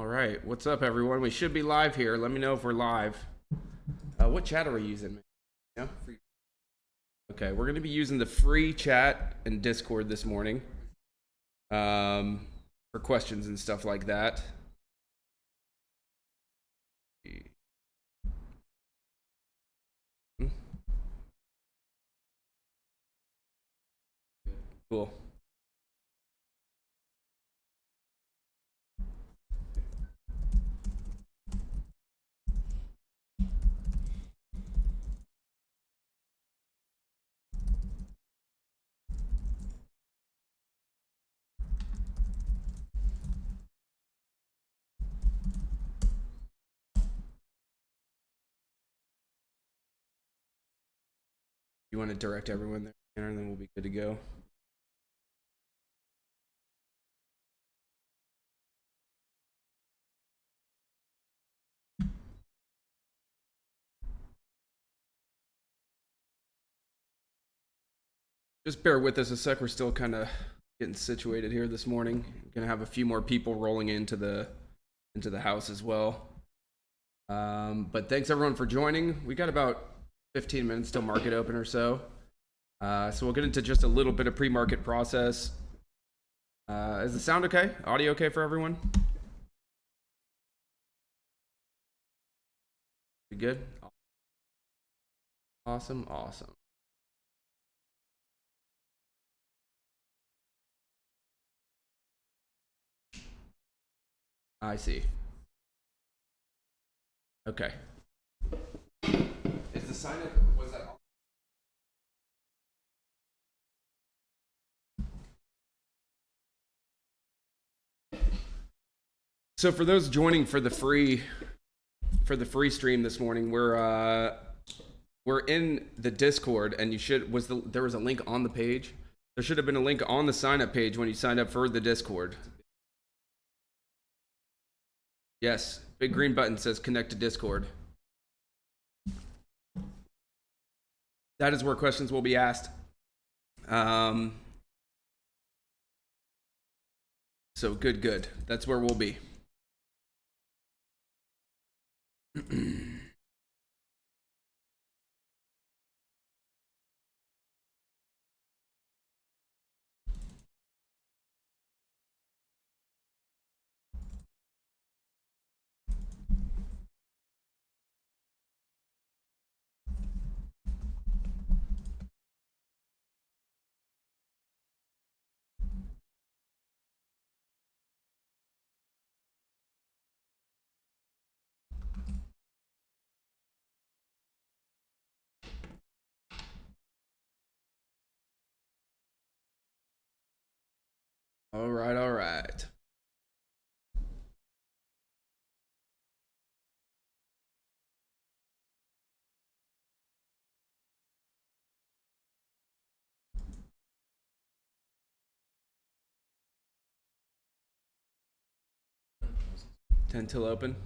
All right, what's up, everyone? We should be live here. Let me know if we're live. What chat are we using? Yeah, free. Okay, we're going to be using the free chat and Discord this morning for questions and stuff like that. Cool. You want to direct everyone there, and then we'll be good to go. Just bear with us a sec. We're still kind of getting situated here this morning. Gonna have a few more people rolling into the house as well. But thanks everyone for joining. We got about 15 minutes till market open or so. So we'll get into just a little bit of pre-market process. Is the sound okay? Audio okay for everyone? You good? Awesome. I see. Okay. Is the sign up, was that? So for those joining for the free stream this morning, we're in the Discord, and there was a link on the page. There should have been a link on the sign up page when you signed up for the Discord. Yes, big green button says connect to Discord. That is where questions will be asked. So good. That's where we'll be. All right. Ten till open.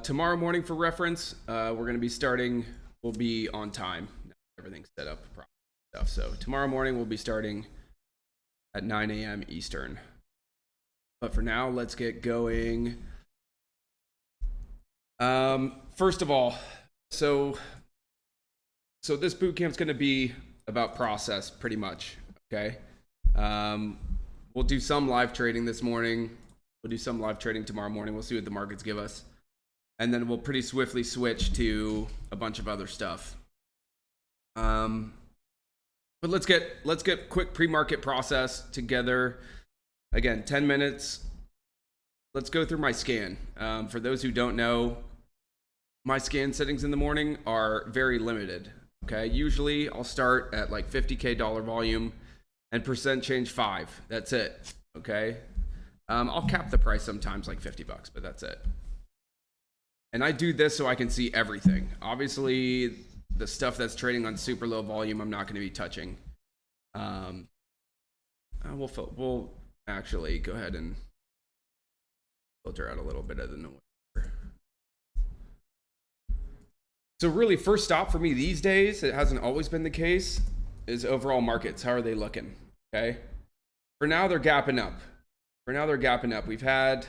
Tomorrow morning, for reference, we're going to be starting. We'll be on time. Everything's set up, stuff. So tomorrow morning we'll be starting at 9 a.m. Eastern. But for now, let's get going. First of all, so this boot camp's going to be about process, pretty much. Okay. We'll do some live trading this morning. We'll do some live trading tomorrow morning. We'll see what the markets give us, and then we'll pretty swiftly switch to a bunch of other stuff. But let's get quick pre-market process together. Again, 10 minutes. Let's go through my scan. For those who don't know, my scan settings in the morning are very limited. Okay, usually I'll start at like $50K volume and percent change 5. That's it. Okay, I'll cap the price sometimes like $50, but that's it. And I do this so I can see everything. Obviously, the stuff that's trading on super low volume, I'm not going to be touching. We'll actually go ahead and filter out a little bit of the noise. So really, first stop for me these days, it hasn't always been the case, is overall markets. How are they looking? Okay. For now, they're gapping up. We've had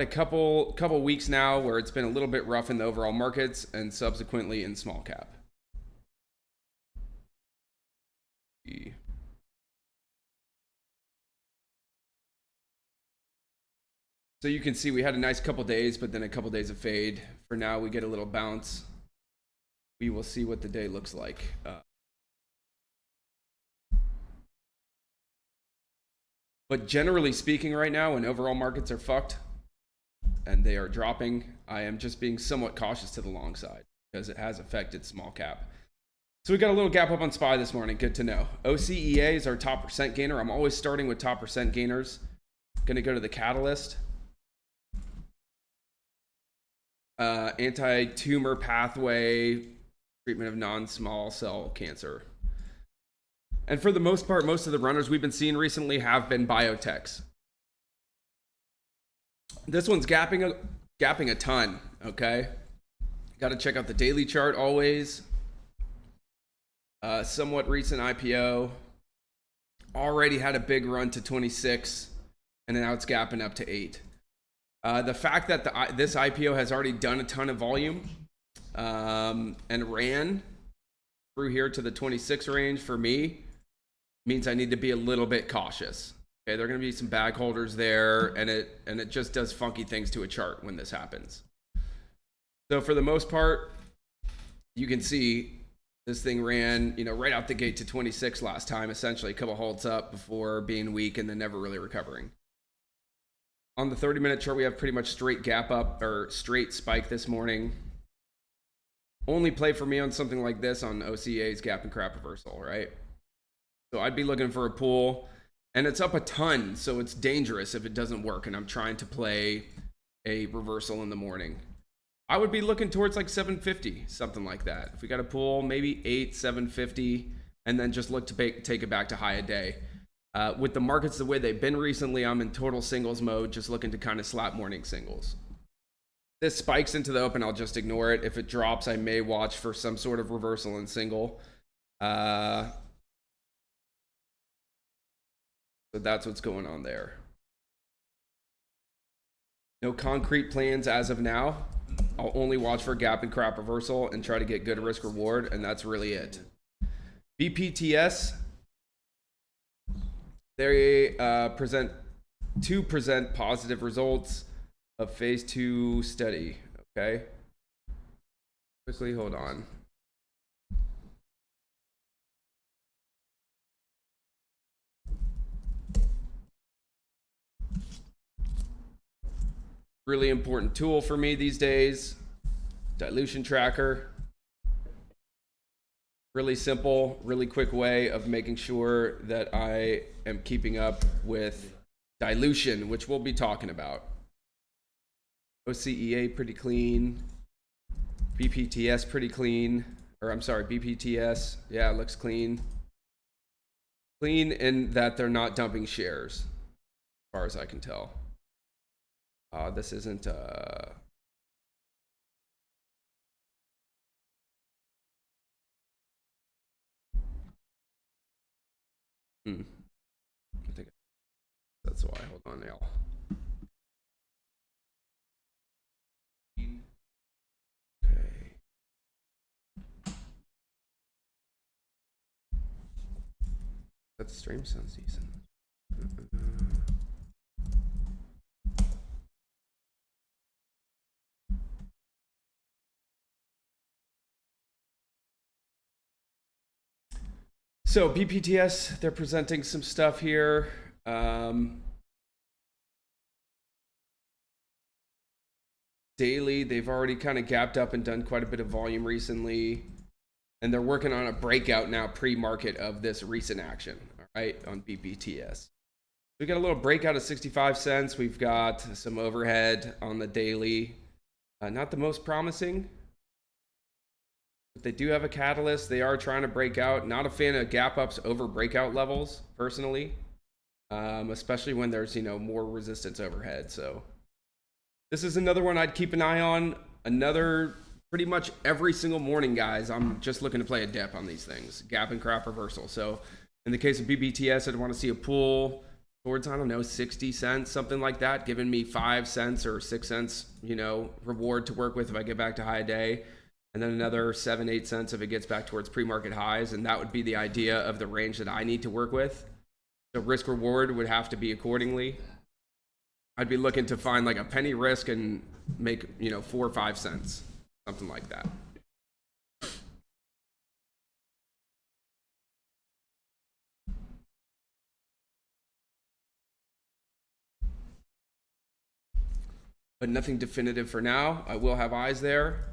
a couple weeks now where it's been a little bit rough in the overall markets and subsequently in small cap. So you can see we had a nice couple days, but then a couple days of fade. For now, we get a little bounce. We will see what the day looks like. But generally speaking right now, when overall markets are fucked and they are dropping, I am just being somewhat cautious to the long side because it has affected small cap. So we got a little gap up on SPY this morning. Good to know. OCEA is our top percent gainer. I'm always starting with top percent gainers. Going to go to the catalyst. Anti-tumor pathway, treatment of non-small cell cancer. And for the most part, most of the runners we've been seeing recently have been biotechs. This one's gapping a ton, okay? Got to check out the daily chart always. Somewhat recent IPO. Already had a big run to 26, and now it's gapping up to 8. The fact that this IPO has already done a ton of volume and ran through here to the 26 range for me means I need to be a little bit cautious. Okay, there are going to be some bag holders there, and it just does funky things to a chart when this happens. So for the most part, you can see this thing ran, right out the gate to 26 last time, essentially a couple holds up before being weak and then never really recovering. On the 30-minute chart, we have pretty much straight gap up or straight spike this morning. Only play for me on something like this on OCA's gap and crap reversal, right? So I'd be looking for a pull, and it's up a ton, so it's dangerous if it doesn't work, and I'm trying to play a reversal in the morning. I would be looking towards like 750, something like that. If we got a pull, maybe 750, and then just look to take it back to high a day. With the markets the way they've been recently, I'm in total singles mode, just looking to kind of slap morning singles. This spikes into the open, I'll just ignore it. If it drops, I may watch for some sort of reversal and single. So that's what's going on there. No concrete plans as of now. I'll only watch for gap and crap reversal and try to get good risk reward, and that's really it. BPTS, they present positive results of phase 2 study. Okay, quickly hold on. Really important tool for me these days. Dilution tracker. Really simple, really quick way of making sure that I am keeping up with dilution, which we'll be talking about. OCEA pretty clean. BPTS pretty clean. Or I'm sorry, BPTS. Yeah, it looks clean. Clean in that they're not dumping shares, as far as I can tell. This isn't I think that's why. Hold on, y'all. Okay. That stream sounds decent. So BPTS, they're presenting some stuff here. Daily, they've already kind of gapped up and done quite a bit of volume recently. And they're working on a breakout now pre-market of this recent action, all right, on BPTS. We got a little breakout of 65 cents. We've got some overhead on the daily. Not the most promising. But they do have a catalyst. They are trying to break out. Not a fan of gap ups over breakout levels, personally, especially when there's more resistance overhead. So this is another one I'd keep an eye on. Another pretty much every single morning, guys. I'm just looking to play a dip on these things. Gap and crap reversal. So In the case of BBTS, I'd want to see a pull towards, I don't know, 60 cents, something like that, giving me 5 cents or 6 cents, you know, reward to work with if I get back to high day. And then another 7, 8 cents if it gets back towards pre-market highs. And that would be the idea of the range that I need to work with. So risk reward would have to be accordingly. I'd be looking to find like a penny risk and make, you know, 4 or 5 cents, something like that. But nothing definitive for now. I will have eyes there.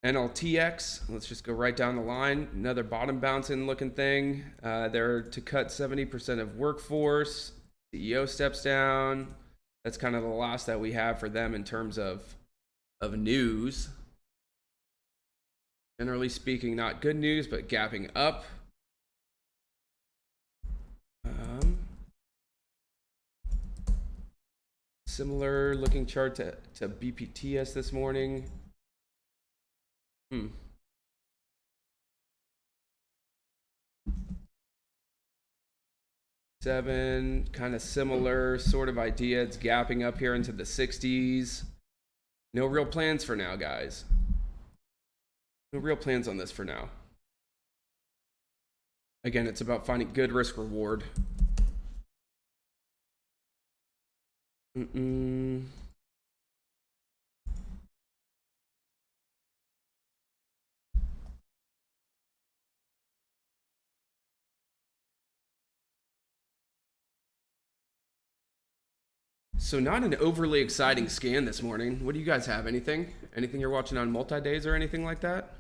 NLTX, let's just go right down the line. Another bottom bouncing looking thing. They're to cut 70% of workforce. CEO steps down. That's kind of the last that we have for them in terms of news. Generally speaking, not good news, but gapping up. Similar looking chart to BPTS this morning. 7, kind of similar sort of idea. It's gapping up here into the 60s. No real plans for now, guys. No real plans on this for now. Again, it's about finding good risk reward. So not an overly exciting scan this morning. What do you guys have? Anything? Anything you're watching on multi-days or anything like that?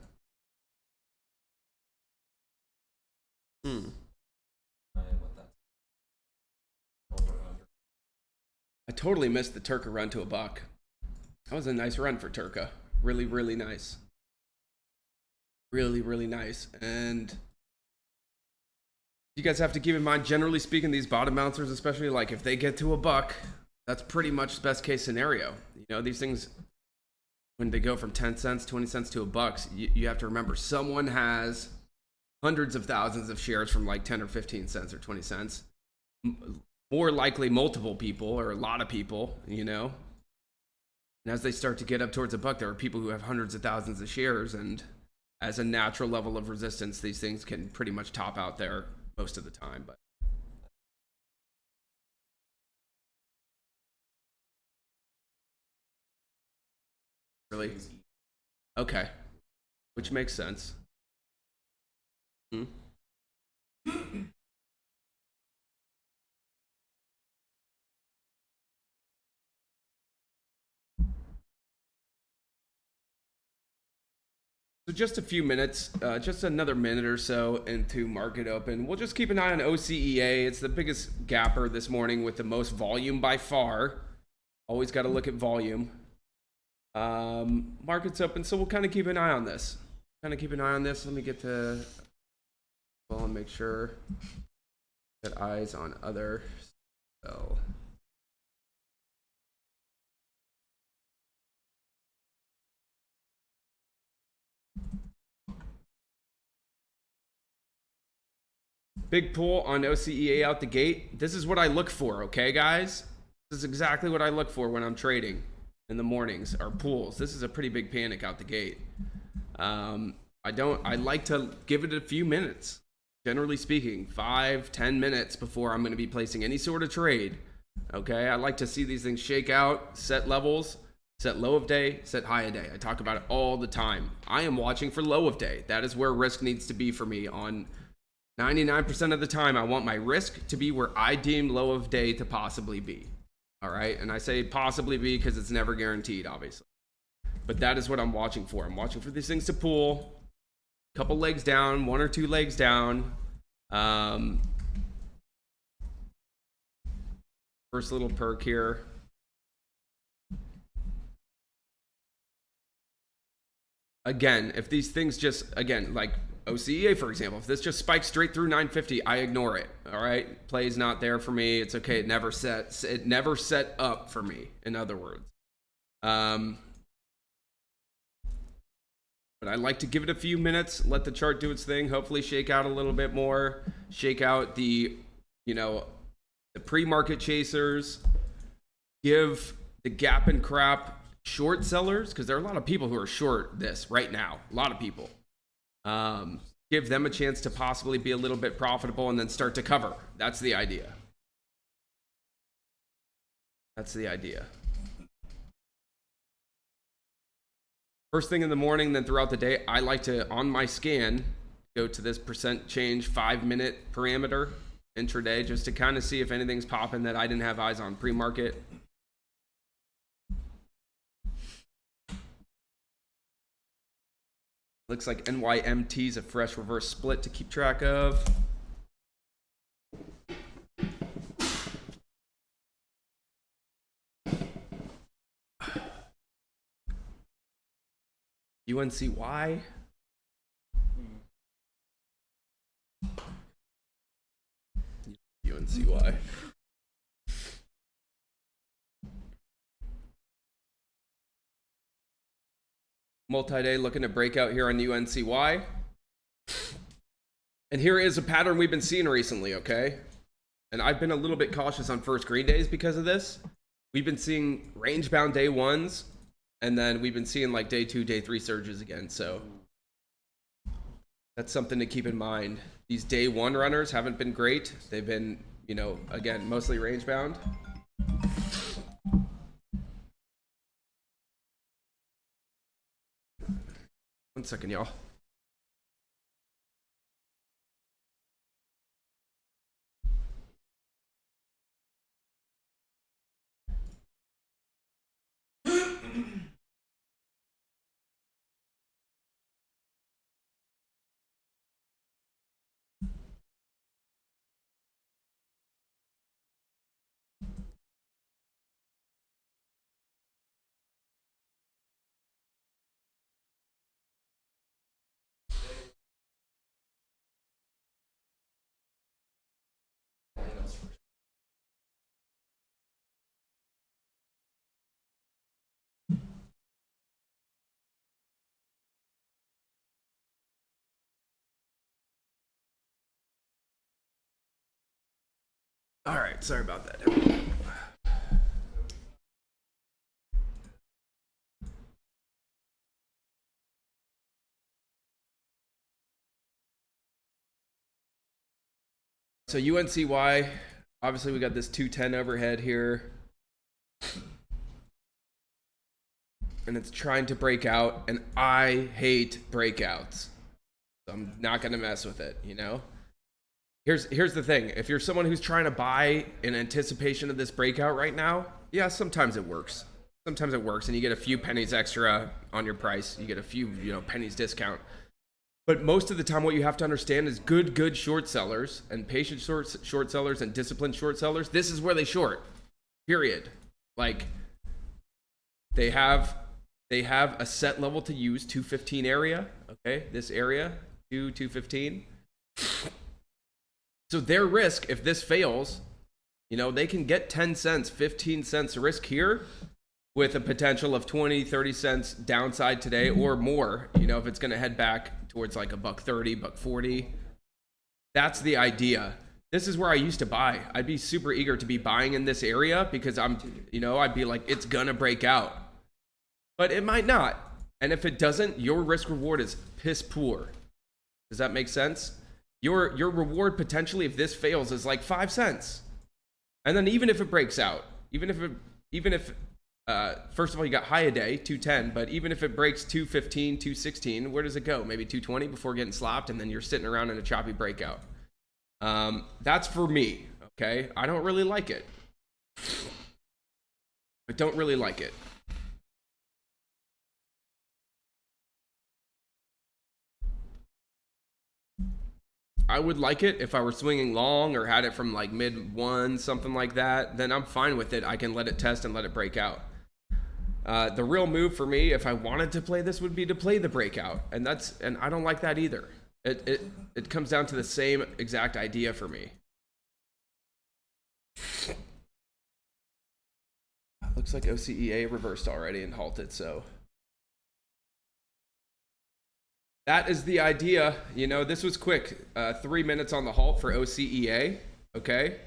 I totally missed the Turka run to $1. That was a nice run for Turka. Really, really nice. Really, really nice. And you guys have to keep in mind, generally speaking, these bottom bouncers, especially like if they get to $1, that's pretty much the best case scenario. You know, these things, when they go from 10 cents, 20 cents to $1, you have to remember someone has hundreds of thousands of shares from like 10 or 15 cents or 20 cents. More likely multiple people or a lot of people, you know. And as they start to get up towards $1, there are people who have hundreds of thousands of shares, and as a natural level of resistance, these things can pretty much top out there most of the time. But really, okay, which makes sense. So just a few minutes, just another minute or so into market open. We'll just keep an eye on OCEA. It's the biggest gapper this morning with the most volume by far. Always got to look at volume. Market's open, so we'll kind of keep an eye on this. Let me get to and make sure that eyes on other sell. Big pull on OCEA out the gate. This is what I look for, okay, guys? This is exactly what I look for when I'm trading in the mornings, are pulls. This is a pretty big panic out the gate. I like to give it a few minutes, generally speaking, 5-10 minutes before I'm going to be placing any sort of trade. Okay, I like to see these things shake out, set levels, set low of day, set high of day. I talk about it all the time. I am watching for low of day. That is where risk needs to be for me. On 99% of the time, I want my risk to be where I deem low of day to possibly be. All right, and I say possibly be because it's never guaranteed, obviously. But that is what I'm watching for. I'm watching for these things to pull. Couple legs down, 1 or 2 legs down. First little perk here. Again, if these things just, again, like OCEA, for example, if this just spikes straight through 950, I ignore it. All right, play's not there for me. It's okay. It never set up for me, in other words. But But I like to give it a few minutes, let the chart do its thing, hopefully shake out a little bit more, shake out the, the pre-market chasers, give the gap and crap short sellers, because there are a lot of people who are short this right now, a lot of people. Give them a chance to possibly be a little bit profitable and then start to cover. That's the idea. That's the idea. First thing in the morning, then throughout the day, I like to, on my scan, go to this percent change 5-minute parameter intraday just to kind of see if anything's popping that I didn't have eyes on pre-market. Looks like NYMT's a fresh reverse split to keep track of. UNCY. UNCY. Multi-day looking to break out here on UNCY. And here is a pattern we've been seeing recently, okay? And I've been a little bit cautious on first green days because of this. We've been seeing range-bound day ones, and then we've been seeing like day 2, day 3 surges again. So that's something to keep in mind. These day 1 runners haven't been great. They've been, again, mostly range-bound. One second, y'all. All right, sorry about that, everyone. So UNCY, obviously we got this 210 overhead here. And it's trying to break out, and I hate breakouts. So I'm not gonna mess with it, Here's the thing. If you're someone who's trying to buy in anticipation of this breakout right now, yeah, sometimes it works. Sometimes it works, and you get a few pennies extra on your price. You get a few, pennies discount. But most of the time, what you have to understand is good short sellers and patient short sellers and disciplined short sellers. This is where they short. Period. Like they have a set level to use, 215 area. Okay, this area 215. So their risk, if this fails, they can get 10 cents, 15 cents risk here with a potential of 20, 30 cents downside today or more, if it's going to head back towards like $1.30, $1.40. That's the idea. This is where I used to buy. I'd be super eager to be buying in this area because I'd be like, it's going to break out. But it might not. And if it doesn't, your risk reward is piss poor. Does that make sense? Your reward potentially, if this fails, is like 5 cents. And then even if it breaks out, even if first of all, you got high a day, 210, but even if it breaks 215, 216, where does it go? Maybe 220 before getting slapped, and then you're sitting around in a choppy breakout. That's for me, okay? I don't really like it. I don't really like it. I would like it if I were swinging long or had it from like mid 1, something like that. Then I'm fine with it. I can let it test and let it break out. The real move for me, if I wanted to play this, would be to play the breakout, and I don't like that either. It comes down to the same exact idea for me. Looks like OCEA reversed already and halted, so that is the idea. You know, this was quick. 3 minutes on the halt for OCEA. Okay.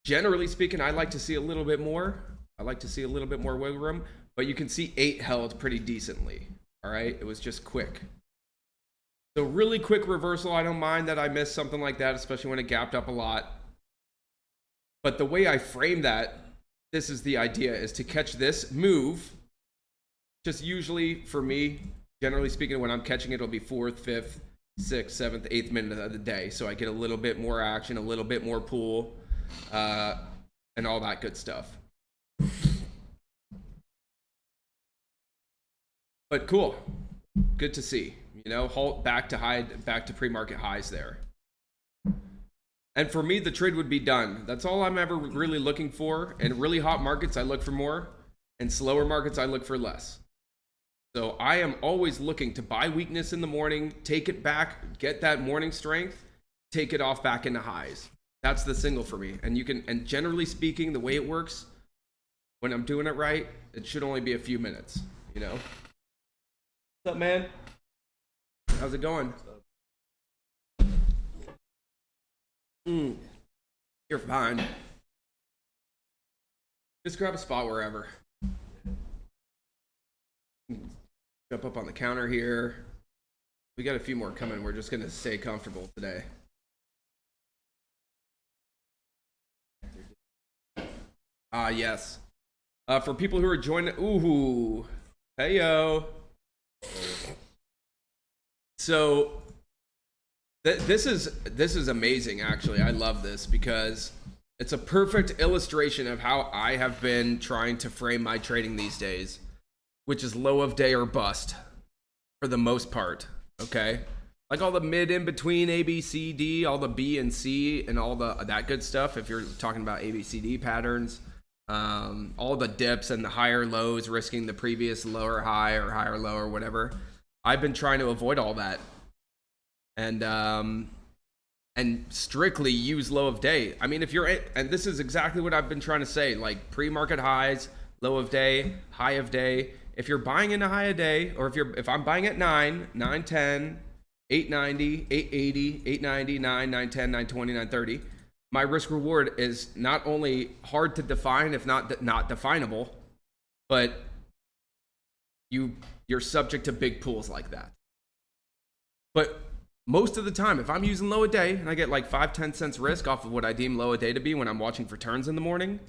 Generally speaking, I like to see a little bit more. I like to see a little bit more wiggle room, but you can see 8 held pretty decently. All right. It was just quick. So really quick reversal. I don't mind that I missed something like that, especially when it gapped up a lot. But the way I frame that, this is the idea, is to catch this move. Just usually for me, generally speaking, when I'm catching it, it'll be 4th, 5th, 6th, 7th, 8th minute of the day. So I get a little bit more action, a little bit more pull, and all that good stuff. But cool. Good to see. You know, halt back to pre-market highs there. And for me, the trade would be done. That's all I'm ever really looking for. In really hot markets, I look for more. In slower markets, I look for less. So I am always looking to buy weakness in the morning, take it back, get that morning strength, take it off back into highs. That's the signal for me. And you can, and generally speaking, the way it works, when I'm doing it right, it should only be a few minutes, you know? What's up, man? How's it going? You're fine. Just grab a spot wherever. Jump up on the counter here. We got a few more coming. We're just gonna stay comfortable today. Yes. For people who are joining, ooh, hey yo. So this is amazing. Actually, I love this because it's a perfect illustration of how I have been trying to frame my trading these days, which is low of day or bust for the most part. Okay, like all the mid in between A, B, C, D, all the B and C, and all that good stuff. If you're talking about A, B, C, D patterns, all the dips and the higher lows, risking the previous lower high or higher low or whatever. I've been trying to avoid all that, and strictly use low of day. I mean, if you're, and this is exactly what I've been trying to say, like pre-market highs, low of day, high of day. If you're buying in a high of day, or if I'm buying at 910, 890, 880, 890, 910, 920, 930, my risk reward is not only hard to define, if not definable, but you're subject to big pools like that. But most of the time, if I'm using low a day and I get like 5-10 cents risk off of what I deem low a day to be when I'm watching for turns in the morning,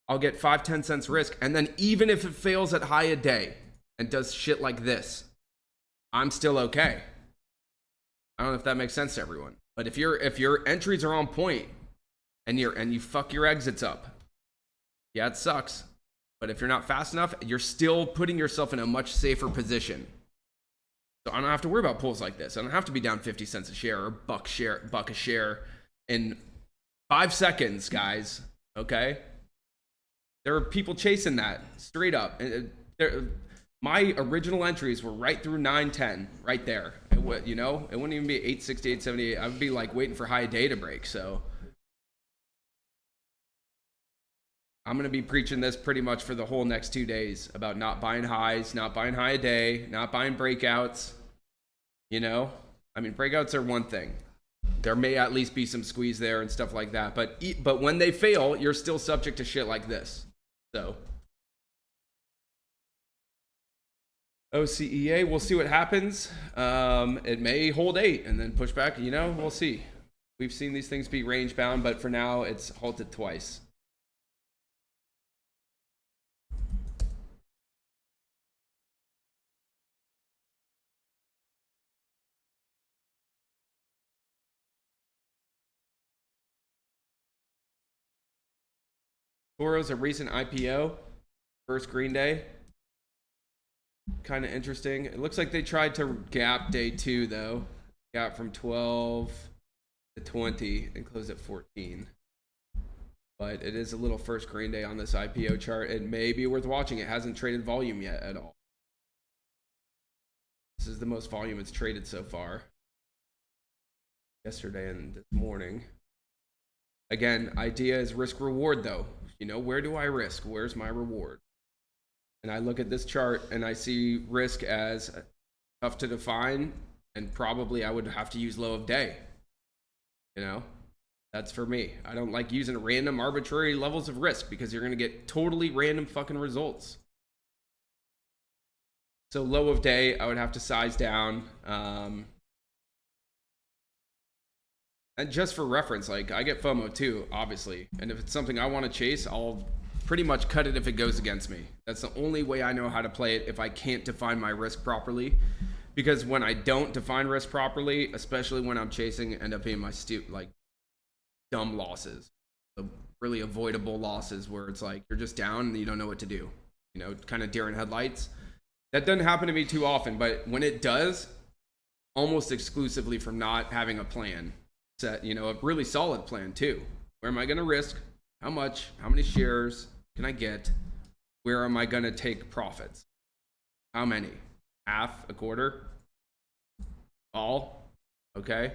I'll get 5-10 cents risk. And then even if it fails at high a day and does shit like this, I'm still okay. I don't know if that makes sense to everyone. But if your entries are on point and you fuck your exits up, yeah, it sucks. But if you're not fast enough, you're still putting yourself in a much safer position. So I don't have to worry about pulls like this. I don't have to be down 50 cents a share or buck a share in 5 seconds, guys. Okay? There are people chasing that straight up. My original entries were right through 910, right there. It wouldn't even be 860, 878. I would be like waiting for high day to break. So I'm going to be preaching this pretty much for the whole next 2 days about not buying highs, not buying high a day, not buying breakouts. You know, I mean, breakouts are one thing. There may at least be some squeeze there and stuff like that. But when they fail, you're still subject to shit like this. So OCEA, we'll see what happens. It may hold 8 and then push back. You know, we'll see. We've seen these things be range bound, but for now, it's halted twice. Toro's a recent IPO, first green day. Kind of interesting. It looks like they tried to gap day 2 though. Gap from 12 to 20 and closed at 14. But it is a little first green day on this IPO chart. It may be worth watching. It hasn't traded volume yet at all. This is the most volume it's traded so far. Yesterday and this morning. Again, idea is risk reward though. You know, where do I risk? Where's my reward? and I look at this chart and I see risk as tough to define, and probably I would have to use low of day. You know, that's for me. I don't like using random arbitrary levels of risk because you're going to get totally random fucking results. So low of day, I would have to size down. And just for reference, like, I get FOMO too, obviously. And if it's something I want to chase, I'll pretty much cut it if it goes against me. That's the only way I know how to play it if I can't define my risk properly. Because when I don't define risk properly, especially when I'm chasing, end up being my dumb losses. The really avoidable losses where it's like you're just down and you don't know what to do. You know, kind of deer in headlights. That doesn't happen to me too often, but when it does, almost exclusively from not having a plan set, you know, a really solid plan too. Where am I going to risk? How much? How many shares can I get? Where am I going to take profits? How many? Half, a quarter, all? Okay.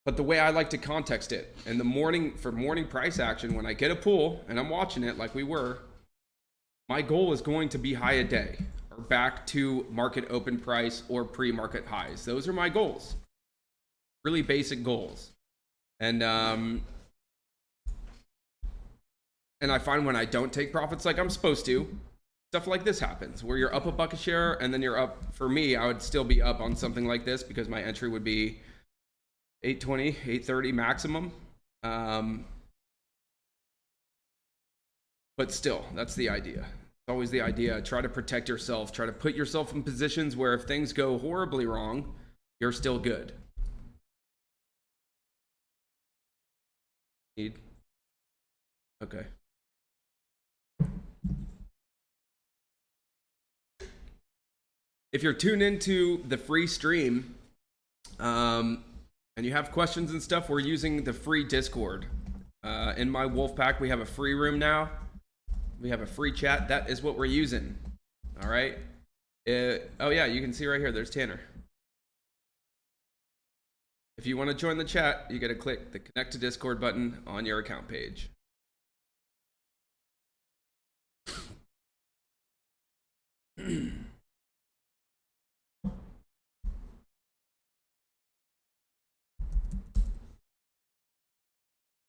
But the way I like to context it, in the morning, for morning price action, when I get a pull and I'm watching it like we were, my goal is going to be high a day or back to market open price or pre-market highs. Those are my goals. Really basic goals. And I find when I don't take profits like I'm supposed to, stuff like this happens where you're up a buck a share and then you're up. For me, I would still be up on something like this because my entry would be 820, 830 maximum. But still, that's the idea. It's always the idea. Try to protect yourself. Try to put yourself in positions where if things go horribly wrong, you're still good. Okay. If you're tuned into the free stream, and you have questions and stuff, we're using the free Discord. In my Wolfpack, we have a free room now. We have a free chat. That is what we're using. All right. Oh yeah, you can see right here. There's Tanner. If you want to join the chat, you got to click the connect to Discord button on your account page.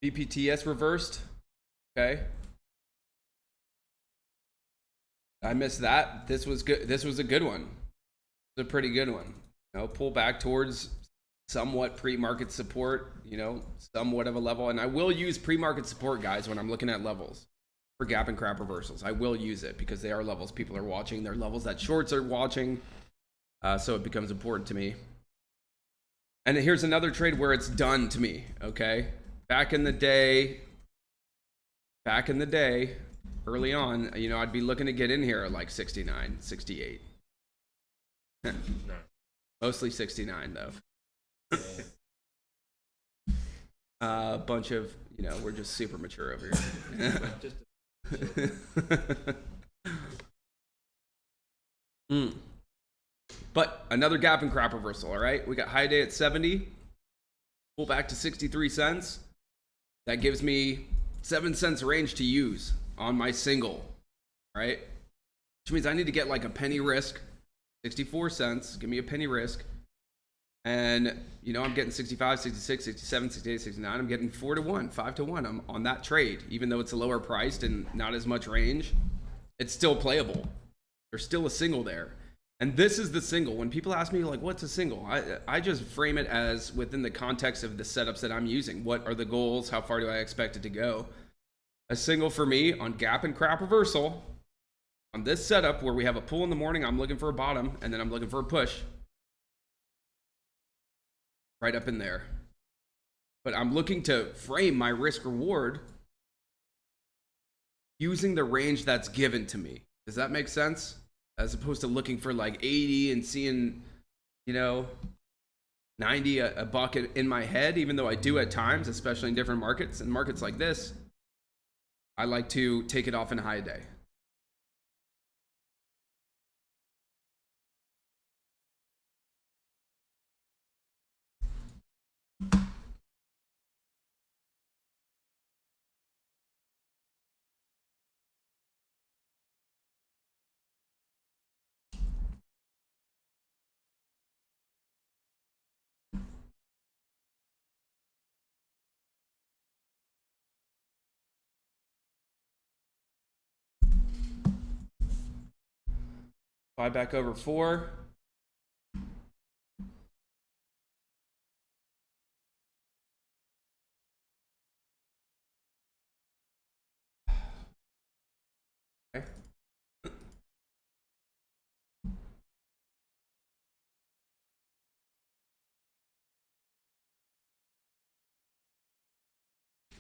BPTS reversed. Okay. I missed that. This was good. This was a good one. It's a pretty good one. You know, pull back towards somewhat pre-market support, you know, somewhat of a level. And I will use pre-market support, guys, when I'm looking at levels for gap and crap reversals. I will use it because they are levels people are watching. They're levels that shorts are watching. So it becomes important to me. And here's another trade where it's done to me, okay? Back in the day, early on, you know, I'd be looking to get in here at like 69, 68. Mostly 69 though. A bunch of, you know, we're just super mature over here. But another gap and crap reversal, all right? We got high day at 70, pull back to 63 cents. That gives me 7 cents range to use on my single, right? Which means I need to get like a penny risk, 64 cents, give me a penny risk. And, you know, I'm getting 65, 66, 67, 68, 69. I'm getting 4 to 1, 5 to 1. I'm on that trade, even though it's a lower priced and not as much range. It's still playable. There's still a single there. And this is the single. When people ask me, like, what's a single? I just frame it as within the context of the setups that I'm using. What are the goals? How far do I expect it to go? A single for me on gap and crap reversal, on this setup where we have a pull in the morning, I'm looking for a bottom, and then I'm looking for a push. Right up in there. But I'm looking to frame my risk reward using the range that's given to me. Does that make sense? As opposed to looking for like 80 and seeing, you know, 90 a bucket in my head, even though I do at times, especially in different markets. And markets like this, I like to take it off in a high day. Buy back over 4. Okay.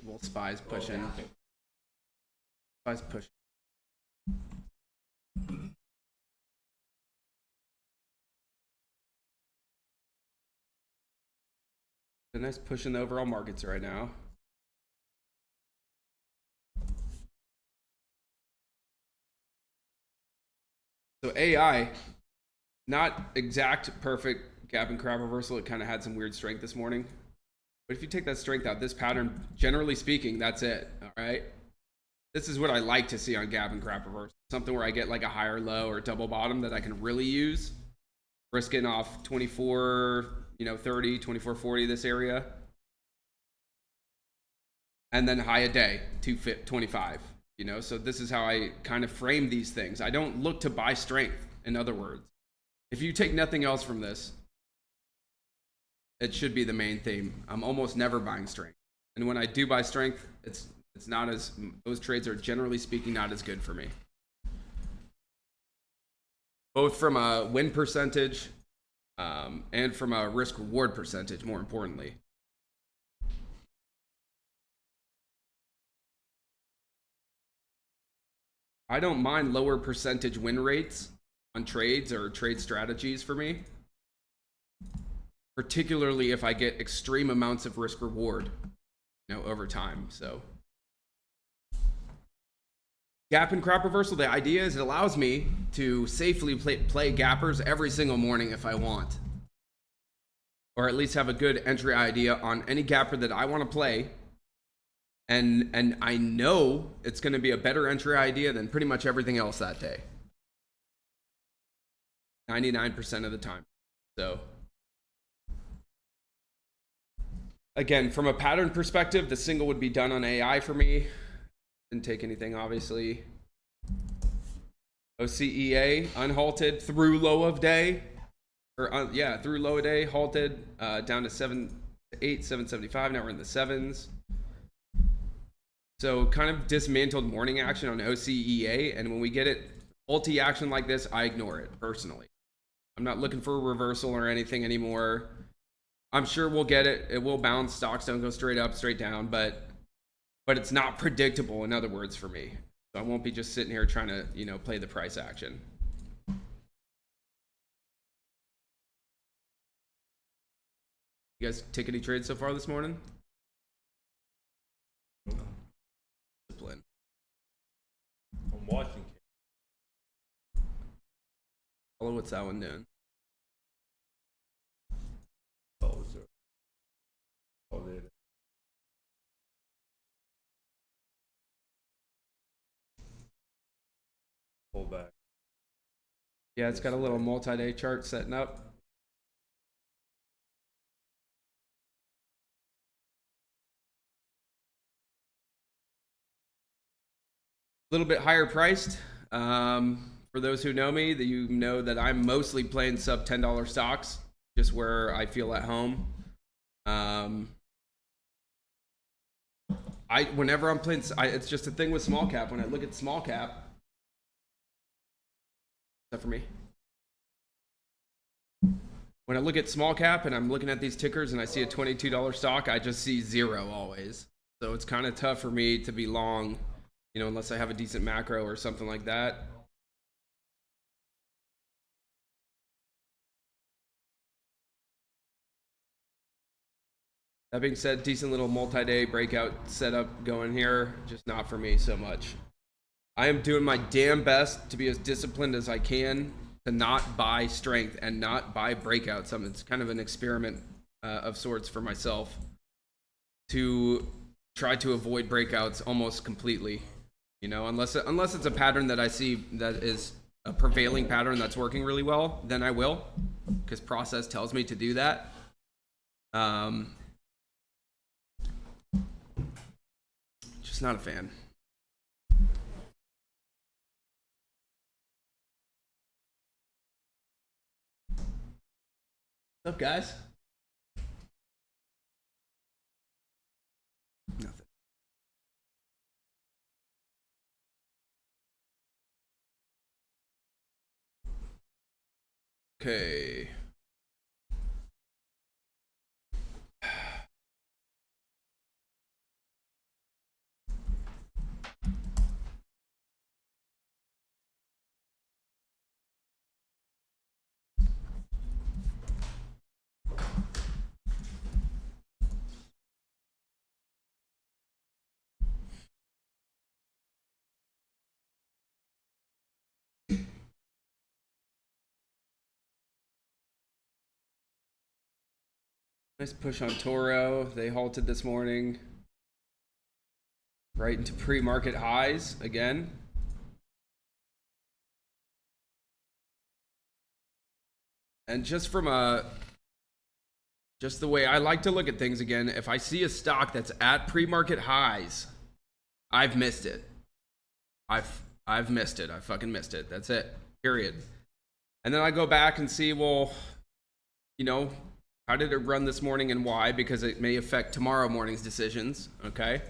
Little spies pushing. Spies pushing. A nice push in the overall markets right now. So AI, not exact perfect gap and crab reversal. It kind of had some weird strength this morning. But if you take that strength out, this pattern, generally speaking, that's it. All right. This is what I like to see on gap and crab reversal. Something where I get like a higher low or double bottom that I can really use. Risking off 24, 30, 24.40 this area. And then high a day, 225. So this is how I kind of frame these things. I don't look to buy strength, in other words. If you take nothing else from this, it should be the main theme. I'm almost never buying strength. And when I do buy strength, it's not as, those trades are generally speaking not as good for me. Both from a win percentage and from a risk reward percentage, more importantly. I don't mind lower percentage win rates on trades or trade strategies for me, particularly if I get extreme amounts of risk reward, over time. So gap and crop reversal, the idea is it allows me to safely play gappers every single morning if I want, or at least have a good entry idea on any gapper that I want to play. And I know it's going to be a better entry idea than pretty much everything else that day. 99% of the time. So again, from a pattern perspective, the single would be done on AI for me. Didn't take anything, obviously. OCEA, unhalted through low of day. Through low of day, halted down to 775. Now we're in the 7s. So kind of dismantled morning action on OCEA, and when we get it multi-action like this, I ignore it personally. I'm not looking for a reversal or anything anymore. I'm sure we'll get it. It will bounce. Stocks don't go straight up, straight down, but it's not predictable, in other words, for me. So I won't be just sitting here trying to, play the price action. You guys take any trades so far this morning? Discipline. I'm watching. Follow, what's that one doing? Oh, sir. Oh, there. Pull back. Yeah, it's got a little multi-day chart setting up. A little bit higher priced. For those who know me, that you know that I'm mostly playing sub $10 stocks, just where I feel at home. Whenever I'm playing, it's just a thing with small cap. When I look at small cap, except for me. When I look at small cap and I'm looking at these tickers and I see a $22 stock, I just see 0 always. So it's kind of tough for me to be long, unless I have a decent macro or something like that. That being said, decent little multi-day breakout setup going here, just not for me so much. I am doing my damn best to be as disciplined as I can to not buy strength and not buy breakouts. It's kind of an experiment of sorts for myself to try to avoid breakouts almost completely. Unless it's a pattern that I see that is a prevailing pattern that's working really well, then I will, because process tells me to do that. Just not a fan. What's up, guys? Nothing. Okay. Nice push on Toro. They halted this morning. Right into pre-market highs again. And just from just the way I like to look at things again, if I see a stock that's at pre-market highs, I've missed it. I've missed it. I fucking missed it. That's it. Period. And then I go back and see, well, you know, how did it run this morning and why? Because it may affect tomorrow morning's decisions, okay?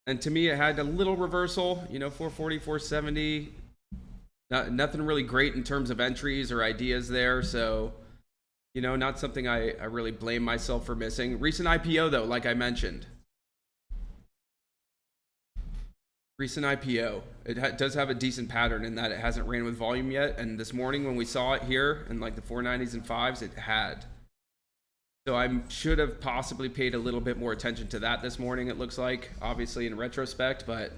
And to me, it had a little reversal, you know, 440, 470. Nothing really great in terms of entries or ideas there. So, you know, not something I really blame myself for missing. Recent IPO, though, like I mentioned. Recent IPO. It does have a decent pattern in that it hasn't ran with volume yet. And this morning when we saw it here in like the 490s and 5s, it had. So I should have possibly paid a little bit more attention to that this morning, it looks like, obviously in retrospect. But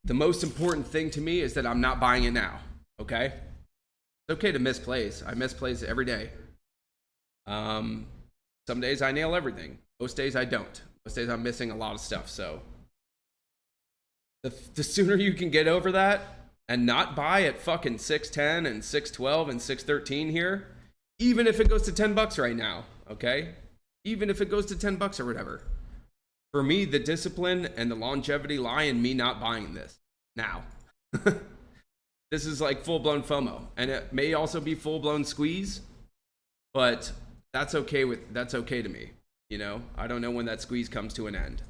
the most important thing to me is that I'm not buying it now, okay? It's okay to miss plays. I miss plays every day. Some days I nail everything. Most days I don't. Most days I'm missing a lot of stuff. So the sooner you can get over that and not buy at fucking 610 and 612 and 613 here, even if it goes to $10 right now, okay? Even if it goes to $10 or whatever. For me, the discipline and the longevity lie in me not buying this now. This is like full-blown FOMO, and it may also be full-blown squeeze, but that's okay to me. You know, I don't know when that squeeze comes to an end.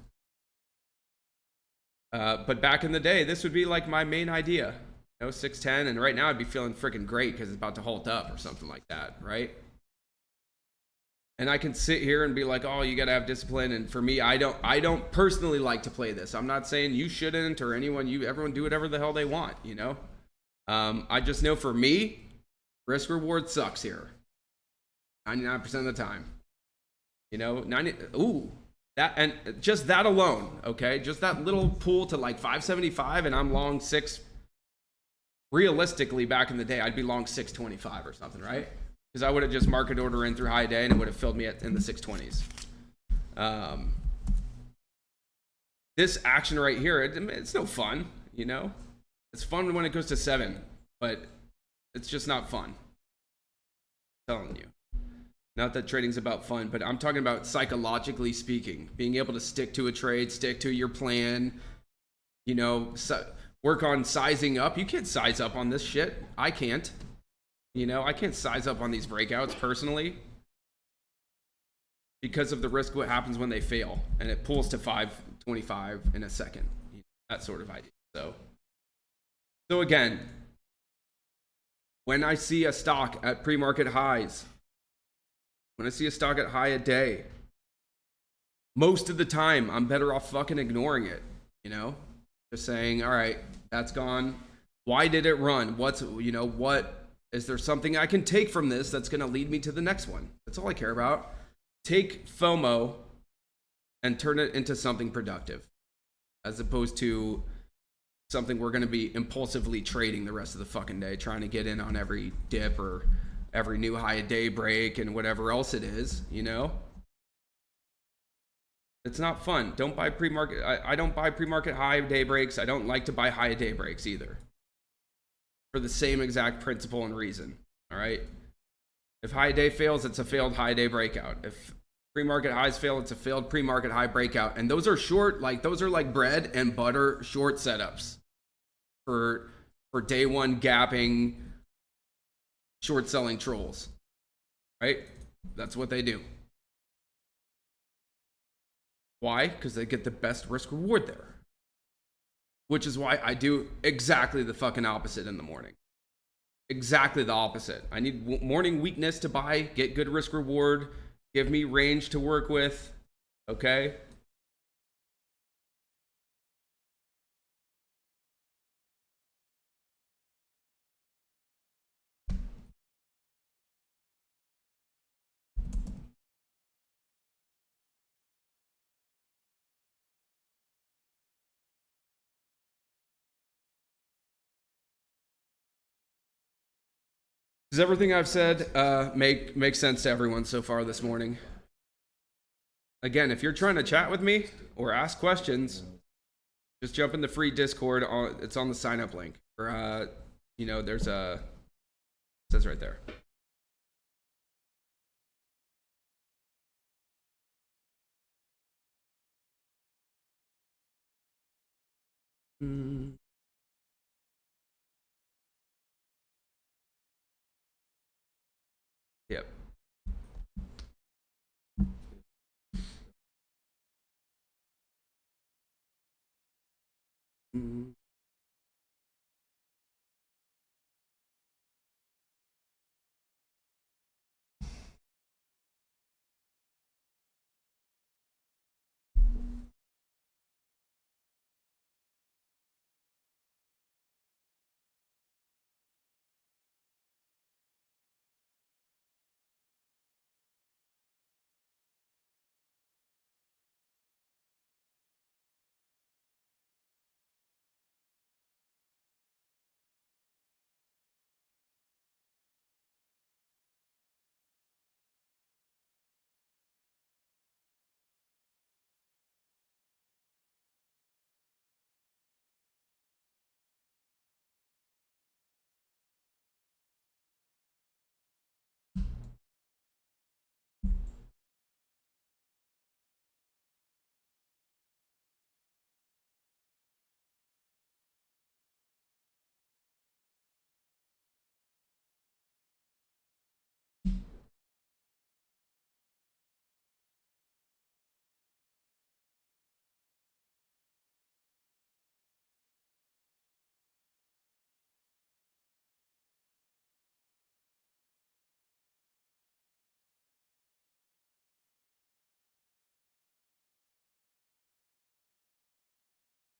But back in the day, this would be like my main idea. You know, 610, and right now I'd be feeling freaking great because it's about to halt up or something like that, right? And I can sit here and be like, oh, you gotta have discipline. And for me, I don't personally like to play this. I'm not saying you shouldn't or everyone do whatever the hell they want, you know? I just know for me, risk reward sucks here. 99% of the time. You know, that, and just that alone, okay? Just that little pool to like 575 and I'm long 6. Realistically, back in the day, I'd be long 625 or something, right? Because I would have just market order in through high day and it would have filled me in the 620s. This action right here, it's no fun, you know? It's fun when it goes to 7, but it's just not fun. I'm telling you. Not that trading's about fun, but I'm talking about psychologically speaking, being able to stick to a trade, stick to your plan, you know, work on sizing up. You can't size up on this shit. I can't. You know, I can't size up on these breakouts personally because of the risk what happens when they fail and it pulls to 525 in a second. That sort of idea. So again, when I see a stock at pre-market highs, when I see a stock at high a day, most of the time I'm better off fucking ignoring it, you know? Just saying, all right, that's gone. Why did it run? What is there something I can take from this that's going to lead me to the next one? That's all I care about. Take FOMO and turn it into something productive, as opposed to something we're going to be impulsively trading the rest of the fucking day, trying to get in on every dip or every new high a day break and whatever else it is, you know? It's not fun. Don't buy pre-market. I don't buy pre-market high day breaks. I don't like to buy high day breaks either. For the same exact principle and reason, all right? If high day fails, it's a failed high day breakout. If pre-market highs fail, it's a failed pre-market high breakout. And those are short, like those are like bread and butter short setups for for day one gapping, short selling trolls, right? That's what they do. Why? Because they get the best risk reward there. Which is why I do exactly the fucking opposite in the morning. Exactly the opposite. I need morning weakness to buy, get good risk reward, give me range to work with, okay? Does everything I've said make sense to everyone so far this morning? Again, if you're trying to chat with me or ask questions, just jump in the free Discord. It's on the sign up link. Or, you know, there's a, it says right there. Yep.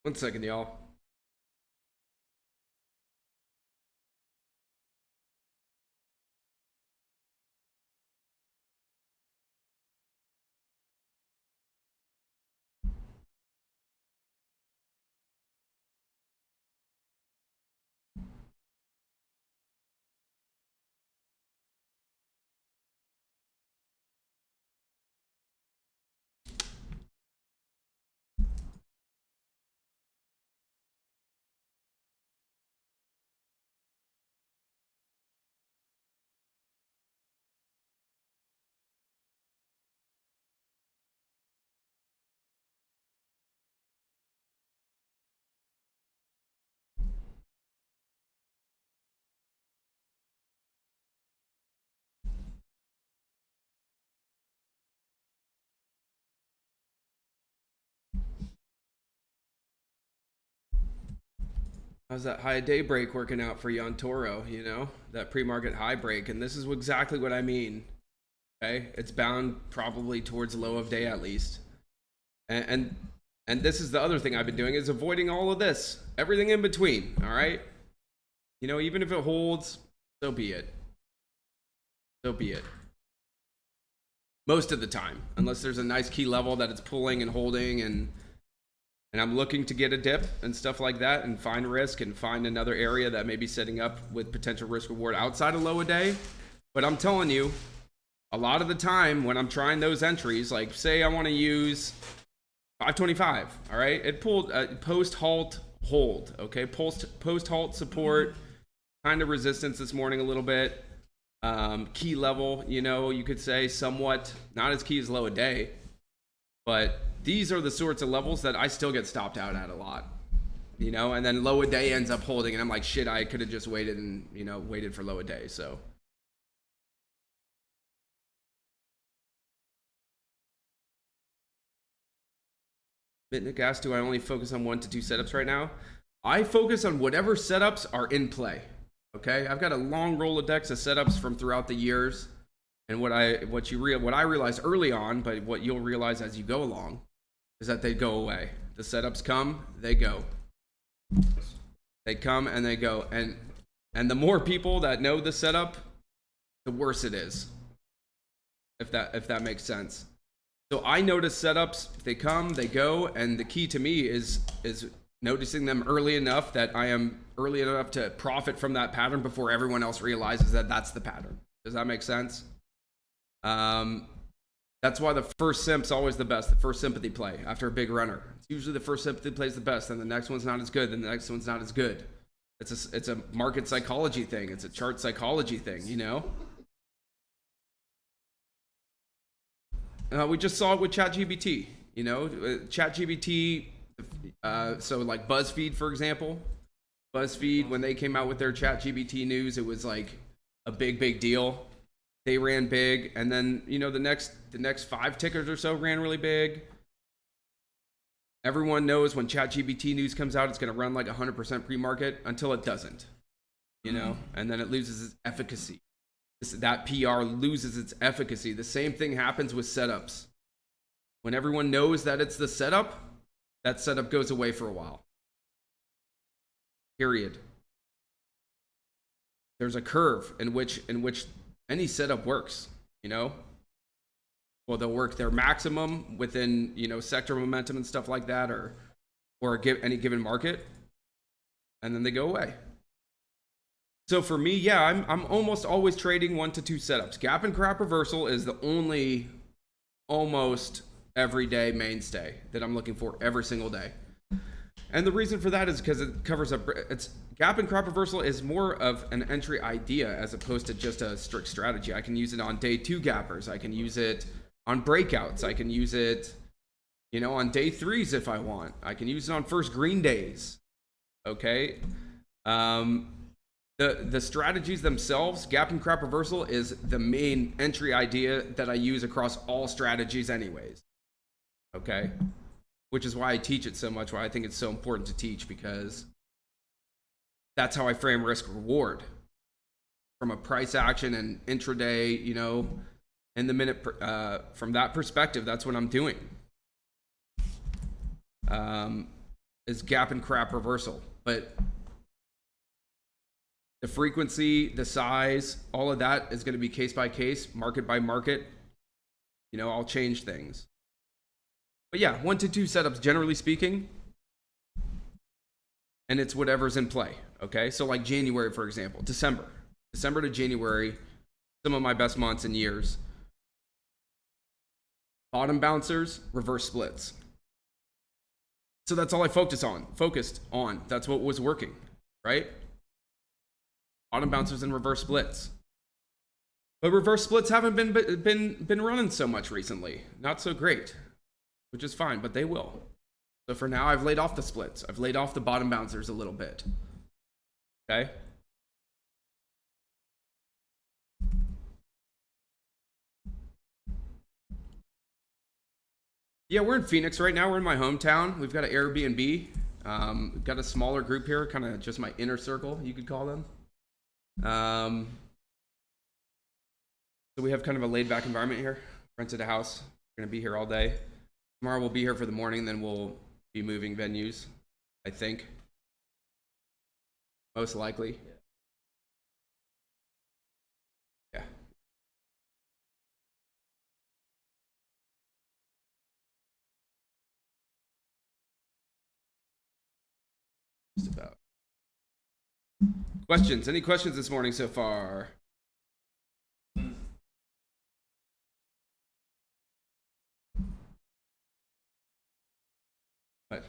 One second, y'all. How's that high day break working out for you on Toro? You know, that pre-market high break. And this is exactly what I mean. Okay. It's bound probably towards low of day at least. And this is the other thing I've been doing is avoiding all of this, everything in between. All right. You know, even if it holds, so be it. So be it. Most of the time, unless there's a nice key level that it's pulling and holding and I'm looking to get a dip and stuff like that and find risk and find another area that may be setting up with potential risk reward outside of low a day. But I'm telling you, a lot of the time when I'm trying those entries, like say I want to use 525, all right? It pulled post halt hold, okay? Post halt support, kind of resistance this morning a little bit. Key level, you know, you could say somewhat, not as key as low a day, but these are the sorts of levels that I still get stopped out at a lot. you know, and then low a day ends up holding, and I'm like, shit, I could have just waited and, you know, waited for low a day. So Mitnick asked, do I only focus on 1 to 2 setups right now? I focus on whatever setups are in play. Okay, I've got a long Rolodex of setups from throughout the years, and what I realized early on, but what you'll realize as you go along, is that they go away. The setups come, they go. They come and they go, and the more people that know the setup, the worse it is. If that makes sense. So I notice setups, they come, they go, and the key to me is noticing them early enough that I am early enough to profit from that pattern before everyone else realizes that that's the pattern. Does that make sense? That's why the first simp's always the best, the first sympathy play after a big runner. It's usually the first sympathy play is the best, and the next one's not as good, and the next one's not as good. It's a market psychology thing. It's a chart psychology thing, you know? We just saw it with ChatGPT, you know? ChatGPT, so like BuzzFeed, for example. BuzzFeed, when they came out with their ChatGPT news, it was like a big deal. They ran big, and then, you know, the next 5 tickers or so ran really big. Everyone knows when ChatGPT news comes out, it's going to run like 100% pre-market until it doesn't, you know, and then it loses its efficacy. That PR loses its efficacy. The same thing happens with setups. When everyone knows that it's the setup, that setup goes away for a while. Period. There's a curve in which any setup works, you know? Well, they'll work their maximum within, you know, sector momentum and stuff like that, or any given market, and then they go away. So for me, yeah, I'm almost always trading 1 to 2 setups. Gap and crap reversal is the only almost everyday mainstay that I'm looking for every single day. And the reason for that is because it covers it's gap and crop reversal is more of an entry idea as opposed to just a strict strategy. I can use it on day 2 gappers. I can use it on breakouts. I can use it, you know, on day 3s if I want. I can use it on first green days. Okay. The strategies themselves, gap and crop reversal is the main entry idea that I use across all strategies anyways. Okay. Which is why I teach it so much, why I think it's so important to teach, because that's how I frame risk reward from a price action and intraday, you know, in the minute, from that perspective, that's what I'm doing. Is gap and crap reversal, but the frequency, the size, all of that is going to be case by case, market by market. You know, I'll change things. But yeah, 1 to 2 setups, generally speaking. And it's whatever's in play. Okay. So like January, for example, December to January, some of my best months in years. Bottom bouncers, reverse splits. So that's all I focused on. That's what was working, right? Bottom bouncers and reverse splits. But reverse splits haven't been running so much recently. Not so great, which is fine, but they will. So for now, I've laid off the splits. I've laid off the bottom bouncers a little bit. Okay. Yeah, we're in Phoenix right now. We're in my hometown. We've got an Airbnb. We've got a smaller group here, kind of just my inner circle, you could call them. So we have kind of a laid back environment here. Rented a house. We're gonna be here all day. Tomorrow we'll be here for the morning, then we'll be moving venues, I think. Most likely. Yeah. Just about. Questions? Any questions this morning so far? What?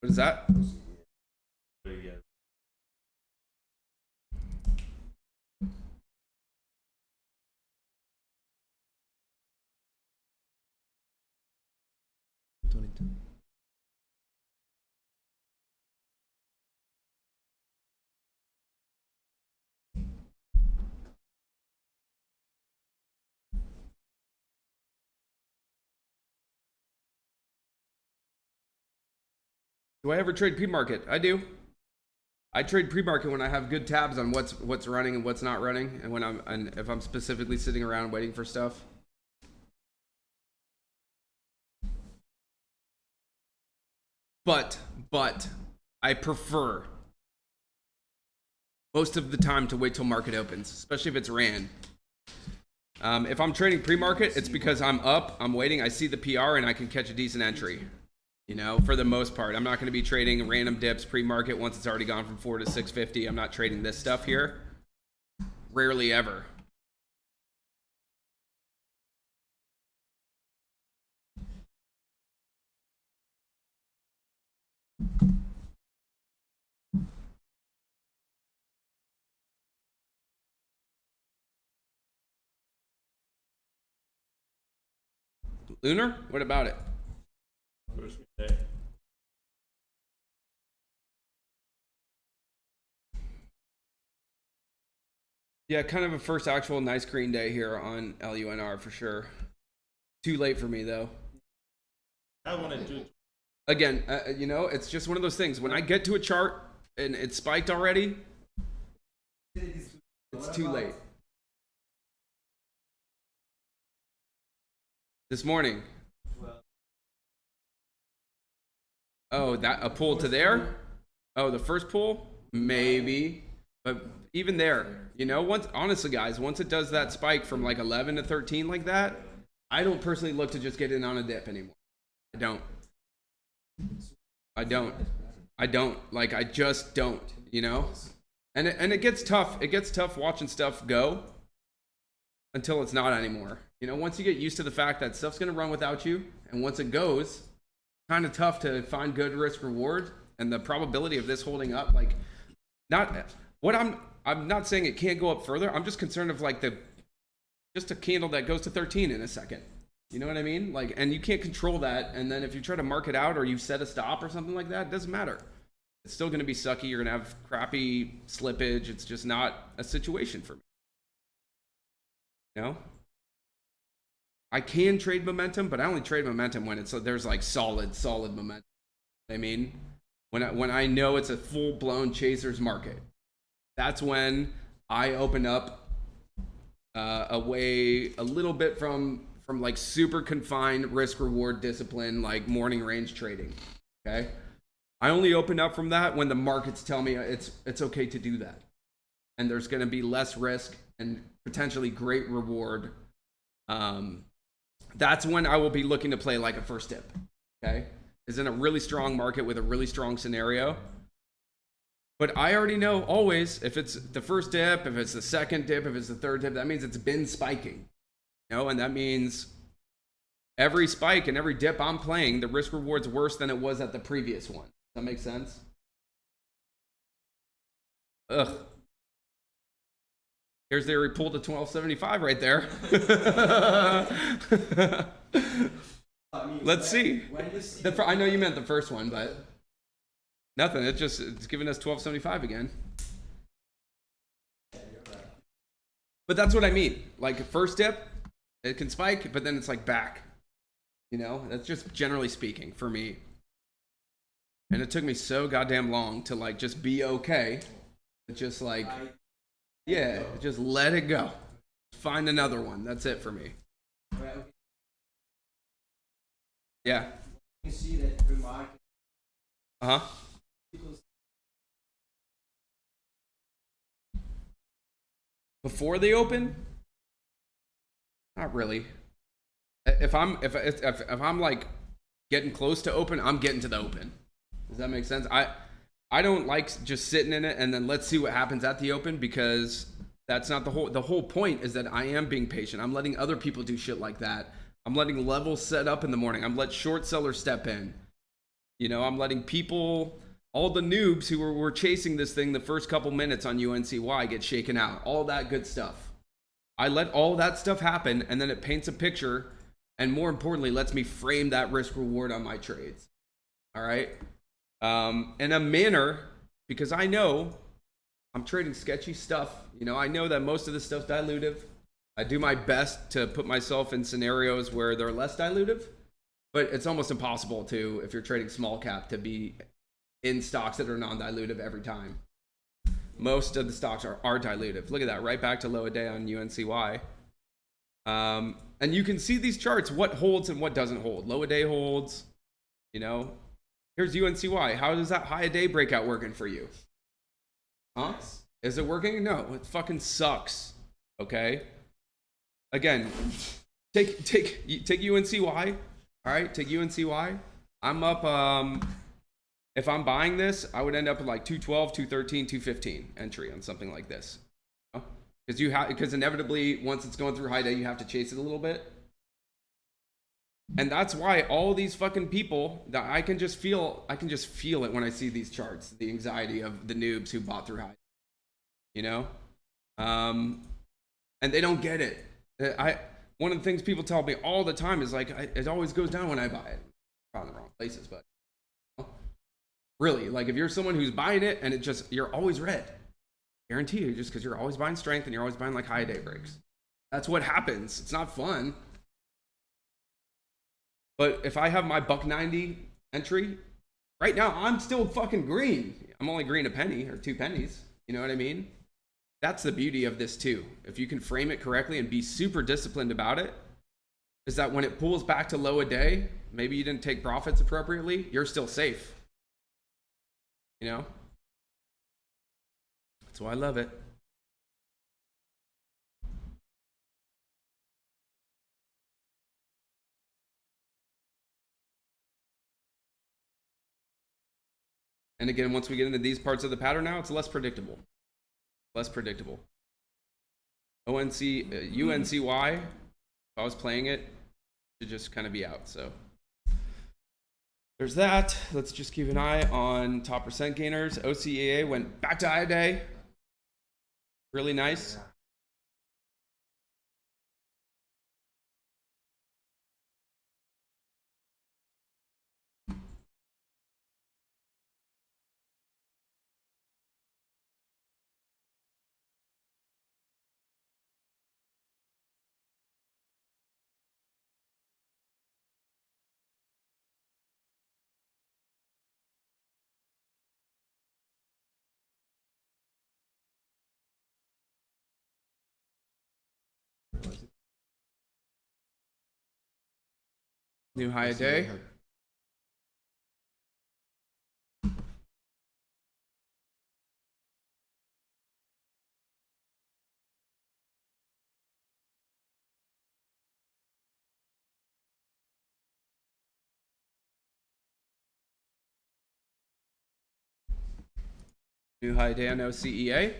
What is that? But again, Do I ever trade pre-market? I do. I trade pre-market when I have good tabs on what's running and what's not running, and if I'm specifically sitting around waiting for stuff. But I prefer most of the time to wait till market opens, especially if it's ran. If I'm trading pre-market, it's because I'm up, I'm waiting, I see the PR, and I can catch a decent entry. You know, for the most part, I'm not going to be trading random dips pre-market once it's already gone from 4 to 650. I'm not trading this stuff here. Rarely ever. Lunar? What about it? first day. Yeah, kind of a first actual nice green day here on LUNR for sure. Too late for me though. I want to do. Again, you know, it's just one of those things. When I get to a chart and it's spiked already, it's too late. This morning. Oh, that a pull to there? Oh, the first pull? Maybe. But even there, you know, honestly guys, once it does that spike from like 11 to 13 like that, I don't personally look to just get in on a dip anymore. I don't. Like, I just don't, you know? And it gets tough. It gets tough watching stuff go until it's not anymore. You know, once you get used to the fact that stuff's going to run without you, and once it goes, kind of tough to find good risk reward, and the probability of this holding up, like, I'm not saying it can't go up further. I'm just concerned of like just a candle that goes to 13 in a second. You know what I mean? Like, and you can't control that. And then if you try to mark it out or you set a stop or something like that, it doesn't matter. It's still going to be sucky. You're going to have crappy slippage. It's just not a situation for me. You know? I can trade momentum, but I only trade momentum when there's like solid momentum. I mean, when I know it's a full-blown chasers market, that's when I open up away a little bit from like super confined risk reward discipline, like morning range trading. Okay, I only open up from that when the markets tell me it's okay to do that, and there's going to be less risk and potentially great reward. That's when I will be looking to play like a first dip. Okay, is in a really strong market with a really strong scenario. But I already know always if it's the first dip, if it's the second dip, if it's the third dip, that means it's been spiking. You know, and that means every spike and every dip I'm playing, the risk reward's worse than it was at the previous one. Does that make sense? Ugh. Here's the pull to 1275 right there. Let's see. I know you meant the first one, but nothing. It's giving us 1275 again. But that's what I mean. Like first dip, it can spike, but then it's like back. You know, that's just generally speaking for me. And it took me so goddamn long to like just be okay. Just like, yeah, just let it go. Find another one. That's it for me. Yeah. You see that remark. Uh-huh. Before they open? Not really. If I'm like getting close to open, I'm getting to the open. Does that make sense? I don't like just sitting in it and then let's see what happens at the open, because that's not the whole point is that I am being patient. I'm letting other people do shit like that. I'm letting levels set up in the morning. I'm letting short sellers step in. You know, I'm letting people, all the noobs who were chasing this thing the first couple minutes on UNCY get shaken out. All that good stuff. I let all that stuff happen, and then it paints a picture, and more importantly, lets me frame that risk reward on my trades. All right? In a manner, because I know I'm trading sketchy stuff. You know, I know that most of this stuff's dilutive. I do my best to put myself in scenarios where they're less dilutive, but it's almost impossible to, if you're trading small cap, to be in stocks that are non-dilutive every time. Most of the stocks are dilutive. Look at that, right back to low a day on UNCY. And you can see these charts, what holds and what doesn't hold. Low a day holds, you know. Here's UNCY. How does that high a day breakout working for you? Huh? Is it working? No, it fucking sucks. Okay. Again, take UNCY. All right, take UNCY. I'm up. If I'm buying this, I would end up at like 212, 213, 215 entry on something like this. Because inevitably, once it's going through high day, you have to chase it a little bit. And that's why all these fucking people that I can just feel it when I see these charts, the anxiety of the noobs who bought through high, you know? And they don't get it. One of the things people tell me all the time is like, it always goes down when I buy it. Probably in the wrong places, but really, like if you're someone who's buying it and you're always red, guarantee you, just because you're always buying strength and you're always buying like high day breaks. That's what happens. It's not fun. But if I have my $1.90 entry, right now I'm still fucking green. I'm only green a penny or 2 pennies. You know what I mean? That's the beauty of this too. If you can frame it correctly and be super disciplined about it, is that when it pulls back to low a day, maybe you didn't take profits appropriately, you're still safe. You know? That's why I love it. And again, once we get into these parts of the pattern now, it's less predictable. Less predictable. UNCY, if I was playing it, should just kind of be out. So there's that. Let's just keep an eye on top percent gainers. OCEA went back to high day. Really nice. New high a day. New high day on OCEA.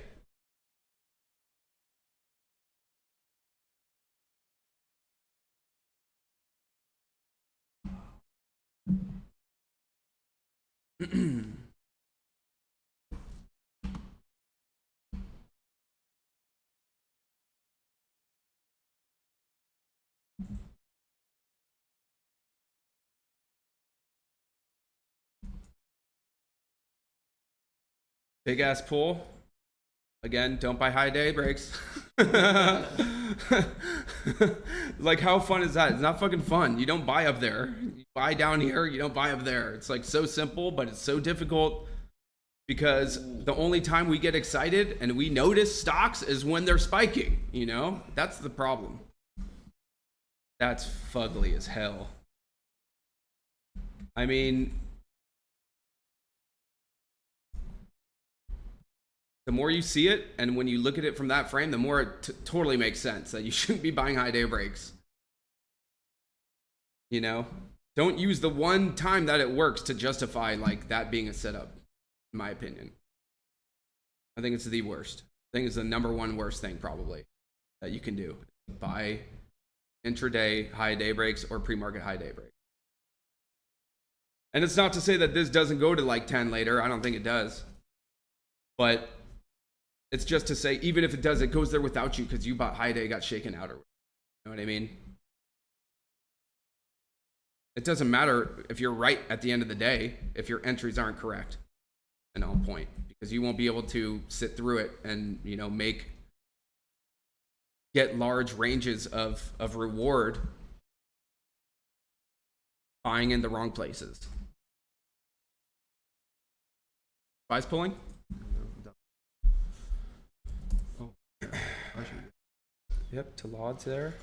Big ass pull. Again, don't buy high day breaks. Like, how fun is that? It's not fucking fun. You don't buy up there. You buy down here, you don't buy up there. It's like so simple, but it's so difficult because the only time we get excited and we notice stocks is when they're spiking, you know? That's the problem. That's fugly as hell. I mean, the more you see it, and when you look at it from that frame, the more it totally makes sense that you shouldn't be buying high day breaks. You know, don't use the one time that it works to justify like that being a setup, in my opinion. I think it's the worst. I think it's the number one worst thing probably that you can do. Buy intraday high day breaks or pre-market high day breaks. And it's not to say that this doesn't go to like 10 later. I don't think it does. But it's just to say, even if it does, it goes there without you because you bought high day, got shaken out, or you know what I mean? It doesn't matter if you're right at the end of the day if your entries aren't correct and on point, because you won't be able to sit through it and, you know, get large ranges of reward buying in the wrong places. Buys pulling? Oh. Yep, to Laud's there.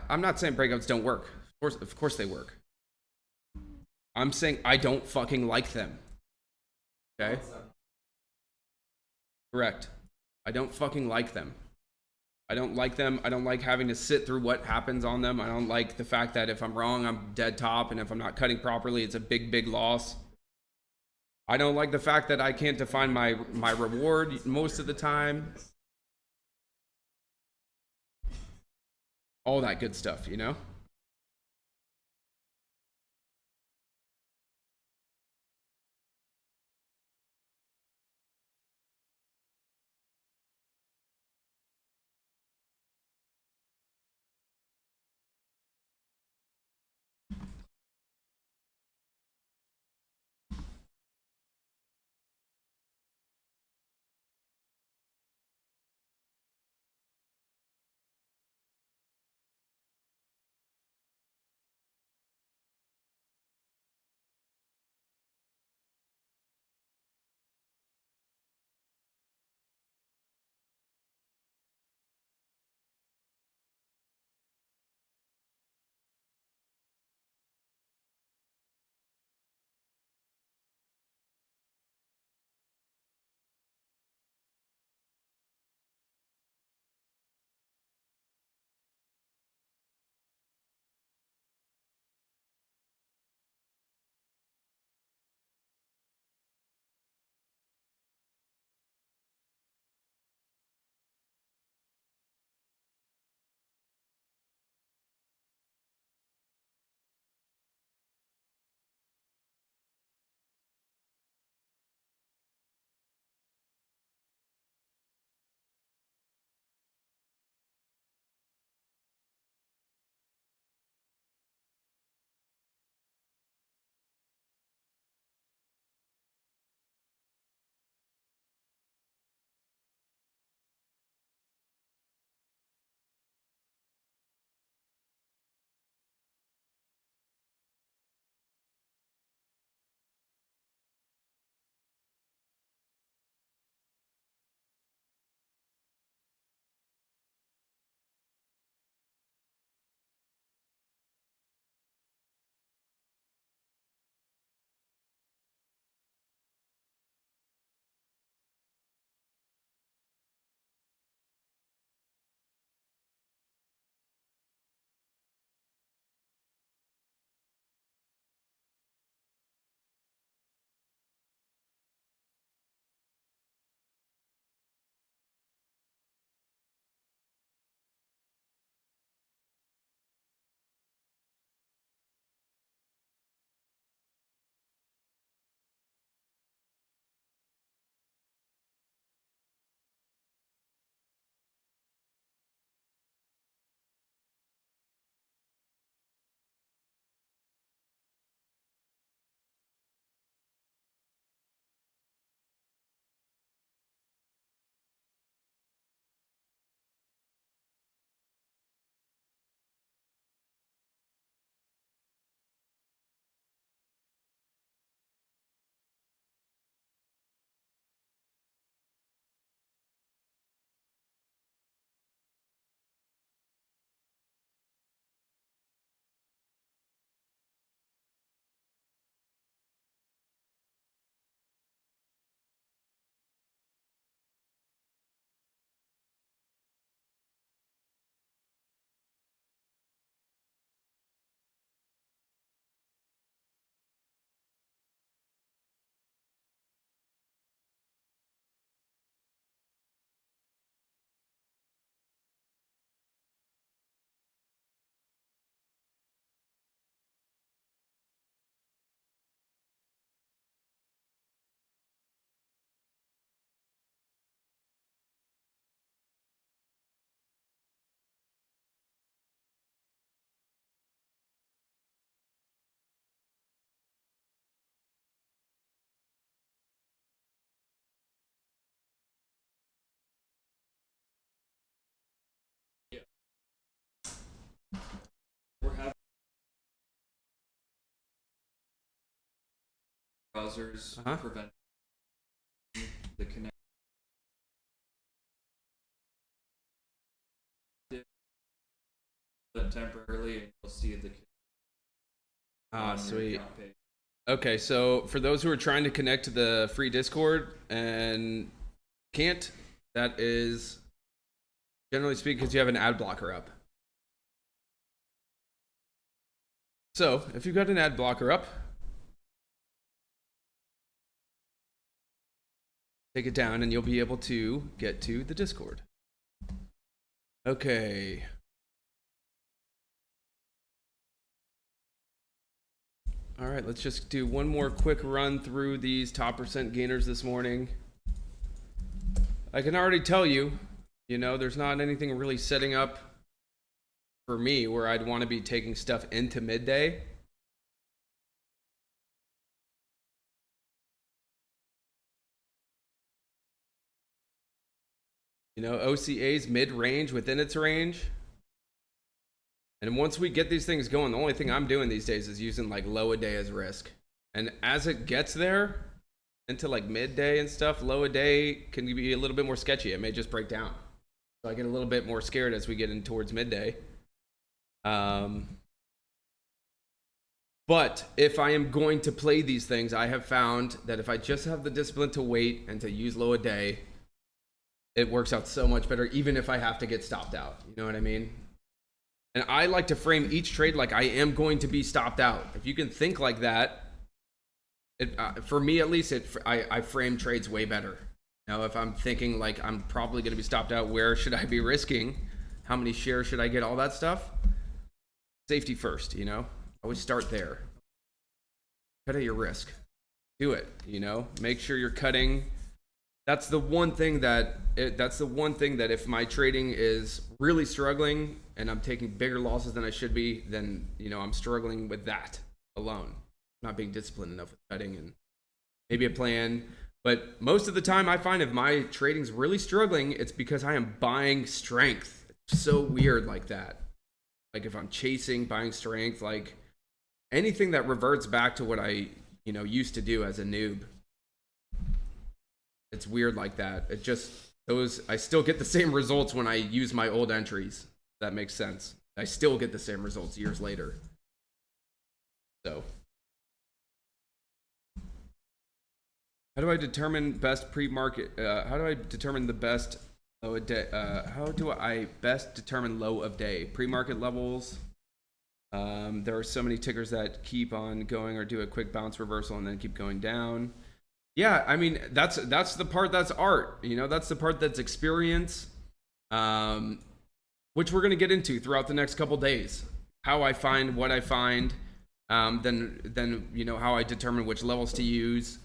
I'm not saying breakouts don't work. Of course they work. I'm saying I don't fucking like them. Okay? Correct. I don't fucking like them. I don't like them. I don't like having to sit through what happens on them. I don't like the fact that if I'm wrong, I'm dead top, and if I'm not cutting properly, it's a big, big loss. I don't like the fact that I can't define my reward most of the time. All that good stuff, you know? browsers Uh-huh. prevent the connection. But temporarily, and you'll see the Ah, on your sweet. account page. Okay, so for those who are trying to connect to the free Discord and can't, that is generally speaking because you have an ad blocker up. So if you've got an ad blocker up, take it down and you'll be able to get to the Discord. Okay. All right, let's just do one more quick run through these top percent gainers this morning. I can already tell you, there's not anything really setting up for me where I'd want to be taking stuff into midday. OCA's mid-range within its range. And once we get these things going, the only thing I'm doing these days is using like low a day as risk. And as it gets there into like midday and stuff, low a day can be a little bit more sketchy. It may just break down. So I get a little bit more scared as we get in towards midday. But if I am going to play these things, I have found that if I just have the discipline to wait and to use low a day, it works out so much better, even if I have to get stopped out. You know what I mean? And I like to frame each trade like I am going to be stopped out. If you can think like that, for me at least, I frame trades way better. Now, if I'm thinking like I'm probably going to be stopped out, where should I be risking? How many shares should I get? All that stuff. Safety first, Always start there. Cut at your risk. Do it, Make sure you're cutting. That's the one thing that if my trading is really struggling and I'm taking bigger losses than I should be, then I'm struggling with that alone. I'm not being disciplined enough with cutting and maybe a plan. But most of the time I find if my trading's really struggling, it's because I am buying strength. It's so weird like that. Like if I'm chasing buying strength, like anything that reverts back to what I used to do as a noob. It's weird like that. I still get the same results when I use my old entries. If that makes sense. I still get the same results years later. So, how do I determine best pre-market? How do I determine the best low of day? How do I best determine low of day? Pre-market levels. There are so many tickers that keep on going or do a quick bounce reversal and then keep going down. Yeah, I mean, that's the part that's art, that's the part that's experience, which we're going to get into throughout the next couple days. How I find what I find, then how I determine which levels to use.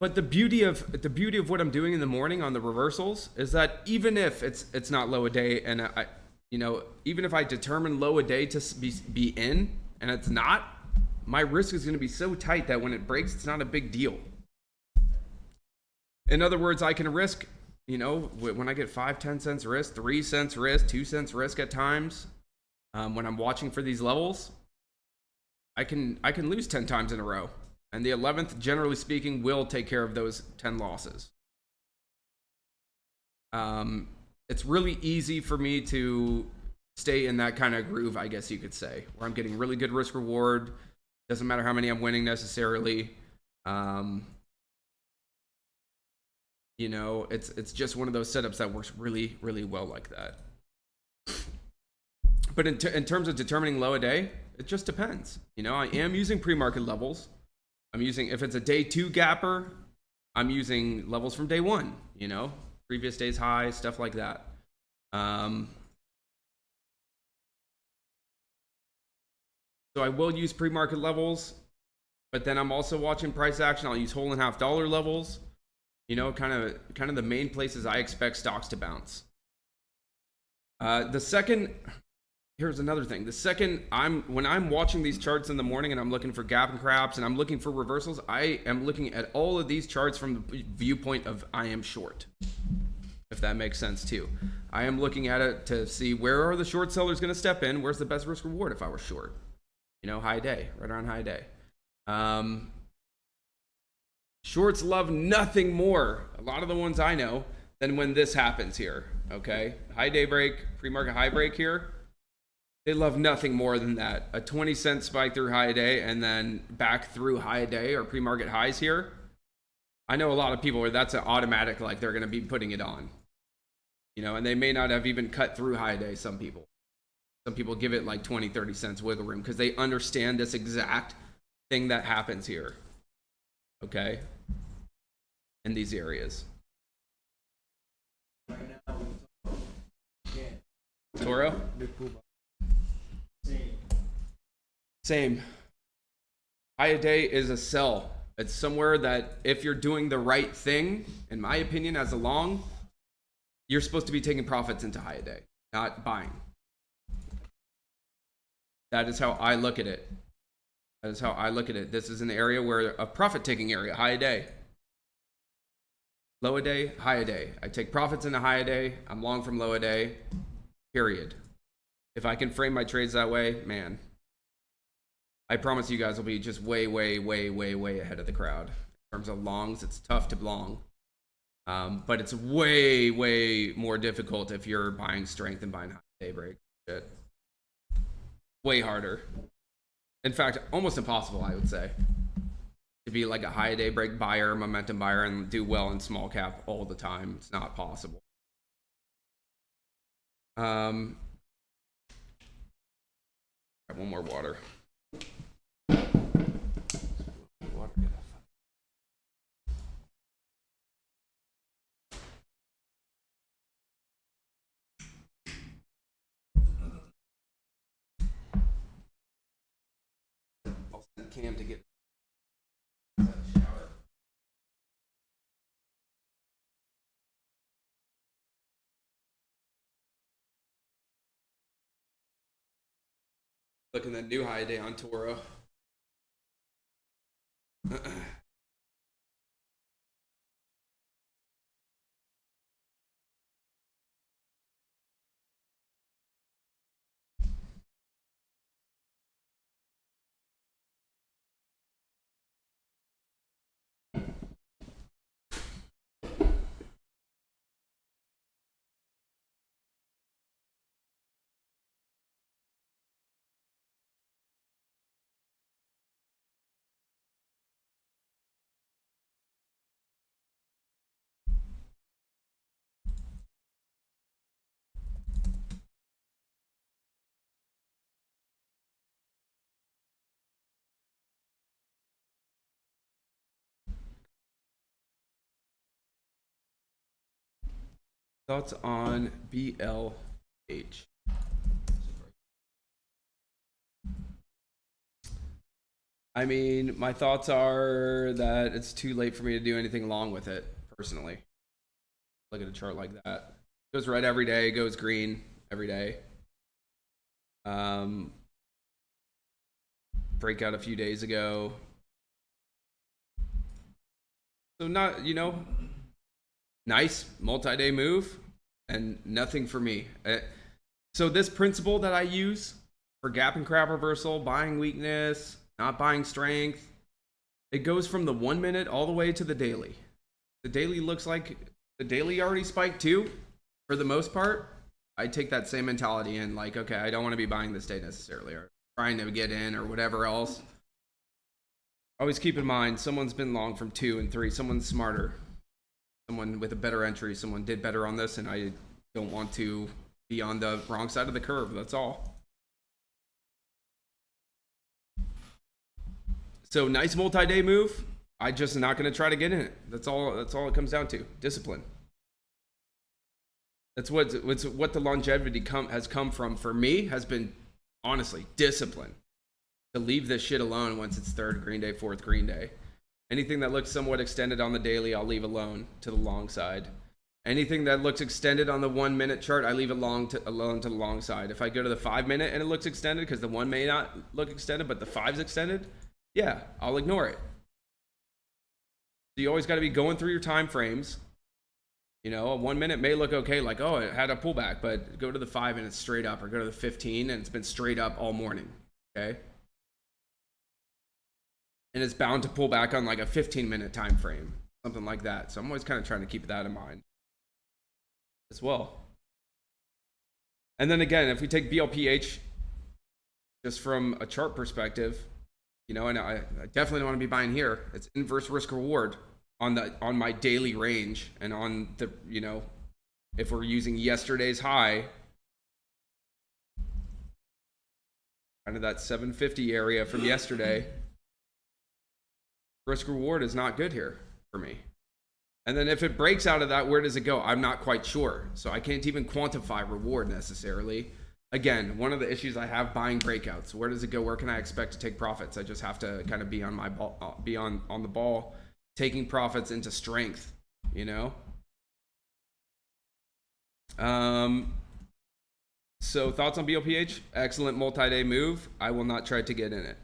But the beauty of what I'm doing in the morning on the reversals is that even if it's not low a day and even if I determine low a day to be in and it's not, my risk is going to be so tight that when it breaks, it's not a big deal. In other words, I can risk, when I get 5-10 cents risk, 3 cents risk, 2 cents risk at times, when I'm watching for these levels, I can lose 10 times in a row. And the 11th, generally speaking, will take care of those 10 losses. It's really easy for me to stay in that kind of groove, I guess you could say, where I'm getting really good risk reward. Doesn't matter how many I'm winning necessarily. It's just one of those setups that works really, really well like that. But in terms of determining low a day, it just depends. I am using pre-market levels. If it's a day 2 gapper, I'm using levels from day 1, previous day's high, stuff like that. So I will use pre-market levels, but then I'm also watching price action. I'll use whole and half dollar levels. Kind of the main places I expect stocks to bounce. Here's another thing. When I'm watching these charts in the morning and I'm looking for gap and craps and I'm looking for reversals, I am looking at all of these charts from the viewpoint of I am short. If that makes sense too. I am looking at it to see where are the short sellers going to step in? Where's the best risk reward if I were short? High day, right around high day. Shorts love nothing more, a lot of the ones I know, than when this happens here, okay? High day break, pre-market high break here. They love nothing more than that. A 20-cent spike through high day and then back through high day or pre-market highs here. I know a lot of people where that's an automatic, like they're going to be putting it on. You know, and they may not have even cut through high day, some people. Some people give it like 20, 30 cents wiggle room because they understand this exact thing that happens here. Okay? In these areas. Right now, again, Toro? Same. High day is a sell. It's somewhere that if you're doing the right thing, in my opinion, as a long, you're supposed to be taking profits into high day, not buying. That is how I look at it. That is how I look at it. This is an area where a profit taking area, high day. Low a day, high a day. I take profits into high a day. I'm long from low a day, period. If I can frame my trades that way, man, I promise you guys will be just way, way, way, way, way ahead of the crowd. In terms of longs, it's tough to long. But it's way, way more difficult if you're buying strength and buying high day break. Shit. Way harder. In fact, almost impossible, I would say. To be like a high day break buyer, momentum buyer, and do well in small cap all the time. It's not possible. Grab one more water. I'll send Cam to get a shower. Looking at the new high day on Toro. Thoughts on BLH? I mean, my thoughts are that it's too late for me to do anything along with it, personally. Look at a chart like that. Goes red every day, goes green every day. Breakout a few days ago. So not, you know, nice multi-day move and nothing for me. So this principle that I use for gap and crab reversal, buying weakness, not buying strength, it goes from the 1 minute all the way to the daily. The daily looks like the daily already spiked too, for the most part. I take that same mentality in, like, okay, I don't want to be buying this day necessarily, or trying to get in or whatever else. Always keep in mind, someone's been long from 2 and 3. Someone's smarter. Someone with a better entry. Someone did better on this, and I don't want to be on the wrong side of the curve. That's all. So nice multi-day move. I just not going to try to get in it. That's all it comes down to. Discipline. That's what the longevity has come from for me, has been, honestly, discipline. To leave this shit alone once it's third green day, fourth green day. Anything that looks somewhat extended on the daily, I'll leave alone to the long side. Anything that looks extended on the 1 minute chart, I leave it alone to the long side. If I go to the 5 minute and it looks extended, because the 1 may not look extended, but the 5's extended, yeah, I'll ignore it. So you always got to be going through your time frames. You know, a 1 minute may look okay, like, oh, it had a pullback, but go to the 5 and it's straight up, or go to the 15 and it's been straight up all morning. Okay. and it's bound to pull back on like a 15-minute time frame, something like that. So I'm always kind of trying to keep that in mind as well. And then again, if we take BLPH just from a chart perspective, you know, and I definitely don't want to be buying here. It's inverse risk reward on my daily range, and on the, you know, if we're using yesterday's high, kind of that 750 area from yesterday, risk reward is not good here for me. And then if it breaks out of that, where does it go? I'm not quite sure. So I can't even quantify reward necessarily. Again, one of the issues I have buying breakouts. Where does it go? Where can I expect to take profits? I just have to kind of be on my ball, be on the ball, taking profits into strength, you know? So thoughts on BLPH? Excellent multi-day move. I will not try to get in it.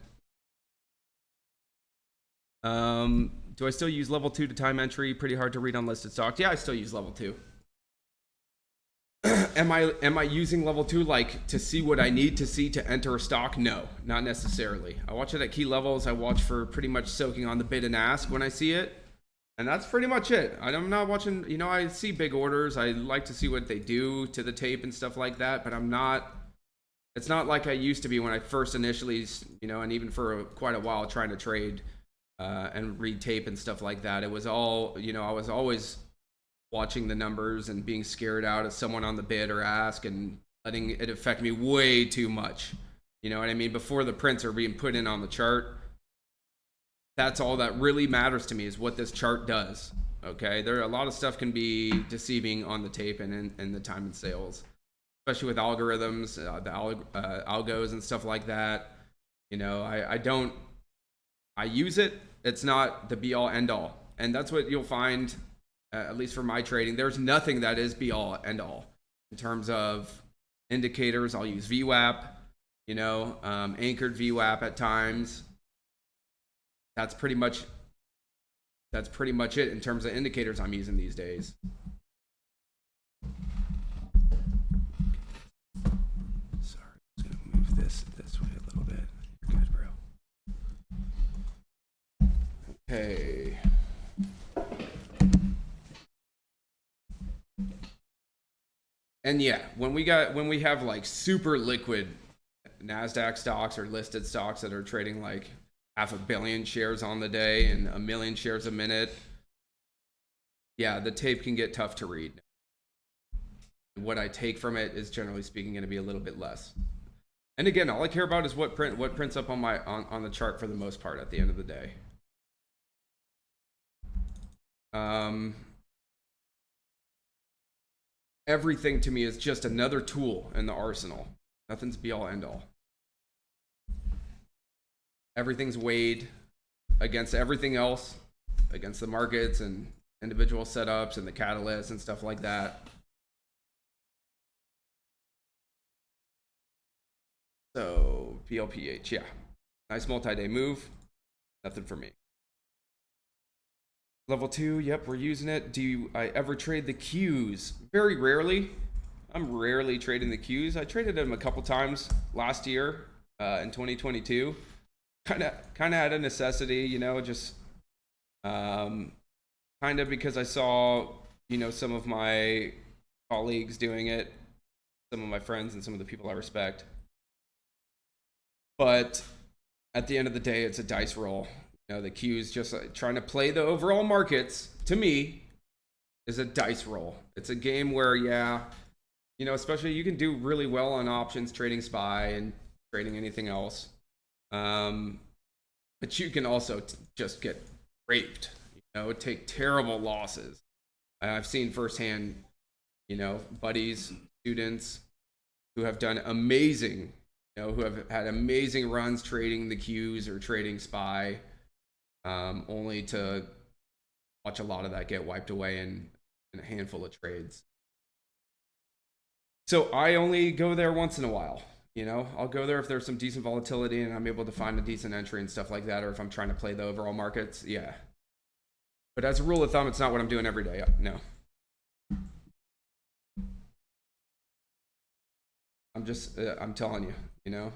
Do I still use level 2 to time entry? Pretty hard to read on listed stocks. Yeah, I still use level 2. Am I using level 2 like to see what I need to see to enter a stock? No, not necessarily. I watch it at key levels. I watch for pretty much soaking on the bid and ask when I see it. And that's pretty much it. I'm not watching, you know, I see big orders. I like to see what they do to the tape and stuff like that, but it's not like I used to be when I first initially, you know, and even for quite a while trying to trade and read tape and stuff like that. It was all, you know, I was always watching the numbers and being scared out of someone on the bid or ask and letting it affect me way too much. You know what I mean? Before the prints are being put in on the chart. That's all that really matters to me, is what this chart does. Okay, there are a lot of stuff can be deceiving on the tape and in the time and sales, especially with algorithms, the algos and stuff like that. You know, I use it. It's not the be all end all, and that's what you'll find, at least for my trading. There's nothing that is be all end all in terms of indicators. I'll use VWAP, you know, anchored VWAP at times. That's pretty much it in terms of indicators I'm using these days. Sorry, I'm just gonna move this way a little bit. You're good, bro. Okay. And yeah, when we have like super liquid NASDAQ stocks or listed stocks that are trading like 500 million shares on the day and 1 million shares a minute, yeah, the tape can get tough to read. What I take from it is generally speaking going to be a little bit less. And again, all I care about is what prints up on my on the chart for the most part at the end of the day. Everything to me is just another tool in the arsenal. Nothing's be all end all. Everything's weighed against everything else, against the markets and individual setups and the catalysts and stuff like that. So PLPH, yeah, nice multi-day move. Nothing for me. Level 2, yep, we're using it. Do I ever trade the Qs? Very rarely. I'm rarely trading the Qs. I traded them a couple times last year in 2022. Kind of out of necessity, you know, just kind of because I saw, you know, some of my colleagues doing it, some of my friends and some of the people I respect. But at the end of the day, it's a dice roll. You know, the Q's just trying to play the overall markets, to me, is a dice roll. It's a game where, yeah, you know, especially you can do really well on options, trading SPY and trading anything else. But you can also just get raped, you know, take terrible losses. I've seen firsthand, you know, buddies, students who have done amazing, you know, who have had amazing runs trading the Qs or trading SPY, only to watch a lot of that get wiped away in a handful of trades. So I only go there once in a while. You know, I'll go there if there's some decent volatility and I'm able to find a decent entry and stuff like that, or if I'm trying to play the overall markets, yeah. But as a rule of thumb, it's not what I'm doing every day. No. I'm telling you, you know,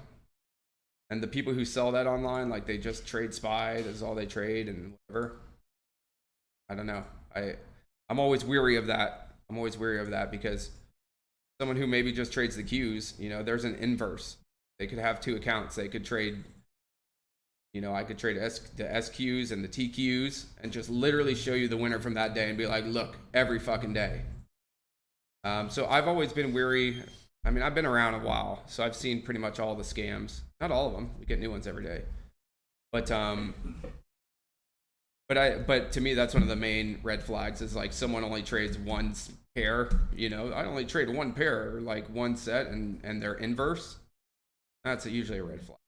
And the people who sell that online, like they just trade SPY, that's all they trade and whatever. I don't know. I'm always weary of that. I'm always weary of that because someone who maybe just trades the Qs, you know, there's an inverse. They could have two accounts. They could trade, you know, I could trade the SQs and the TQs and just literally show you the winner from that day and be like, look, every fucking day. So I've always been weary. I mean, I've been around a while, so I've seen pretty much all the scams. Not all of them. We get new ones every day. But to me, that's one of the main red flags is like someone only trades one pair. You know, I only trade one pair, or like one set, and they're inverse. That's usually a red flag.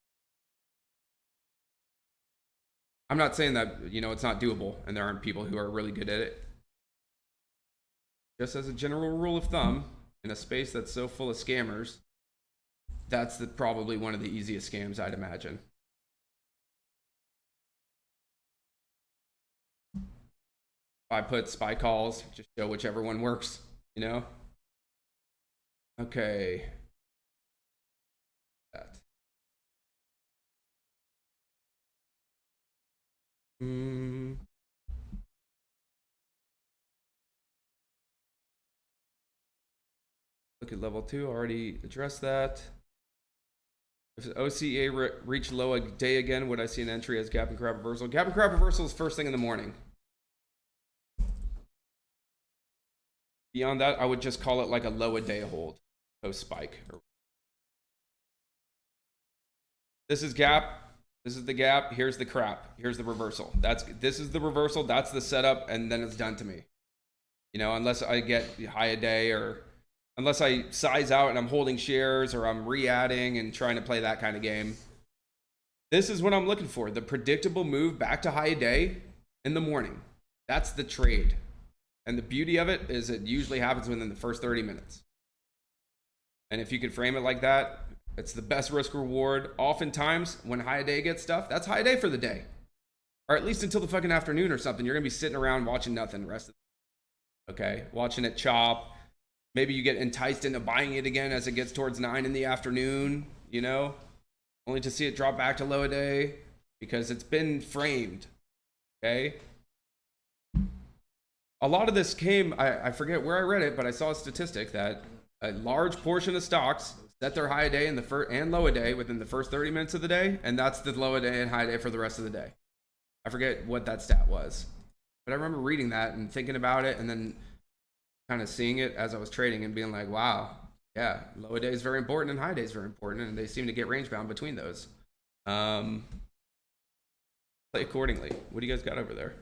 I'm not saying that, you know, it's not doable and there aren't people who are really good at it. Just as a general rule of thumb, in a space that's so full of scammers, that's probably one of the easiest scams, I'd imagine. I put SPY calls, just show whichever one works, you know? Okay. That. Look at level 2, already addressed that. If OCA reach low a day again, would I see an entry as gap and crab reversal? Gap and crab reversal is first thing in the morning. Beyond that, I would just call it like a low a day hold, post spike. This is gap. This is the gap. Here's the crap. Here's the reversal. This is the reversal. That's the setup, and then it's done to me. You know, unless I get high a day, or unless I size out and I'm holding shares, or I'm re-adding and trying to play that kind of game. This is what I'm looking for. The predictable move back to high a day in the morning. That's the trade. And the beauty of it is it usually happens within the first 30 minutes. And if you could frame it like that, it's the best risk reward. Oftentimes, when high day gets stuff, that's high day for the day. Or at least until the fucking afternoon or something. You're going to be sitting around watching nothing the rest of the day. Okay? Watching it chop. Maybe you get enticed into buying it again as it gets towards 9 in the afternoon, you know? Only to see it drop back to low a day because it's been framed. Okay? A lot of this came, I forget where I read it, but I saw a statistic that a large portion of stocks set their high a day and low a day within the first 30 minutes of the day, and that's the low a day and high day for the rest of the day. I forget what that stat was, but I remember reading that and thinking about it and then kind of seeing it as I was trading and being like, wow, yeah, low a day is very important and high day is very important, and they seem to get range bound between those. Play accordingly. What do you guys got over there?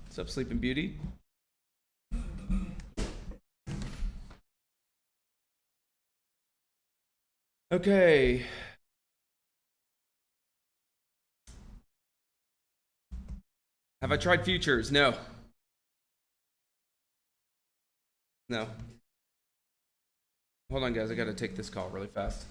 What's up, Sleeping Beauty? Okay. Have I tried futures? No. No. Hold on, guys. I got to take this call really fast.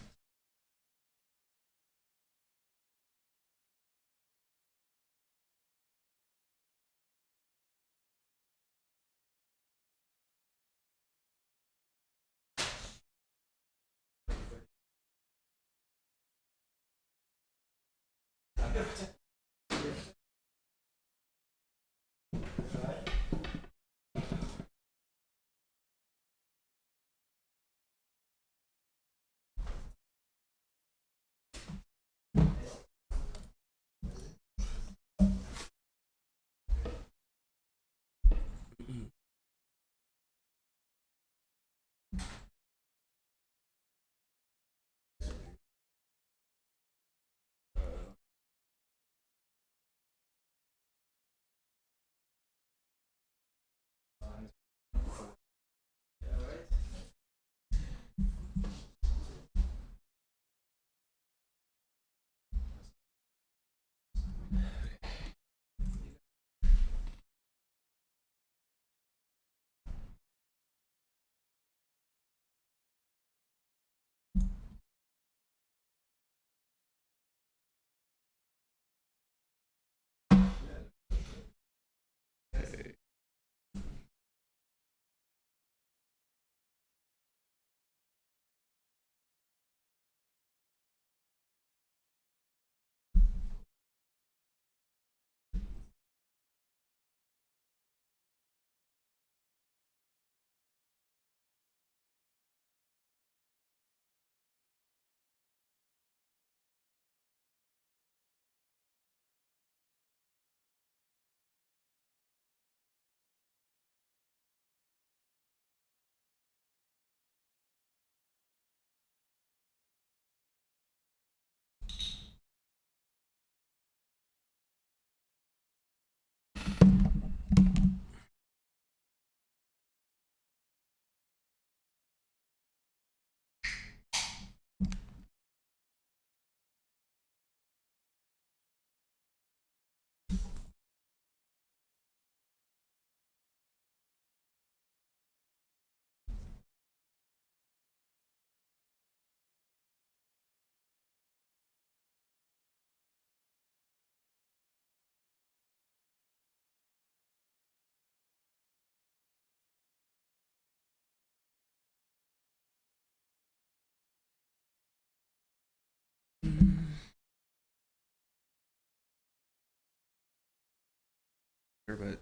but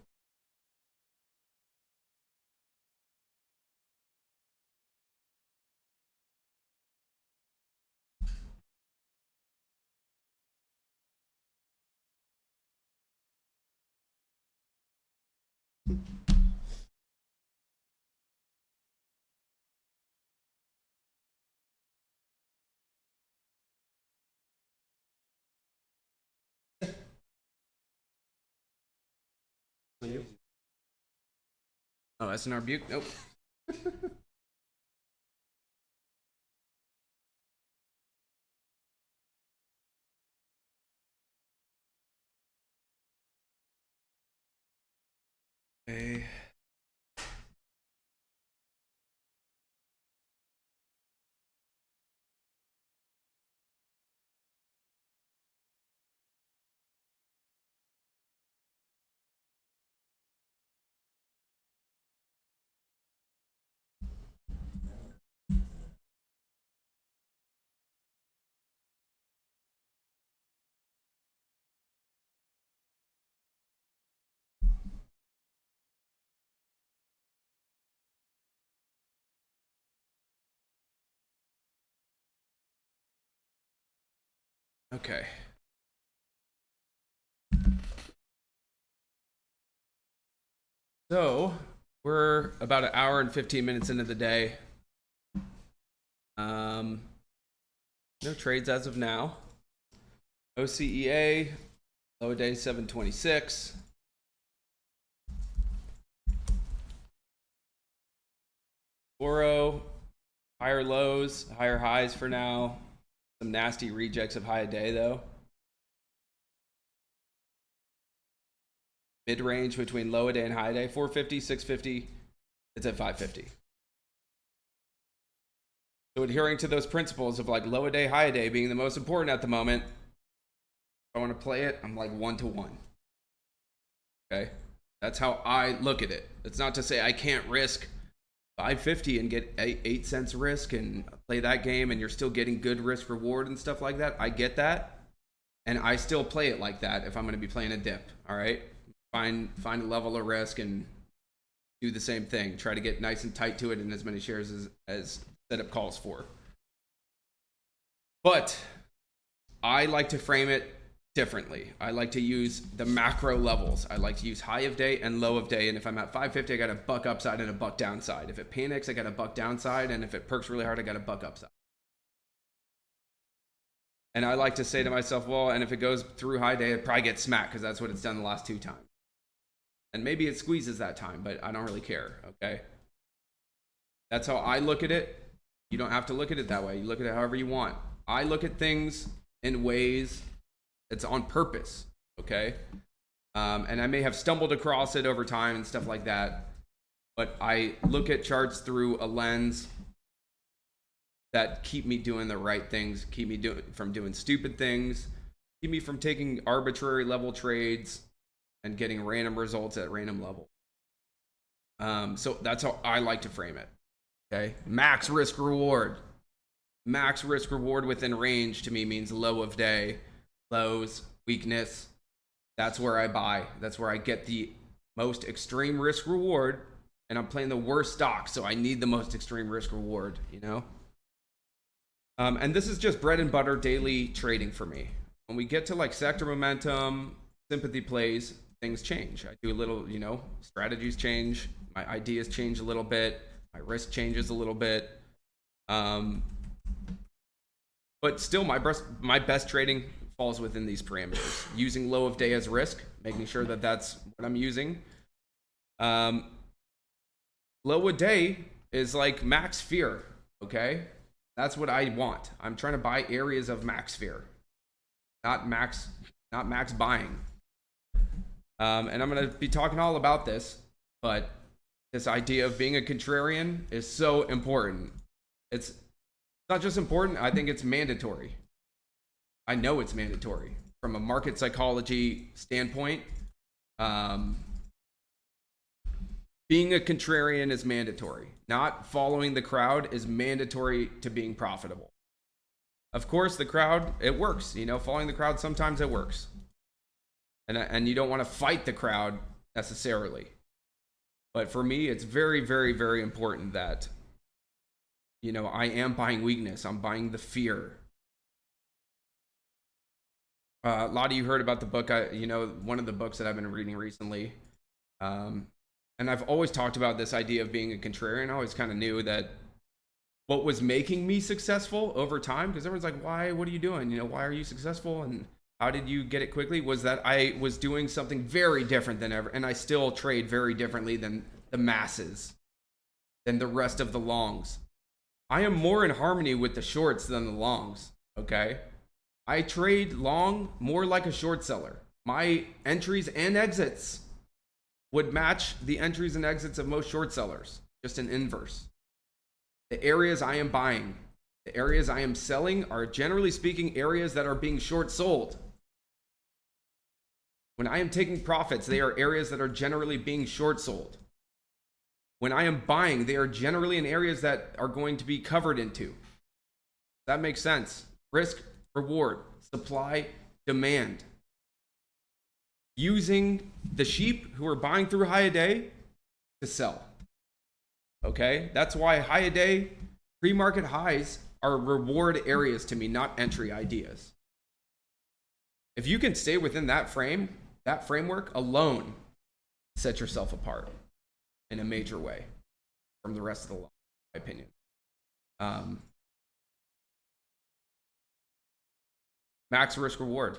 oh, that's an Butte. Nope. Okay. Okay. So we're about an hour and 15 minutes into the day. No trades as of now. OCEA, low day 726. Oro, higher lows, higher highs for now. Some nasty rejects of high a day though. Mid range between low a day and high a day, 450, 650. It's at 550. So adhering to those principles of like low a day, high a day being the most important at the moment. If I want to play it, I'm like 1-to-1. Okay. That's how I look at it. It's not to say I can't risk 550 and get 8 cents risk and play that game and you're still getting good risk reward and stuff like that. I get that. And I still play it like that if I'm going to be playing a dip. All right. Find a level of risk and do the same thing. Try to get nice and tight to it in as many shares as setup calls for. But I like to frame it differently. I like to use the macro levels. I like to use high of day and low of day. And if I'm at 550, I got a buck upside and a buck downside. If it panics, I got a buck downside. And if it perks really hard, I got a buck upside. And I like to say to myself, well, and if it goes through high day, it probably gets smacked because that's what it's done the last 2 times. And maybe it squeezes that time, but I don't really care, okay? That's how I look at it. You don't have to look at it that way. You look at it however you want. I look at things in ways that's on purpose, okay? And I may have stumbled across it over time and stuff like that, but I look at charts through a lens that keep me doing the right things, keep me from doing stupid things, keep me from taking arbitrary level trades and getting random results at random level. So that's how I like to frame it. Okay, max risk reward. Max risk reward within range to me means low of day, lows, weakness. That's where I buy. That's where I get the most extreme risk reward. And I'm playing the worst stock, so I need the most extreme risk reward, you know? And this is just bread and butter daily trading for me. When we get to like sector momentum, sympathy plays, things change. I do a little, you know, strategies change. My ideas change a little bit. My risk changes a little bit. But still my best trading falls within these parameters. Using low of day as risk, making sure that that's what I'm using. Low of day is like max fear, okay? That's what I want. I'm trying to buy areas of max fear, not max buying. And I'm going to be talking all about this, but this idea of being a contrarian is so important. It's not just important, I think it's mandatory. I know it's mandatory from a market psychology standpoint. Being a contrarian is mandatory. Not following the crowd is mandatory to being profitable. Of course, the crowd, it works. You know, following the crowd, sometimes it works. And you don't want to fight the crowd necessarily. But for me, it's very, very, very important that, you know, I am buying weakness. I'm buying the fear. A lot of you heard about the book, one of the books that I've been reading recently. And I've always talked about this idea of being a contrarian. I always kind of knew that what was making me successful over time, because everyone's like, why, what are you doing? You know, why are you successful? And how did you get it quickly? Was that I was doing something very different than ever. And I still trade very differently than the masses, than the rest of the longs. I am more in harmony with the shorts than the longs, okay? I trade long more like a short seller. My entries and exits would match the entries and exits of most short sellers, just an inverse. The areas I am buying, the areas I am selling are generally speaking areas that are being short sold. When I am taking profits, they are areas that are generally being short sold. When I am buying, they are generally in areas that are going to be covered into. That makes sense. Risk, reward, supply, demand. Using the sheep who are buying through high a day to sell. Okay, that's why high a day, pre-market highs are reward areas to me, not entry ideas. If you can stay within that framework alone, set yourself apart in a major way from the rest of the law, in my opinion. Max risk reward.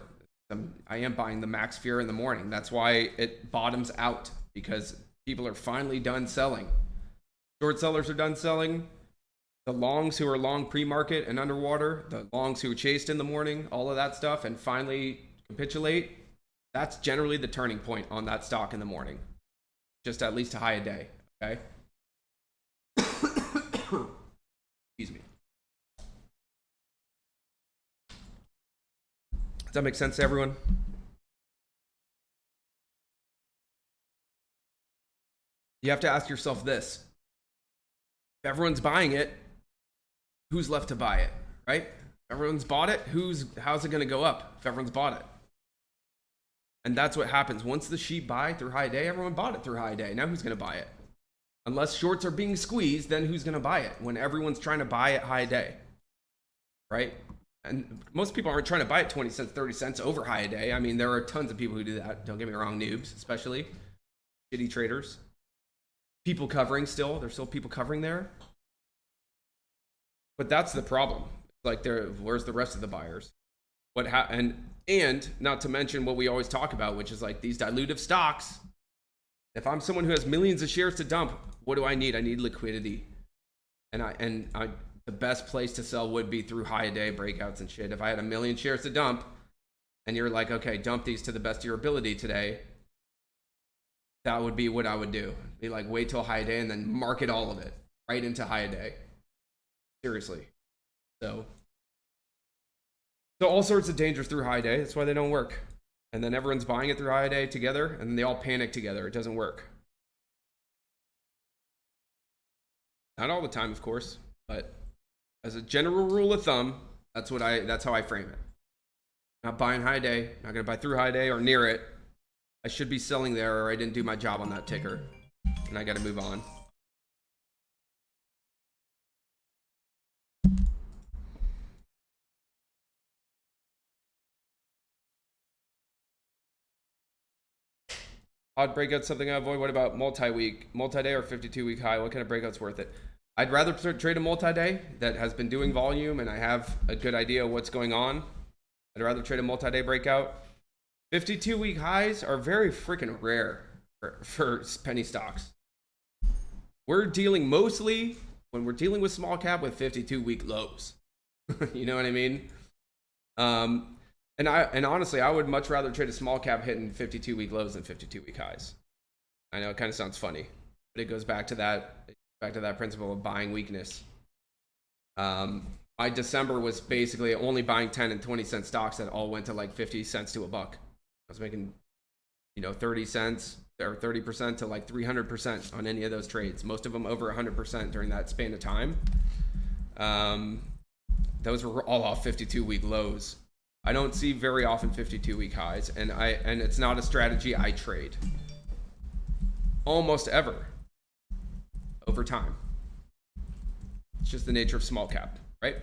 I am buying the max fear in the morning. That's why it bottoms out, because people are finally done selling. Short sellers are done selling. The longs who are long pre-market and underwater, the longs who are chased in the morning, all of that stuff, and finally capitulate, that's generally the turning point on that stock in the morning. Just at least a high a day, okay? Excuse me. Does that make sense to everyone? You have to ask yourself this. If everyone's buying it, who's left to buy it, right? If everyone's bought it, how's it going to go up if everyone's bought it? And that's what happens. Once the sheep buy through high day, everyone bought it through high day. Now who's going to buy it? Unless shorts are being squeezed, then who's going to buy it when everyone's trying to buy it high day, right? And most people aren't trying to buy it 20 cents, 30 cents over high day. I mean, there are tons of people who do that. Don't get me wrong, noobs, especially shitty traders. People covering still. There's still people covering there. But that's the problem. Like, where's the rest of the buyers? And not to mention what we always talk about, which is like these dilutive stocks. If I'm someone who has millions of shares to dump, what do I need? I need liquidity. And the best place to sell would be through high day breakouts and shit. If I had 1 million shares to dump and you're like, okay, dump these to the best of your ability today, that would be what I would do. Be like, wait till high day and then market all of it right into high day. Seriously. So all sorts of dangers through high day. That's why they don't work. And then everyone's buying it through high day together, and then they all panic together. It doesn't work. Not all the time, of course, but as a general rule of thumb, that's how I frame it. Not buying high day, not gonna buy through high day or near it. I should be selling there, or I didn't do my job on that ticker, and I got to move on. Odd breakout, something I avoid. What about multi-day or 52-week high? What kind of breakout's worth it? I'd rather trade a multi-day that has been doing volume and I have a good idea of what's going on. I'd rather trade a multi-day breakout. 52-week highs are very freaking rare for penny stocks. We're dealing mostly, when we're dealing with small cap, with 52-week lows. You know what I mean? And honestly, I would much rather trade a small cap hitting 52-week lows than 52-week highs. I know it kind of sounds funny, but it goes back to that principle of buying weakness. My December was basically only buying 10 and 20 cent stocks that all went to like 50 cents to a buck. I was making, 30 cents or 30% to like 300% on any of those trades. Most of them over 100% during that span of time. Those were all off 52-week lows. I don't see very often 52-week highs, and it's not a strategy I trade. almost ever over time. It's just the nature of small cap, right?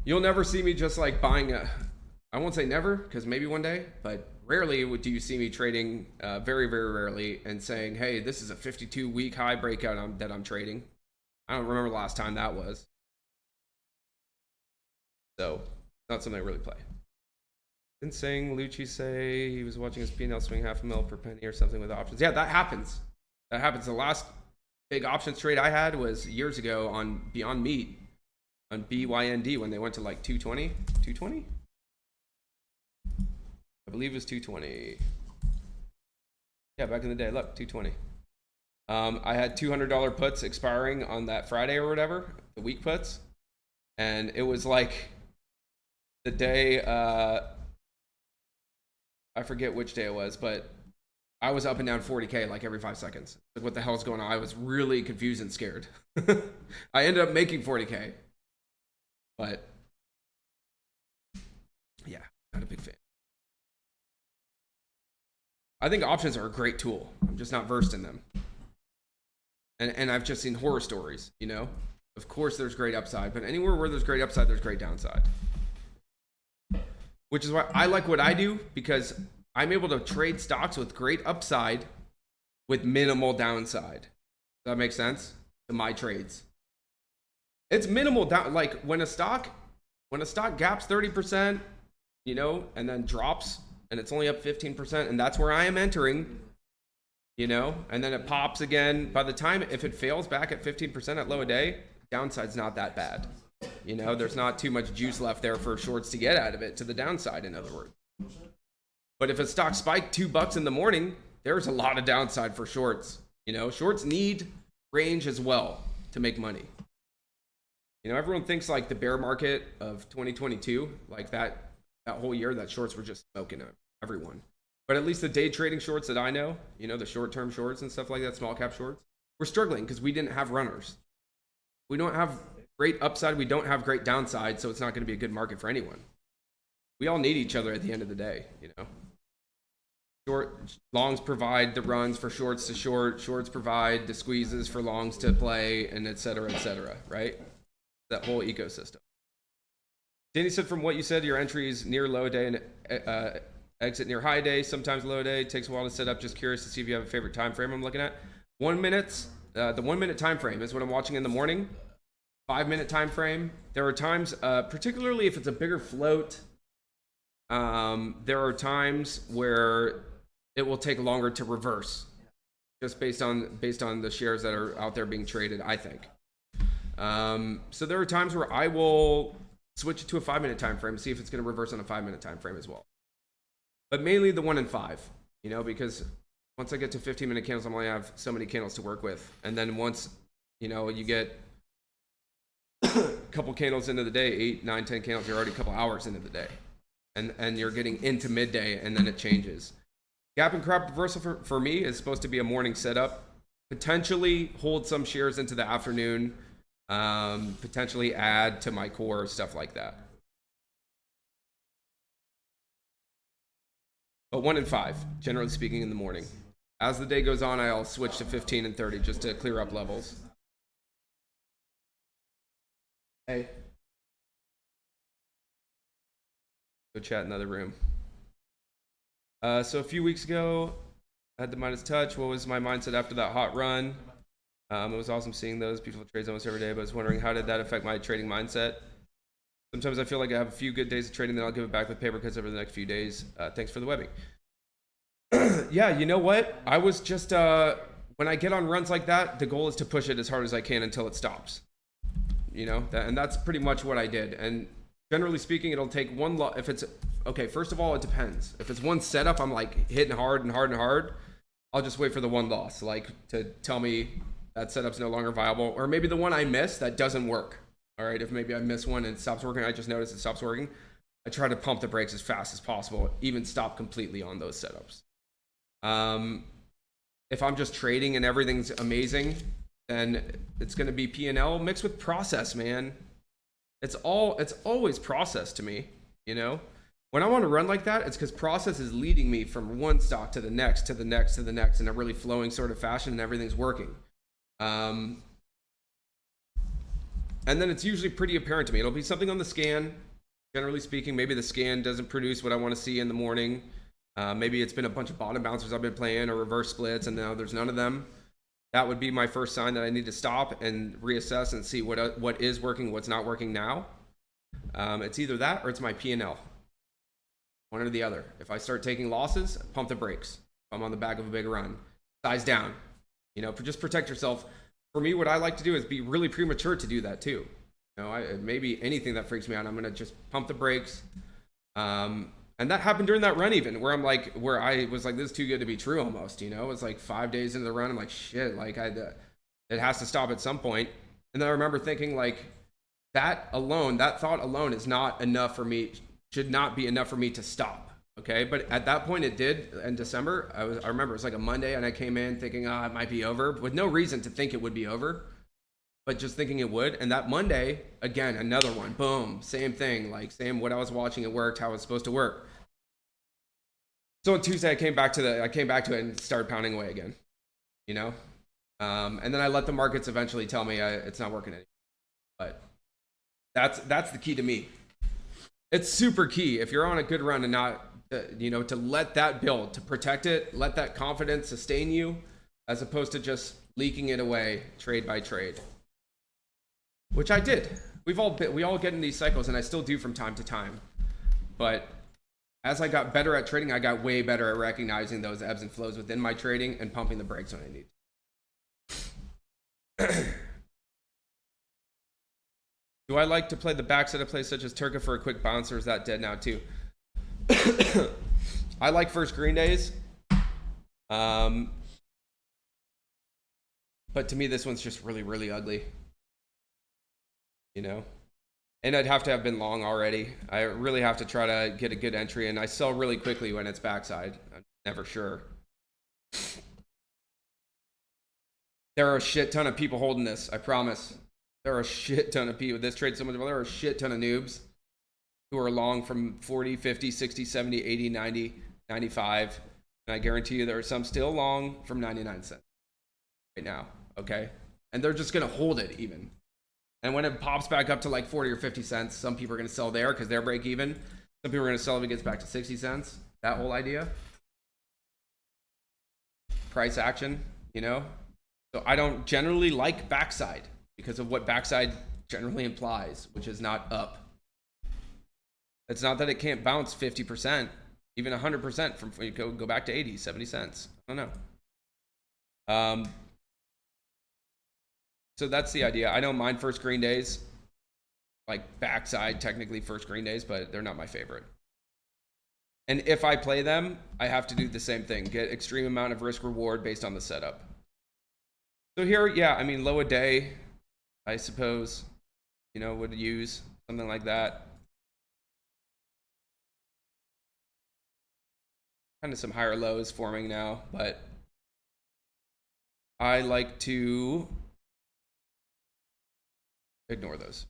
You'll never see me just like buying I won't say never, because maybe one day, but rarely do you see me trading, very, very rarely, and saying, hey, this is a 52-week high breakout that I'm trading. I don't remember the last time that was. So, not something I really play. Didn't Lucci say he was watching his P&L swing half a mil per penny or something with options? Yeah, that happens. That happens. The last big options trade I had was years ago on Beyond Meat, on BYND, when they went to like 220. 220? I believe it was 220. Yeah, back in the day. Look, 220. I had $200 puts expiring on that Friday or whatever, the week puts. And it was like the day, I forget which day it was, but I was up and down 40K like every 5 seconds. Like, what the hell's going on? I was really confused and scared. I ended up making 40K. But yeah, not a big fan. I think options are a great tool. I'm just not versed in them. And I've just seen horror stories, you know? Of course there's great upside, but anywhere where there's great upside, there's great downside. Which is why I like what I do, because I'm able to trade stocks with great upside with minimal downside. Does that make sense? To my trades. It's minimal down, like when a stock gaps 30%, you know, and then drops and it's only up 15%, and that's where I am entering, you know, and then it pops again. By the time, if it fails back at 15% at low a day, downside's not that bad. You know, there's not too much juice left there for shorts to get out of it to the downside, in other words. But if a stock spiked $2 in the morning, there's a lot of downside for shorts. You know, shorts need range as well to make money. You know, everyone thinks like the bear market of 2022, like that whole year, that shorts were just smoking everyone. But at least the day trading shorts that I know, you know, the short-term shorts and stuff like that, small cap shorts, we're struggling because we didn't have runners. We don't have great upside. We don't have great downside, so it's not going to be a good market for anyone. We all need each other at the end of the day, you know. Longs provide the runs for shorts to short. Shorts provide the squeezes for longs to play, and et cetera, right? That whole ecosystem. Danny said, from what you said, your entries near low day and exit near high day, sometimes low day. It takes a while to set up. Just curious to see if you have a favorite time frame I'm looking at. 1 minute. The 1 minute time frame is what I'm watching in the morning. 5 minute time frame. There are times, particularly if it's a bigger float, there are times where it will take longer to reverse, just based on the shares that are out there being traded, I think. So there are times where I will switch it to a 5 minute time frame, see if it's going to reverse on a 5 minute time frame as well. But mainly the 1 and 5, you know, because once I get to 15-minute candles, I'm only have so many candles to work with. And then once, you know, you get a couple candles into the day, 8, 9, 10 candles, you're already a couple hours into the day. And you're getting into midday, and then it changes. Gap and crop reversal for me is supposed to be a morning setup. Potentially hold some shares into the afternoon. Potentially add to my core, stuff like that. But 1 and 5, generally speaking, in the morning. As the day goes on, I'll switch to 15 and 30 just to clear up levels. Hey. Go chat in another room. So a few weeks ago, I had the Midas touch. What was my mindset after that hot run? It was awesome seeing those beautiful trades almost every day, but I was wondering, how did that affect my trading mindset? Sometimes I feel like I have a few good days of trading, then I'll give it back with paper cuts over the next few days. Thanks for the webbing. Yeah, you know what? I was just, when I get on runs like that, the goal is to push it as hard as I can until it stops. You know, and that's pretty much what I did. And generally speaking, it'll take one lot. If it's, okay, first of all, it depends. If it's one setup, I'm like hitting hard and hard and hard, I'll just wait for the one loss, like to tell me that setup's no longer viable. Or maybe the one I missed that doesn't work. All right, if maybe I miss one and it stops working, I just notice it stops working, I try to pump the brakes as fast as possible, even stop completely on those setups. If I'm just trading and everything's amazing, then it's going to be P&L mixed with process, man. It's always process to me, you know? When I want to run like that, it's because process is leading me from one stock to the next, to the next, to the next, in a really flowing sort of fashion, and everything's working. And then it's usually pretty apparent to me. It'll be something on the scan, generally speaking. Maybe the scan doesn't produce what I want to see in the morning. Maybe it's been a bunch of bottom bouncers I've been playing, or reverse splits, and now there's none of them. That would be my first sign that I need to stop and reassess and see what is working, what's not working now. It's either that or it's my P&L. One or the other. If I start taking losses, pump the brakes. If I'm on the back of a big run, size down. You know, just protect yourself. For me, what I like to do is be really premature to do that too. You know, maybe anything that freaks me out, I'm gonna just pump the brakes. And that happened during that run even, where I was like, this is too good to be true almost. You know, it was like 5 days into the run. I'm like, shit, like it has to stop at some point. And then I remember thinking, like, that thought alone is not enough for me. Should not be enough for me to stop. Okay, but at that point it did in December. I remember it was like a Monday, and I came in thinking, it might be over, with no reason to think it would be over, but just thinking it would. And that Monday, again, another one, boom, same thing, like same what I was watching, it worked how it was supposed to work. So on Tuesday, I came back to it and started pounding away again, you know. And then I let the markets eventually tell me it's not working anymore. But that's the key to me. It's super key if you're on a good run and not, to let that build, to protect it, let that confidence sustain you, as opposed to just leaking it away trade by trade, which I did. We all get in these cycles, and I still do from time to time. But as I got better at trading, I got way better at recognizing those ebbs and flows within my trading and pumping the brakes when I need. Do I like to play the backside of plays such as Turka for a quick bounce, or is that dead now too? I like first green days. But to me, this one's just really, really ugly. You know? And I'd have to have been long already. I really have to try to get a good entry, and I sell really quickly when it's backside. I'm never sure. There are a shit ton of people holding this, I promise. There are a shit ton of people. This trade so much. There are a shit ton of noobs who are long from 40, 50, 60, 70, 80, 90, 95. And I guarantee you there are some still long from 99 cents right now. Okay. And they're just going to hold it even. And when it pops back up to like 40 or 50 cents, some people are going to sell there because they're break even. Some people are going to sell if it gets back to 60 cents. That whole idea. Price action, you know? So I don't generally like backside, because of what backside generally implies, which is not up. It's not that it can't bounce 50%, even 100% from go back to 80, 70 cents. I don't know. So that's the idea. I don't mind first green days, like backside, technically first green days, but they're not my favorite. And if I play them, I have to do the same thing, get extreme amount of risk reward based on the setup. So here, yeah, I mean, low a day, I suppose, would use something like that. Kind of some higher lows forming now, but I like to ignore those.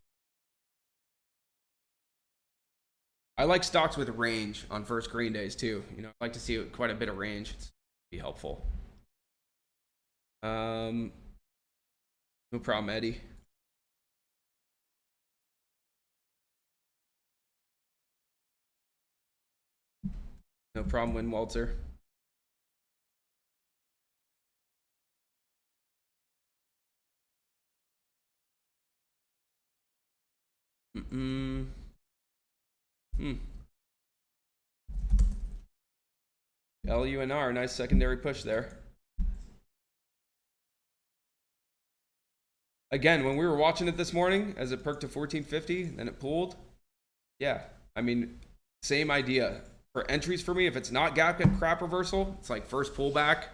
I like stocks with range on first green days too. I like to see quite a bit of range. It's be helpful. No problem, Eddie. No problem, Win Walter. LUNR, nice secondary push there. Again, when we were watching it this morning, as it perked to 1450, then it pulled. Yeah, I mean, same idea. For entries for me, if it's not gap and crap reversal, it's like first pullback,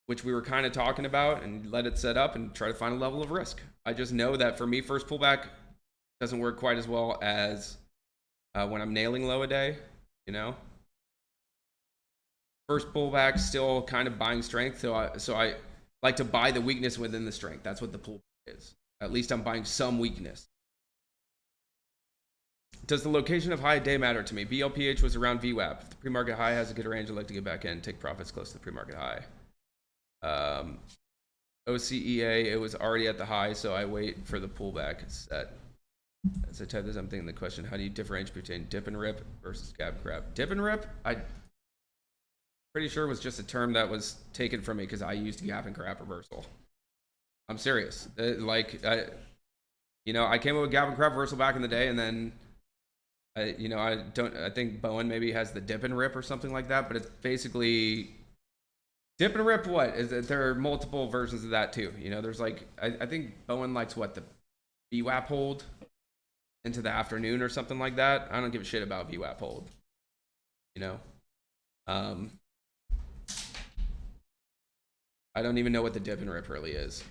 which we were kind of talking about, and let it set up and try to find a level of risk. I just know that for me, first pullback doesn't work quite as well as when I'm nailing low a day, First pullback, still kind of buying strength, so I like to buy the weakness within the strength. That's what the pullback is. At least I'm buying some weakness. Does the location of high day matter to me? VLPH was around VWAP. If the pre-market high has a good range, I'd like to get back in, take profits close to the pre-market high. OCEA, it was already at the high, so I wait for the pullback set. As I type this, I'm thinking the question, how do you differentiate between dip and rip versus gap and crap? Dip and rip, I pretty sure was just a term that was taken from me because I used gap and crap reversal. I'm serious. I came up with gap and crap reversal back in the day, and then I think Bowen maybe has the dip and rip or something like that, but it's basically dip and rip. There are multiple versions of that too. There's like, I think Bowen likes the VWAP hold into the afternoon or something like that. I don't give a shit about VWAP hold. I don't even know what the dip and rip really is.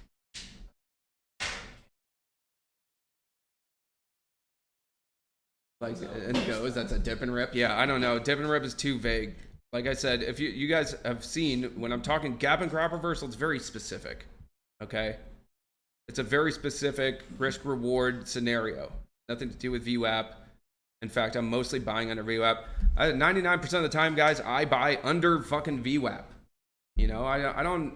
Like, and goes, that's a dip and rip. Yeah, I don't know. Dip and rip is too vague. Like I said, if you guys have seen, when I'm talking gap and crap reversal, it's very specific. Okay? It's a very specific risk reward scenario. Nothing to do with VWAP. In fact, I'm mostly buying under VWAP. 99% of the time, guys, I buy under fucking VWAP. I don't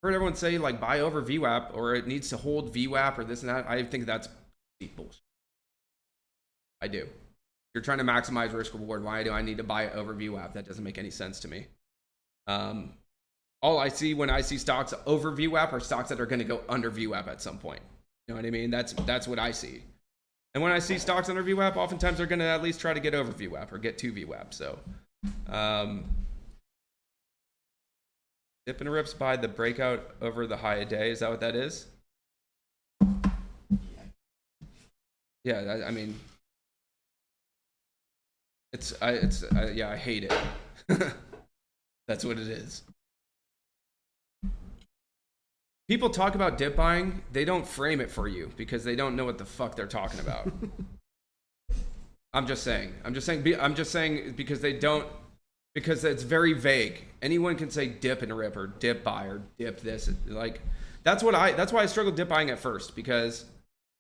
heard everyone say like buy over VWAP or it needs to hold VWAP or this and that. I think that's bullshit. I do. You're trying to maximize risk reward. Why do I need to buy it over VWAP? That doesn't make any sense to me. All I see when I see stocks over VWAP are stocks that are going to go under VWAP at some point. You know what I mean? That's what I see. And when I see stocks under VWAP, oftentimes they're going to at least try to get over VWAP or get to VWAP. So, dip and rips by the breakout over the high a day. Is that what that is? Yeah, I mean, I hate it. That's what it is. People talk about dip buying, they don't frame it for you because they don't know what the fuck they're talking about. I'm just saying because because it's very vague. Anyone can say dip and rip or dip buy or dip this. Like, that's why I struggled dip buying at first, because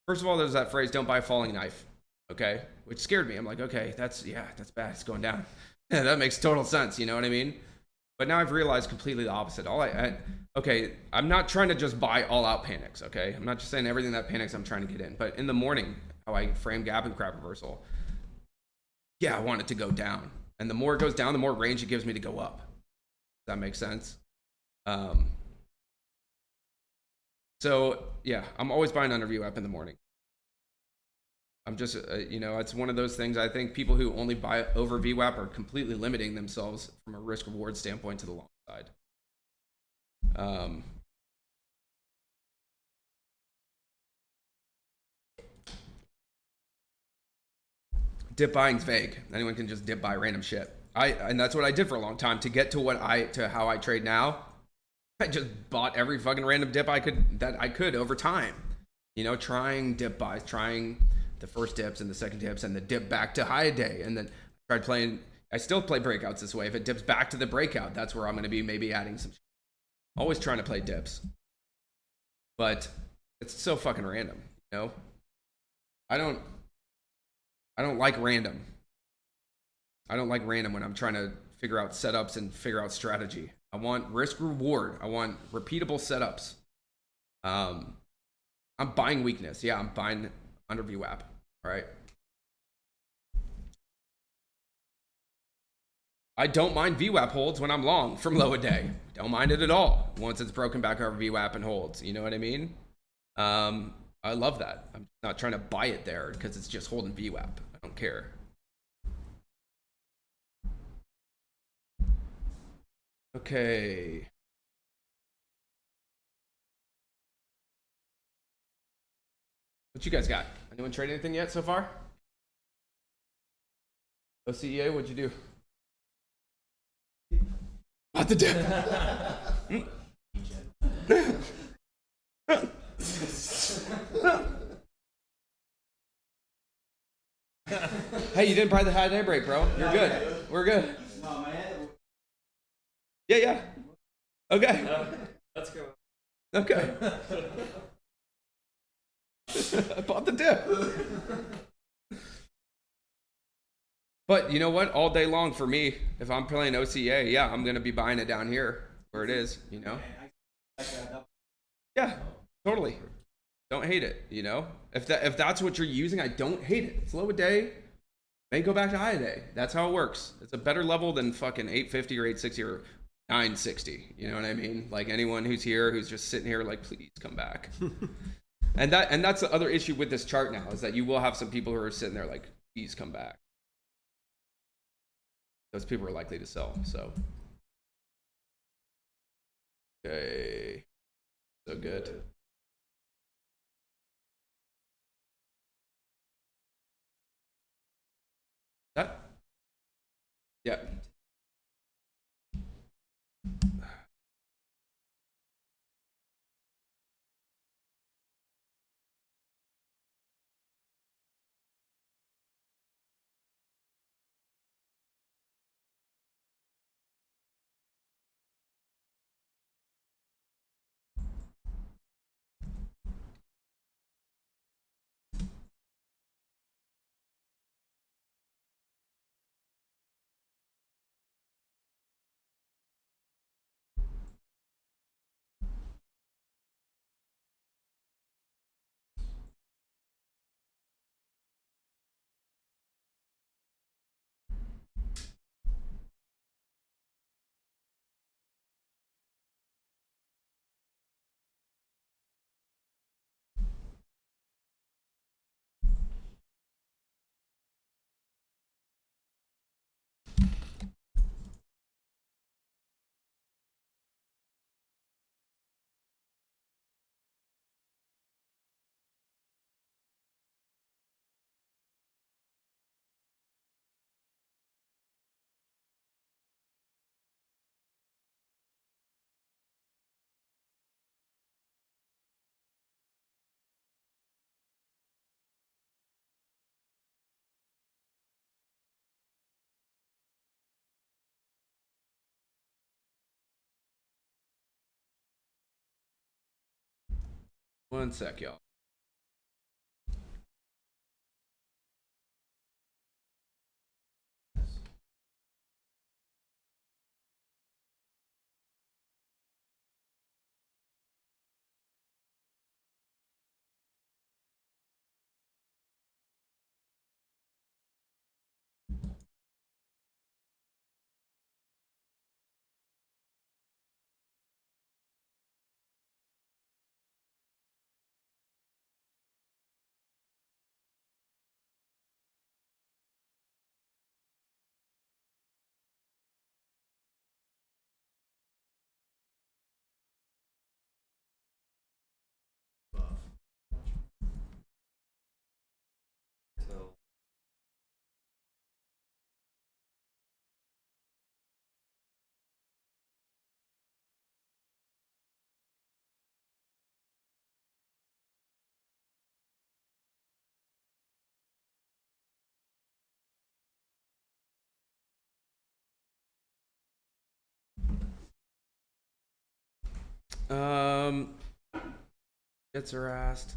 first of all, there's that phrase, don't buy a falling knife. Okay. Which scared me. I'm like, okay, that's bad. It's going down. Yeah, that makes total sense. You know what I mean? But now I've realized completely the opposite. I'm not trying to just buy all out panics. Okay. I'm not just saying everything that panics I'm trying to get in, but in the morning, how I frame gap and crap reversal. Yeah. I want it to go down. And the more it goes down, the more range it gives me to go up. Does that make sense? So yeah, I'm always buying under VWAP in the morning. I'm just, it's one of those things. I think people who only buy over VWAP are completely limiting themselves from a risk reward standpoint to the long side. Dip buying's vague. Anyone can just dip buy random shit. And that's what I did for a long time to get to how I trade now. I just bought every fucking random dip I could over time. Trying dip buys, trying the first dips and the second dips and the dip back to high day. And then I still play breakouts this way. If it dips back to the breakout, that's where I'm going to be maybe adding some. Always trying to play dips. But it's so fucking random, I don't like random. I don't like random when I'm trying to figure out setups and figure out strategy. I want risk reward. I want repeatable setups. I'm buying weakness. Yeah, I'm buying under VWAP. All right. I don't mind VWAP holds when I'm long from low a day. Don't mind it at all once it's broken back over VWAP and holds. You know what I mean? I love that. I'm not trying to buy it there because it's just holding VWAP. I don't care. Okay. What you guys got? Anyone trade anything yet so far? OCEA, what'd you do? Bought the dip. Hey, you didn't buy the high day break, bro. You're good. We're good. Yeah. Okay. Let's go. Okay. I bought the dip. But you know what? All day long for me, if I'm playing OCA, yeah, I'm gonna be buying it down here where it is. You know? Yeah, totally. Don't hate it. You know? If that's what you're using, I don't hate it. It's low a day. May go back to high a day. That's how it works. It's a better level than fucking 850 or 860 or 960. You know what I mean? Like anyone who's here who's just sitting here like, please come back. And that's the other issue with this chart now is that you will have some people who are sitting there like, please come back. Those people are likely to sell. So, okay, so good. That, yeah. One sec, y'all. So Gets harassed.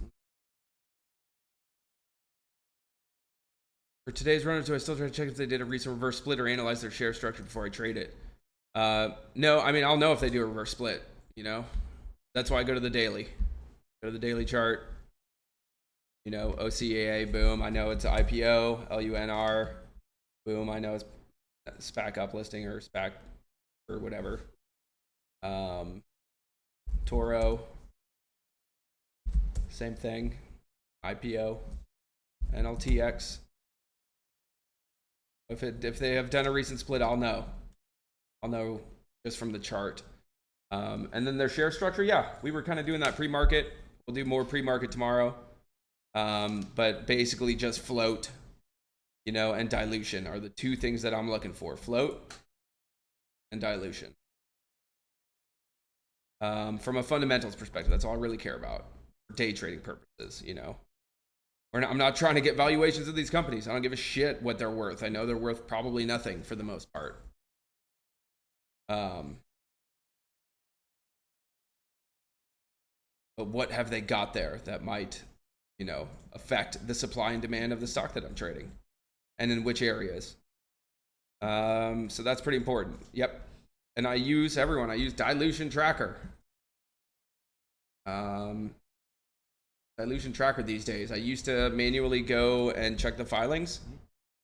For today's run, do I still try to check if they did a recent reverse split or analyze their share structure before I trade it? No, I mean, I'll know if they do a reverse split, you know? That's why I go to the daily. Go to the daily chart. You know, OCAA, boom. I know it's an IPO, LUNR, boom. I know it's SPAC uplisting or SPAC or whatever. Toro, same thing. IPO, NLTX. If they have done a recent split, I'll know. I'll know just from the chart. And then their share structure, yeah, we were kind of doing that pre-market. We'll do more pre-market tomorrow. But basically just float, you know, and dilution are the two things that I'm looking for. Float and dilution. From a fundamentals perspective, that's all I really care about for day trading purposes, you know. I'm not trying to get valuations of these companies. I don't give a shit what they're worth. I know they're worth probably nothing for the most part. But what have they got there that might, you know, affect the supply and demand of the stock that I'm trading? And in which areas? So that's pretty important. Yep. And I use dilution tracker. Dilution tracker these days. I used to manually go and check the filings,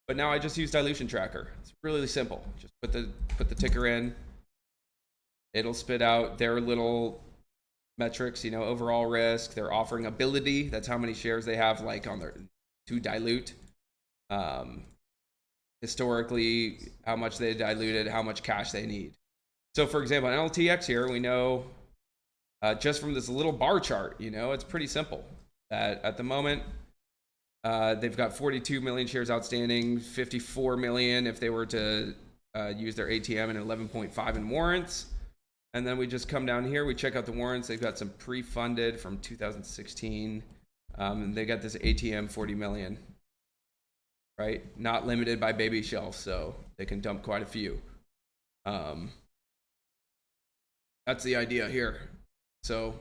but now I just use dilution tracker. It's really simple. Just put the ticker in. It'll spit out their little metrics, you know, overall risk, their offering ability. That's how many shares they have like on their to dilute. Historically, how much they diluted, how much cash they need. So for example, on LTX here, we know just from this little bar chart, you know, it's pretty simple that at the moment, they've got 42 million shares outstanding, 54 million if they were to use their ATM, and 11.5 in warrants. And then we just come down here, we check out the warrants. They've got some pre-funded from 2016. And they got this ATM 40 million, right? Not limited by baby shelf, so they can dump quite a few. That's the idea here. So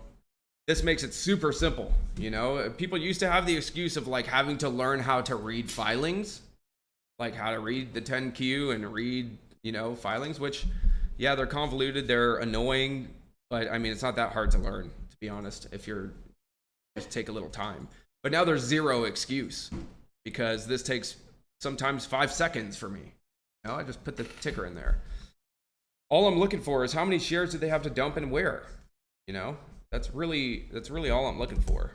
this makes it super simple. You know, people used to have the excuse of like having to learn how to read filings, like how to read the 10Q and read, you know, filings, which, yeah, they're convoluted, they're annoying, but I mean, it's not that hard to learn, to be honest, if you're just take a little time. But now there's zero excuse because this takes sometimes 5 seconds for me. You know, I just put the ticker in there. All I'm looking for is how many shares do they have to dump and where? You know, that's really all I'm looking for.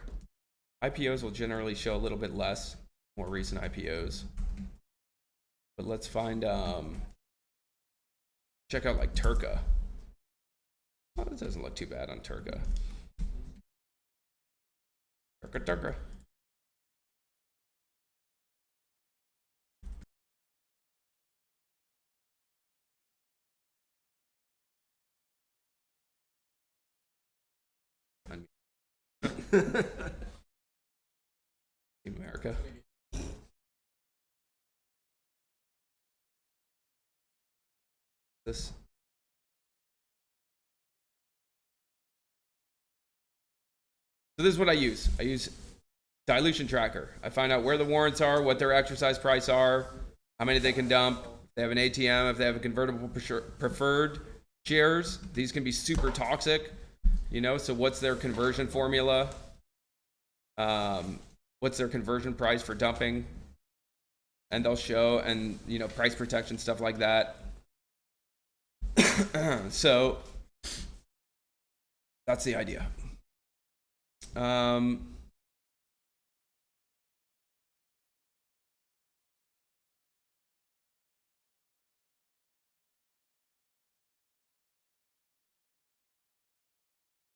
IPOs will generally show a little bit less, more recent IPOs. But let's find, check out like Turka. Oh, this doesn't look too bad on Turka. Turka. America. This. So this is what I use. I use dilution tracker. I find out where the warrants are, what their exercise price are, how many they can dump. If they have an ATM, if they have a convertible preferred shares, these can be super toxic. You know, so what's their conversion formula? What's their conversion price for dumping? And they'll show, and you know, price protection, stuff like that. So that's the idea.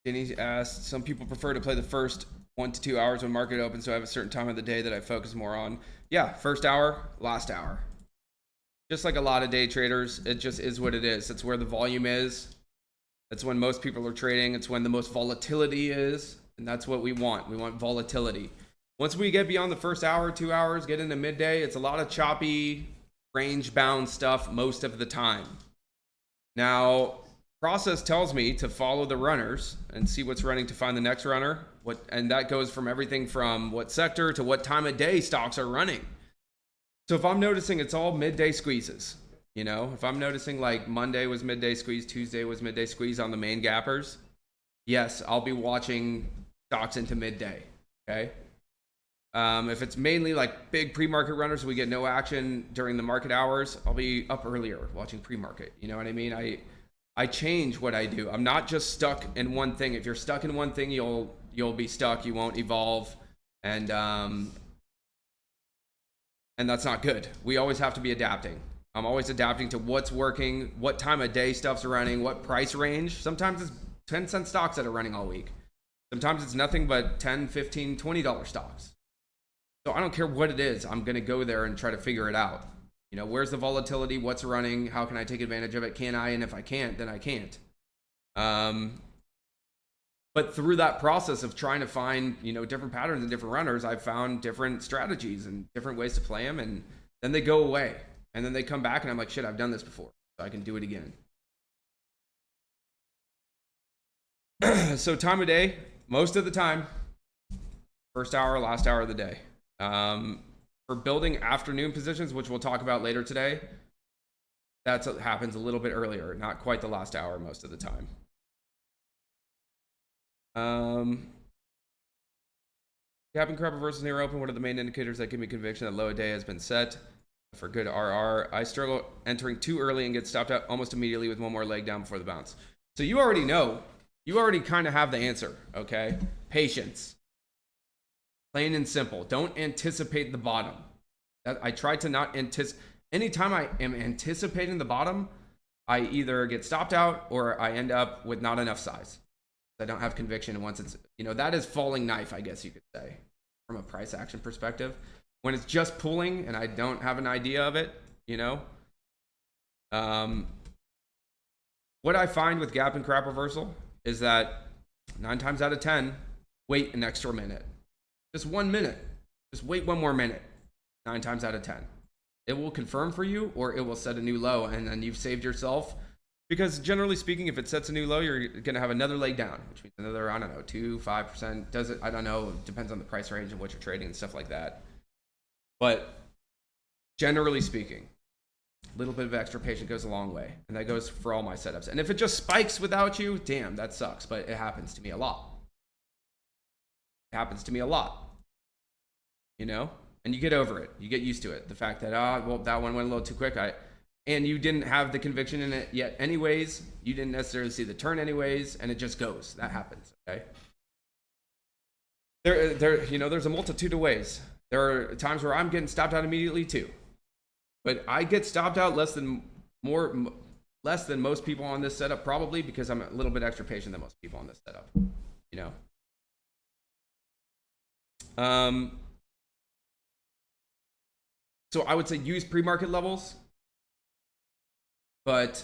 Denny asked, some people prefer to play the first 1 to 2 hours when market opens, so I have a certain time of the day that I focus more on. Yeah, first hour, last hour. Just like a lot of day traders, it just is what it is. That's where the volume is. That's when most people are trading. It's when the most volatility is, and that's what we want. We want volatility. Once we get beyond the first hour, 2 hours, get into midday, it's a lot of choppy, range-bound stuff most of the time. Now, process tells me to follow the runners and see what's running to find the next runner. And that goes from everything from what sector to what time of day stocks are running. So if I'm noticing it's all midday squeezes, you know, if I'm noticing like Monday was midday squeeze, Tuesday was midday squeeze on the main gappers, yes, I'll be watching stocks into midday. Okay. If it's mainly like big pre-market runners, we get no action during the market hours, I'll be up earlier watching pre-market. You know what I mean? I change what I do. I'm not just stuck in one thing. If you're stuck in one thing, you'll be stuck. You won't evolve, and that's not good. We always have to be adapting. I'm always adapting to what's working, what time of day stuff's running, what price range. Sometimes it's 10-cent stocks that are running all week. Sometimes it's nothing but $10, $15, $20 stocks. So I don't care what it is. I'm going to go there and try to figure it out. You know, where's the volatility? What's running? How can I take advantage of it? Can I? And if I can't, then I can't. But through that process of trying to find, you know, different patterns and different runners, I've found different strategies and different ways to play them. And then they go away. And then they come back and I'm like, shit, I've done this before. So I can do it again. So time of day, most of the time, first hour, last hour of the day. For building afternoon positions, which we'll talk about later today, That's happens a little bit earlier, not quite the last hour most of the time. Gap and crop reversals near open. What are the main indicators that give me conviction that low a day has been set for good RR? I struggle entering too early and get stopped out almost immediately with one more leg down before the bounce. So you already know. You already kind of have the answer, okay? Patience. Plain and simple. Don't anticipate the bottom. I try to not anticipate. Anytime I am anticipating the bottom, I either get stopped out or I end up with not enough size. I don't have conviction once it's, that is falling knife, I guess you could say, from a price action perspective. When it's just pulling and I don't have an idea of it, what I find with gap and crap reversal is that 9 times out of 10, wait an extra minute. Just 1 minute. Just wait one more minute. 9 times out of 10. It will confirm for you or it will set a new low and then you've saved yourself. Because generally speaking, if it sets a new low, you're going to have another leg down, which means another, 2, 5%. Does it? I don't know. Depends on the price range and what you're trading and stuff like that. But generally speaking, a little bit of extra patience goes a long way. And that goes for all my setups. And if it just spikes without you, damn, that sucks. But it happens to me a lot. It happens to me a lot. And you get over it. You get used to it. The fact that, well, that one went a little too quick. And you didn't have the conviction in it yet anyways. You didn't necessarily see the turn anyways, and it just goes. That happens, okay? There's a multitude of ways. There are times where I'm getting stopped out immediately too. But I get stopped out less than most people on this setup, probably because I'm a little bit extra patient than most people on this setup, So I would say use pre-market levels. But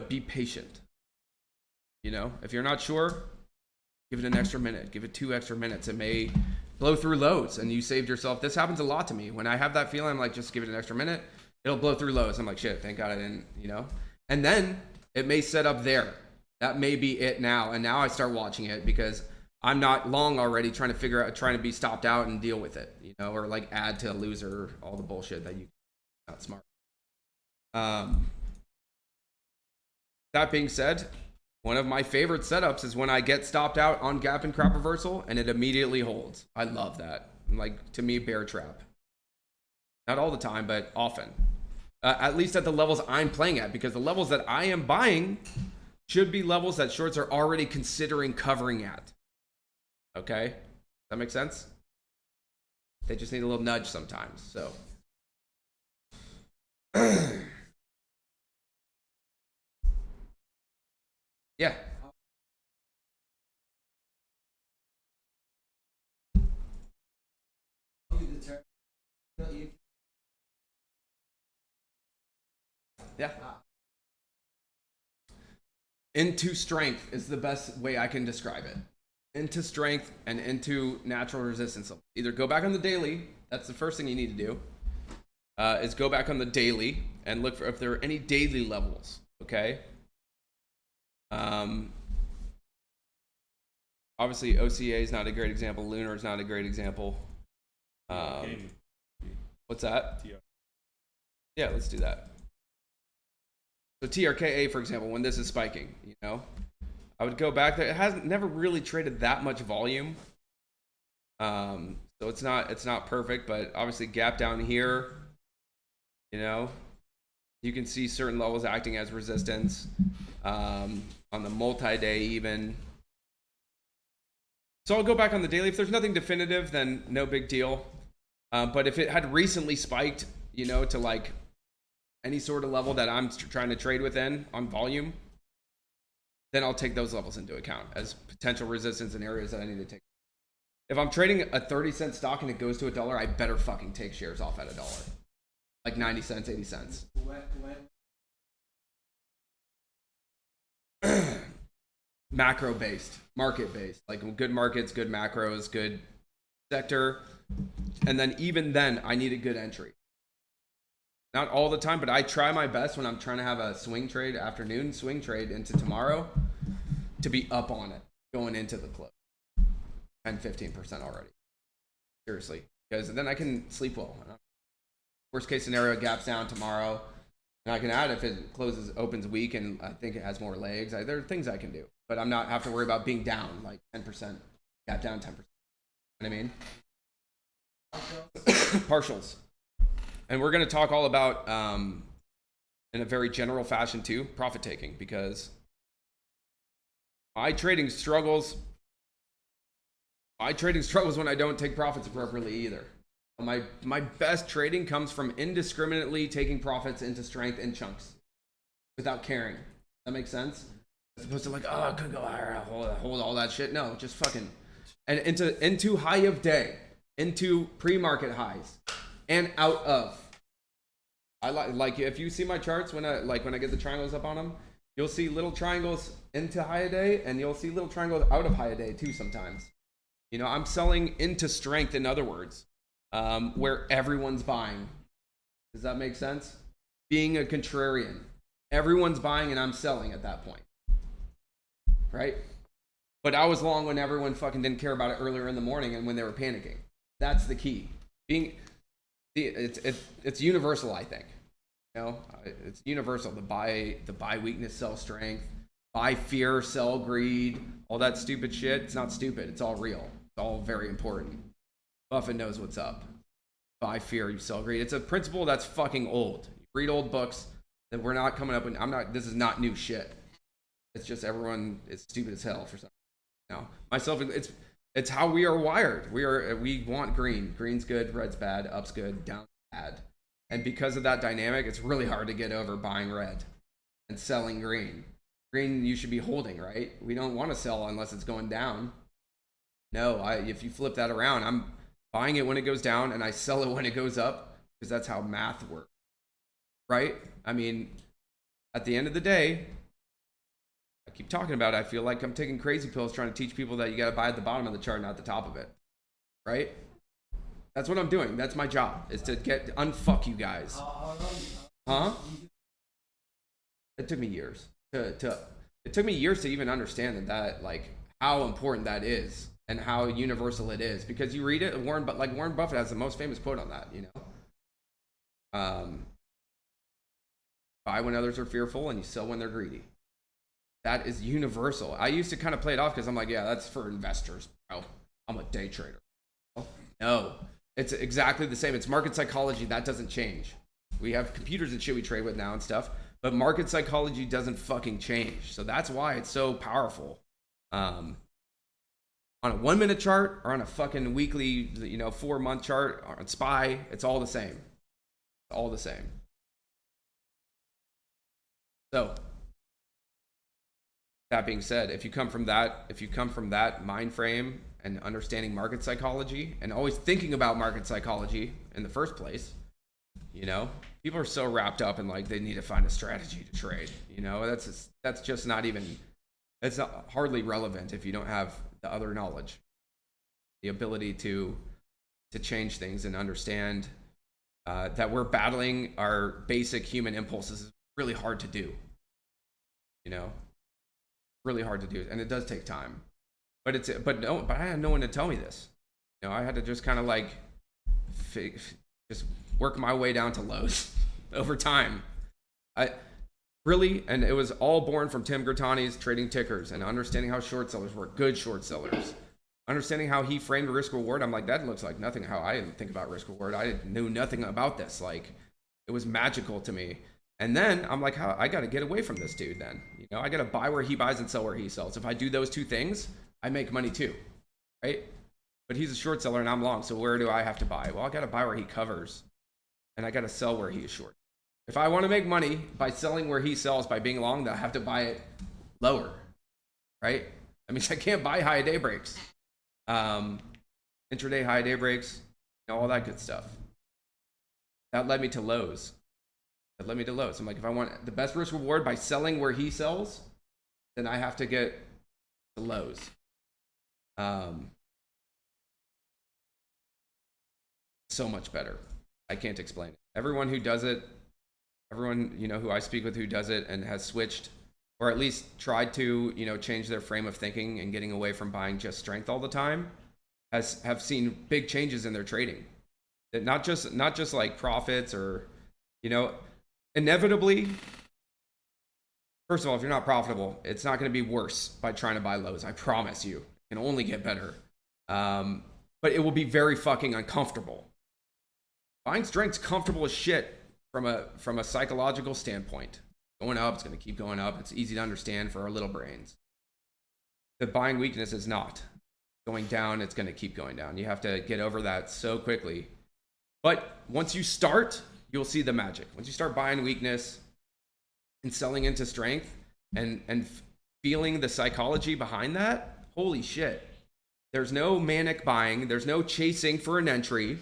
be patient. If you're not sure, give it an extra minute. Give it 2 extra minutes. It may blow through lows and you saved yourself. This happens a lot to me. When I have that feeling, I'm like, just give it an extra minute. It'll blow through lows. I'm like, shit, thank God I didn't, And then it may set up there. That may be it now. And now I start watching it because I'm not long already trying to be stopped out and deal with it, or like add to a loser, all the bullshit that not smart. That being said, one of my favorite setups is when I get stopped out on gap and crop reversal and it immediately holds. I love that. Like, to me, bear trap. Not all the time, but often. At least at the levels I'm playing at, because the levels that I am buying should be levels that shorts are already considering covering at. Okay? Does that make sense? They just need a little nudge sometimes, so. Yeah. Yeah. Into strength is the best way I can describe it. Into strength and into natural resistance. Either go back on the daily. That's the first thing you need to do. Is go back on the daily and look for if there are any daily levels. Okay. Obviously OCA is not a great example. Lunar is not a great example. What's that? Yeah, let's do that. So TRKA, for example, when this is spiking, I would go back there. It hasn't never really traded that much volume. So it's not perfect, but obviously gap down here, you can see certain levels acting as resistance. On the multi-day even. So I'll go back on the daily. If there's nothing definitive, then no big deal. But if it had recently spiked, to like any sort of level that I'm trying to trade within on volume, then I'll take those levels into account as potential resistance in areas that I need to take. If I'm trading a 30-cent stock and it goes to $1, I better fucking take shares off at $1. Like 90 cents, 80 cents. Macro based, market based, like good markets, good macros, good sector. And then even then I need a good entry. Not all the time, but I try my best when I'm trying to have a afternoon swing trade into tomorrow to be up on it going into the close. 10-15% already. Seriously. Because then I can sleep well. Worst case scenario, it gaps down tomorrow. And I can add if it opens weak and I think it has more legs. There are things I can do, but I'm not have to worry about being down like 10%, gap down 10%. You know what I mean? Partials. And we're going to talk all about, in a very general fashion too, profit taking, because my trading struggles when I don't take profits appropriately either. My best trading comes from indiscriminately taking profits into strength in chunks without caring. That makes sense? As opposed to like, oh, I could go higher, hold all that shit. No, just fucking, and into high of day, into pre-market highs, and out of. I like if you see my charts when I get the triangles up on them, you'll see little triangles into high of day, and you'll see little triangles out of high of day too sometimes. You know, I'm selling into strength, in other words. Where everyone's buying. Does that make sense? Being a contrarian. Everyone's buying and I'm selling at that point. Right? But I was long when everyone fucking didn't care about it earlier in the morning and when they were panicking. That's the key. It's universal, I think. You know, it's universal. The buy weakness, sell strength, buy fear, sell greed, all that stupid shit. It's not stupid. It's all real. It's all very important. Buffett knows what's up. Buy fear, you sell greed. It's a principle that's fucking old. You read old books that we're not coming up with. This is not new shit. It's just everyone is stupid as hell for something. Now, myself, it's how we are wired. We want green. Green's good, red's bad, up's good, down's bad. And because of that dynamic, it's really hard to get over buying red and selling green. Green, you should be holding, right? We don't want to sell unless it's going down. No, if you flip that around, I'm buying it when it goes down and I sell it when it goes up, because that's how math works, right? I mean, at the end of the day, I keep talking about it, I feel like I'm taking crazy pills trying to teach people that you got to buy at the bottom of the chart, not the top of it, right? That's what I'm doing. That's my job, is to unfuck you guys. Huh? It took me years it took me years to even understand that like how important that is. And how universal it is, because you read it, Warren Buffett has the most famous quote on that, you know. Buy when others are fearful, and you sell when they're greedy. That is universal. I used to kind of play it off because I'm like, yeah, that's for investors, bro. I'm a day trader. No, it's exactly the same. It's market psychology. That doesn't change. We have computers and shit we trade with now and stuff, but market psychology doesn't fucking change. So that's why it's so powerful. On a 1 minute chart or on a fucking weekly, 4 month chart on SPY, it's all the same. It's all the same. So, that being said, if you come from that mind frame and understanding market psychology and always thinking about market psychology in the first place, you know, people are so wrapped up in like they need to find a strategy to trade. You know, that's just not even, it's not hardly relevant if you don't have the other knowledge, the ability to change things and understand that we're battling our basic human impulses is really hard to do. You know, really hard to do, and it does take time. But I had no one to tell me this. You know, I had to just kind of like just work my way down to lows over time. And it was all born from Tim Gertani's trading tickers and understanding how short sellers were good short sellers. Understanding how he framed risk reward. I'm like, that looks like nothing how I think about risk reward. I knew nothing about this. Like, it was magical to me. And then I'm like, I got to get away from this dude then. You know, I got to buy where he buys and sell where he sells. If I do those two things, I make money too, right? But he's a short seller and I'm long. So where do I have to buy? Well, I got to buy where he covers and I got to sell where he is short. If I want to make money by selling where he sells by being long, then I have to buy it lower, right? That means I can't buy high day breaks, intraday high day breaks, all that good stuff. That led me to lows. I'm like, if I want the best risk reward by selling where he sells, then I have to get the lows. So much better. I can't explain it. Everyone who does it, everyone, who I speak with who does it and has switched or at least tried to, change their frame of thinking and getting away from buying just strength all the time have seen big changes in their trading. Not just like profits or, you know, inevitably. First of all, if you're not profitable, it's not going to be worse by trying to buy lows. I promise you, it can only get better. But it will be very fucking uncomfortable. Buying strength's comfortable as shit from a psychological standpoint. Going up, it's going to keep going up. It's easy to understand for our little brains. The buying weakness is not. Going down, it's going to keep going down. You have to get over that so quickly. But once you start, you'll see the magic. Once you start buying weakness and selling into strength and feeling the psychology behind that, holy shit. There's no manic buying. There's no chasing for an entry.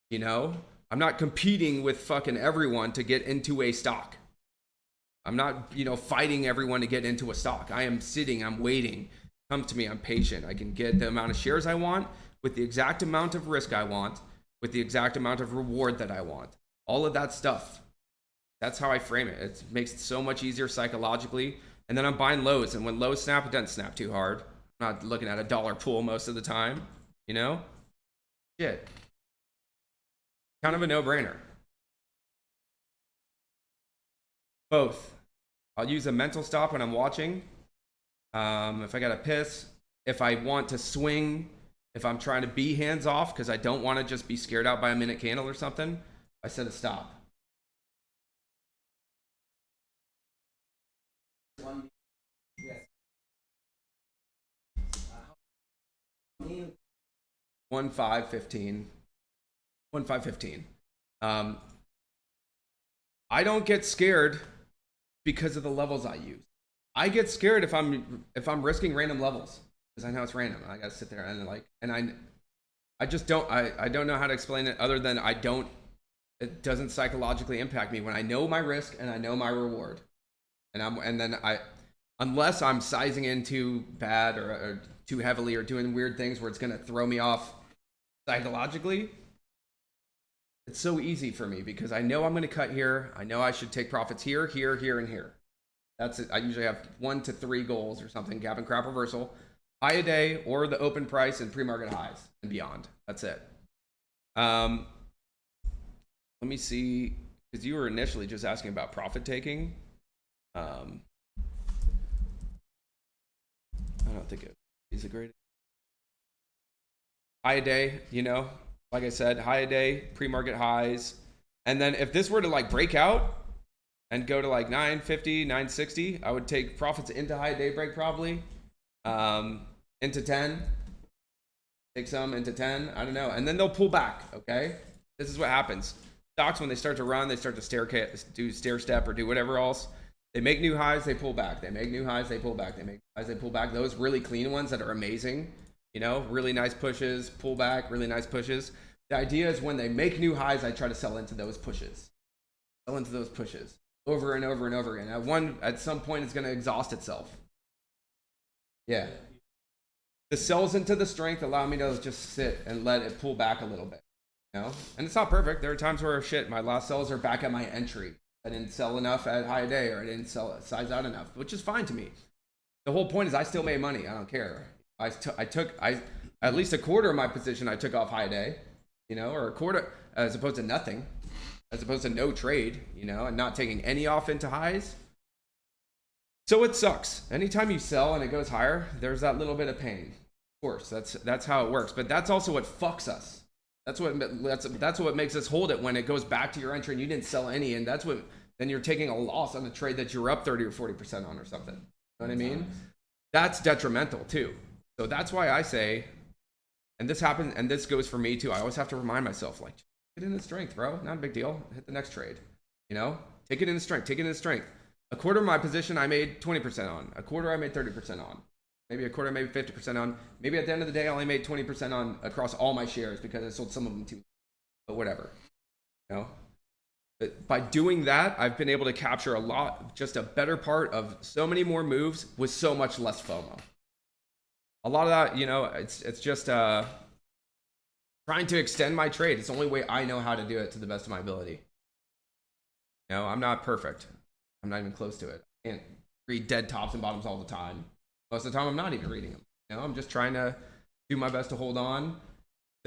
You know, I'm not competing with fucking everyone to get into a stock. I'm not, you know, fighting everyone to get into a stock. I am sitting, I'm waiting. Come to me, I'm patient. I can get the amount of shares I want with the exact amount of risk I want, with the exact amount of reward that I want. All of that stuff. That's how I frame it. It makes it so much easier psychologically. And then I'm buying lows. And when lows snap, it doesn't snap too hard. I'm not looking at a dollar pool most of the time, you know? Shit. Kind of a no-brainer. Both. I'll use a mental stop when I'm watching. If I got to piss, if I want to swing, if I'm trying to be hands off because I don't want to just be scared out by a minute candle or something, I set a stop. Yes. 1.515. 1.515. I don't get scared because of the levels I use. I get scared if I'm risking random levels because I know it's random. I gotta sit there and I just don't I don't know how to explain it other than it doesn't psychologically impact me when I know my risk and I know my reward. Unless I'm sizing in too bad or too heavily or doing weird things where it's gonna throw me off psychologically, it's so easy for me because I know I'm gonna cut here. I know I should take profits here, here, here, and here. That's it. I usually have 1 to 3 goals or something. Gap and crap reversal, high a day, or the open price and pre-market highs and beyond. That's it. Let me see, because you were initially just asking about profit taking. I don't think it is a great high a day. You know, like I said, high a day, pre-market highs, and then if this were to like break out and go to like 950, 960, I would take profits into high day break probably, into 10, take some into 10, I don't know. And then they'll pull back, okay? This is what happens. Stocks, when they start to run, they start to do stair step or do whatever else. They make new highs, they pull back. They make new highs, they pull back. They make highs, they pull back. Those really clean ones that are amazing, you know, really nice pushes, pull back, really nice pushes. The idea is when they make new highs, I try to sell into those pushes. Sell into those pushes. Over and over and over again. At some point, it's going to exhaust itself. Yeah. The sells into the strength allow me to just sit and let it pull back a little bit. You know? And it's not perfect. There are times where, shit, my last sells are back at my entry. I didn't sell enough at high day, or I didn't size out enough, which is fine to me. The whole point is I still made money. I don't care. I took at least a quarter of my position I took off high day, you know, or a quarter as opposed to nothing. As opposed to no trade, you know, and not taking any off into highs. So it sucks. Anytime you sell and it goes higher, there's that little bit of pain. Of course, that's how it works. But that's also what fucks us. That's what makes us hold it when it goes back to your entry and you didn't sell any, and then you're taking a loss on a trade that you're up 30 or 40% on or something. You know what I mean? That's detrimental too. So that's why I say, and this happens, and this goes for me too. I always have to remind myself, like, get in the strength, bro. Not a big deal. Hit the next trade. You know? Take it in the strength. Take it in the strength. A quarter of my position I made 20% on. A quarter I made 30% on. Maybe a quarter I made 50% on. Maybe at the end of the day I only made 20% on across all my shares because I sold some of them too. But whatever. You know? But by doing that, I've been able to capture just a better part of so many more moves with so much less FOMO. A lot of that, you know, it's just trying to extend my trade. It's the only way I know how to do it to the best of my ability. You know, I'm not perfect. I'm not even close to it. I can't read dead tops and bottoms all the time. Most of the time, I'm not even reading them. You know, I'm just trying to do my best to hold on.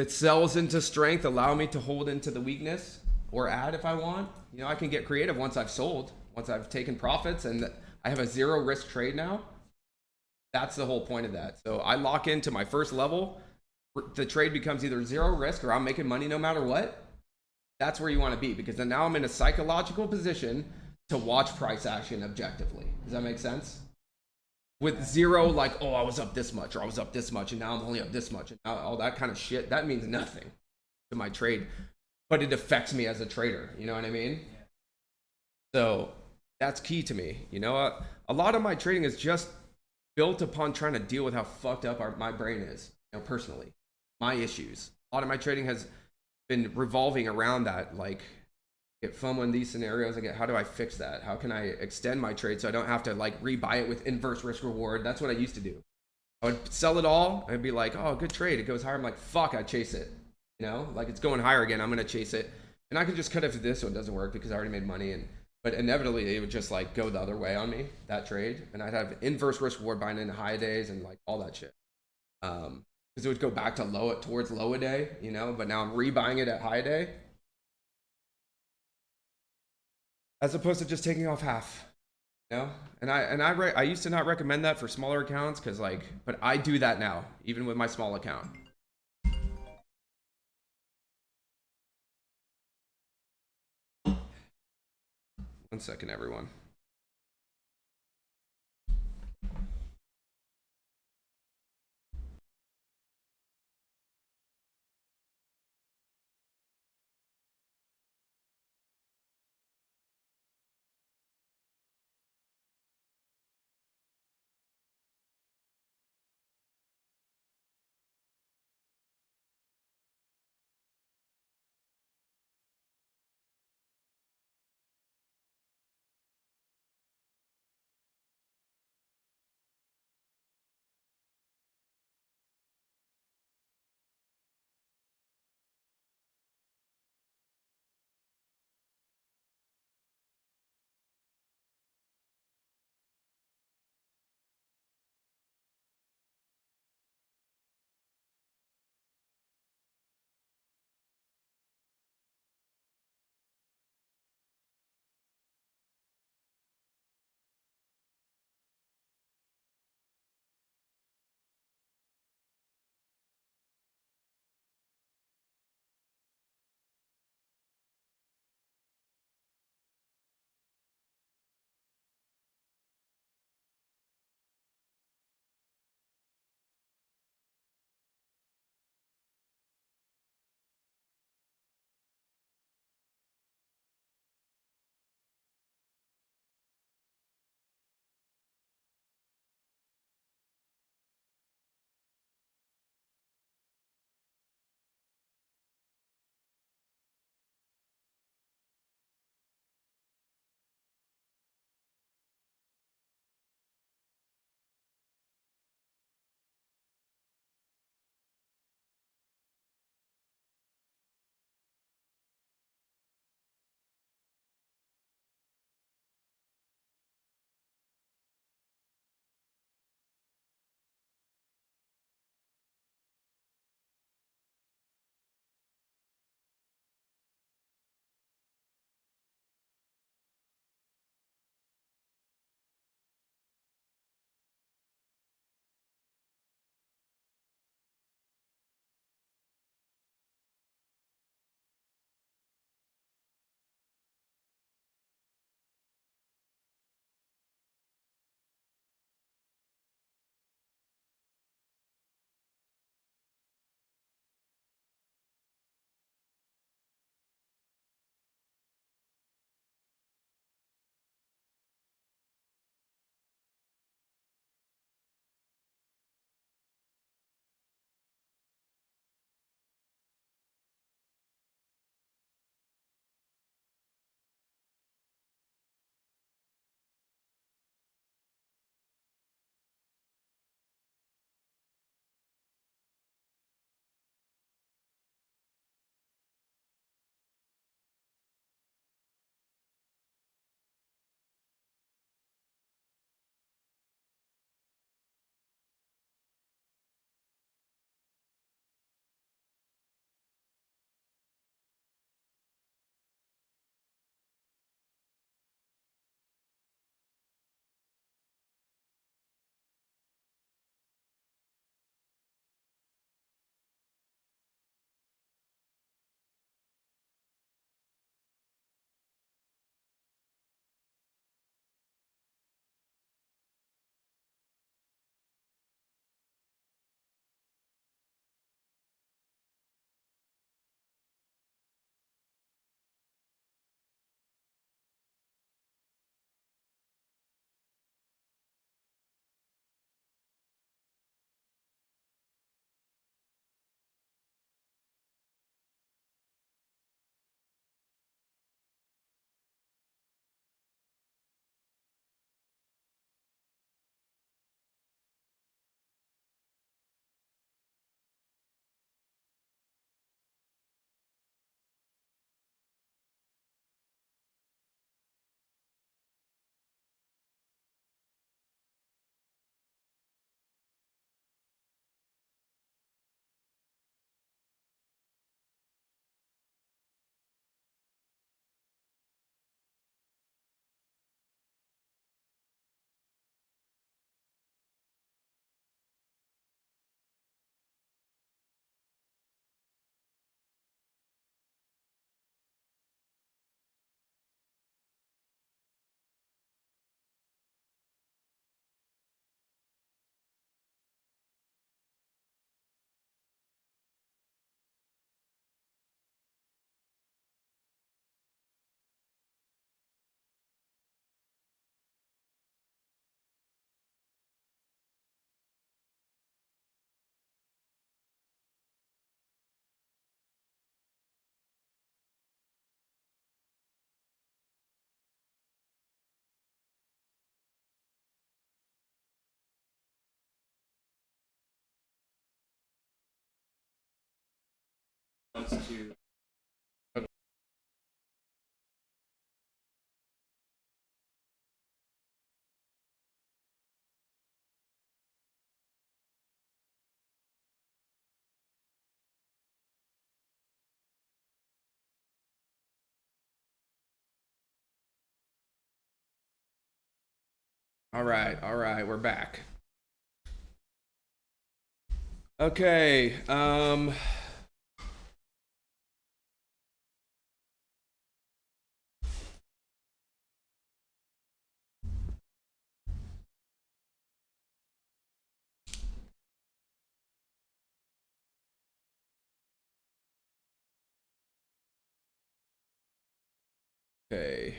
that sells into strength allow me to hold into the weakness or add if I want. You know, I can get creative once I've sold, once I've taken profits and I have a zero risk trade now. That's the whole point of that. So I lock into my first level. The trade becomes either zero risk or I'm making money no matter what. That's where you want to be, because then now I'm in a psychological position to watch price action objectively. Does that make sense? With zero, like, oh, I was up this much or I was up this much and now I'm only up this much and now all that kind of shit, that means nothing to my trade, but it affects me as a trader. You know what I mean? So that's key to me. You know, a lot of my trading is just built upon trying to deal with how fucked up my brain is, you know, personally, my issues. A lot of my trading has been revolving around that. Like, get FOMO in these scenarios. I get, how do I fix that? How can I extend my trade so I don't have to like rebuy it with inverse risk reward? That's what I used to do. I would sell it all. I'd be like, oh, good trade. It goes higher. I'm like, fuck, I chase it. You know, like it's going higher again. I'm going to chase it. And I could just cut it if this one doesn't work because I already made money. But inevitably it would just like go the other way on me, that trade. And I'd have inverse risk reward buying in high days and like all that shit. Because it would go back to towards low a day, you know, but now I'm rebuying it at high day. As opposed to just taking off half, you know? And I used to not recommend that for smaller accounts because like, but I do that now, even with my small account. One second, everyone. wants to. All right, we're back. Okay, okay.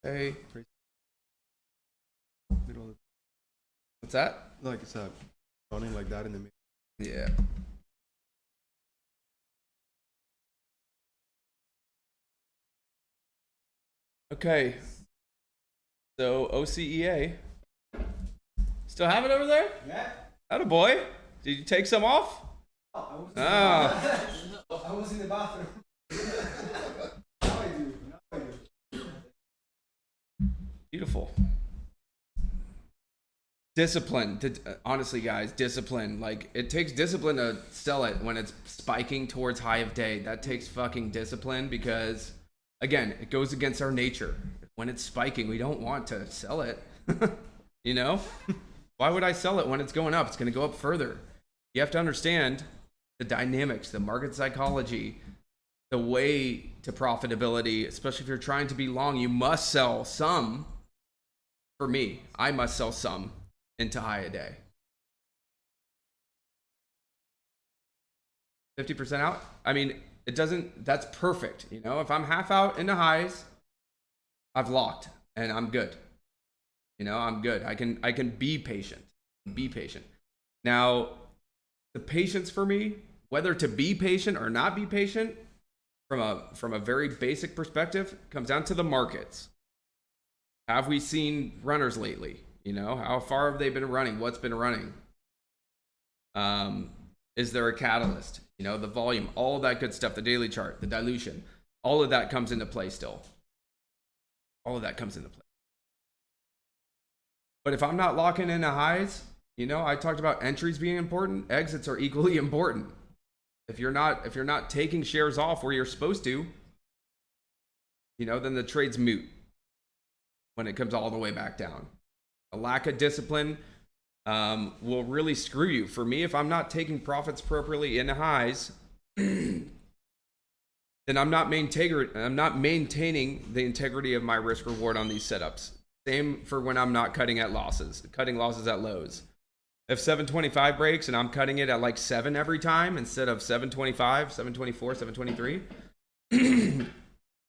Hey, Middle of, what's that? like it's running like that in the middle. Yeah. Okay. So OCEA. Still have it over there? Yeah. Atta boy. Did you take some off? Oh, Ah. I was in the bathroom. Now I do. Now I do. Beautiful. Discipline. Honestly, guys, discipline. Like, it takes discipline to sell it when it's spiking towards high of day. That takes fucking discipline because, again, it goes against our nature. When it's spiking, we don't want to sell it. You know? Why would I sell it when it's going up? It's going to go up further. You have to understand the dynamics, the market psychology, the way to profitability, especially if you're trying to be long. You must sell some. For me, I must sell some into high a day. 50% out? I mean, it doesn't, that's perfect. You know, if I'm half out into highs, I've locked and I'm good. You know, I'm good. I can be patient. Be patient. Now, the patience for me, whether to be patient or not be patient, from a very basic perspective, comes down to the markets. Have we seen runners lately? You know, how far have they been running? What's been running? Is there a catalyst? You know, the volume, all of that good stuff, the daily chart, the dilution, all of that comes into play still. All of that comes into play. But if I'm not locking into highs, you know, I talked about entries being important. Exits are equally important. If you're not taking shares off where you're supposed to, you know, then the trade's moot when it comes all the way back down. A lack of discipline will really screw you. For me, if I'm not taking profits appropriately into highs, then I'm not maintaining the integrity of my risk reward on these setups. Same for when I'm not cutting losses at lows. If 725 breaks and I'm cutting it at like 7 every time instead of 725, 724, 723,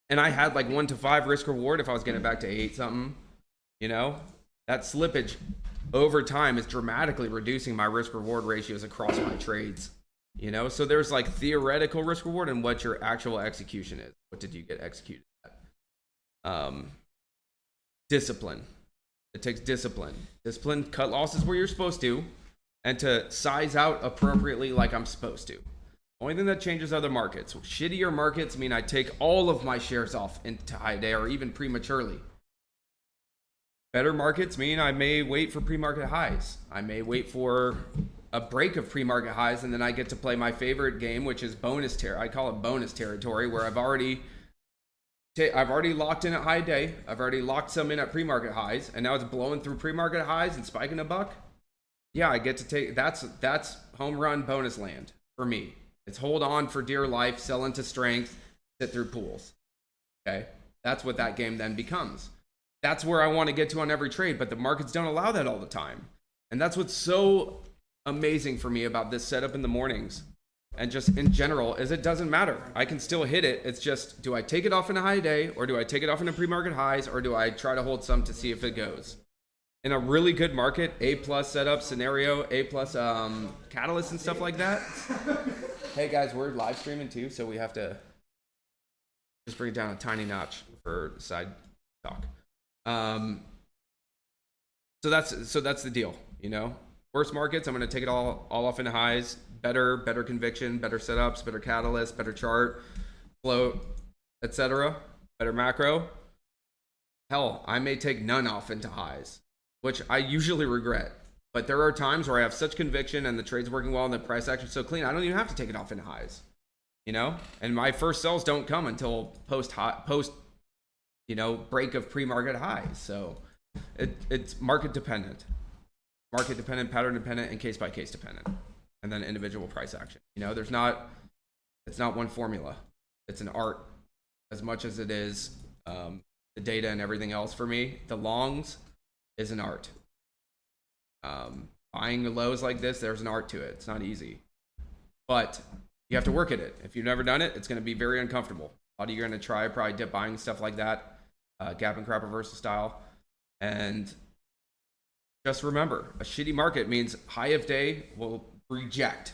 and I had like 1 to 5 risk reward if I was getting it back to 8 something, you know, that slippage over time is dramatically reducing my risk reward ratios across my trades, you know. So there's like theoretical risk reward and what your actual execution is. What did you get executed at? Discipline. It takes discipline. Discipline, cut losses where you're supposed to, and to size out appropriately like I'm supposed to. Only thing that changes are the markets. Shittier markets mean I take all of my shares off into high day or even prematurely. Better markets mean I may wait for pre-market highs. I may wait for a break of pre-market highs, and then I get to play my favorite game, which is bonus I call it bonus territory, where I've already locked in at high day. I've already locked some in at pre-market highs, and now it's blowing through pre-market highs and spiking a buck. Yeah, I get to take that's home run bonus land for me. It's hold on for dear life, sell into strength, sit through pools. Okay, that's what that game then becomes. That's where I want to get to on every trade, but the markets don't allow that all the time. And that's what's so amazing for me about this setup in the mornings and just in general is it doesn't matter. I can still hit it. It's just, do I take it off in a high day, or do I take it off in a pre-market highs, or do I try to hold some to see if it goes? In a really good market, A+ setup scenario, A+ catalyst and stuff like that. Hey guys, we're live streaming too, so we have to just bring it down a tiny notch for side talk. So that's the deal, you know. Worst markets, I'm going to take it all off into highs. Better conviction, better setups, better catalyst, better chart, float, etc. Better macro. Hell, I may take none off into highs, which I usually regret. But there are times where I have such conviction and the trade's working well and the price action's so clean, I don't even have to take it off into highs, you know. And my first sells don't come until post break of pre-market highs. So it's market dependent, pattern dependent, and case by case dependent, and then individual price action. You know, it's not one formula. It's an art as much as it is the data and everything else. For me, the longs is an art. Buying the lows like this, there's an art to it. It's not easy, but you have to work at it. If you've never done it, it's going to be very uncomfortable. A lot of you are going to try probably dip buying stuff like that, gap and crap reversal style. And just remember, a shitty market means high of day will reject.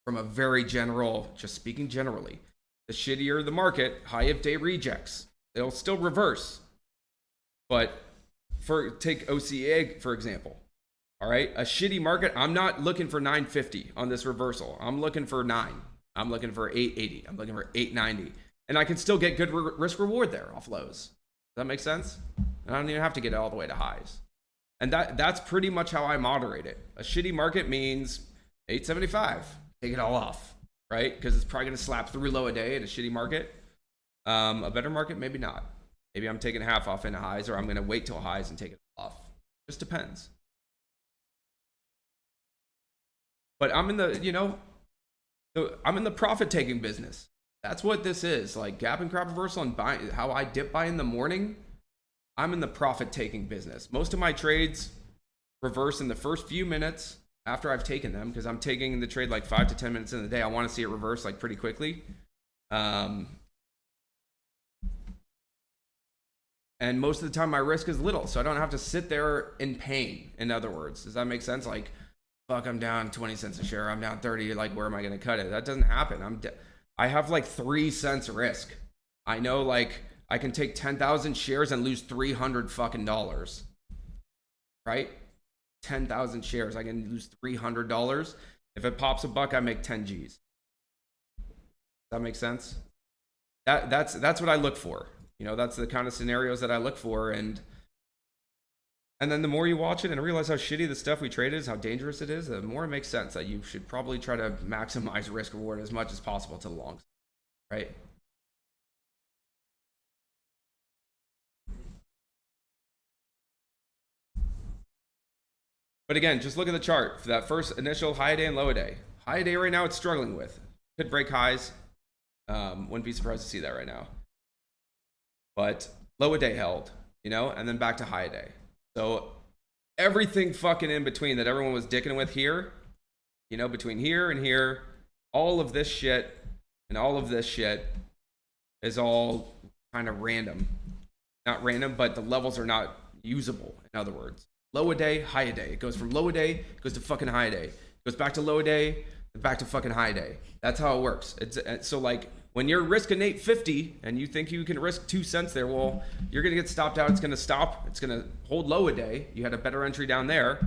From a very general, just speaking generally, the shittier the market, high of day rejects. It'll still reverse. But take OCA for example. All right, a shitty market, I'm not looking for 950 on this reversal. I'm looking for 9. I'm looking for 880. I'm looking for 890. And I can still get good risk reward there off lows. Does that make sense? I don't even have to get it all the way to highs. And that's pretty much how I moderate it. A shitty market means 875. Take it all off, right? Because it's probably going to slap through low a day at a shitty market. A better market, maybe not. Maybe I'm taking half off into highs, or I'm going to wait till highs and take it off. Just depends. But I'm in the profit taking business. That's what this is. Like gap and crop reversal and buy, how I dip buy in the morning. I'm in the profit taking business. Most of my trades reverse in the first few minutes after I've taken them, because I'm taking the trade like 5 to 10 minutes in the day. I want to see it reverse like pretty quickly. And most of the time my risk is little, so I don't have to sit there in pain. In other words, does that make sense? Like, fuck, I'm down 20 cents a share. I'm down 30. Like, where am I going to cut it? That doesn't happen. I have like 3 cents risk. I know, like, I can take 10,000 shares and lose $300 fucking dollars. Right? 10,000 shares. I can lose $300. If it pops a buck, I make 10 G's. Does that make sense? That's what I look for. You know, that's the kind of scenarios that I look for. And then the more you watch it and realize how shitty the stuff we trade is, how dangerous it is, the more it makes sense that you should probably try to maximize risk reward as much as possible to the long, right? But again, just look at the chart for that first initial high day and low day. High day right now, it's struggling with. Could break highs. Wouldn't be surprised to see that right now. But low day held, you know, and then back to high day. So everything fucking in between that everyone was dicking with here, you know, between here and here, all of this shit and all of this shit is all kind of random. Not random, but the levels are not usable, in other words. Low a day, high a day. It goes from low a day, it goes to fucking high a day. It goes back to low a day, back to fucking high day. That's how it works. So like when you're risking 850 and you think you can risk 2 cents there, well, you're gonna get stopped out. It's gonna stop. It's gonna hold low a day. You had a better entry down there.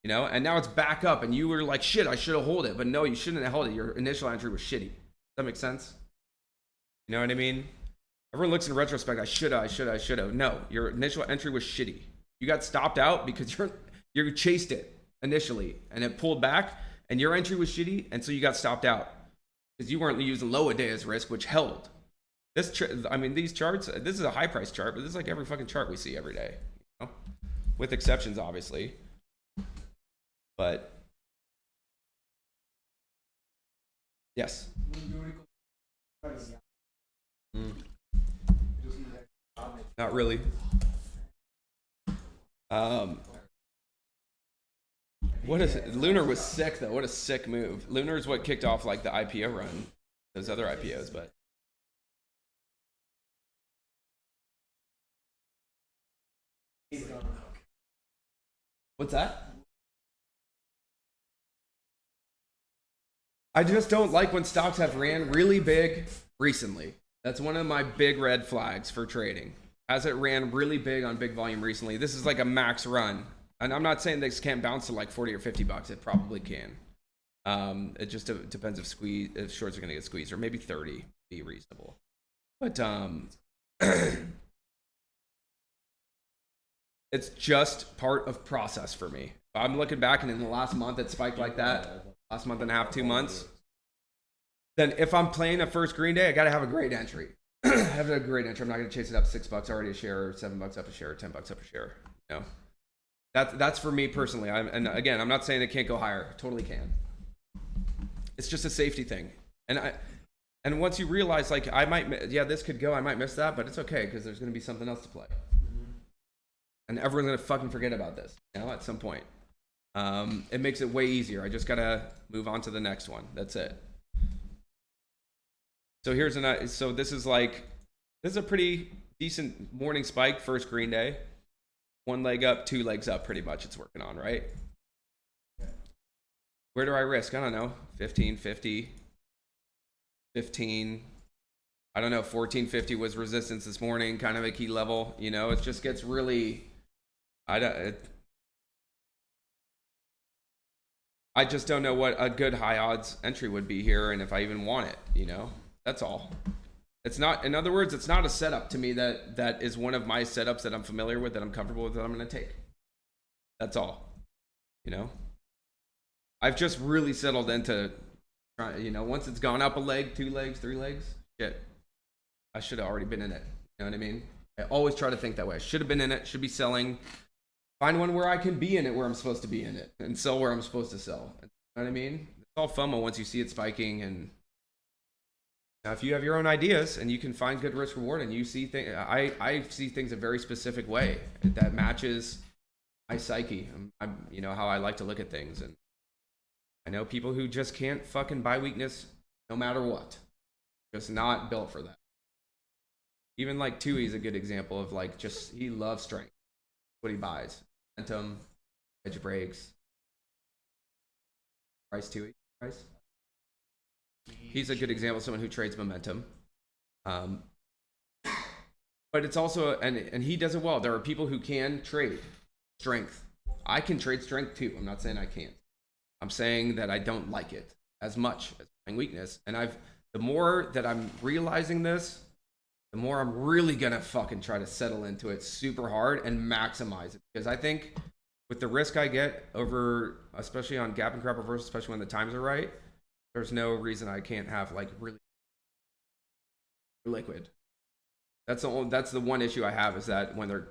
you know, and now it's back up and you were like, shit, I should have held it. But no, you shouldn't have held it. Your initial entry was shitty. Does that make sense? You know what I mean? Everyone looks in retrospect, I should have. No, your initial entry was shitty. You got stopped out because you chased it initially and it pulled back and your entry was shitty. And so you got stopped out because you weren't using low a day as risk, which held. I mean, these charts, this is a high price chart, but this is like every fucking chart we see every day, you know? With exceptions, obviously. But yes. Not really. What is it? Lunar was sick though. What a sick move. Lunar is what kicked off like the IPO run, those other IPOs, but. What's that? I just don't like when stocks have ran really big recently. That's one of my big red flags for trading. As it ran really big on big volume recently, this is like a max run. And I'm not saying this can't bounce to like 40 or 50 bucks. It probably can. It just depends if shorts are going to get squeezed, or maybe 30 be reasonable. But it's just part of process for me. If I'm looking back and in the last month it spiked like that, last month and a half, 2 months, then if I'm playing a first green day, I got to have a great entry. Have a great entry. I'm not going to chase it up $6 already a share, or $7 up a share, or $10 up a share. You know, that's for me personally. And again, I'm not saying it can't go higher. It totally can. It's just a safety thing. And once you realize, like, this could go, I might miss that, but it's okay because there's going to be something else to play. And everyone's going to fucking forget about this, you know, at some point. It makes it way easier. I just got to move on to the next one. That's it. So this is a pretty decent morning spike, first green day. One leg up, 2 legs up, pretty much it's working on, right? Where do I risk? I don't know, 15, 50, 15. I don't know, 1450 was resistance this morning, kind of a key level. You know, it just gets really, I just don't know what a good high odds entry would be here, and if I even want it, you know? That's all. It's not, in other words, it's not a setup to me that is one of my setups that I'm familiar with, that I'm comfortable with, that I'm going to take. That's all. You know? I've just really settled into, you know, once it's gone up a leg, 2 legs, 3 legs, shit, I should have already been in it. You know what I mean? I always try to think that way. I should have been in it, should be selling. Find one where I can be in it, where I'm supposed to be in it, and sell where I'm supposed to sell. You know what I mean? It's all FOMO once you see it spiking. And now, if you have your own ideas and you can find good risk reward, and you see things, I see things a very specific way that matches my psyche. I'm, you know, how I like to look at things. And I know people who just can't fucking buy weakness no matter what. Just not built for that. Even like Tui is a good example of like, just, he loves strength. What he buys. Momentum, edge breaks. Price Tui. Price. He's a good example of someone who trades momentum. But it's also, and he does it well. There are people who can trade strength. I can trade strength too. I'm not saying I can't. I'm saying that I don't like it as much as buying weakness. And the more that I'm realizing this, the more I'm really gonna fucking try to settle into it super hard and maximize it. Because I think with the risk I get over, especially on gap and crop reversal, especially when the times are right, there's no reason I can't have like really liquid. That's the one issue I have, is that when they're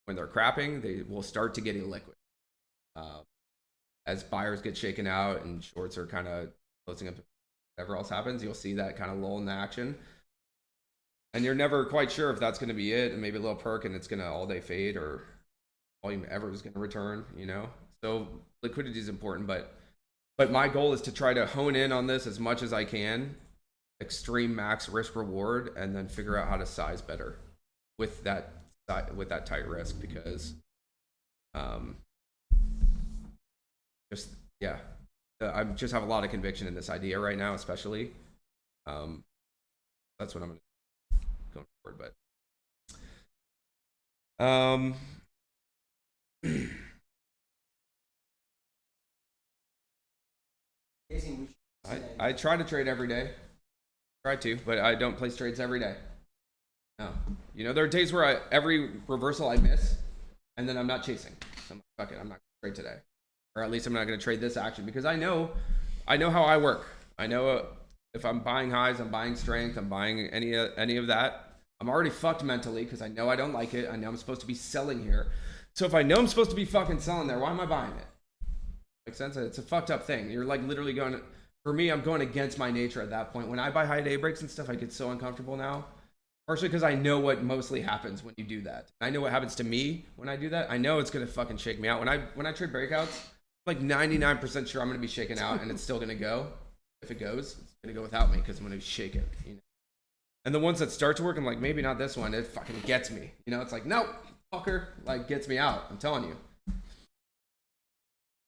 crapping, they will start to get illiquid. As buyers get shaken out and shorts are kind of closing up, whatever else happens, you'll see that kind of lull in the action. And you're never quite sure if that's going to be it, and maybe a little perk and it's going to all day fade, or volume ever is going to return, you know? So liquidity is important, but my goal is to try to hone in on this as much as I can, extreme max risk reward, and then figure out how to size better with that tight risk, because I just have a lot of conviction in this idea right now, especially. That's what I'm going forward, but Amazing, we should say. I try to trade every day. Try to, but I don't place trades every day. No. You know, there are days where every reversal I miss, and then I'm not chasing. So I'm like, fuck it, I'm not going to trade today. Or at least I'm not going to trade this action because I know how I work. I know if I'm buying highs, I'm buying strength, I'm buying any of that. I'm already fucked mentally because I know I don't like it. I know I'm supposed to be selling here. So if I know I'm supposed to be fucking selling there, why am I buying it? Makes sense? It's a fucked up thing. You're like literally going, for me, I'm going against my nature at that point. When I buy high day breaks and stuff, I get so uncomfortable now. Partially because I know what mostly happens when you do that. I know what happens to me when I do that. I know it's going to fucking shake me out. When I trade breakouts, I'm like 99% sure I'm going to be shaken out and it's still going to go. If it goes, it's going to go without me because I'm going to shake it. You know? And the ones that start to work, I'm like, maybe not this one. It fucking gets me. You know, it's like, no, fucker, like gets me out. I'm telling you.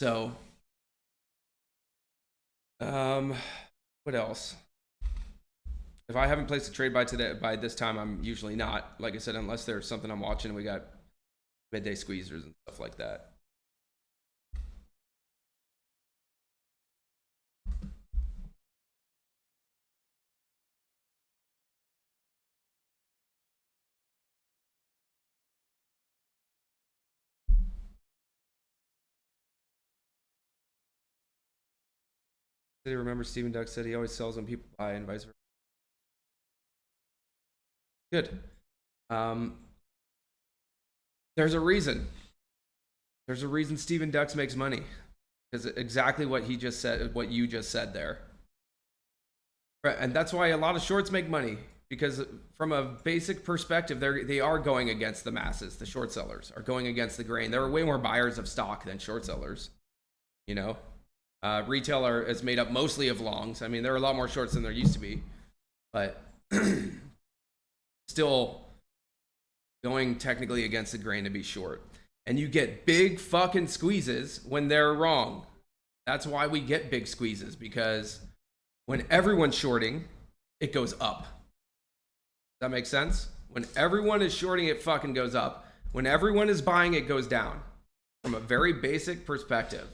So, what else? If I haven't placed a trade by this time, I'm usually not. Like I said, unless there's something I'm watching, we got midday squeezers and stuff like that. Did you remember Stephen Duck said he always sells when people buy and vice versa? Good. There's a reason. There's a reason Stephen Ducks makes money. Because exactly what he just said, what you just said there. And that's why a lot of shorts make money. Because from a basic perspective, they are going against the masses. The short sellers are going against the grain. There are way more buyers of stock than short sellers. You know? Retail is made up mostly of longs. I mean, there are a lot more shorts than there used to be. But still going technically against the grain to be short. And you get big fucking squeezes when they're wrong. That's why we get big squeezes, because when everyone's shorting, it goes up. Does that make sense? When everyone is shorting, it fucking goes up. When everyone is buying, it goes down. From a very basic perspective.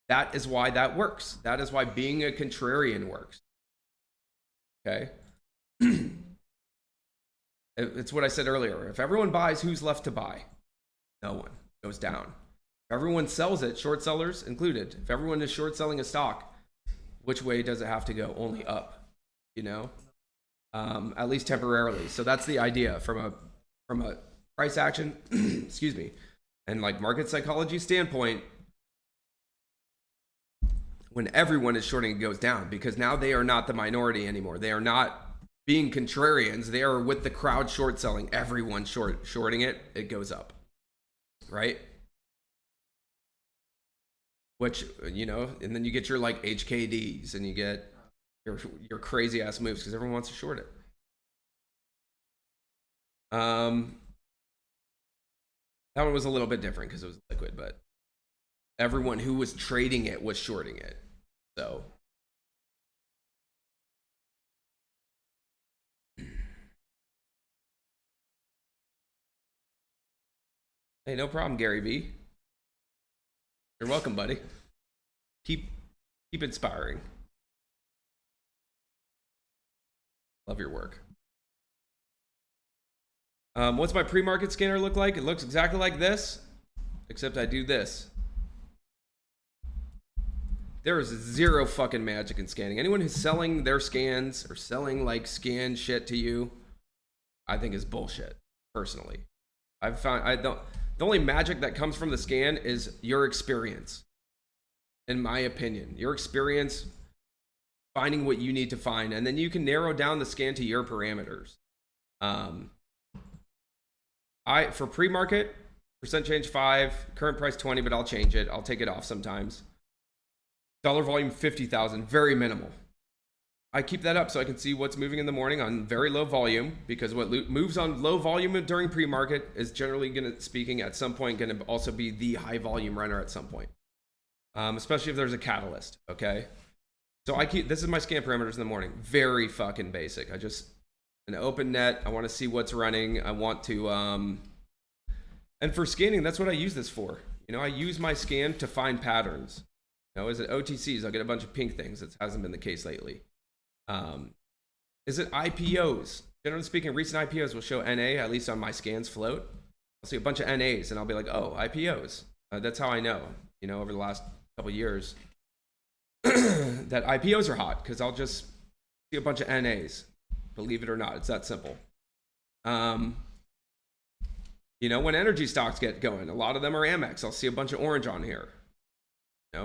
That is why that works. That is why being a contrarian works. Okay? It's what I said earlier. If everyone buys, who's left to buy? No one. It goes down. If everyone sells it, short sellers included, if everyone is short selling a stock, which way does it have to go? Only up, you know? At least temporarily. So that's the idea from a price action, excuse me, and like market psychology standpoint. When everyone is shorting, it goes down, because now they are not the minority anymore. They are not being contrarians. They are with the crowd short selling. Everyone shorting it, it goes up, right? Which, you know, and then you get your like HKDs and you get your crazy ass moves because everyone wants to short it. That one was a little bit different because it was liquid, but everyone who was trading it was shorting it. So hey, no problem, Gary V. You're welcome, buddy. Keep inspiring. Love your work. What's my pre-market scanner look like? It looks exactly like this, except I do this. There is zero fucking magic in scanning. Anyone who's selling their scans or selling like scan shit to you, I think is bullshit, personally. I've found the only magic that comes from the scan is your experience. In my opinion, your experience finding what you need to find, and then you can narrow down the scan to your parameters. For pre-market, percent change 5, current price 20, but I'll change it. I'll take it off sometimes. Dollar volume 50,000, very minimal. I keep that up so I can see what's moving in the morning on very low volume, because what moves on low volume during pre-market is generally at some point going to also be the high volume runner at some point. Especially if there's a catalyst, okay? So this is my scan parameters in the morning. Very fucking basic. An open net. I want to see what's running. I want to, and for scanning, that's what I use this for. You know, I use my scan to find patterns. Is it OTCs? I'll get a bunch of pink things. It hasn't been the case lately. Is it IPOs? Generally speaking, recent IPOs will show NA, at least on my scans float. I'll see a bunch of NAs and I'll be like, oh, IPOs. That's how I know, over the last couple years that IPOs are hot, because I'll just see a bunch of NAs. Believe it or not, it's that simple. When energy stocks get going, a lot of them are Amex. I'll see a bunch of orange on here.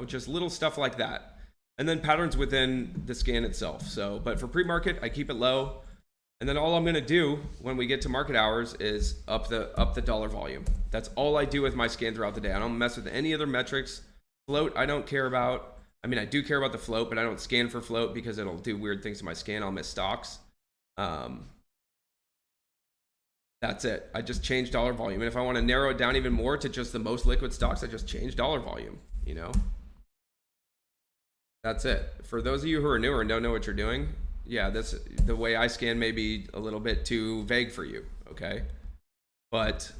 Just little stuff like that. And then patterns within the scan itself. So, but for pre-market, I keep it low. And then all I'm going to do when we get to market hours is up the dollar volume. That's all I do with my scan throughout the day. I don't mess with any other metrics. Float, I don't care about. I mean, I do care about the float, but I don't scan for float because it'll do weird things to my scan. I'll miss stocks. That's it. I just change dollar volume. And if I want to narrow it down even more to just the most liquid stocks, I just change dollar volume, That's it. For those of you who are newer and don't know what you're doing, yeah, the way I scan may be a little bit too vague for you, okay? But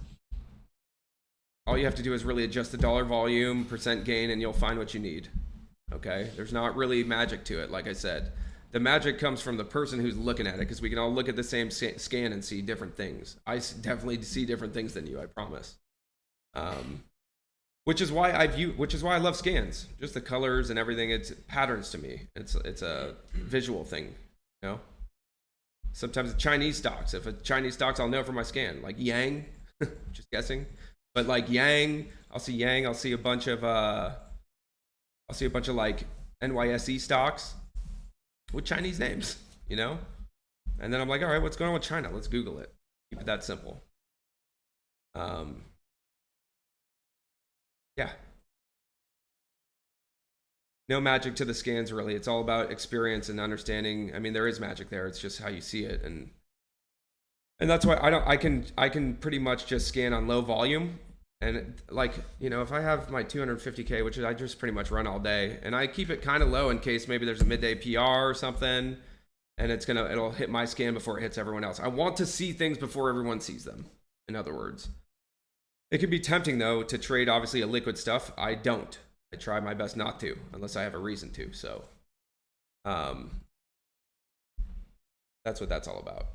all you have to do is really adjust the dollar volume, percent gain, and you'll find what you need, okay? There's not really magic to it, like I said. The magic comes from the person who's looking at it, because we can all look at the same scan and see different things. I definitely see different things than you, I promise. Which is why I love scans. Just the colors and everything. It's patterns to me. It's a visual thing, Sometimes Chinese stocks. If it's Chinese stocks, I'll know from my scan. Like Yang, just guessing. But like Yang, I'll see a bunch of like NYSE stocks with Chinese names, And then I'm like, all right, what's going on with China? Let's Google it. Keep it that simple. Yeah. No magic to the scans, really. It's all about experience and understanding. I mean, there is magic there. It's just how you see it, and that's why I can pretty much just scan on low volume. And if I have my 250K, which I just pretty much run all day, and I keep it kind of low in case maybe there's a midday PR or something, and it'll hit my scan before it hits everyone else. I want to see things before everyone sees them. In other words. It can be tempting, though, to trade, obviously, a liquid stuff. I don't. I try my best not to, unless I have a reason to. So, that's what that's all about.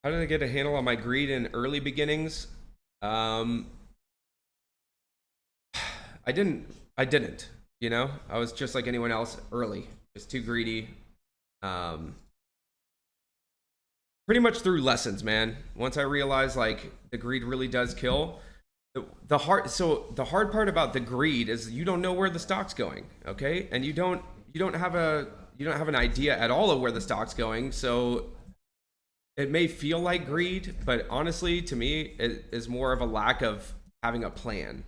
How did I get a handle on my greed in early beginnings? I didn't, I was just like anyone else early, just too greedy. Pretty much through lessons, man. Once I realized like the greed really does kill. The hard part about the greed is you don't know where the stock's going, okay? And you don't have an idea at all of where the stock's going, so it may feel like greed, but honestly, to me, it is more of a lack of having a plan,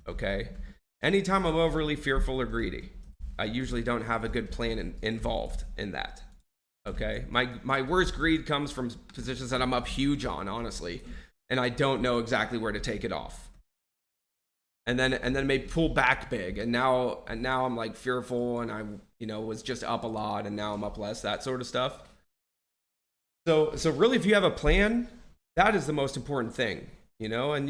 okay? Anytime I'm overly fearful or greedy, I usually don't have a good plan involved in that, okay? My worst greed comes from positions that I'm up huge on, honestly, and I don't know exactly where to take it off. And then may pull back big, and now I'm like fearful, and I was just up a lot, and now I'm up less, that sort of stuff. So really, if you have a plan, that is the most important thing, and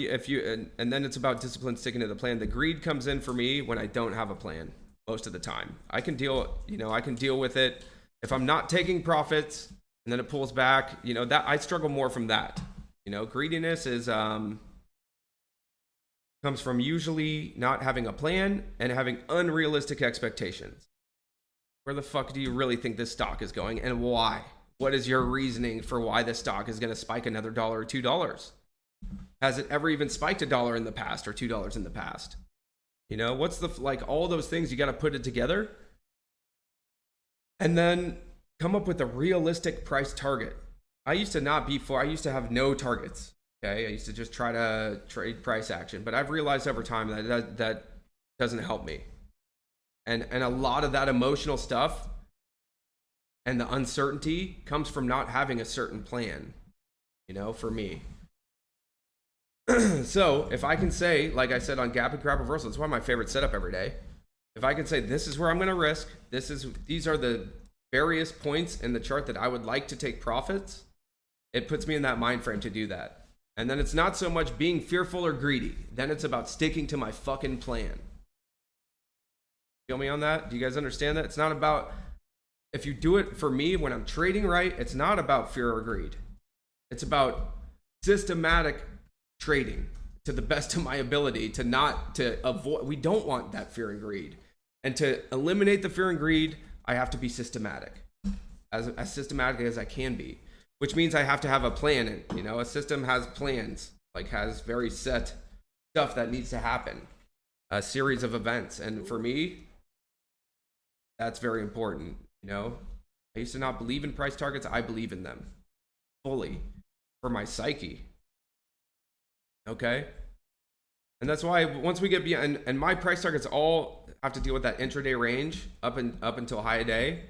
and then it's about discipline, sticking to the plan. The greed comes in for me when I don't have a plan most of the time. I can deal with it if I'm not taking profits and then it pulls back, that I struggle more from that. Greediness is comes from usually not having a plan and having unrealistic expectations. Where the fuck do you really think this stock is going, and why? What is your reasoning for why this stock is going to spike another $1 or $2? Has it ever even spiked $1 in the past or $2 in the past? What's all those things, you got to put it together and then come up with a realistic price target. I used to have no targets. Okay. I used to just try to trade price action, but I've realized over time that doesn't help me. And a lot of that emotional stuff and the uncertainty comes from not having a certain plan, for me. So if I can say, like I said on gap and crap reversal, it's one of my favorite setup every day. If I can say this is where I'm going to risk, these are the various points in the chart that I would like to take profits, it puts me in that mind frame to do that. And then it's not so much being fearful or greedy. Then it's about sticking to my fucking plan. Feel me on that? Do you guys understand that? It's not about, if you do it for me when I'm trading right, it's not about fear or greed. It's about systematic trading to the best of my ability to avoid, we don't want that fear and greed. And to eliminate the fear and greed, I have to be systematic, as systematic as I can be, which means I have to have a plan. And, you know, a system has plans, like has very set stuff that needs to happen, a series of events. And for me, that's very important. You know, I used to not believe in price targets. I believe in them fully for my psyche. Okay. And that's why once we get beyond, and my price targets all have to deal with that intraday range up until high day.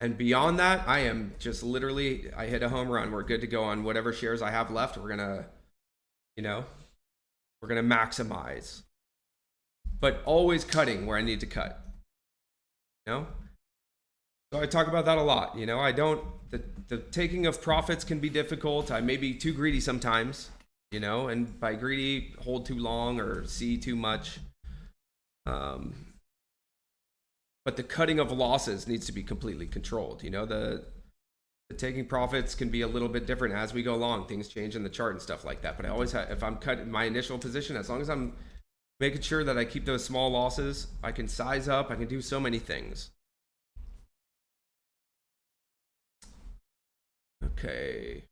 And beyond that, I am just literally, I hit a home run. We're good to go on whatever shares I have left. We're going to, you know, we're going to maximize, but always cutting where I need to cut, you know? So I talk about that a lot. You know, I don't, the taking of profits can be difficult. I may be too greedy sometimes, you know, and by greedy, hold too long or see too much. But the cutting of losses needs to be completely controlled. You know, the taking profits can be a little bit different as we go along. Things change in the chart and stuff like that. But I always have, if I'm cutting my initial position, as long as I'm making sure that I keep those small losses, I can size up, I can do so many things. Okay.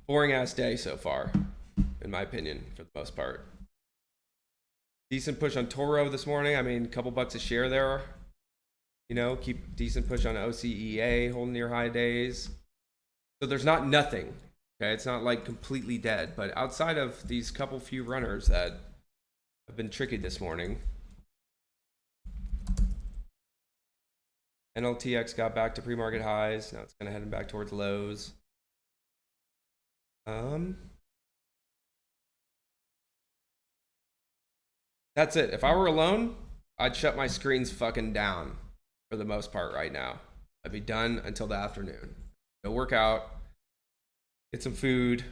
Boring ass day so far, in my opinion, for the most part. Decent push on Toro this morning. I mean, a couple bucks a share there. You know, keep decent push on OCEA, holding near high days. So there's not nothing. Okay, it's not like completely dead. But outside of these couple few runners that have been tricky this morning, NLTX got back to pre-market highs. Now it's kind of heading back towards lows. That's it. If I were alone, I'd shut my screens fucking down for the most part right now. I'd be done until the afternoon. Go work out, get some food,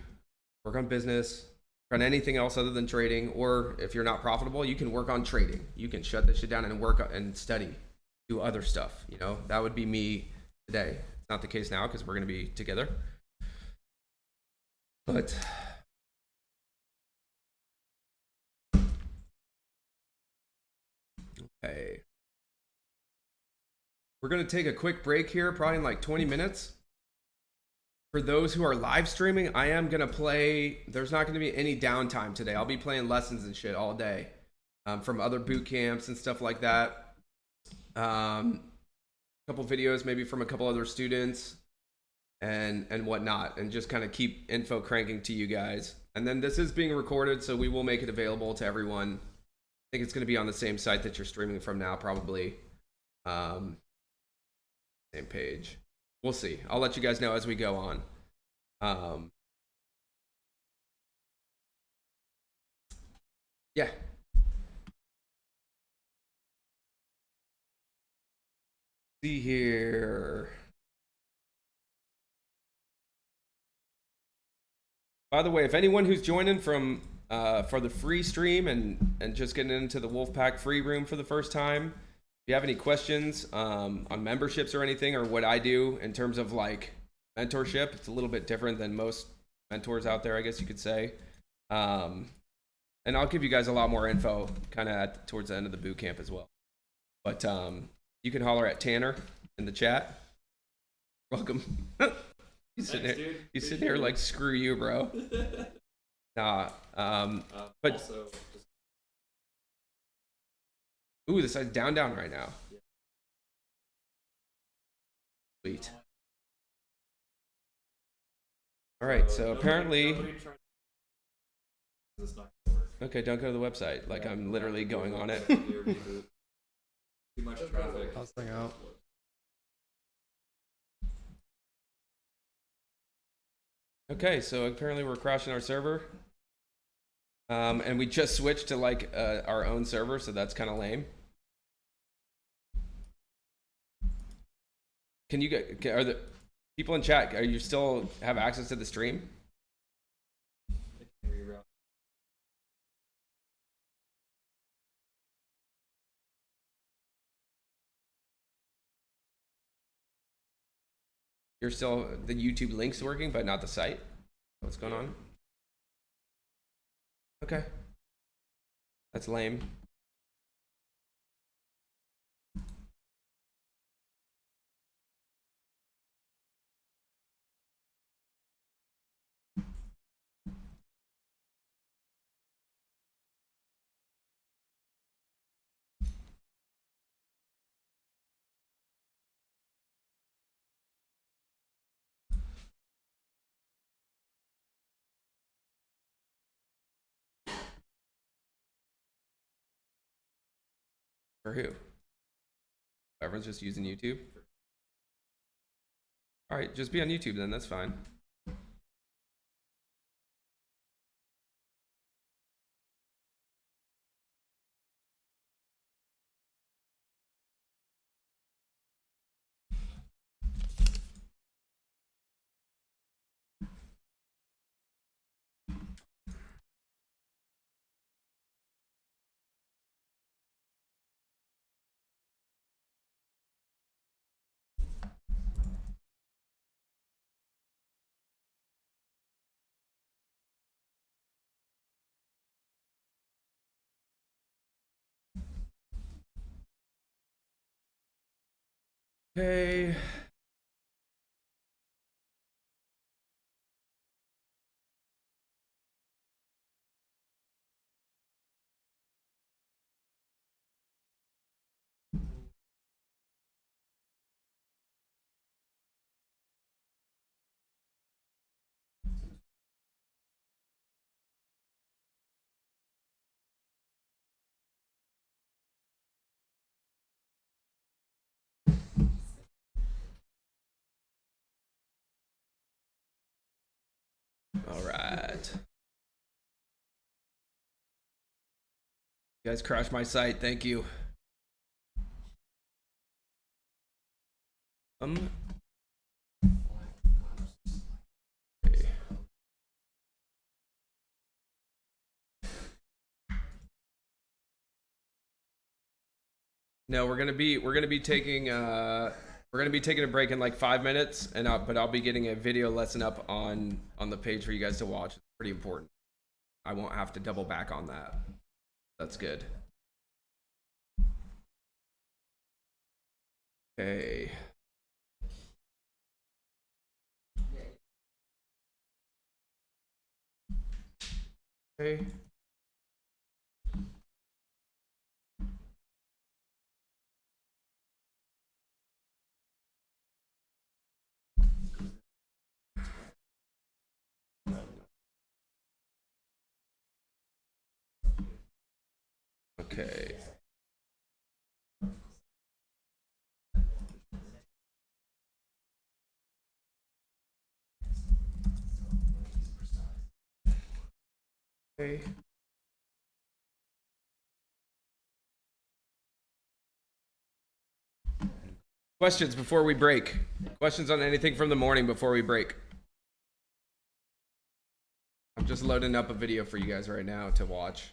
work on business, work on anything else other than trading. Or if you're not profitable, you can work on trading. You can shut this shit down and work and study, do other stuff. You know, that would be me today. It's not the case now because we're going to be together. But okay, we're going to take a quick break here, probably in like 20 minutes. For those who are live streaming, I am going to play, there's not going to be any downtime today. I'll be playing lessons and shit all day from other boot camps and stuff like that. A couple videos maybe from a couple other students and whatnot, and just kind of keep info cranking to you guys. And then this is being recorded, so we will make it available to everyone. I think it's going to be on the same site that you're streaming from now, probably. Same page. We'll see. I'll let you guys know as we go on. Yeah. See here. By the way, if anyone who's joining from for the free stream and just getting into the Wolfpack free room for the first time, if you have any questions on memberships or anything, or what I do in terms of like mentorship, it's a little bit different than most mentors out there, I guess you could say. And I'll give you guys a lot more info kind of towards the end of the boot camp as well. But you can holler at Tanner in the chat. Welcome. You sitting here like, screw you, bro. Nah. But also, ooh, this is down right now. Sweet. All right, so apparently, Nobody tried. It's not gonna work. okay, don't go to the website. Like I'm literally going on it. Your reboot. Too much traffic. I'll sign out. Okay, so apparently we're crashing our server. And we just switched to like our own server, so that's kind of lame. Can you get, are the people in chat, are you still have access to the stream? It can reroute. You're still, the YouTube link's working, but not the site? What's going on? Okay. That's lame. For who? Everyone's just using YouTube? All right, just be on YouTube then, that's fine. Okay. All right. You guys crashed my site, thank you. Okay. No, we're gonna be taking a break in like 5 minutes, and but I'll be getting a video lesson up on the page for you guys to watch. It's pretty important. I won't have to double back on that. That's good. Okay. Okay. Okay. Okay. Questions before we break? Questions on anything from the morning before we break? I'm just loading up a video for you guys right now to watch.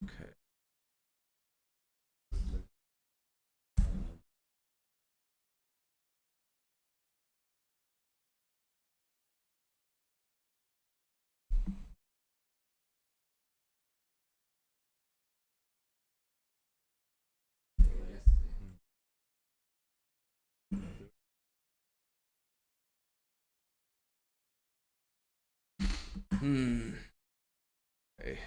Okay. Okay.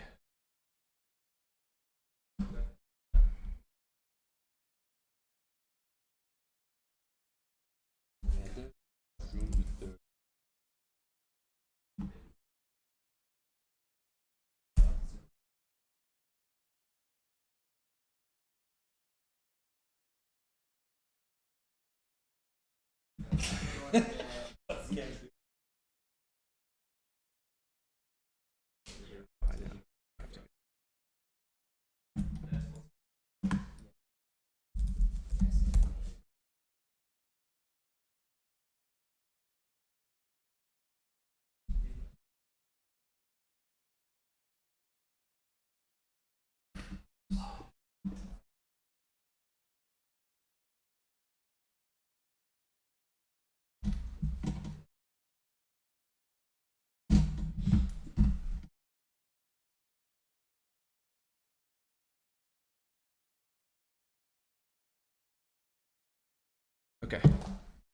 Okay,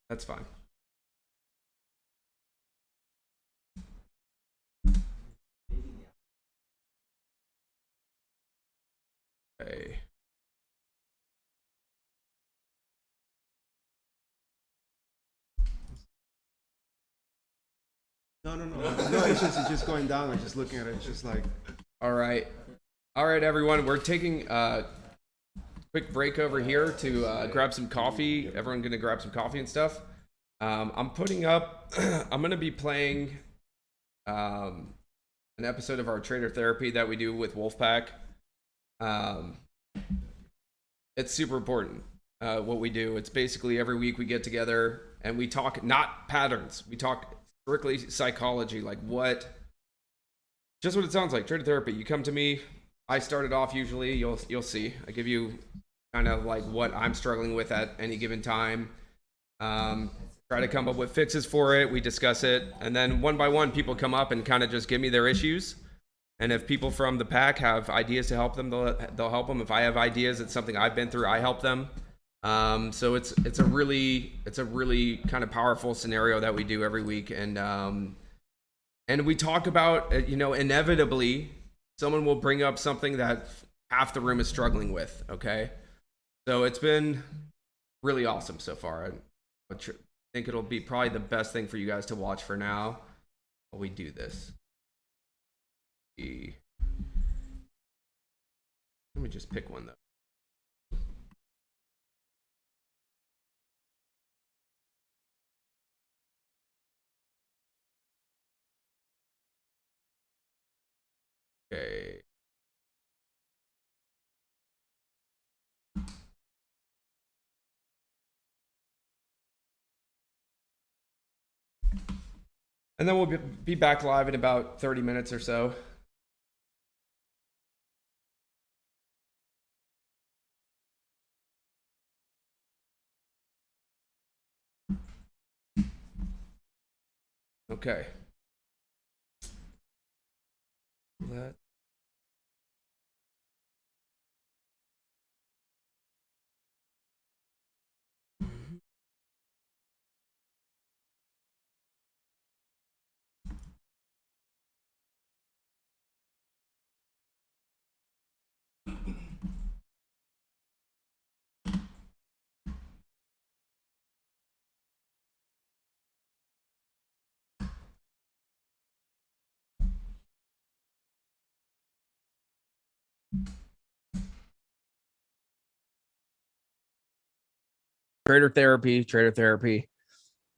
that's fine. Okay. No, no, no. No, it's just going down and just looking at it. It's just like, All right. All right, everyone. We're taking a quick break over here to grab some coffee. Everyone gonna grab some coffee and stuff. I'm putting up. I'm gonna be playing an episode of our trader therapy that we do with Wolfpack. It's super important what we do. It's basically every week we get together and we talk not patterns. We talk strictly psychology, like just what it sounds like. Trader therapy. You come to me. I started off usually. You'll see. I give you kind of like what I'm struggling with at any given time. Try to come up with fixes for it. We discuss it, and then one by one, people come up and kind of just give me their issues. And if people from the pack have ideas to help them, they'll help them. If I have ideas, it's something I've been through, I help them. So it's a really kind of powerful scenario that we do every week, and we talk about inevitably someone will bring up something that half the room is struggling with. Okay, so it's been really awesome so far. I think it'll be probably the best thing for you guys to watch for now while we do this. Let me just pick one though. Okay. And then we'll be back live in about 30 minutes or so. Okay. Let trader therapy.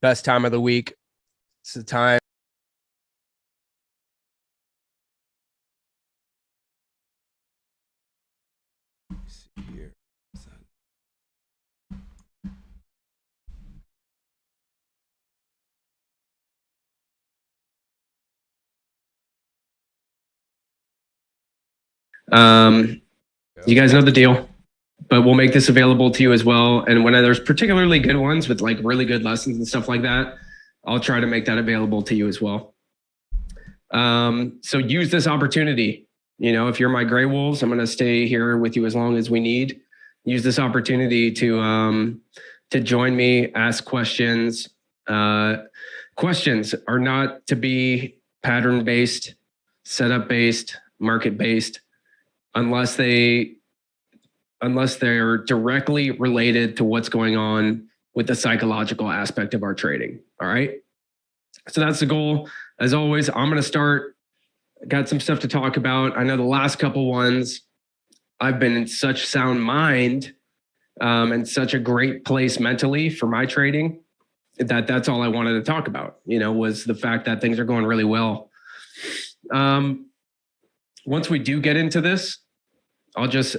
Best time of the week. It's the time. Let's see here. You guys know the deal, but we'll make this available to you as well. And when there's particularly good ones with like really good lessons and stuff like that, I'll try to make that available to you as well. So use this opportunity. You know, if you're my gray wolves, I'm going to stay here with you as long as we need. Use this opportunity to join me, ask questions. Questions are not to be pattern-based, setup-based, market-based, unless they're directly related to what's going on with the psychological aspect of our trading. All right. So that's the goal. As always, I'm going to start. Got some stuff to talk about. I know the last couple ones, I've been in such sound mind and such a great place mentally for my trading that's all I wanted to talk about, you know, was the fact that things are going really well. Once we do get into this,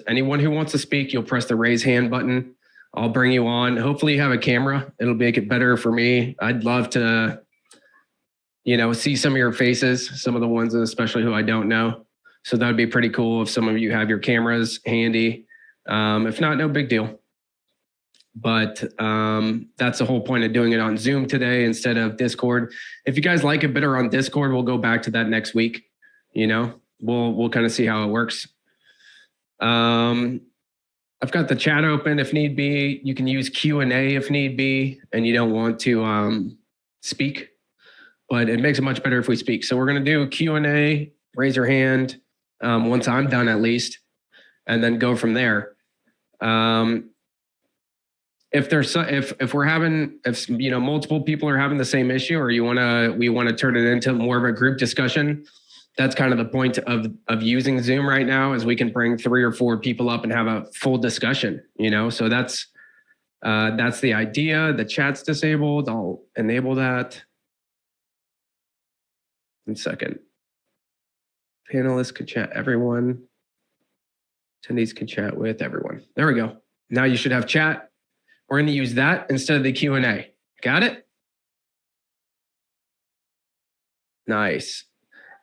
anyone who wants to speak, you'll press the raise hand button. I'll bring you on. Hopefully you have a camera. It'll make it better for me. I'd love to, you know, see some of your faces, some of the ones especially who I don't know. So that would be pretty cool if some of you have your cameras handy. If not, no big deal. But that's the whole point of doing it on Zoom today instead of Discord. If you guys like it better on Discord, we'll go back to that next week. You know, we'll kind of see how it works. I've got the chat open if need be. You can use Q&A if need be, and you don't want to speak, but it makes it much better if we speak. So we're going to do Q&A, raise your hand once I'm done at and then go from there. If we're having, you know, multiple people are having the same issue, or we want to turn it into more of a group discussion, that's kind of the point of using Zoom right now, is we can bring 3 or 4 people up and have a full discussion, you know? So that's the idea. The chat's disabled. I'll enable that. 1 second. Panelists can chat everyone. Attendees can chat with everyone. There we go. Now you should have chat. We're going to use that instead of the Q&A. Got it? Nice.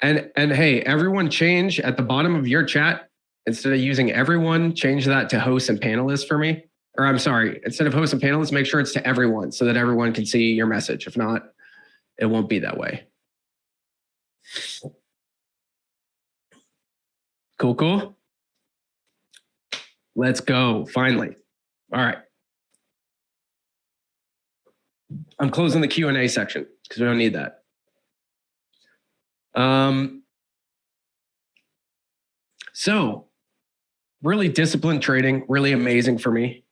And hey, everyone change at the bottom of your chat, instead of using everyone, change that to hosts and panelists for me. Or I'm sorry, instead of hosts and panelists, make sure it's to everyone so that everyone can see your message. If not, it won't be that way. Cool. Let's go, finally. All right. I'm closing the Q&A section because we don't need that. So really disciplined trading, really amazing for me.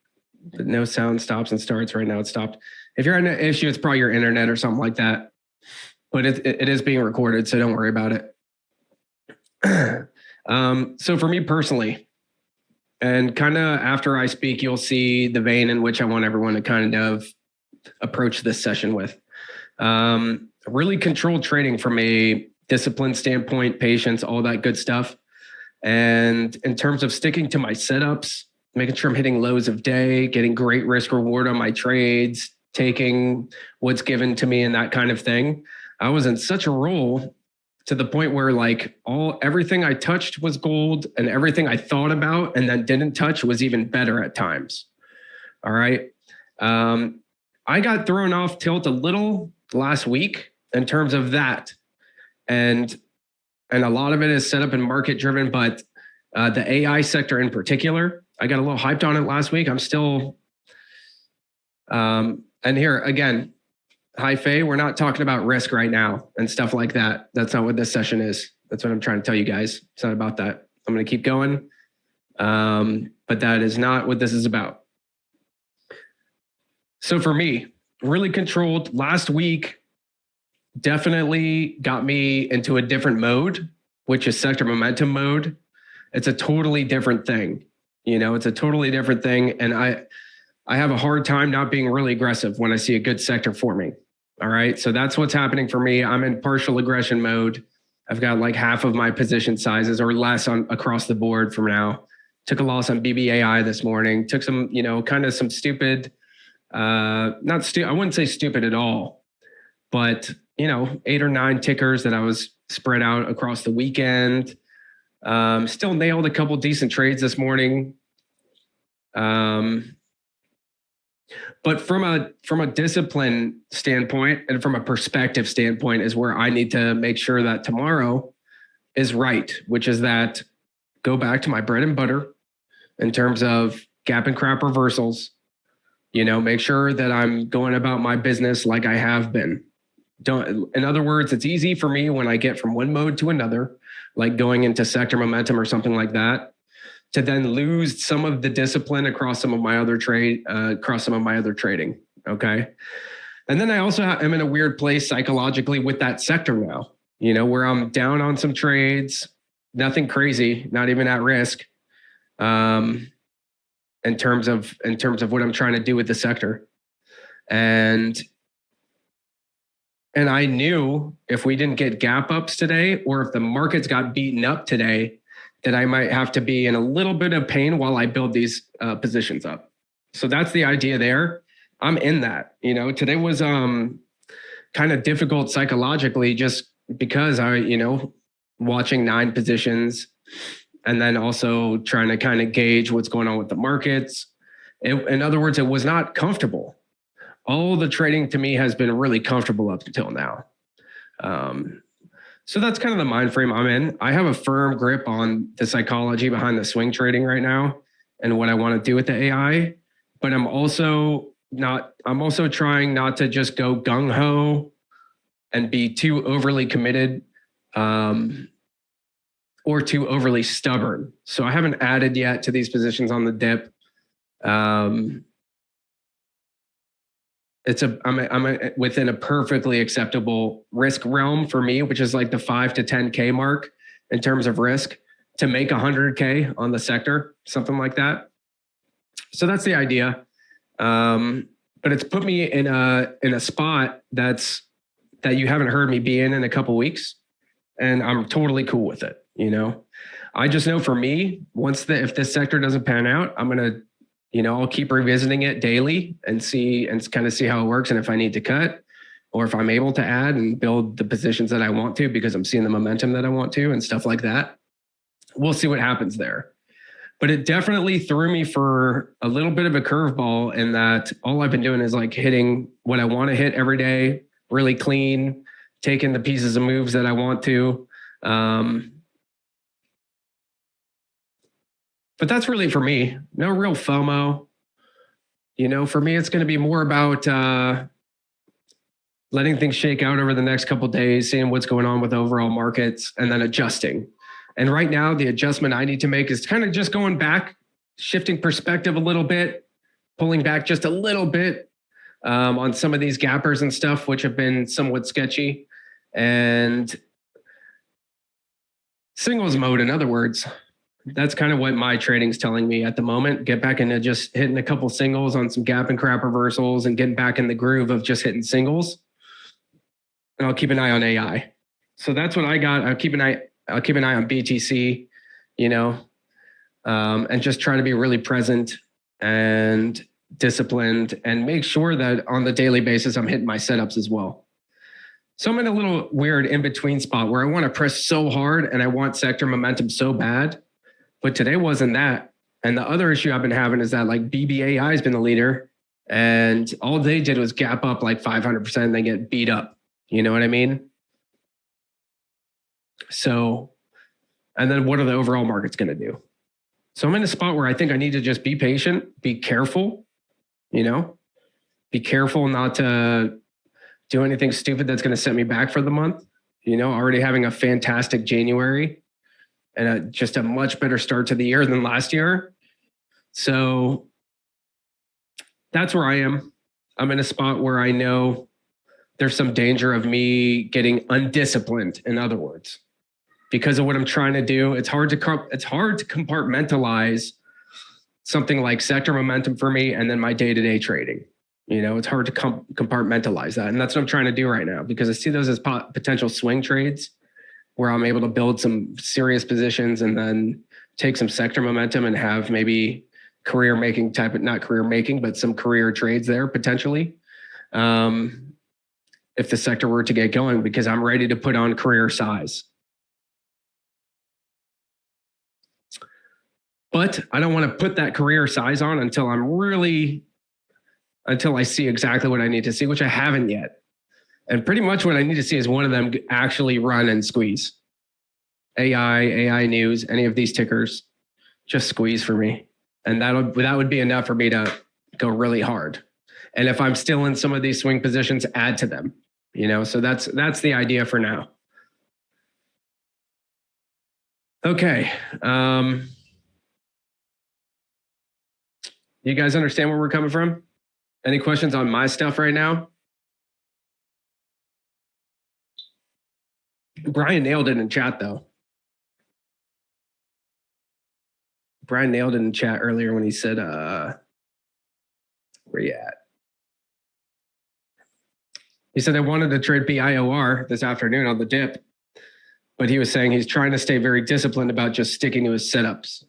No sound stops and starts. Right now it's stopped. If you're having an issue, it's probably your internet or something like that, but it is being recorded, so don't worry about it. So for me personally, and kind of after I speak, you'll see the vein in which I want everyone to kind of approach this session with. Really controlled trading from a discipline standpoint, patience, all that good stuff. And in terms of sticking to my setups, making sure I'm hitting lows of day, getting great risk reward on my trades, taking what's given to me and that kind of thing. I was in such a roll to the point where like everything I touched was gold, and everything I thought about and then didn't touch was even better at times. All right. I got thrown off tilt a little last week in terms of that. And a lot of it is set up and market driven, but the AI sector in particular, I got a little hyped on it last week. I'm still, and here again, hi Faye, we're not talking about risk right now and stuff like that. That's not what this session is. That's what I'm trying to tell you guys. It's not about that. I'm going to keep going. But that is not what this is about. So for me, really controlled last week, definitely got me into a different mode, which is sector momentum mode. It's a totally different thing. You know, it's a totally different thing. And I have a hard time not being really aggressive when I see a good sector forming. All right. So that's what's happening for me. I'm in partial aggression mode. I've got like half of my position sizes or less across the board from now. Took a loss on BBAI this morning. Took some, you know, kind of some stupid, I wouldn't say stupid at all, but you know, 8 or 9 tickers that I was spread out across the weekend. Still nailed a couple decent trades this morning. But from a discipline standpoint and from a perspective standpoint is where I need to make sure that tomorrow is right, which is that go back to my bread and butter in terms of gap and crap reversals. Make sure that I'm going about my business like I have been. In other words, it's easy for me when I get from one mode to another, like going into sector momentum or something like that, to then lose some of the discipline across some of my other trading. Okay. And then I also am in a weird place psychologically with that sector now, where I'm down on some trades, nothing crazy, not even at risk. In terms of what I'm trying to do with the sector. And I knew if we didn't get gap ups today, or if the markets got beaten up today, that I might have to be in a little bit of pain while I build these positions up. So that's the idea there. I'm in that. Today was kind of difficult psychologically just because watching 9 positions and then also trying to kind of gauge what's going on with the markets. In other words, it was not comfortable. All the trading to me has been really comfortable up until now. So that's kind of the mind frame I'm in. I have a firm grip on the psychology behind the swing trading right now and what I want to do with the AI, but I'm also trying not to just go gung ho and be too overly committed, or too overly stubborn. So I haven't added yet to these positions on the dip. I'm within a perfectly acceptable risk realm for me, which is like the 5 to 10K mark in terms of risk to make 100K on the sector, something like that. So that's the idea. But it's put me in a spot that you haven't heard me be in a couple weeks, and I'm totally cool with it. I just know for me, if this sector doesn't pan out, I'm going to, I'll keep revisiting it daily and kind of see how it works. And if I need to cut, or if I'm able to add and build the positions that I want to, because I'm seeing the momentum that I want to and stuff like that, we'll see what happens there. But it definitely threw me for a little bit of a curveball in that all I've been doing is like hitting what I want to hit every day, really clean, taking the pieces of moves that I want to. But that's really for me, no real FOMO. For me, it's going to be more about letting things shake out over the next couple of days, seeing what's going on with overall markets, and then adjusting. And right now, the adjustment I need to make is kind of just going back, shifting perspective a little bit, pulling back just a little bit on some of these gappers and stuff, which have been somewhat sketchy. And singles mode, in other words. That's kind of what my trading's telling me at the moment. Get back into just hitting a couple singles on some gap and crap reversals and getting back in the groove of just hitting singles. And I'll keep an eye on AI. So that's what I got. I'll keep an eye on BTC, and just try to be really present and disciplined and make sure that on the daily basis, I'm hitting my setups as well. So I'm in a little weird in-between spot where I want to press so hard and I want sector momentum so bad. But today wasn't that. And the other issue I've been having is that like BBAI has been the leader and all they did was gap up like 500% and they get beat up. You know what I mean? So, and then what are the overall markets going to do? So I'm in a spot where I think I need to just be patient, be careful, be careful not to do anything stupid that's going to set me back for the month. Already having a fantastic January and just a much better start to the year than last year. So that's where I am. I'm in a spot where I know there's some danger of me getting undisciplined, in other words, because of what I'm trying to do. It's hard to compartmentalize something like sector momentum for me and then my day-to-day trading. It's hard to compartmentalize that. And that's what I'm trying to do right now, because I see those as potential swing trades where I'm able to build some serious positions and then take some sector momentum and have maybe not career making, but some career trades there potentially. If the sector were to get going, because I'm ready to put on career size. But I don't want to put that career size on until I see exactly what I need to see, which I haven't yet. And pretty much what I need to see is one of them actually run and squeeze. AI news, any of these tickers, just squeeze for me. And that would be enough for me to go really hard. And if I'm still in some of these swing positions, add to them, so that's the idea for now. Okay. You guys understand where we're coming from? Any questions on my stuff right now? Brian nailed it in chat though. Brian nailed it in chat earlier when he said, where you at? He said, I wanted to trade BIOR this afternoon on the dip, but he was saying he's trying to stay very disciplined about just sticking to his setups.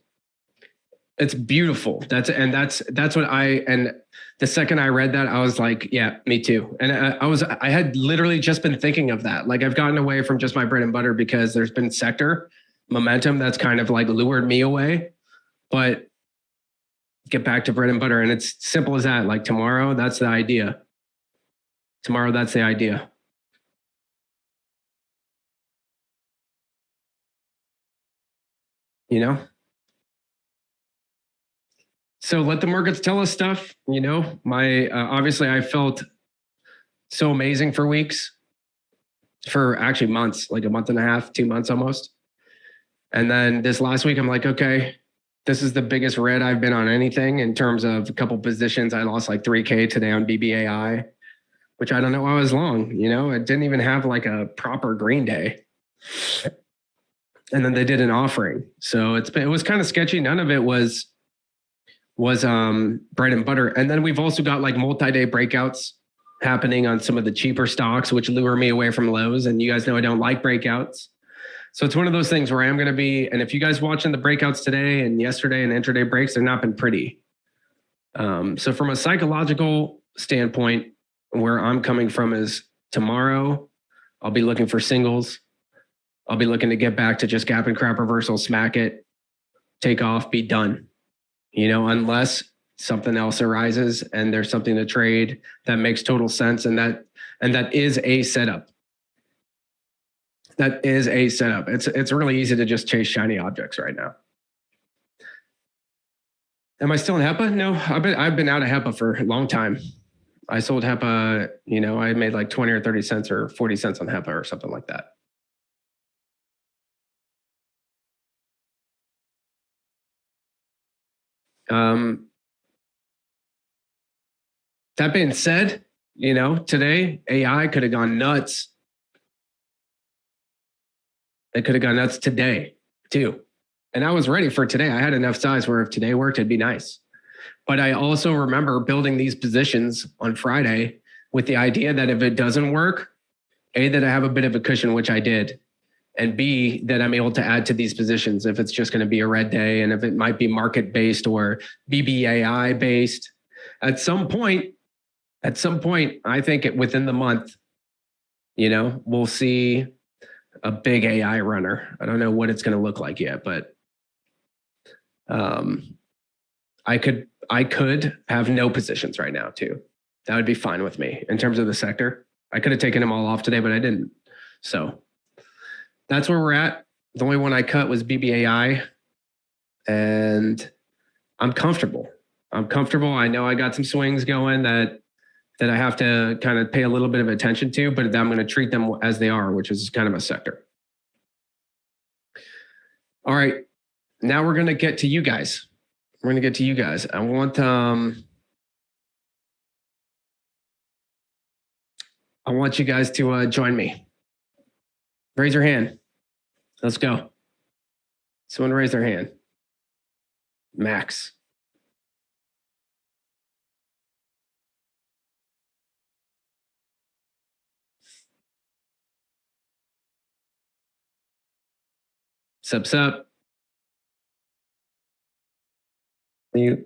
It's beautiful. That's what and the second I read that, I was like, yeah, me too. And I had literally just been thinking of that. Like I've gotten away from just my bread and butter because there's been sector momentum that's kind of like lured me away, but get back to bread and butter. And it's simple as that. Like tomorrow, that's the idea. Tomorrow, that's the idea. So let the markets tell us stuff. My obviously I felt so amazing for weeks, for actually months, like a month and a half, 2 months almost. And then this last week, I'm like, okay, this is the biggest red I've been on anything in terms of a couple positions. I lost like 3K today on BBAI, which I don't know why I was long. It didn't even have like a proper green day. And then they did an offering. So it was kind of sketchy. None of it was bread and butter. And then we've also got like multi-day breakouts happening on some of the cheaper stocks, which lure me away from lows. And you guys know I don't like breakouts. So it's one of those things where I am going to be, and if you guys watching the breakouts today and yesterday and intraday breaks, they've not been pretty. So from a psychological standpoint, where I'm coming from is tomorrow, I'll be looking for singles. I'll be looking to get back to just gap and crap reversal, smack it, take off, be done. Unless something else arises and there's something to trade that makes total sense. And that is a setup. That is a setup. It's really easy to just chase shiny objects right now. Am I still in HEPA? No, I've been out of HEPA for a long time. I sold HEPA, I made like 20 or 30 cents or 40 cents on HEPA or something like that. That being said, today AI could have gone nuts. It could have gone nuts today too. And I was ready for today. I had enough size where if today worked, it'd be nice. But I also remember building these positions on Friday with the idea that if it doesn't work, A, that I have a bit of a cushion, which I did. And B, that I'm able to add to these positions if it's just going to be a red day and if it might be market-based or BBAI-based. At some point, I think within the month, we'll see a big AI runner. I don't know what it's going to look like yet, but I could have no positions right now too. That would be fine with me in terms of the sector. I could have taken them all off today, but I didn't. So that's where we're at. The only one I cut was BBAI, and I'm comfortable. I know I got some swings going that I have to kind of pay a little bit of attention to, but I'm going to treat them as they are, which is kind of a sector. All right. Now we're going to get to you guys. I want you guys to join me. Raise your hand. Let's go. Someone raise their hand. Max. Sup. You.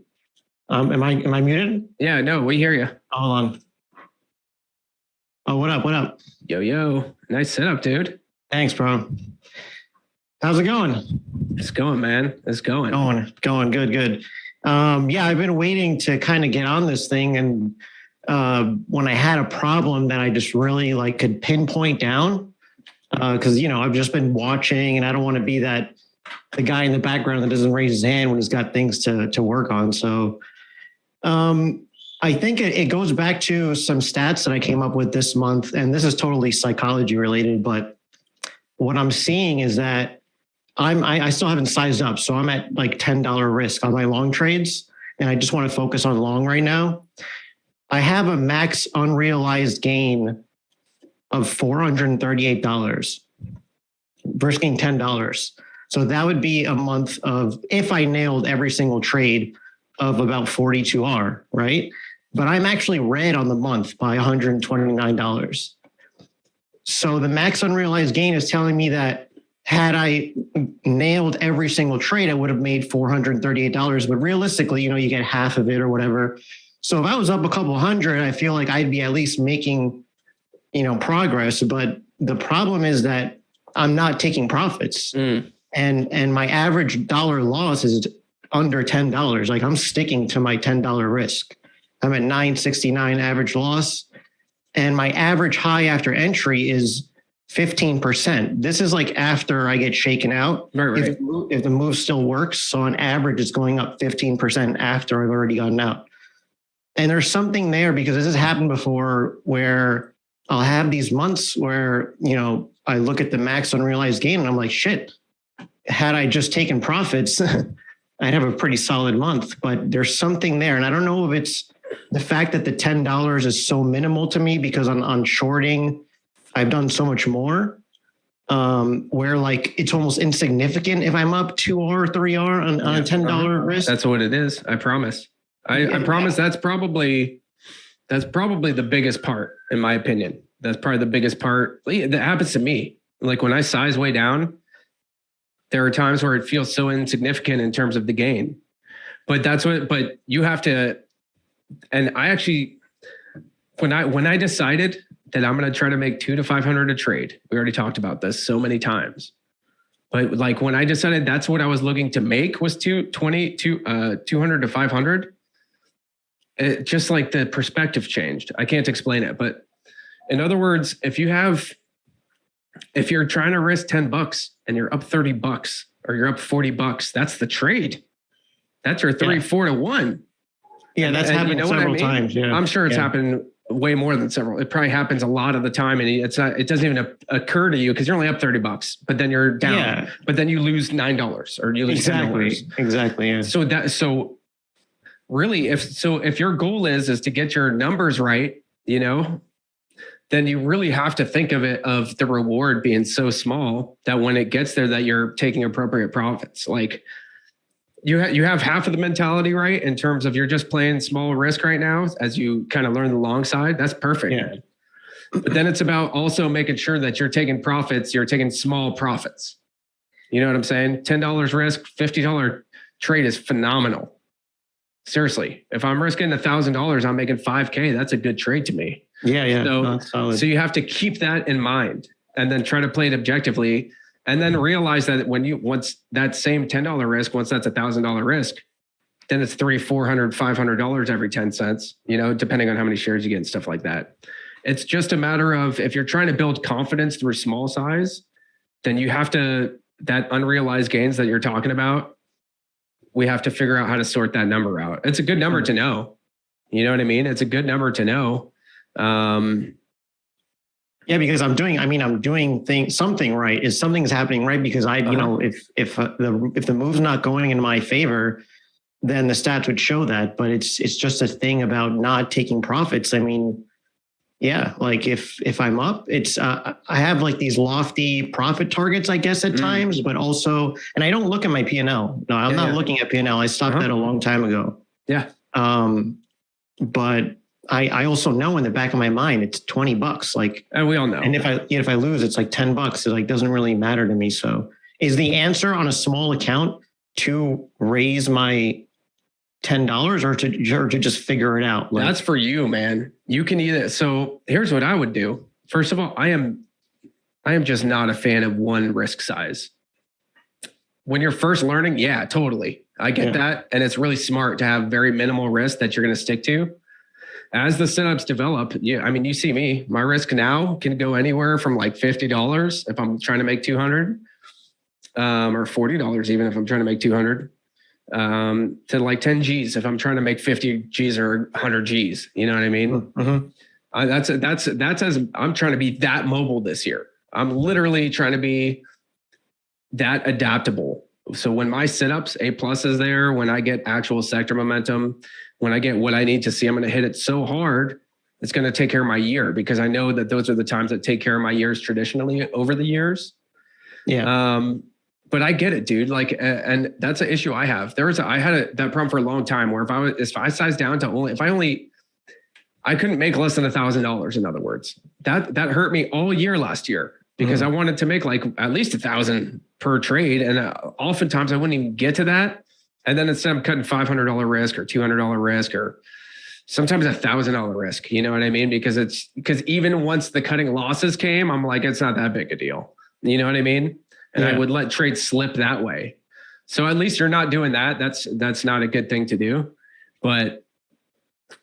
Am I muted? Yeah, no, we hear you. Hold on. Oh, what up? Yo. Nice setup, dude. Thanks, bro. How's it going? It's going, man. It's going. Going. Good. Yeah, I've been waiting to kind of get on this thing, and when I had a problem that I just really like could pinpoint down, because I've just been watching, and I don't want to be the guy in the background that doesn't raise his hand when he's got things to work on. So, I think it goes back to some stats that I came up with this month, and this is totally psychology related, but what I'm seeing is that I still haven't sized up. So I'm at like $10 risk on my long trades, and I just want to focus on long right now. I have a max unrealized gain of $438, risking $10. So that would be a month of, if I nailed every single trade, of about 42R, right? But I'm actually red on the month by $129. So the max unrealized gain is telling me that had I nailed every single trade, I would have made $438. But realistically, you get half of it or whatever. So if I was up a couple hundred, I feel like I'd be at least making, progress. But the problem is that I'm not taking profits. And my average dollar loss is under $10. Like, I'm sticking to my $10 risk. I'm at $9.69 average loss. And my average high after entry is 15%. This is like after I get shaken out. Right. If the move still works. So on average, it's going up 15% after I've already gotten out. And there's something there, because this has happened before, where I'll have these months where, I look at the max unrealized gain and I'm like, shit, had I just taken profits, I'd have a pretty solid month. But there's something there. And I don't know if it's the fact that the $10 is so minimal to me, because on shorting, I've done so much more, where like it's almost insignificant if I'm up 2R or 3R on a $10 risk. That's what it is. I promise. I promise that's probably the biggest part, in my opinion. That's probably the biggest part that happens to me. Like, when I size way down, there are times where it feels so insignificant in terms of the gain. But but you have to, and I actually, when I decided that I'm going to try to make $200 to $500 a trade, we already talked about this so many times. But like, when I decided that's what I was looking to make was $200 to $500, it just like the perspective changed. I can't explain it, but in other words, if you're trying to risk $10 and you're up $30 or you're up $40, that's the trade. That's your 4 to 1. Yeah, that's happened several times. Yeah, I'm sure it's happened way more than several. It probably happens a lot of the time, and it doesn't even occur to you because you're only up $30, but then you're down. Yeah. But then you lose $9 or you lose $10. Exactly. Yeah. So really, if your goal is to get your numbers right, then you really have to think of the reward being so small that when it gets there, that you're taking appropriate profits. Like, you have half of the mentality right in terms of you're just playing small risk right now as you kind of learn the long side. That's perfect. Yeah. But then it's about also making sure that you're taking profits. You're taking small profits. You know what I'm saying? $10 risk, $50 trade is phenomenal. Seriously, if I'm risking $1,000, I'm making $5K. That's a good trade to me. Yeah. So you have to keep that in mind, and then try to play it objectively, and then realize that once that same $10 risk, once that's $1,000 risk, then it's $300, $400, $500 every 10 cents, depending on how many shares you get and stuff like that. It's just a matter of, if you're trying to build confidence through small size, then you have to, that unrealized gains that you're talking about, we have to figure out how to sort that number out. It's a good number to know. You know what I mean? It's a good number to know. Yeah, because I'm doing something right. Is something's happening right? Because if the move's not going in my favor, then the stats would show that. But it's just a thing about not taking profits. I mean, yeah, like if I'm up, it's I have like these lofty profit targets, I guess, at times, but also, and I don't look at my P&L. No, I'm not looking at P&L. I stopped that a long time ago. Yeah. But I also know in the back of my mind it's $20. Like, and we all know. And if I lose, it's like $10. It like doesn't really matter to me. So is the answer on a small account to raise my $10 or to just figure it out? That's for you, man. You can either. So here's what I would do. First of all, I am just not a fan of one risk size. when you're first learning, yeah, totally. I get that. And it's really smart to have very minimal risk that you're going to stick to. As the setups develop, I mean, you see me, my risk now can go anywhere from like $50 if I'm trying to make 200, or $40 even if I'm trying to make 200, to like 10 G's if I'm trying to make 50 G's or 100 G's. You know what I mean? That's as I'm trying to be that mobile this year. I'm literally trying to be that adaptable. So when my sit-ups, A+ is there, when I get actual sector momentum, when I get what I need to see, I'm going to hit it so hard, it's going to take care of my year, because I know that those are the times that take care of my years traditionally over the years. Yeah. But I get it, dude. Like, and that's an issue I have. I had that problem for a long time where if I sized down to I couldn't make less than $1,000. In other words, that hurt me all year last year, because I wanted to make like at least 1,000 per trade. And oftentimes I wouldn't even get to that. And then instead I'm cutting $500 risk or $200 risk, or sometimes $1,000 risk. You know what I mean? Because even once the cutting losses came, I'm like, it's not that big a deal. You know what I mean? And I would let trades slip that way. So at least you're not doing that. That's not a good thing to do. But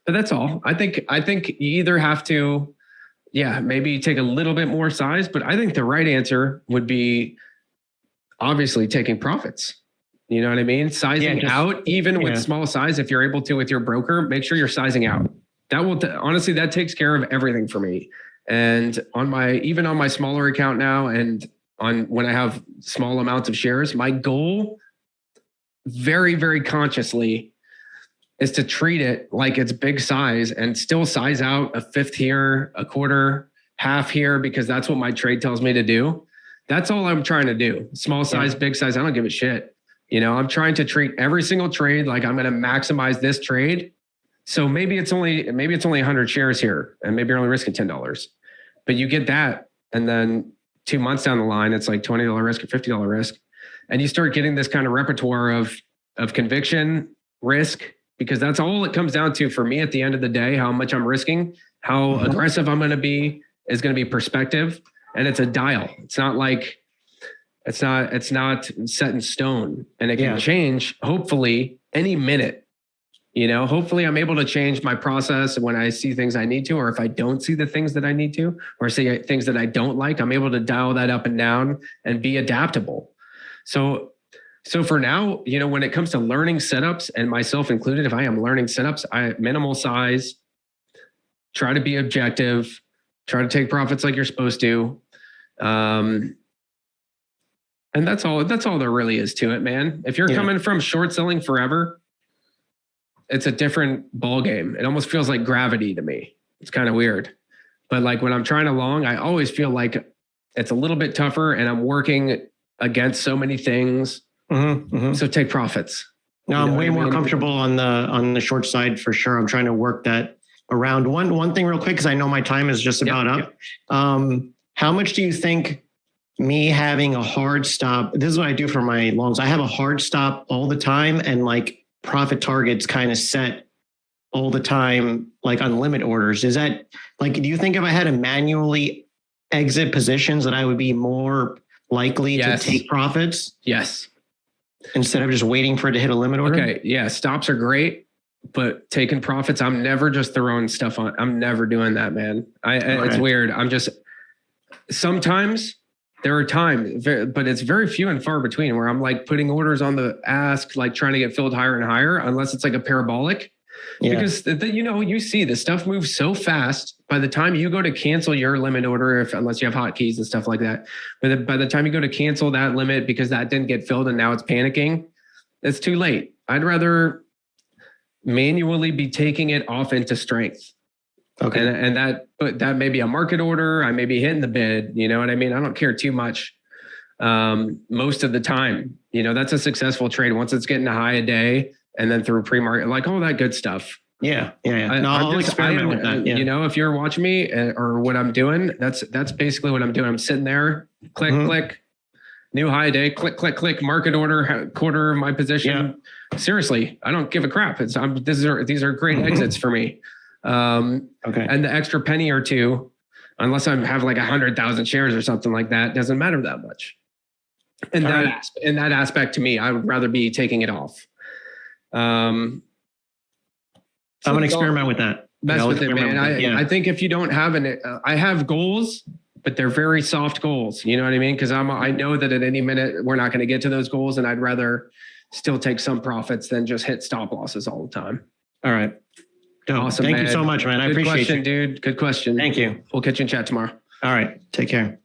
that's all. I think you either have to, maybe take a little bit more size, but I think the right answer would be obviously taking profits. You know what I mean? Sizing out, even with small size, if you're able to with your broker, make sure you're sizing out. That will honestly, that takes care of everything for me. And even on my smaller account now, and when I have small amounts of shares, my goal very, very consciously is to treat it like it's big size and still size out a fifth here, a quarter, half here, because that's what my trade tells me to do. That's all I'm trying to do. Small size, big size, I don't give a shit. You know, I'm trying to treat every single trade like I'm going to maximize this trade. So maybe it's only 100 shares here, and maybe you're only risking $10, but you get that. And then 2 months down the line, it's like $20 risk or $50 risk. And you start getting this kind of repertoire of conviction, risk, because that's all it comes down to for me at the end of the day. How much I'm risking, how aggressive I'm going to be is going to be perspective. And it's a dial. It's not like, it's not set in stone, and it can change hopefully any minute. You know, hopefully I'm able to change my process when I see things I need to, or if I don't see the things that I need to, or see things that I don't like, I'm able to dial that up and down and be adaptable. So for now, you know, when it comes to learning setups, and myself included, if I am learning setups, I minimal size, try to be objective, try to take profits like you're supposed to. And that's all there really is to it, man. If you're coming from short selling forever, it's a different ball game. It almost feels like gravity to me. It's kind of weird. But like when I'm trying to long, I always feel like it's a little bit tougher, and I'm working against so many things. So take profits. No, I'm way more comfortable on the short side for sure. I'm trying to work that around. One thing real quick, because I know my time is just about up. How much do you think me having a hard stop, this is what I do for my longs, I have a hard stop all the time, and like profit targets kind of set all the time, like on limit orders. Is that like, do you think if I had to manually exit positions that I would be more likely to take profits? Yes. Instead of just waiting for it to hit a limit order? Okay. Yeah. Stops are great, but taking profits, I'm never just throwing stuff on. I'm never doing that, man. It's weird. Sometimes there are times, but it's very few and far between, where I'm like putting orders on the ask, like trying to get filled higher and higher, unless it's like a parabolic. Because you see the stuff moves so fast. By the time you go to cancel your limit order, unless you have hotkeys and stuff like that, but by the time you go to cancel that limit because that didn't get filled and now it's panicking, it's too late. I'd rather manually be taking it off into strength. Okay. And that may be a market order. I may be hitting the bid. You know what I mean? I don't care too much. Most of the time, that's a successful trade once it's getting a high a day, and then through pre-market, like all that good stuff. Yeah. I'll experiment with that. Yeah. If you're watching me or what I'm doing, that's basically what I'm doing. I'm sitting there, click, new high day, click, market order, quarter of my position. Yeah. Seriously, I don't give a crap. These are great exits for me. Okay. And the extra penny or two, unless I have like 100,000 shares or something like that, doesn't matter that much. And All that right. in that aspect, to me, I would rather be taking it off. I'm So gonna it's all- experiment with that. mess I'll with it, experiment man. with it. Yeah. I think if you don't have I have goals, but they're very soft goals. You know what I mean? Because I know that at any minute we're not going to get to those goals, and I'd rather still take some profits than just hit stop losses all the time. All right. Dope. Awesome. Thank you man. so much, man. I Good appreciate question, you. dude. Good question. Thank you. We'll catch you in chat tomorrow. All right. Take care.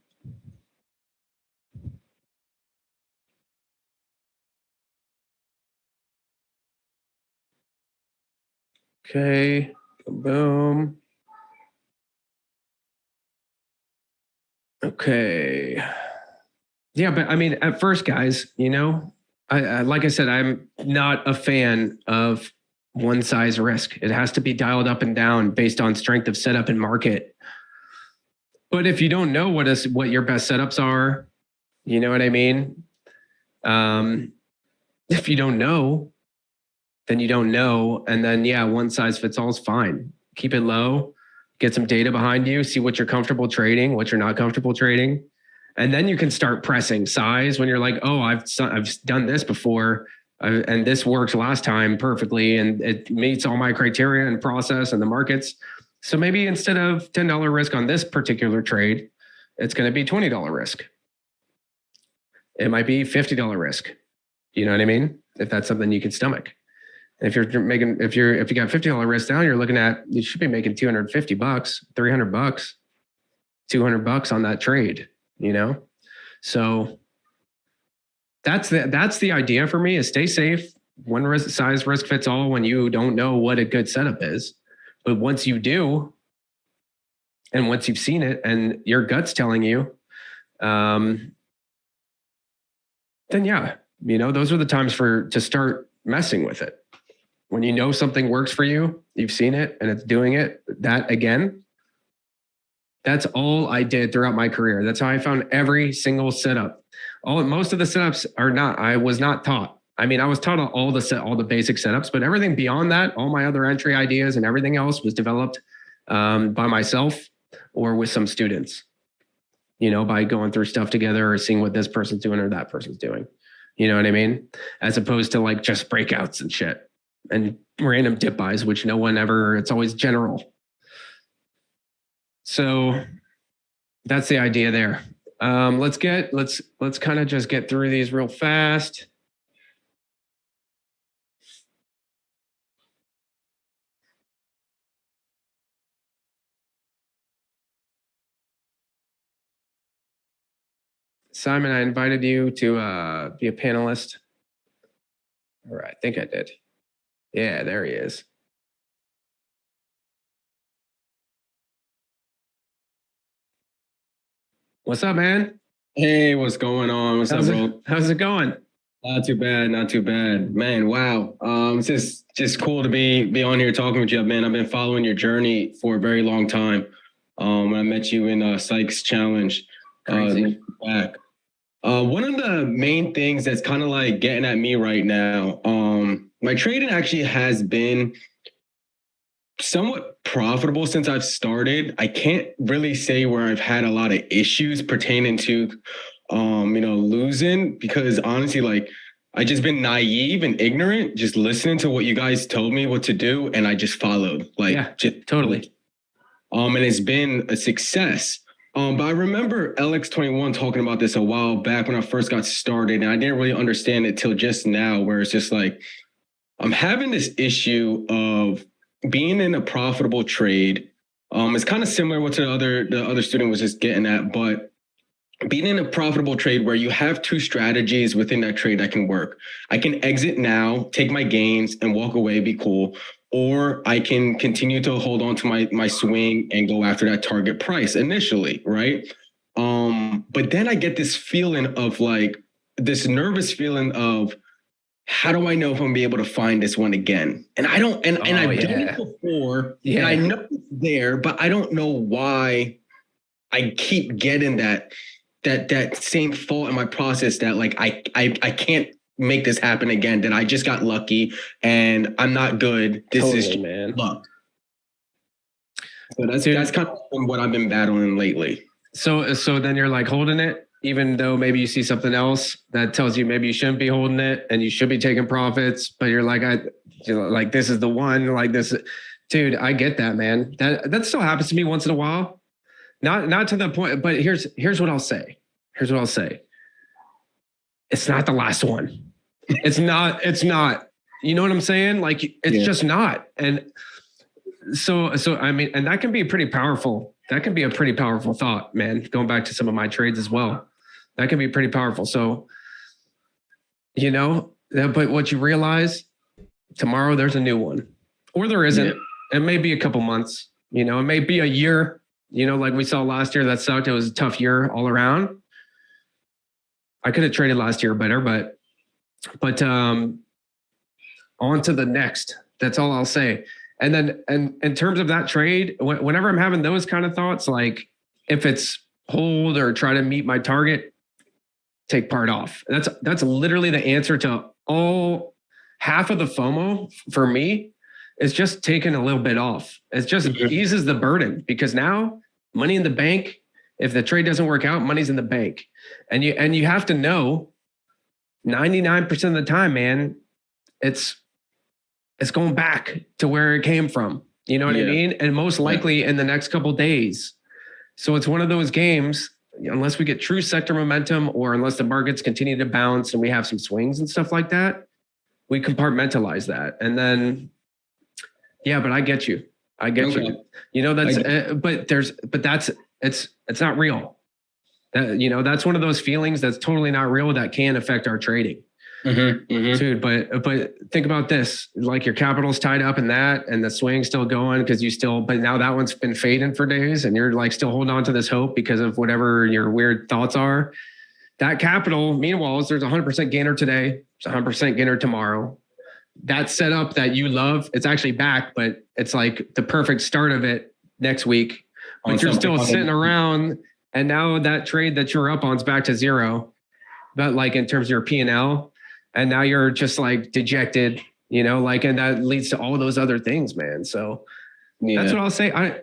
Okay. Boom. Okay. Yeah, but I mean, at first, guys, you know, I like I said, I'm not a fan of one size risk. It has to be dialed up and down based on strength of setup and market. But if you don't know what your best setups are, you know what I mean? If you don't know, then you don't know. And then, yeah, one size fits all is fine. Keep it low, get some data behind you, see what you're comfortable trading, what you're not comfortable trading. And then you can start pressing size when you're like, oh, I've done this before. And this worked last time perfectly. And it meets all my criteria and process and the markets. So maybe instead of $10 risk on this particular trade, it's going to be $20 risk. It might be $50 risk. You know what I mean? If that's something you can stomach. If you got $50 risk down, you're looking at, you should be making $250, $300, $200 on that trade, you know? So that's the idea for me, is stay safe. One size risk fits all when you don't know what a good setup is. But once you do, and once you've seen it and your gut's telling you, then yeah, you know, those are the times to start messing with it. When you know something works for you, you've seen it and it's doing it, that again, that's all I did throughout my career. That's how I found every single setup. Most of the setups I was not taught. I mean, I was taught all the basic setups, but everything beyond that, all my other entry ideas and everything else was developed by myself or with some students, you know, by going through stuff together or seeing what this person's doing or that person's doing. You know what I mean? As opposed to like just breakouts and shit and random dip buys, which no one ever, it's always general. So that's the idea there. Let's kind of just get through these real fast. Simon, I invited you to be a panelist. All right, I think I did. Yeah, there he is. What's up, man? Hey, what's going on? What's up, bro? How's it going? Not too bad, not too bad. Man, wow. It's just cool to be on here talking with you, man. I've been following your journey for a very long time. When I met you in Sykes Challenge back. One of the main things that's kind of like getting at me right now, my trading actually has been somewhat profitable since I've started. I can't really say where I've had a lot of issues pertaining to, losing, because honestly, like, I just been naive and ignorant, just listening to what you guys told me what to do. And I just followed, totally. And it's been a success. But I remember LX21 talking about this a while back when I first got started, and I didn't really understand it till just now, where it's just like, I'm having this issue of being in a profitable trade. It's kind of similar what the other student was just getting at, but being in a profitable trade where you have two strategies within that trade that can work. I can exit now, take my gains and walk away, be cool. Or I can continue to hold on to my swing and go after that target price initially, right? But then I get this feeling of like, this nervous feeling of, how do I know if I'm gonna be able to find this one again? And I don't, and I've done it before, and I know it's there, but I don't know why I keep getting that same fault in my process, that like I can't make this happen again, that I just got lucky and I'm not good. This is luck. So that's kind of what I've been battling lately. So then you're like holding it even though maybe you see something else that tells you maybe you shouldn't be holding it and you should be taking profits, but you're like, like this is the one, like this, dude, I get that, man. That still happens to me once in a while. Not to the point, but here's what I'll say. Here's what I'll say. It's not the last one. It's not, you know what I'm saying? Like it's just not. And so, I mean, and that can be pretty powerful. That can be a pretty powerful thought, man. Going back to some of my trades as well. That can be pretty powerful. So, you know, but what you realize tomorrow, there's a new one or there isn't. It may be a couple months, you know, it may be a year, you know, like we saw last year, that sucked. It was a tough year all around. I could have traded last year better, but on to the next. That's all I'll say. And then, and in terms of that trade, whenever I'm having those kind of thoughts, like if it's hold or try to meet my target, take part off. That's literally the answer to all. Half of the FOMO for me is just taking a little bit off. It just eases the burden because now money in the bank. If the trade doesn't work out, money's in the bank, and you have to know 99% of the time, man, it's going back to where it came from. You know what I mean? And most likely in the next couple of days. So it's one of those games, unless we get true sector momentum or unless the markets continue to bounce and we have some swings and stuff like that, we compartmentalize that. And then, yeah, but I get you. I get you. You know, that's, it's not real. You know, that's one of those feelings that's totally not real that can affect our trading. Dude, but think about this, like your capital's tied up in that and the swing's still going because but now that one's been fading for days and you're like still holding on to this hope because of whatever your weird thoughts are. That capital, meanwhile, there's 100% gainer today, there's 100% gainer tomorrow. That setup that you love, it's actually back, but it's like the perfect start of it next week. But you're still sitting around and now that trade that you're up on is back to zero. But like in terms of your P&L, and now you're just like dejected, you know, like, and that leads to all those other things, man. So that's what I'll say. I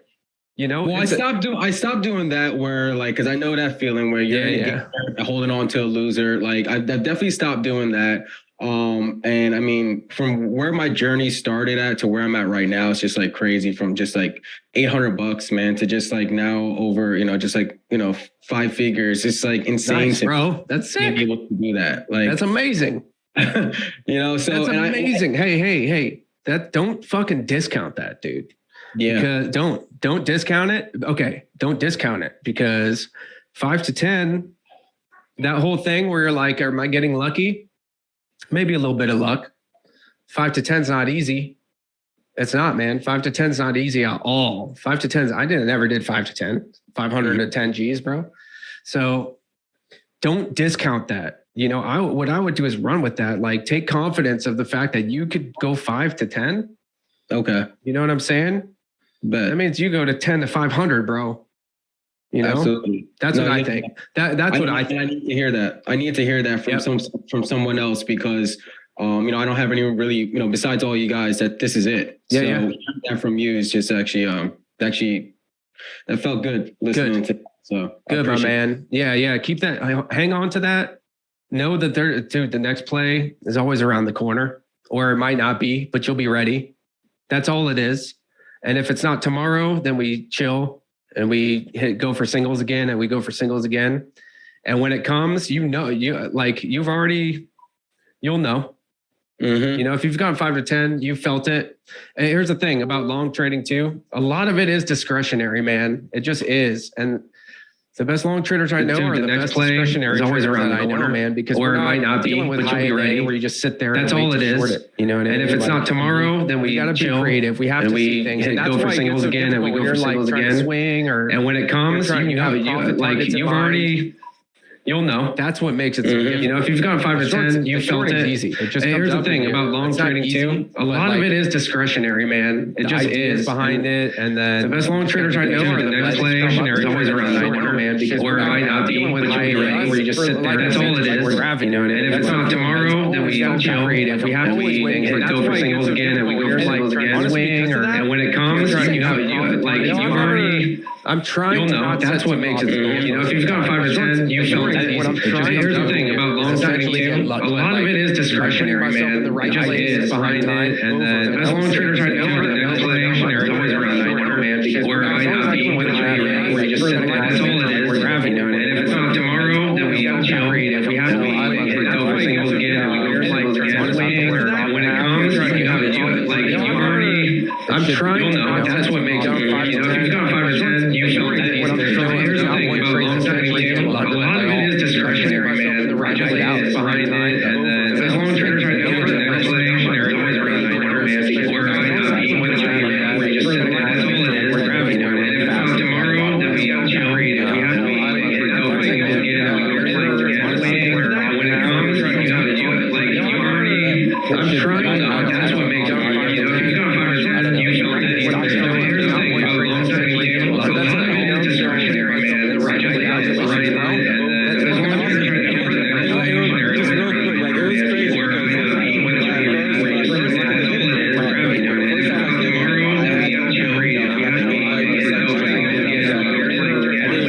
stopped doing that where like, cause I know that feeling where you're holding on to a loser. Like I've definitely stopped doing that. And I mean, from where my journey started at to where I'm at right now, it's just like crazy from just like $800, man, to just like now over, you know, just like, you know, 5 figures. It's like insane. Nice, bro. That's sick. Be able to do that. Like, that's amazing. You know, so that's amazing. Hey, that don't fucking discount that, dude. Yeah. Because don't discount it. Okay. Don't discount it because 5 to 10, that whole thing where you're like, am I getting lucky? Maybe a little bit of luck. 5 to 10 is not easy. It's not, man. 5 to 10 is not easy at all. 5 to 10, I never did 5 to 10, 500 to 10 G's, bro. So don't discount that. You know, what I would do is run with that. Like take confidence of the fact that you could go 5 to 10. Okay. You know what I'm saying? But that means you go to 10 to 500, bro. You know, absolutely. That's what I think. That's what I think. I need to hear that. I need to hear that from someone else because, you know, I don't have any really, you know, besides all you guys that this is it. So that from you is just actually, that felt good listening to. So good, my man. Yeah. Keep that. Hang on to that. Know that the next play is always around the corner, or it might not be, but you'll be ready. That's all it is. And if it's not tomorrow, then we chill and we go for singles again, and we go for singles again. And when it comes, you know, you'll know. You know, if you've gone 5 to 10, you felt it. And here's the thing about long trading too. A lot of it is discretionary, man. It just is. And the best long traders I know are the next play discretionary is always around the corner, man, because or it might not be, but you'll be ready where you just sit there. That's all it is. You know what I mean? And if it's not tomorrow, then we gotta be creative. We have to see things. And go for singles again, and we go for singles again. Swing or and when it comes, you know, you've already. You'll know. That's what makes it. You know, if you've gone 5 to 10, you felt it. Easy. It just here's the thing about long trading too. A lot of it is discretionary, man. It just is behind it. And then the best long traders I know are the next play is always around the corner, man. Because or it might not be, but you'll be ready where you just sit there. That's all it is. You know, and if it's not tomorrow, then we chill. If we have to go for singles again, and we go for singles again. And when it comes, you know, you've already. I'm trying You'll to know. not That's set what too makes it. lofty You know, goals. if you've got 5 or 10, you felt that What I'm easy. trying to Here's the do thing about long is time essentially get too. lucky. A lot of it is discretionary, man. It just is behind it. And then as long traders are doing it, the explanation is always around 9 man. Because where I not be with where you just sit there. That's all it is. You know, and if it's not tomorrow, then we have to trade. If we have to wait, it's every single again. We go like when it comes, you have to do it. Like you already. I'm trying to know. That's what makes it. You know, if you've got 5 or 10, you felt that easy. Here's the thing about long time too. A lot of it is discretionary, man. It just is behind it. And then as long as traders are doing it, the explanation is always around 9 man. Because where I not be with where you just sit there. That's all it is. You know, and if it's not tomorrow, then we have to trade. If we have to wait, it's every single again. When it comes, you have to do it. Like you already. I'm trying to. That's what makes it. You know, if you've got 5 or 10, you felt that easy. Here's the thing about long time too. A lot of it is discretionary, man. It just is behind it. And then as long as traders are doing it, the explanation is Just real always quick, like it was crazy. where I not be with where you just sit there.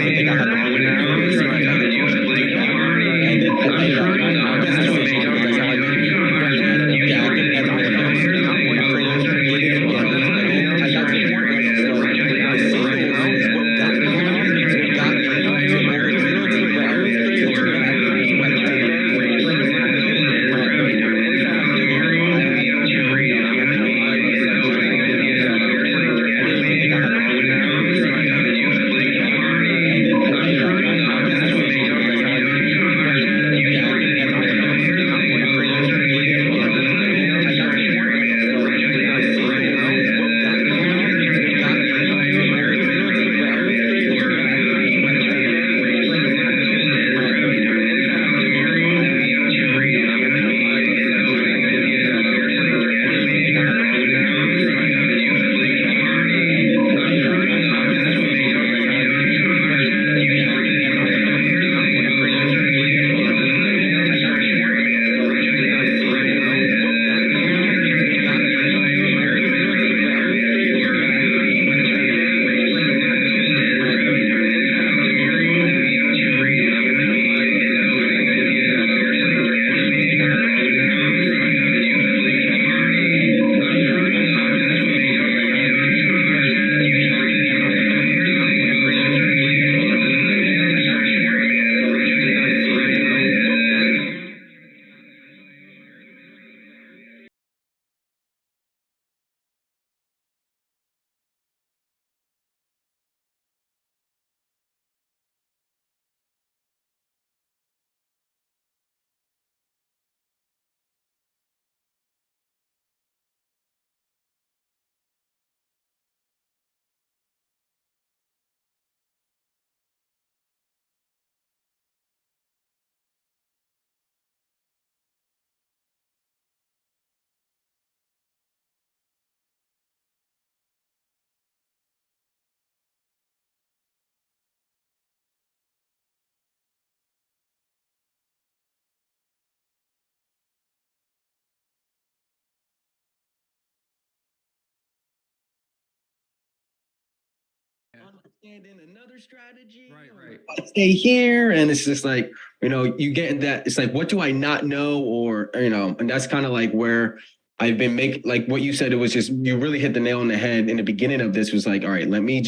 That's all it is. You know, and if it's not tomorrow, then we have to trade. If we have to wait, it's every single again. When it comes, you have to do it. Like you already. I'm trying to. That's what makes it. Understanding another strategy, Right. stay here, and it's just like, you know, you get in that. It's like, what do I not know, or you know, and that's kind of like where I've been making, like what you said. It was just, you really hit the nail on the head in the beginning of this. Was like, all right, let me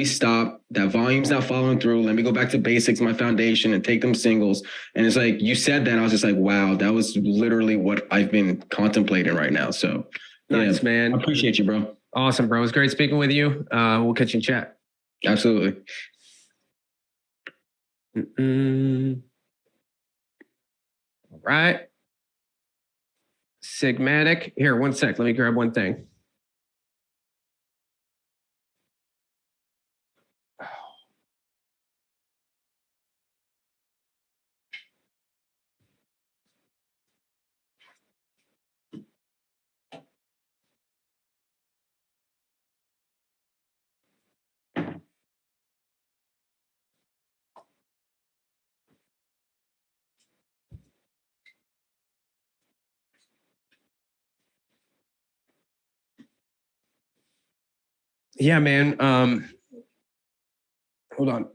stop. That volume's not following through. Let me go back to basics, my foundation, and take them singles. And it's like you said that, I was just like, wow, that was literally what I've been contemplating right now. So, Nice, man. I appreciate you, bro. Awesome, bro. It was great speaking with you. We'll catch you in chat. Absolutely. All right. Sigmatic. Here, one sec. Let me grab one thing. Yeah, man. Hold on.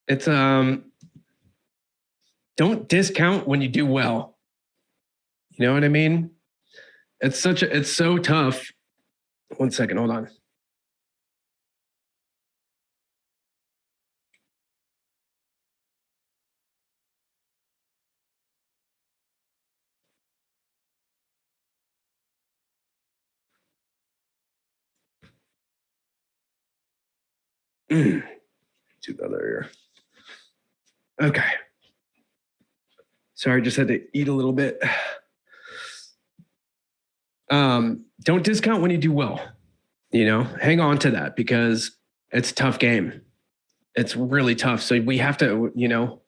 It's don't discount when you do well. You know what I mean? It's so tough. 1 second, hold on. Do the other ear. Okay. Sorry, just had to eat a little bit. Don't discount when you do well. You know, hang on to that because it's a tough game. It's really tough. So we have to, you know,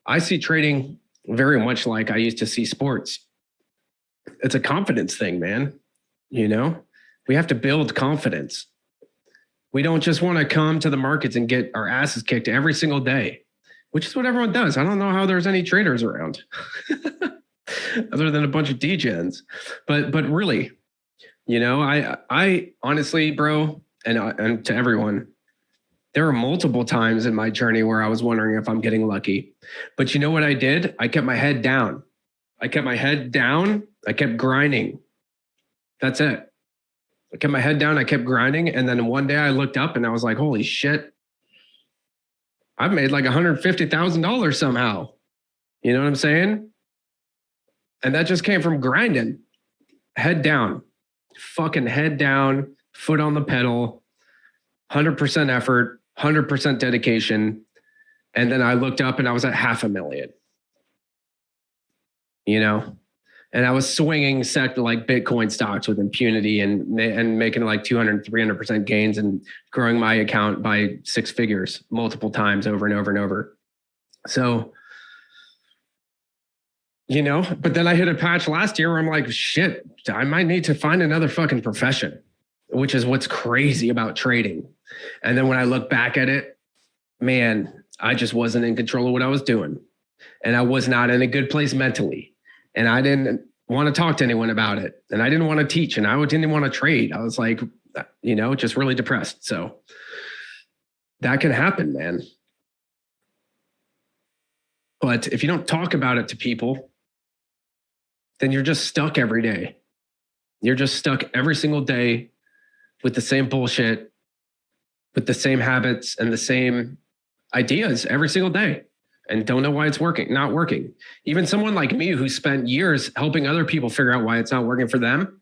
I see trading very much like I used to see sports. It's a confidence thing, man. You know, we have to build confidence. We don't just want to come to the markets and get our asses kicked every single day, which is what everyone does. I don't know how there's any traders around other than a bunch of degens. But really, you know, I honestly, bro, and to everyone, there were multiple times in my journey where I was wondering if I'm getting lucky. But you know what I did? I kept my head down. I kept grinding. That's it. I kept my head down. I kept grinding. And then one day I looked up and I was like, holy shit. I've made like $150,000 somehow. You know what I'm saying? And that just came from grinding. Head down. Fucking head down. Foot on the pedal. 100% effort. 100% dedication. And then I looked up and I was at $500,000. You know? And I was swinging like Bitcoin stocks with impunity and making like 200, 300% gains and growing my account by 6 figures multiple times over and over and over. So, you know, but then I hit a patch last year where I'm like, shit, I might need to find another fucking profession, which is what's crazy about trading. And then when I look back at it, man, I just wasn't in control of what I was doing. And I was not in a good place mentally. And I didn't want to talk to anyone about it. And I didn't want to teach. And I didn't want to trade. I was like, you know, just really depressed. So that can happen, man. But if you don't talk about it to people, then you're just stuck every day. You're just stuck every single day with the same bullshit, with the same habits and the same ideas every single day. And don't know why it's not working. Even someone like me who spent years helping other people figure out why it's not working for them.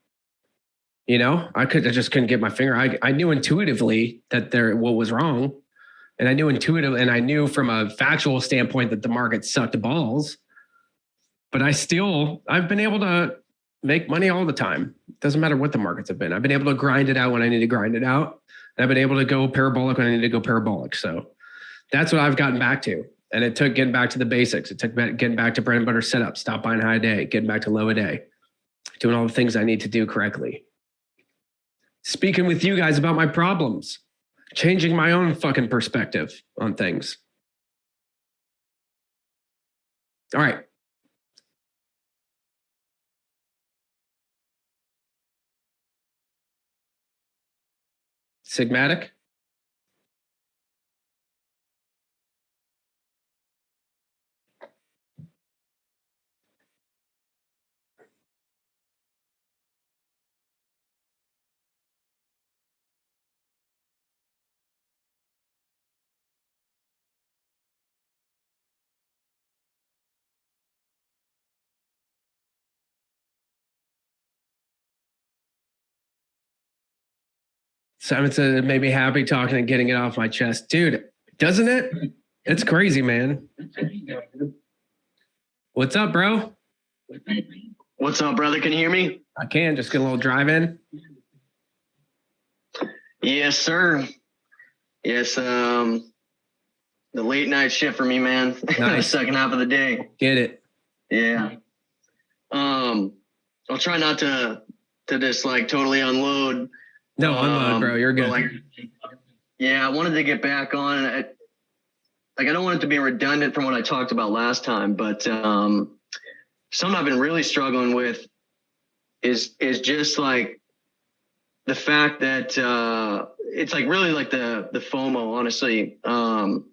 You know, I just couldn't get my finger. I knew intuitively that what was wrong. And I knew from a factual standpoint that the market sucked balls. But I've been able to make money all the time. It doesn't matter what the markets have been. I've been able to grind it out when I need to grind it out. And I've been able to go parabolic when I need to go parabolic. So that's what I've gotten back to. And it took getting back to the basics. It took getting back to bread and butter setup, stop buying high a day, getting back to low a day, doing all the things I need to do correctly. Speaking with you guys about my problems, changing my own fucking perspective on things. All right. Sigmatic. Simon said it made me happy talking and getting it off my chest. Dude, doesn't it? It's crazy, man. What's up, bro? What's up, brother? Can you hear me? I can. Just get a little drive in. Yes, sir. Yes, the late night shift for me, man. Nice. Second half of the day. Get it. Yeah. I'll try not to just like totally unload. No, unload, bro. You're good. Yeah, I wanted to get back on. I don't want it to be redundant from what I talked about last time, but something I've been really struggling with is just like the fact that it's like really like the FOMO, honestly, and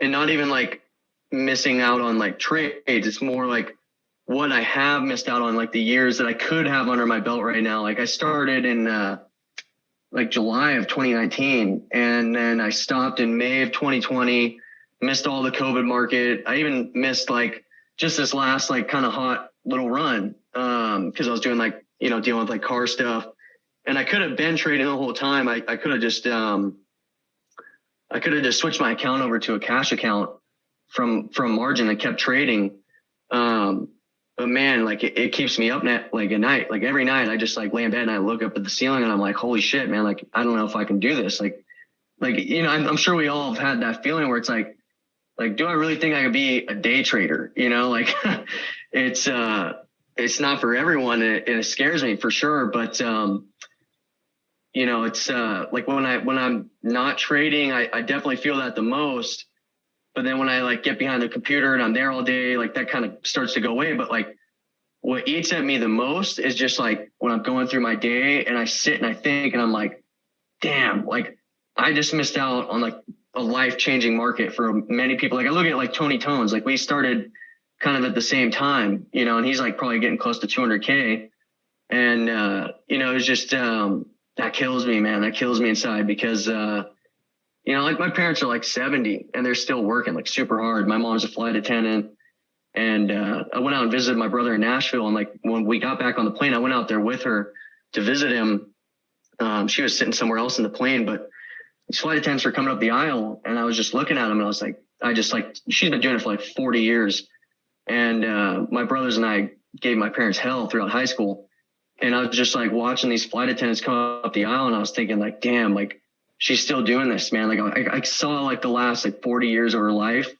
not even like missing out on like trades. It's more like what I have missed out on, like the years that I could have under my belt right now. Like I started in like July of 2019, and then I stopped in May of 2020, missed all the COVID market. I even missed like just this last like kind of hot little run because I was doing like, you know, dealing with like car stuff. And I could have been trading the whole time. I could have just switched my account over to a cash account from margin and kept trading. But man, like it keeps me up like at night. Like every night I just like lay in bed and I look up at the ceiling and I'm like, holy shit, man. Like, I don't know if I can do this. Like, you know, I'm sure we all have had that feeling where it's like, do I really think I could be a day trader? You know, like it's not for everyone. It scares me for sure. But, you know, it's like when I'm not trading, I definitely feel that the most. But then when I like get behind the computer and I'm there all day, like that kind of starts to go away. But like what eats at me the most is just like when I'm going through my day and I sit and I think and I'm like, damn, like I just missed out on like a life-changing market for many people. Like I look at like Tony Tones, like we started kind of at the same time, you know, and he's like probably getting close to 200K. And, you know, it's just, that kills me, man. That kills me inside because, you know, like my parents are like 70 and they're still working like super hard. My mom's a flight attendant, and I went out and visited my brother in Nashville. And like when we got back on the plane, I went out there with her to visit him. She was sitting somewhere else in the plane, but these flight attendants were coming up the aisle, and I was just looking at them, and I was like, she's been doing it for like 40 years. And my brothers and I gave my parents hell throughout high school. And I was just like watching these flight attendants come up the aisle, and I was thinking like, damn, like, she's still doing this, man. Like I saw like the last like 40 years of her life,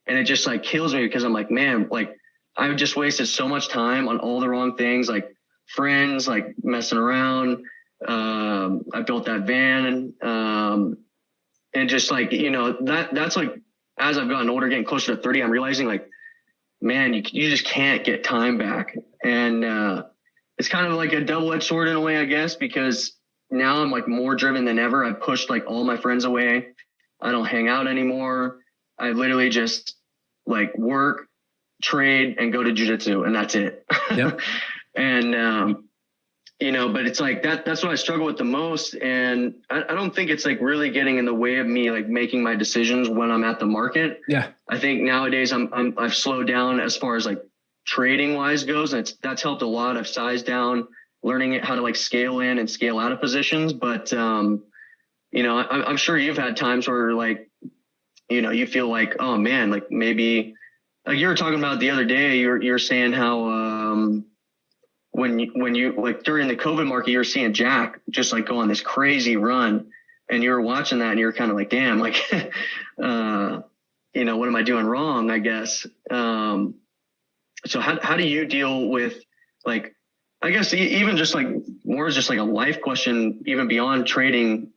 and it just like kills me because I'm like, man, like I've just wasted so much time on all the wrong things, like friends, like messing around. I built that van, and just like, you know, that's like, as I've gotten older, getting closer to 30, I'm realizing like, man, you just can't get time back. And it's kind of like a double-edged sword in a way, I guess, because now I'm like more driven than ever. I've pushed like all my friends away. I don't hang out anymore. I literally just like work, trade, and go to jiu-jitsu, and that's it. Yep. And, you know, but it's like that's what I struggle with the most. And I don't think it's like really getting in the way of me like making my decisions when I'm at the market. Yeah. I think nowadays I've slowed down as far as like trading wise goes. And that's helped a lot. I've sized down, learning how to like scale in and scale out of positions. But, you know, I'm sure you've had times where like, you know, you feel like, oh man, like maybe like you were talking about the other day, you're saying how, when you like during the COVID market, you were seeing Jack just like go on this crazy run, and you were watching that and you're kind of like, damn, like, you know, what am I doing wrong, I guess. So how do you deal with like, I guess even just like more is just like a life question, even beyond trading.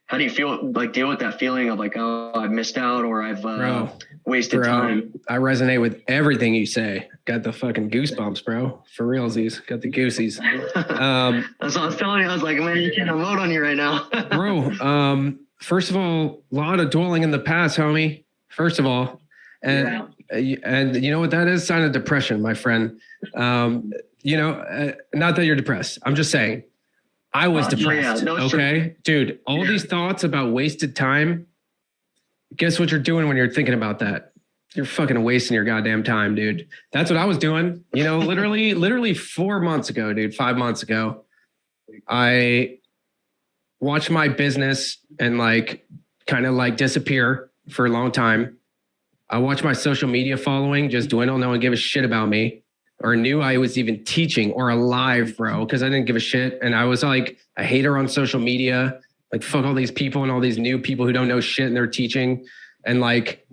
How do you feel like deal with that feeling of like, oh, I've missed out, or I've wasted time? I resonate with everything you say. Got the fucking goosebumps, bro. For realsies. Got the goosies. That's what I was telling you. I was like, man, you can't vote on you right now. Bro, first of all, a lot of dwelling in the past, homie. First of all. And you know what that is? Sign of depression, my friend. You know, not that you're depressed. I'm just saying. I was depressed. Yeah, okay, dude, all these thoughts about wasted time. Guess what you're doing when you're thinking about that? You're fucking wasting your goddamn time, dude. That's what I was doing. You know, literally 4 months ago, dude, 5 months ago, I watched my business and like kind of like disappear for a long time. I watched my social media following just dwindle. No one gave a shit about me, or knew I was even teaching or alive, bro, because I didn't give a shit. And I was like a hater on social media, like fuck all these people and all these new people who don't know shit and they're teaching. And like,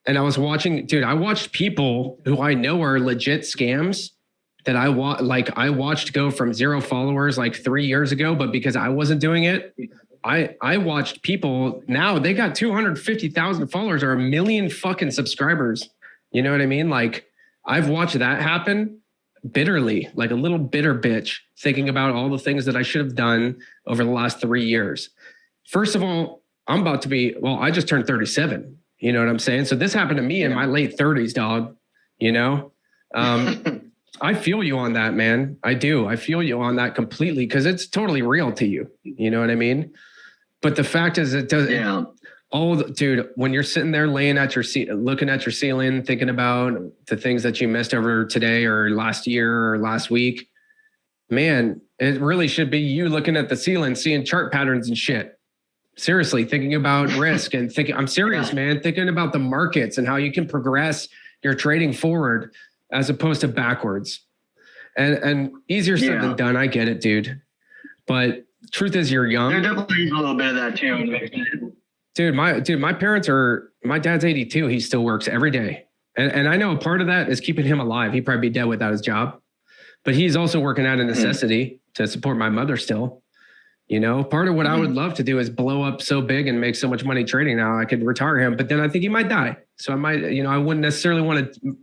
and I was watching, dude, I watched people who I know are legit scams that I watched go from 0 followers like 3 years ago, but because I wasn't doing it, I watched people now they got 250,000 followers or 1 million fucking subscribers. You know what I mean? Like, I've watched that happen bitterly, like a little bitter bitch, thinking about all the things that I should have done over the last 3 years. First of all, I'm about to be, well, I just turned 37. You know what I'm saying? So this happened to me in my late 30s, dog. You know, I feel you on that, man. I do. I feel you on that completely because it's totally real to you. You know what I mean? But the fact is, it doesn't. Yeah. Dude, when you're sitting there laying at your seat, looking at your ceiling, thinking about the things that you missed over today or last year or last week, man, it really should be you looking at the ceiling, seeing chart patterns and shit. Seriously, thinking about risk and thinking, I'm serious, man, thinking about the markets and how you can progress your trading forward as opposed to backwards. And easier said than done. I get it, dude. But truth is, you're young. There definitely is a little bit of that too. My parents are, my dad's 82. He still works every day. And I know a part of that is keeping him alive. He'd probably be dead without his job, but he's also working out of necessity to support my mother still. You know, part of what I would love to do is blow up so big and make so much money trading now I could retire him, but then I think he might die. So I might, you know, I wouldn't necessarily want to,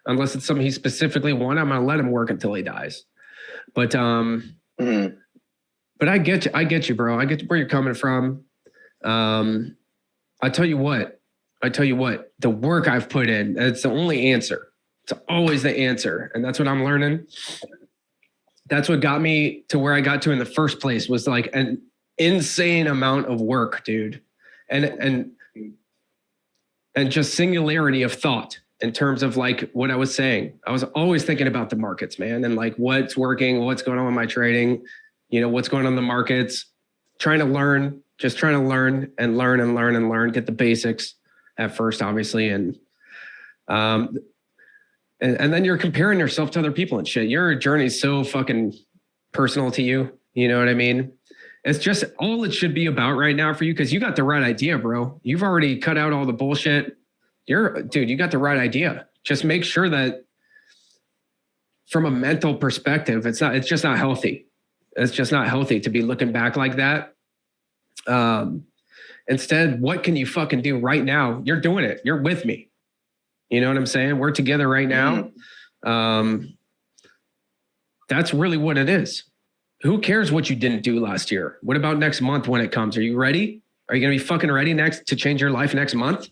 unless it's something he specifically wants, I'm going to let him work until he dies. But I get you, bro. I get where you're coming from. I tell you what, the work I've put in, it's the only answer. It's always the answer. And that's what I'm learning. That's what got me to where I got to in the first place, was like an insane amount of work, dude. And just singularity of thought in terms of like what I was saying. I was always thinking about the markets, man. And like what's working, what's going on with my trading, you know, what's going on in the markets, trying to learn and learn, get the basics at first, obviously. And then you're comparing yourself to other people and shit. Your journey is so fucking personal to you. You know what I mean? It's just all it should be about right now for you, because you got the right idea, bro. You've already cut out all the bullshit. You got the right idea. Just make sure that from a mental perspective, it's just not healthy. It's just not healthy to be looking back like that. Instead, what can you fucking do right now? You're doing it. You're with me. You know what I'm saying? We're together right now. That's really what it is. Who cares what you didn't do last year? What about next month when it comes? Are you ready? Are you going to be fucking ready to change your life next month?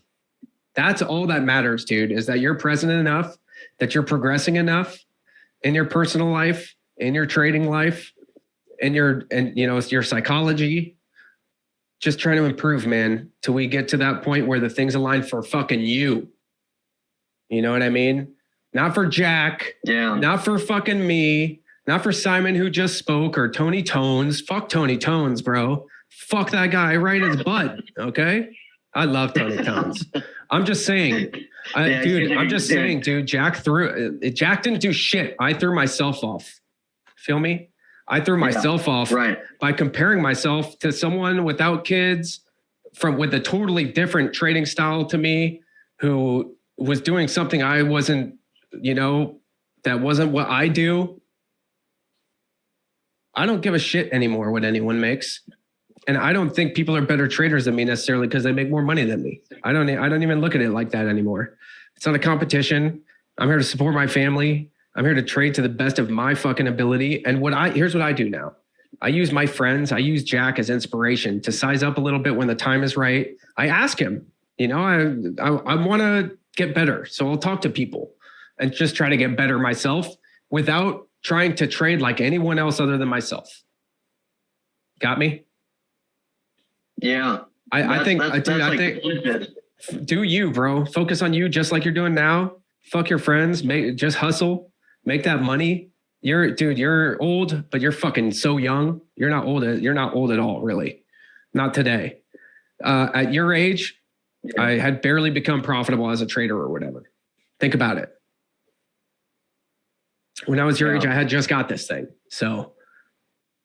That's all that matters, dude, is that you're present enough, that you're progressing enough in your personal life, in your trading life, and your psychology. Just trying to improve, man, till we get to that point where the things align for fucking you. You know what I mean? Not for Jack. Yeah. Not for fucking me. Not for Simon, who just spoke, or Tony Tones. Fuck Tony Tones, bro. Fuck that guy right in his butt. Okay? I love Tony Tones. I'm just saying, dude, Jack didn't do shit. I threw myself off. Feel me? I threw myself off by comparing myself to someone without kids with a totally different trading style to me, who was doing something I wasn't, that wasn't what I do. I don't give a shit anymore what anyone makes. And I don't think people are better traders than me necessarily because they make more money than me. I don't even look at it like that anymore. It's not a competition. I'm here to support my family. I'm here to trade to the best of my fucking ability. And here's what I do now. I use my friends. I use Jack as inspiration to size up a little bit when the time is right. I ask him, I want to get better. So I'll talk to people and just try to get better myself without trying to trade like anyone else other than myself. Got me? Yeah. I think do you, bro. Focus on you just like you're doing now. Fuck your friends. Just hustle. Make that money. You're old, but you're fucking so young. You're not old at all, really. Not today. At your age, I had barely become profitable as a trader or whatever. Think about it. When I was your age, I had just got this thing. So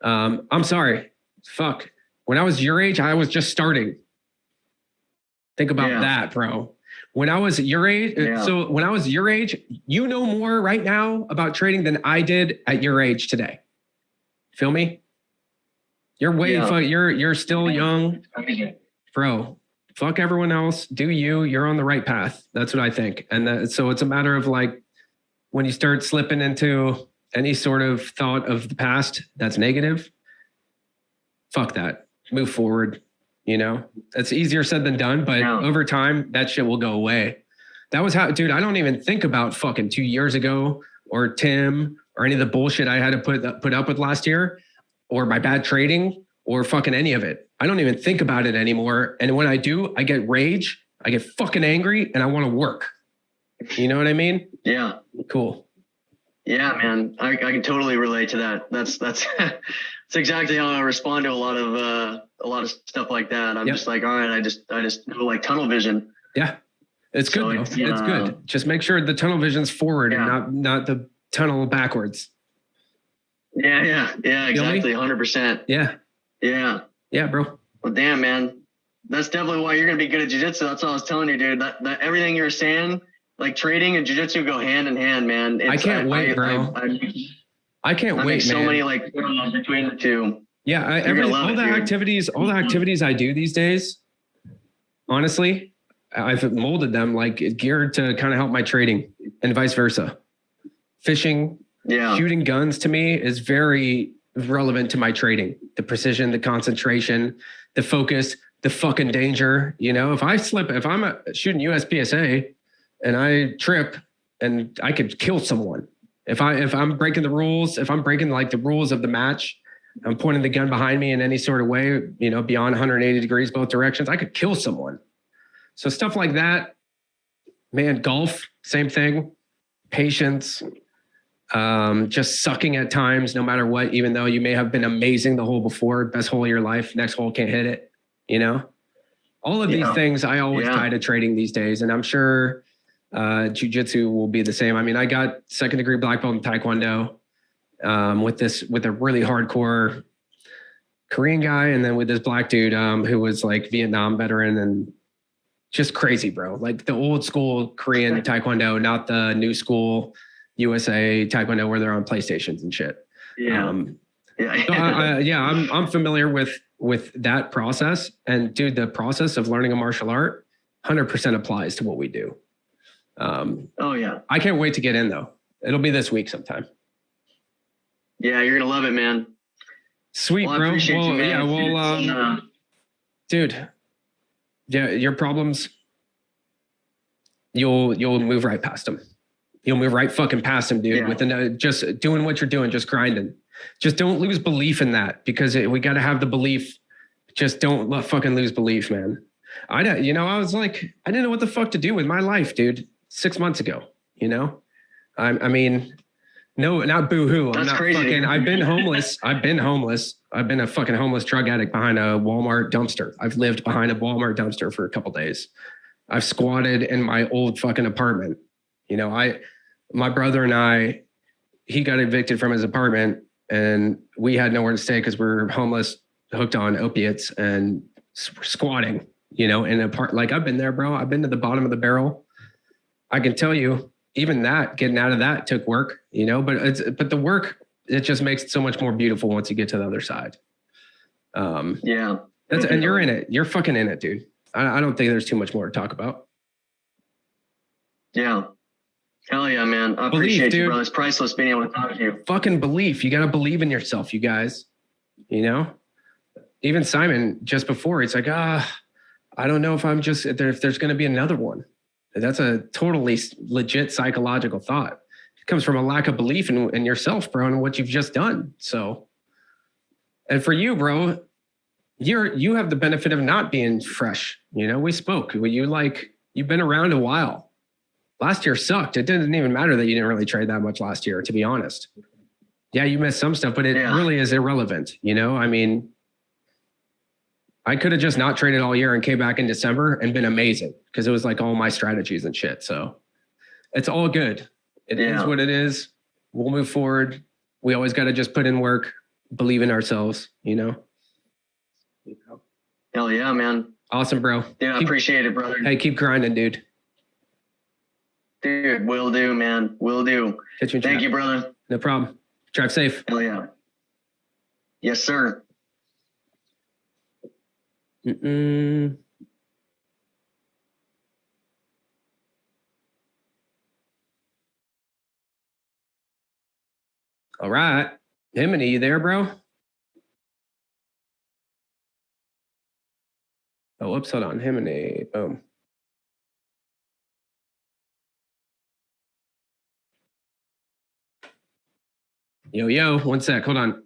I'm sorry. Fuck. When I was your age, I was just starting. Think about that, bro. When I was your age, so when I was your age, you know more right now about trading than I did at your age today. Feel me? You're you're still young, bro. Fuck everyone else. Do you? You're on the right path. That's what I think. And so it's a matter of like when you start slipping into any sort of thought of the past that's negative, fuck that. Move forward. You know, it's easier said than done, but over time, that shit will go away. That was how, dude, I don't even think about fucking 2 years ago or Tim or any of the bullshit I had to put up with last year or my bad trading or fucking any of it. I don't even think about it anymore. And when I do, I get rage, I get fucking angry, and I want to work. You know what I mean? Yeah. Cool. Yeah, man. I can totally relate to that. That's that's exactly how I respond to a lot of stuff like that. I'm just like, all right, I just do like tunnel vision. Yeah. It's good. Though. It's good. Just make sure the tunnel vision's forward and not the tunnel backwards. Yeah, exactly. 100%. Yeah, bro. Well, damn, man. That's definitely why you're going to be good at jiu-jitsu. That's all I was telling you, dude. That everything you're saying, like trading and jiu-jitsu go hand in hand, man. I can't wait, bro. I can't wait, so man. many like between the two. Yeah, all the activities I do these days, honestly, I've molded them like geared to kind of help my trading and vice versa. Fishing, shooting guns to me is very relevant to my trading. The precision, the concentration, the focus, the fucking danger. You know, if I'm shooting USPSA and I trip and I could kill someone. If I'm breaking the rules, if I'm breaking like the rules of the match, I'm pointing the gun behind me in any sort of way, you know, beyond 180 degrees, both directions, I could kill someone. So stuff like that, man, golf, same thing, patience, just sucking at times, no matter what, even though you may have been amazing the hole before, best hole of your life, next hole can't hit it, you know, all of these things I always tie to trading these days. And I'm sure jiu-jitsu will be the same. I mean, I got 2nd degree black belt in Taekwondo with a really hardcore Korean guy. And then with this black dude who was like Vietnam veteran and just crazy, bro. Like the old school Korean Taekwondo, not the new school USA Taekwondo where they're on PlayStations and shit. I'm familiar with that process. And dude, the process of learning a martial art 100% applies to what we do. I can't wait to get in though. It'll be this week sometime. Yeah, you're gonna love it, man. Sweet, well, bro. I appreciate you, man. Dude, yeah, your problems, you'll move right past them. You'll move right fucking past them, dude. With just doing what you're doing, just grinding. Just don't lose belief in that because we got to have the belief. Just don't fucking lose belief, man. I was like, I didn't know what the fuck to do with my life, dude. 6 months ago, you know, I mean, no, not boo-hoo. I'm not crazy. I've been homeless. I've been a fucking homeless drug addict behind a Walmart dumpster. I've lived behind a Walmart dumpster for a couple of days. I've squatted in my old fucking apartment. You know, my brother and he got evicted from his apartment and we had nowhere to stay because we're homeless, hooked on opiates and squatting, you know, in a part. Like I've been there, bro. I've been to the bottom of the barrel. I can tell you, even that, getting out of that took work, you know, but the work, it just makes it so much more beautiful once you get to the other side. And you're in it. You're fucking in it, dude. I don't think there's too much more to talk about. Yeah. Hell yeah, man. I appreciate you, bro. It's priceless being able to talk to you. Fucking belief. You got to believe in yourself, you guys. You know? Even Simon, just before, he's like, I don't know if if there's going to be another one. That's a totally legit psychological thought. It comes from a lack of belief in yourself, bro, and what you've just done. So, and for you, bro, you have the benefit of not being fresh. You know, we spoke. You've been around a while. Last year sucked. It didn't even matter that you didn't really trade that much last year, to be honest. Yeah, you missed some stuff, but it really is irrelevant. You know, I mean, I could have just not traded all year and came back in December and been amazing because it was like all my strategies and shit. So it's all good. It is what it is. We'll move forward. We always got to just put in work, believe in ourselves, you know? Hell yeah, man. Awesome, bro. Yeah, I appreciate it, brother. Hey, keep grinding, dude. Dude, will do, man. Will do. Thank you, brother. No problem. Drive safe. Hell yeah. Yes, sir. All right. Himini, you there, bro? Oh, whoops, hold on. Himini. Boom. Yo, one sec. Hold on.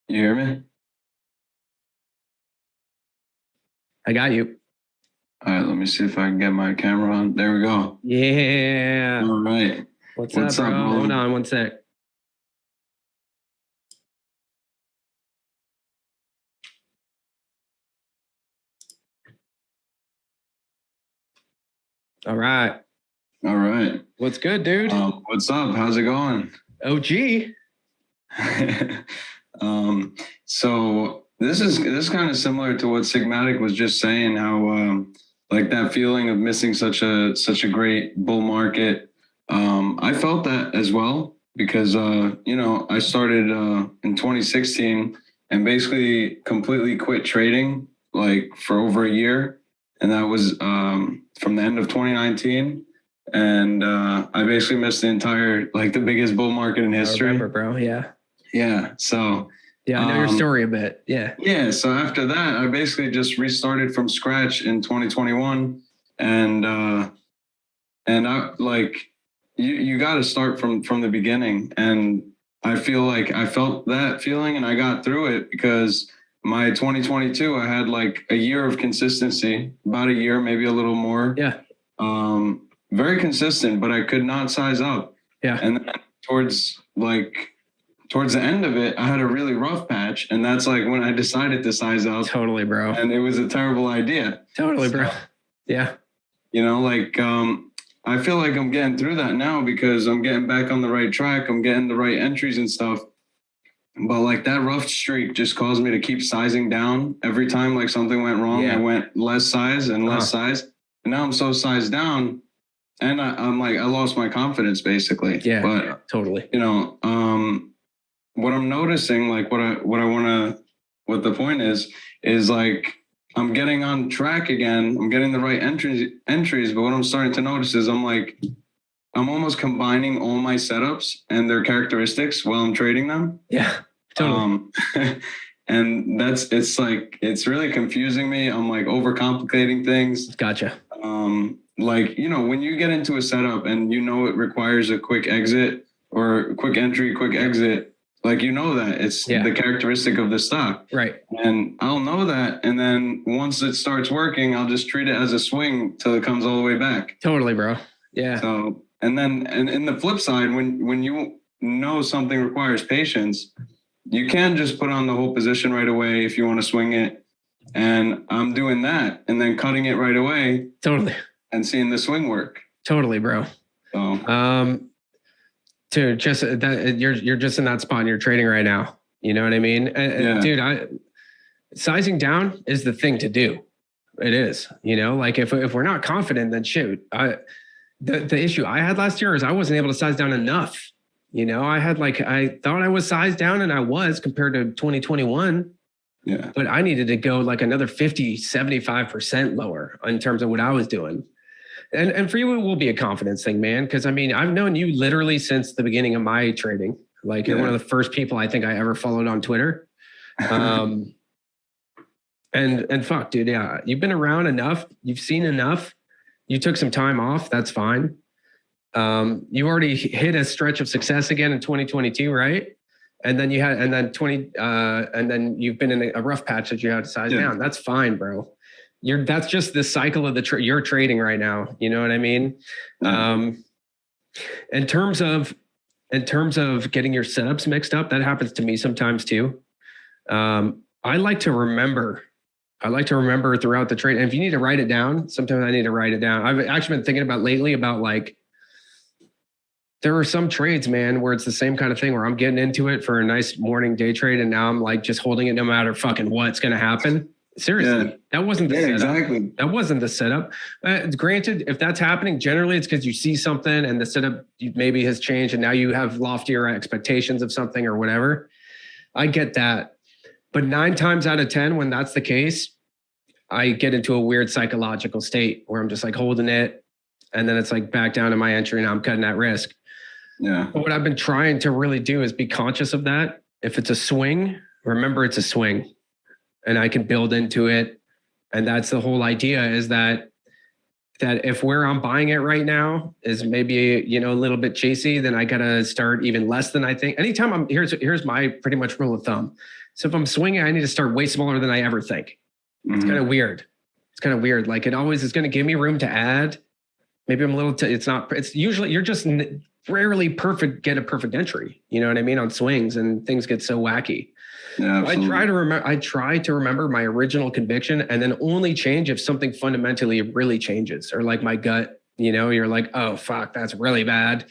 You hear me? I got you. All right, let me see if I can get my camera on. There we go. Yeah. All right. What's up, bro? Roland? Hold on one sec. All right. All right. What's good, dude? What's up? How's it going? OG. So this is kind of similar to what Sigmatic was just saying, how like that feeling of missing such a great bull market. I felt that as well because I started in 2016 and basically completely quit trading like for over a year, and that was from the end of 2019. And I basically missed the entire, like the biggest bull market in history. I remember, bro. Yeah. Yeah. So yeah, I know your story a bit. Yeah. Yeah. So after that, I basically just restarted from scratch in 2021, and I like you got to start from the beginning. And I feel like I felt that feeling, and I got through it because my 2022, I had like a year of consistency, about a year, maybe a little more. Yeah. Very consistent, but I could not size up. Yeah. And then towards the end of it, I had a really rough patch, and that's like when I decided to size up. Totally, bro. And it was a terrible idea. Totally, bro. Yeah. I feel like I'm getting through that now because I'm getting back on the right track. I'm getting the right entries and stuff. But like that rough streak just caused me to keep sizing down every time like something went wrong. Yeah. I went less size and less size. And now I'm so sized down, and I'm like, I lost my confidence basically. Yeah. But totally. What I'm noticing, like what the point is like, I'm getting on track again. I'm getting the right entries. But what I'm starting to notice is I'm almost combining all my setups and their characteristics while I'm trading them. Yeah, totally. And it's really confusing me. I'm like overcomplicating things. Gotcha. When you get into a setup and it requires a quick exit or quick entry, quick exit, like that it's the characteristic of the stock. Right. And I'll know that. And then once it starts working, I'll just treat it as a swing till it comes all the way back. Totally, bro. Yeah. So, and in the flip side, when you know something requires patience, you can just put on the whole position right away if you want to swing it. And I'm doing that and then cutting it right away. Totally. And seeing the swing work. Totally, bro. So, dude, just that you're just in that spot and you're trading right now. You know what I mean? Yeah. Dude, sizing down is the thing to do. It is, like if we're not confident, then shoot. The issue I had last year is I wasn't able to size down enough. I thought I was sized down, and I was compared to 2021. Yeah. But I needed to go like another 50, 75% lower in terms of what I was doing. And for you, it will be a confidence thing, man. Because I've known you literally since the beginning of my trading. Like you're one of the first people I think I ever followed on Twitter. And fuck, dude, yeah, you've been around enough. You've seen enough. You took some time off. That's fine. You already hit a stretch of success again in 2022, right? And then and then you've been in a rough patch that you had to size down. That's fine, bro. That's just the cycle of you're trading right now. You know what I mean? In terms of getting your setups mixed up, that happens to me sometimes too. I like to remember throughout the trade. And if you need to write it down, sometimes I need to write it down. I've actually been thinking about lately about like, there are some trades, man, where it's the same kind of thing where I'm getting into it for a nice morning day trade. And now I'm like just holding it no matter fucking what's going to happen. Seriously, that wasn't the setup. Exactly. That wasn't the setup. Granted, if that's happening, generally it's because you see something and the setup maybe has changed and now you have loftier expectations of something or whatever. I get that. But 9 times out of 10, when that's the case, I get into a weird psychological state where I'm just like holding it. And then it's like back down to my entry and I'm cutting that risk. Yeah. But what I've been trying to really do is be conscious of that. If it's a swing, remember it's a swing and I can build into it. And that's the whole idea, is that if where I'm buying it right now is maybe, a little bit chasey, then I got to start even less than I think. Anytime here's my pretty much rule of thumb. So if I'm swinging, I need to start way smaller than I ever think. It's kind of weird. Like it always is going to give me room to add. Maybe I'm a little, it's usually, you're just rarely get a perfect entry. You know what I mean? On swings, and things get so wacky. Yeah, I try to remember my original conviction, and then only change if something fundamentally really changes, or like my gut, you're like, oh fuck, that's really bad.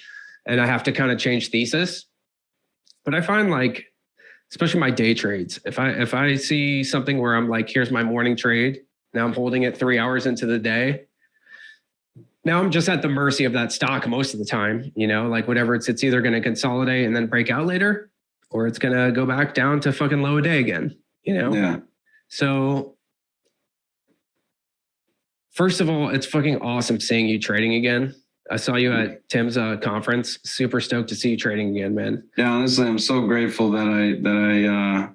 And I have to kind of change thesis. But I find, like, especially my day trades, if I see something where I'm like, here's my morning trade, now I'm holding it 3 hours into the day. Now I'm just at the mercy of that stock most of the time, like whatever it's either going to consolidate and then break out later, or it's going to go back down to fucking low a day again, Yeah. So first of all, it's fucking awesome seeing you trading again. I saw you at Tim's conference. Super stoked to see you trading again, man. Yeah, honestly, I'm so grateful that I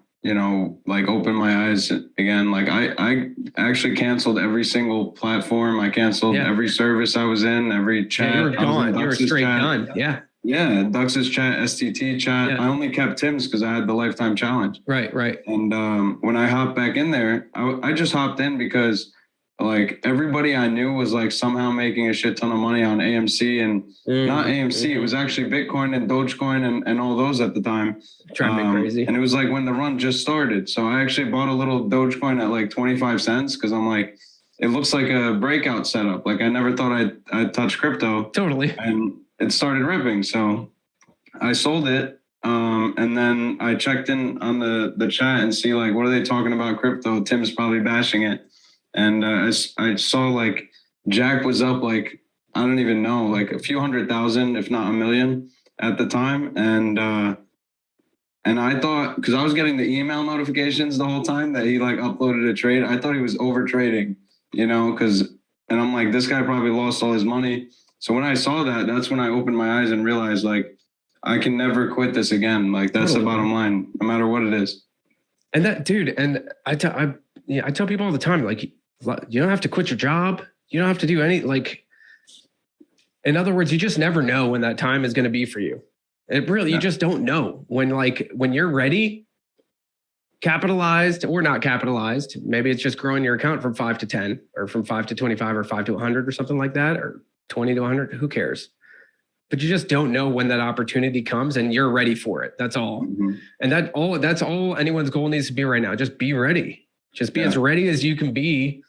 like opened my eyes again. Like I actually canceled every single platform. I canceled every service I was in, every chat. Yeah, you were gone. You were straight chat. done. Yeah. Yeah, Dux's chat, STT chat. Yeah. I only kept Tim's because I had the lifetime challenge. Right. And when I hopped back in there, I just hopped in because like everybody I knew was like somehow making a shit ton of money on AMC, and not AMC. It was actually Bitcoin and Dogecoin and all those at the time. Driving me crazy. And it was like when the run just started. So I actually bought a little Dogecoin at like 25 cents because I'm like, it looks like a breakout setup. Like I never thought I'd touch crypto. Totally. And it started ripping. So I sold it. And then I checked in on the chat and see like, what are they talking about crypto? Tim's probably bashing it. And I saw like Jack was up like, I don't even know, like a few 100,000, if not 1 million at the time. And I thought, because I was getting the email notifications the whole time that he like uploaded a trade, I thought he was over trading, and I'm like, this guy probably lost all his money. So when I saw that, that's when I opened my eyes and realized like, I can never quit this again. Like that's the bottom line, no matter what it is. And that, dude, and I tell people all the time, like, you don't have to quit your job. You don't have to do any, like, in other words, you just never know when that time is going to be for you. It really, you just don't know when you're ready, capitalized or not capitalized. Maybe it's just growing your account from 5 to 10 or from 5 to 25 or 5 to 100 or something like that, or 20 to 100. Who cares? But you just don't know when that opportunity comes, and you're ready for it. That's all. Mm-hmm. And that's all anyone's goal needs to be right now. Just be ready. Just be as ready as you can be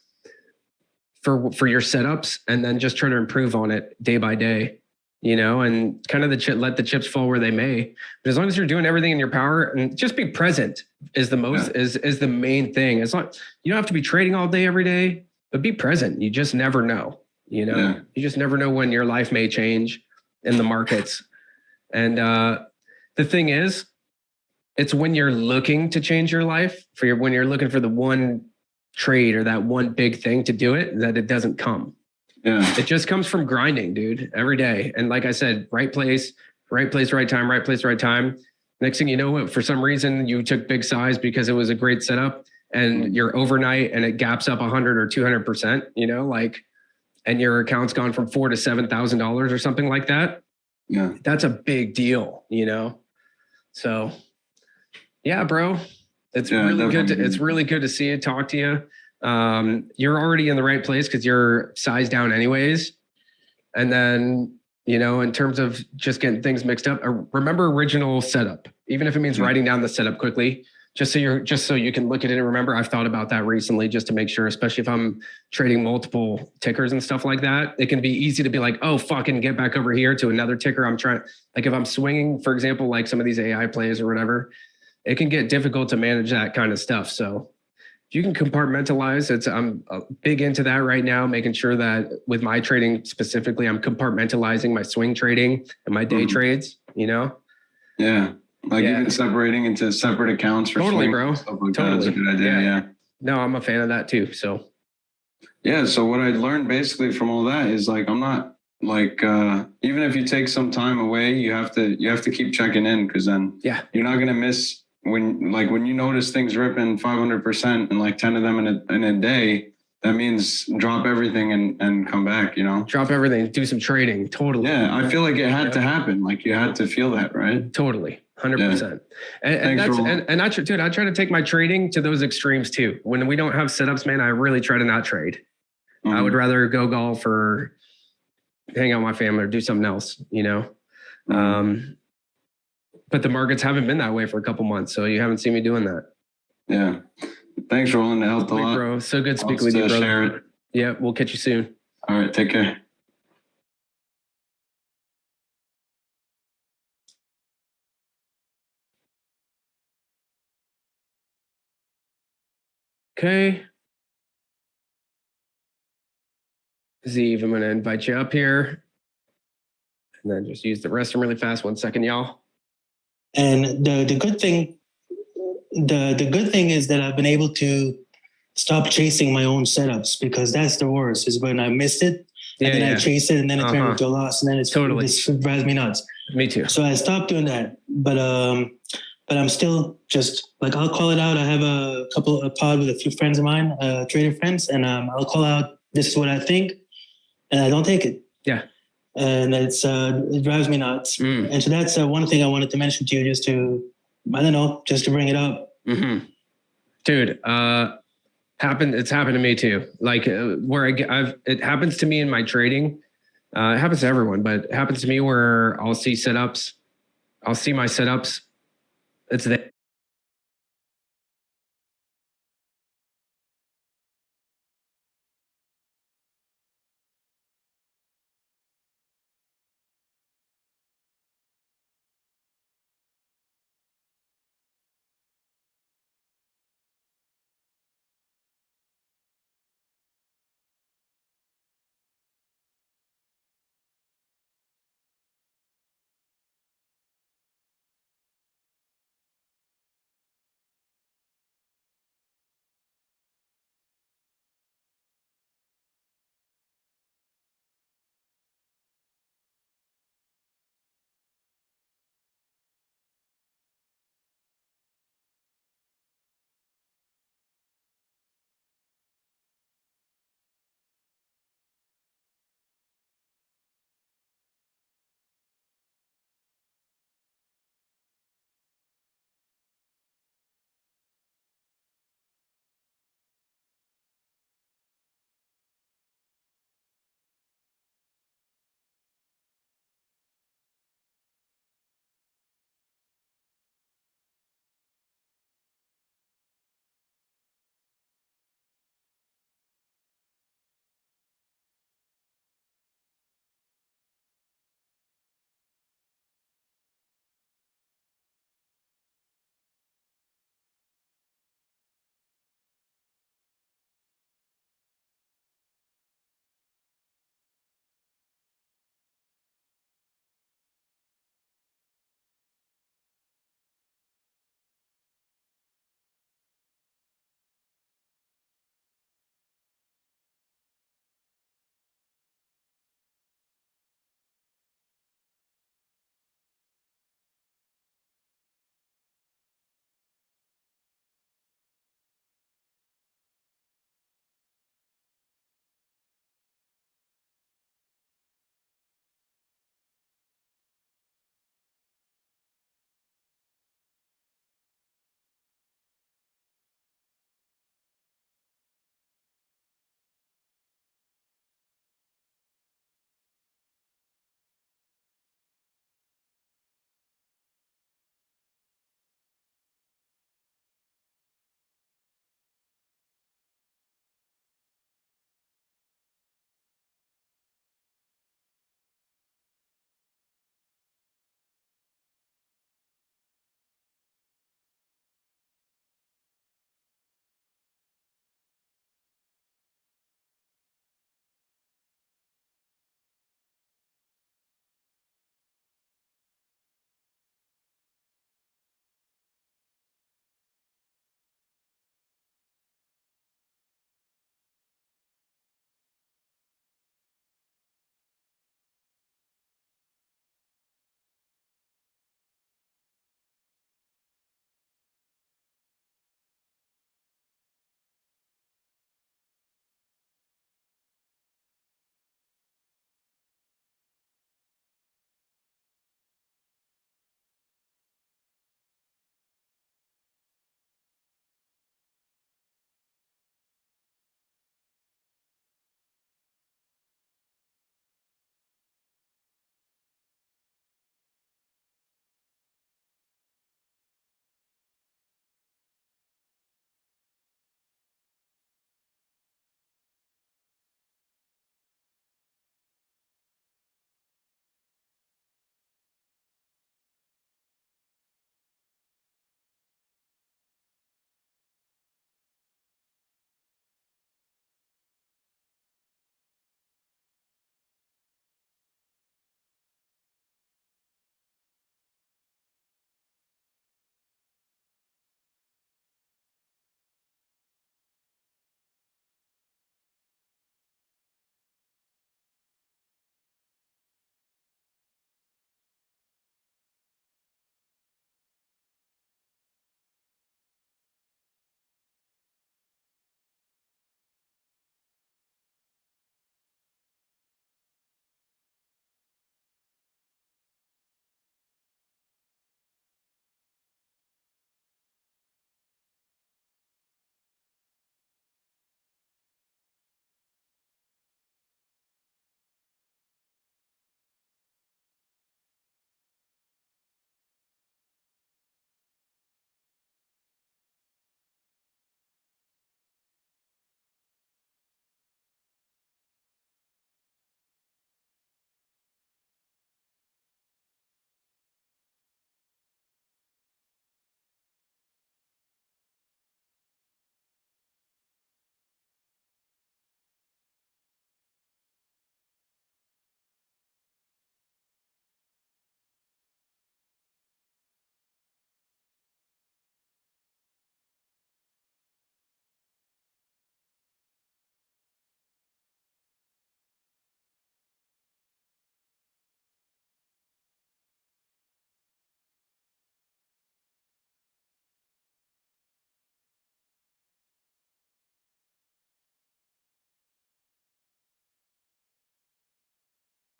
for your setups, and then just try to improve on it day by day, and kind of let the chips fall where they may. But as long as you're doing everything in your power, and just be present is the main thing. It's not, you don't have to be trading all day, every day, but be present. You just never know, you just never know when your life may change in the markets. And the thing is, it's when you're looking to change your life, when you're looking for the one trade or that one big thing to do it, that it doesn't come. Yeah. It just comes from grinding, dude, every day. And like I said, right place, right time, right place, right time. Next thing you know, for some reason, you took big size because it was a great setup, and you're overnight and it gaps up 100 or 200%, and your account's gone from $4,000 to $7,000 or something like that. Yeah. That's a big deal, So yeah, bro, it's really good to see you, talk to you. You're already in the right place because you're sized down anyways. And then, in terms of just getting things mixed up, remember original setup, even if it means writing down the setup quickly, just so you can look at it and remember. I've thought about that recently just to make sure, especially if I'm trading multiple tickers and stuff like that. It can be easy to be like, oh, fucking get back over here to another ticker. I'm trying, like if I'm swinging, for example, like some of these AI plays or whatever, it can get difficult to manage that kind of stuff. So if you can compartmentalize, I'm big into that right now, making sure that with my trading specifically, I'm compartmentalizing my swing trading and my day trades, Yeah. Like even separating into separate accounts for swing, bro. Stuff like that's a good idea. Yeah. No, I'm a fan of that too. So yeah. So what I learned basically from all that is like, I'm not like even if you take some time away, you have to keep checking in, because then Yeah. you're not gonna miss when you notice things ripping 500% and like 10 of them in a day. That means drop everything and come back, you know? Drop everything, do some trading. Totally. Yeah, I feel like it had to happen. Like you had to feel that, right? Totally. 100%. And Thanks, that's, Roland. and I try, dude, I try to take my trading to those extremes too. When we don't have setups, man, I really try to not trade. I would rather go golf or hang out with my family or do something else, you know? But the markets haven't been that way for a couple months. So you haven't seen me doing that. Yeah. Thanks, Roland. It helped a Sweet, lot. bro. So good speaking I'll with you, brother. share it. Yeah, we'll catch you soon. All right. Take care. Okay. Zeev, I'm going to invite you up here. And then just use the restroom really fast. 1 second, y'all. And the good thing, the good thing is that I've been able to stop chasing my own setups, because that's the worst, is when I missed it and then I chase it and then it turned into a loss, and then it's Totally. this drives me nuts. Me too. So I stopped doing that, but I'm still just like, I'll call it out. I have a pod with a few friends of mine, trader friends, and I'll call out, this is what I think, and I don't take it. Yeah. And it drives me nuts. And so that's one thing I wanted to mention to you, just to bring it up. Mm-hmm. Dude, it's happened to me too. Like where it happens to me in my trading. It happens to everyone, but it happens to me where I'll see setups. I'll see my setups. It's there.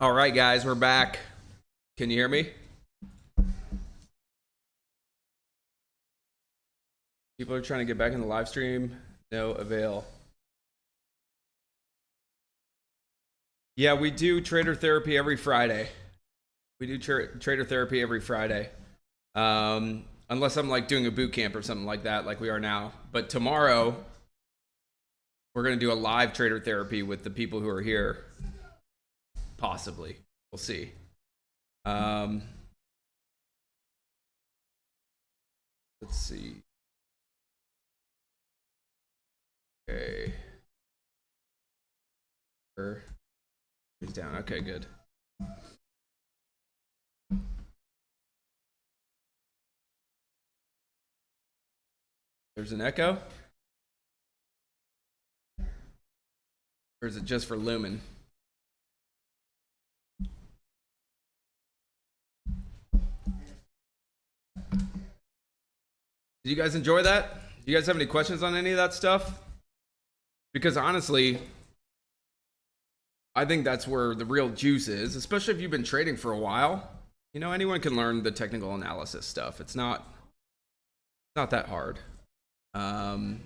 All right, guys, we're back. Can you hear me? People are trying to get back in the live stream. No avail. Yeah, we do trader therapy every Friday. We do trader therapy every Friday. Unless I'm like doing a boot camp or something like that, like we are now. But tomorrow, we're going to do a live trader therapy with the people who are here. Possibly. We'll see. Let's see. Okay. He's down. Okay, good. There's an echo? Or is it just for Lumen? Did you guys enjoy that? Do you guys have any questions on any of that stuff? Because honestly, I think that's where the real juice is, especially if you've been trading for a while. You know, anyone can learn the technical analysis stuff. It's not that hard. You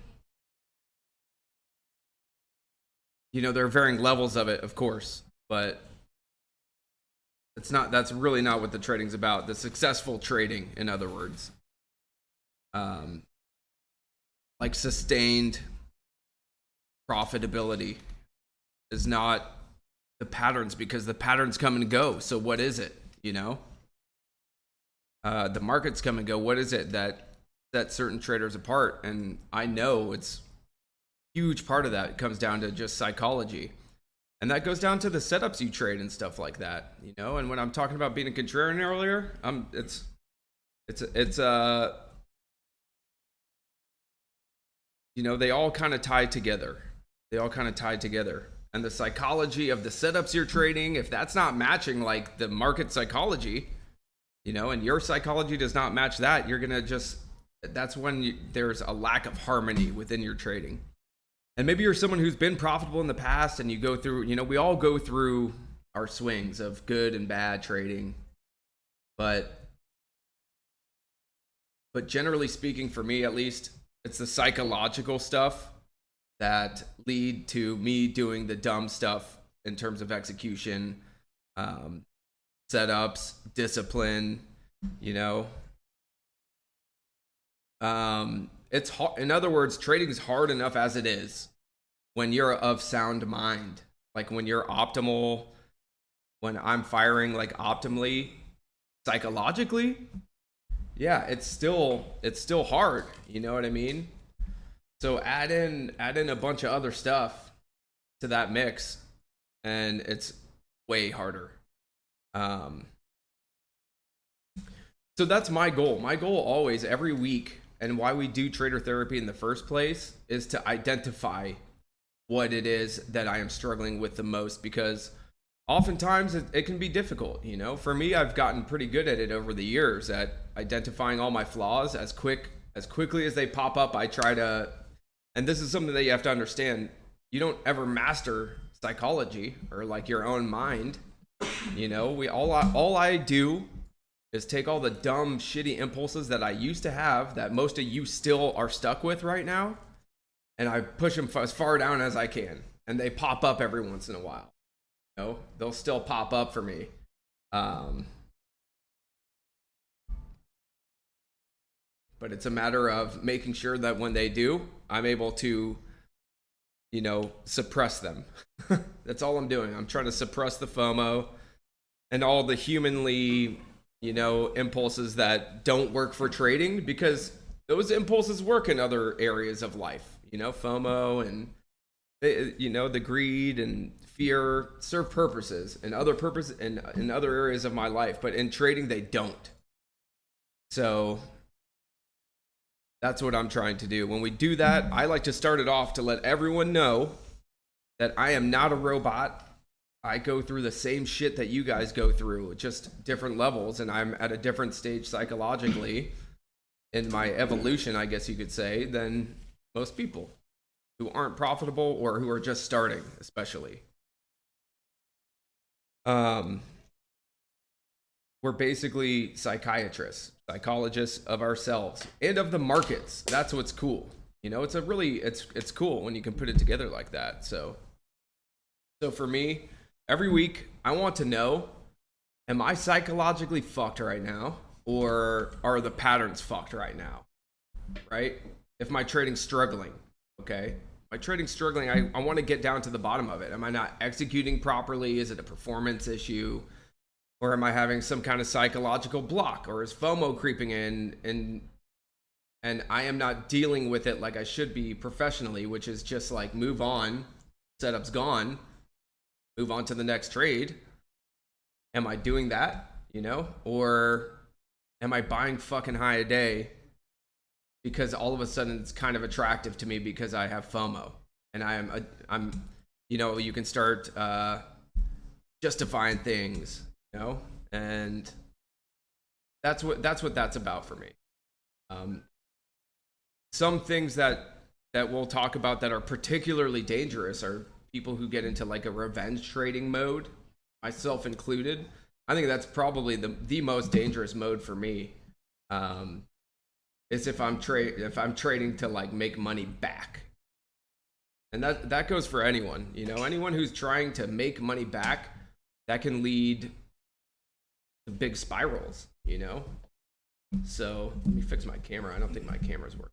know, there are varying levels of it, of course, but that's really not what the trading's about. The successful trading, in other words. Like sustained profitability is not the patterns, because the patterns come and go. So what is it, you know? The markets come and go. What is it that sets certain traders apart? And I know it's a huge part of that. It comes down to just psychology. And that goes down to the setups you trade and stuff like that, you know? And when I'm talking about being a contrarian earlier, you know, they all kind of tie together. And the psychology of the setups you're trading, if that's not matching like the market psychology, you know, and your psychology does not match that, you're going to that's when there's a lack of harmony within your trading. And maybe you're someone who's been profitable in the past and you go through, you know, we all go through our swings of good and bad trading. But generally speaking, for me at least, it's the psychological stuff that lead to me doing the dumb stuff in terms of execution, setups, discipline, you know. It's hard. In other words, trading is hard enough as it is when you're of sound mind. Like when you're optimal, when I'm firing like optimally, psychologically, yeah, it's still hard. You know what I mean? So add in a bunch of other stuff to that mix, and it's way harder. So that's my goal. My goal always, every week, and why we do trader therapy in the first place, is to identify what it is that I am struggling with the most, because oftentimes it can be difficult. You know, for me, I've gotten pretty good at it over the years at identifying all my flaws as quickly as they pop up. I try to, and this is something that you have to understand. You don't ever master psychology or like your own mind. You know, all I do is take all the dumb, shitty impulses that I used to have, that most of you still are stuck with right now, and I push them as far down as I can. And they pop up every once in a while. You know, they'll still pop up for me. But it's a matter of making sure that when they do, I'm able to, you know, suppress them. That's all I'm doing. I'm trying to suppress the FOMO and all the humanly, you know, impulses that don't work for trading, because those impulses work in other areas of life. You know, FOMO and, you know, the greed and fear serve purposes and other purposes in other areas of my life, but in trading they don't. So that's what I'm trying to do. When we do that, I like to start it off to let everyone know that I am not a robot. I go through the same shit that you guys go through, just different levels, and I'm at a different stage psychologically in my evolution, I guess you could say, than most people who aren't profitable or who are just starting, especially. we're basically psychiatrists, psychologists of ourselves and of the markets. That's what's cool. You know, it's cool when you can put it together like that. So for me, every week I want to know, am I psychologically fucked right now, or are the patterns fucked right now? Right? If my trading's struggling, okay? My trading's struggling, I want to get down to the bottom of it. Am I not executing properly? Is it a performance issue? Or am I having some kind of psychological block? Or is FOMO creeping in and I am not dealing with it like I should be professionally, which is just like move on, setup's gone, move on to the next trade. Am I doing that, you know? Or am I buying fucking high a day because all of a sudden it's kind of attractive to me because I have FOMO and I'm, you know, you can start justifying things, you know, and that's what that's about for me. Some things that we'll talk about that are particularly dangerous are people who get into like a revenge trading mode, myself included. I think that's probably the most dangerous mode for me. Is if I'm trading to like make money back. And that goes for anyone, you know, anyone who's trying to make money back, that can lead to big spirals, you know? So let me fix my camera. I don't think my camera's working.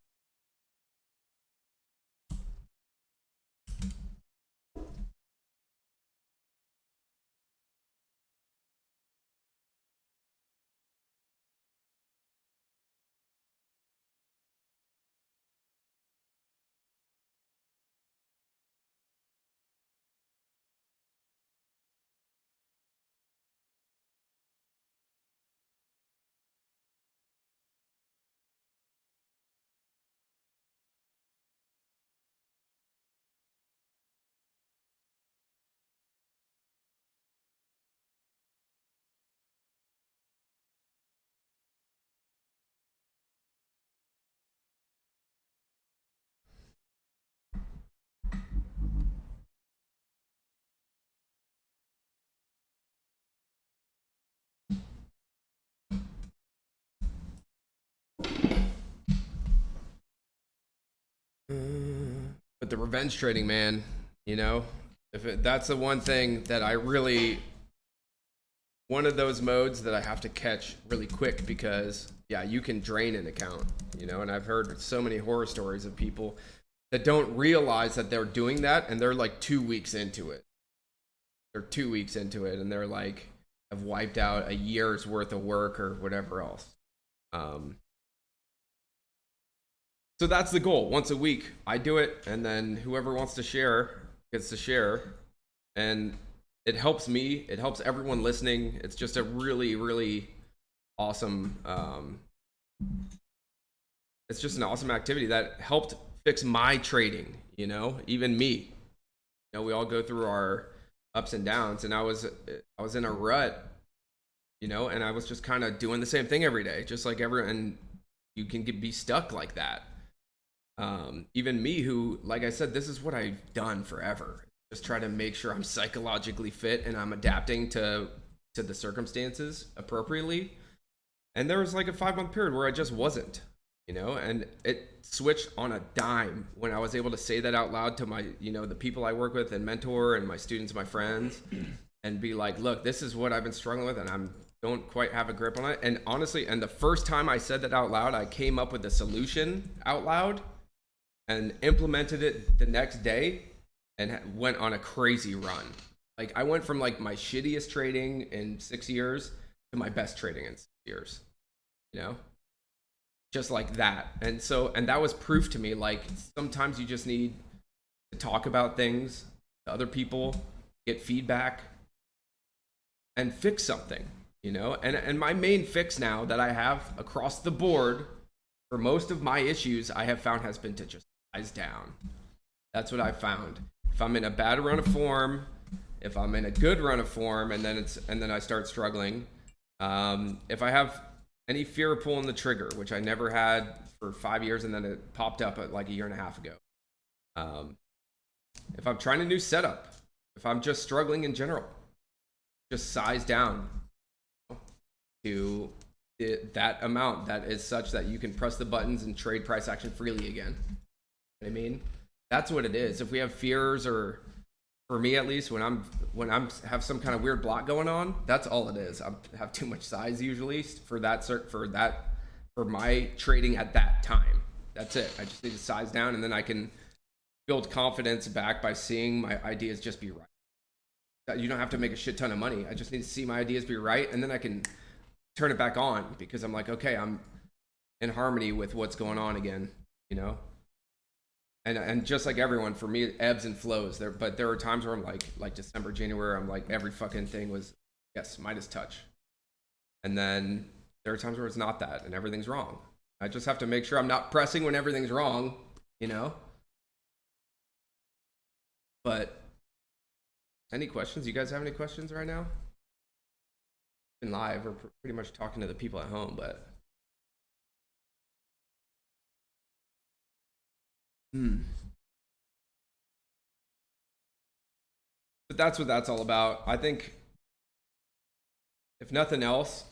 But the revenge trading, man, you know, that's the one thing that I really, one of those modes that I have to catch really quick, because yeah, you can drain an account, you know, and I've heard so many horror stories of people that don't realize that they're doing that, and they're like 2 weeks into it. They're 2 weeks into it, and they're like, have wiped out a year's worth of work or whatever else. So that's the goal. Once a week, I do it, and then whoever wants to share gets to share. And it helps me. It helps everyone listening. It's just a really, really awesome. It's just an awesome activity that helped fix my trading. You know, even me. You know, we all go through our ups and downs, and I was in a rut. You know, and I was just kind of doing the same thing every day, just like and you can be stuck like that. Even me, who, like I said, this is what I've done forever. Just try to make sure I'm psychologically fit and I'm adapting to the circumstances appropriately. And there was like a 5-month period where I just wasn't, you know, and it switched on a dime when I was able to say that out loud to my, you know, the people I work with and mentor and my students, my friends, and be like, look, this is what I've been struggling with, and don't quite have a grip on it. And honestly, and the first time I said that out loud, I came up with a solution out loud and implemented it the next day and went on a crazy run. Like I went from like my shittiest trading in 6 years to my best trading in 6 years, you know, just like that. And that was proof to me. Like sometimes you just need to talk about things to other people, get feedback, and fix something, you know. And my main fix now that I have across the board for most of my issues, I have found has been to just eyes down. That's what I found. If I'm in a bad run of form, if I'm in a good run of form, and then I start struggling, if I have any fear of pulling the trigger, which I never had for 5 years, and then it popped up at like a year and a half ago. If I'm trying a new setup, if I'm just struggling in general, just size down to that amount that is such that you can press the buttons and trade price action freely again. You know what I mean? That's what it is. If we have fears, or for me at least, when I'm have some kind of weird block going on, that's all it is. I have too much size usually for my trading at that time. That's it. I just need to size down, and then I can build confidence back by seeing my ideas just be right. You don't have to make a shit ton of money. I just need to see my ideas be right, and then I can turn it back on because I'm like, okay, I'm in harmony with what's going on again, you know? And just like everyone, for me, it ebbs and flows there. But there are times where I'm like December, January, I'm like, every fucking thing was, yes, Midas touch. And then there are times where it's not that and everything's wrong. I just have to make sure I'm not pressing when everything's wrong, you know? But any questions? You guys have any questions right now? Been live, we're pretty much talking to the people at home, but but that's what that's all about. I think if nothing else,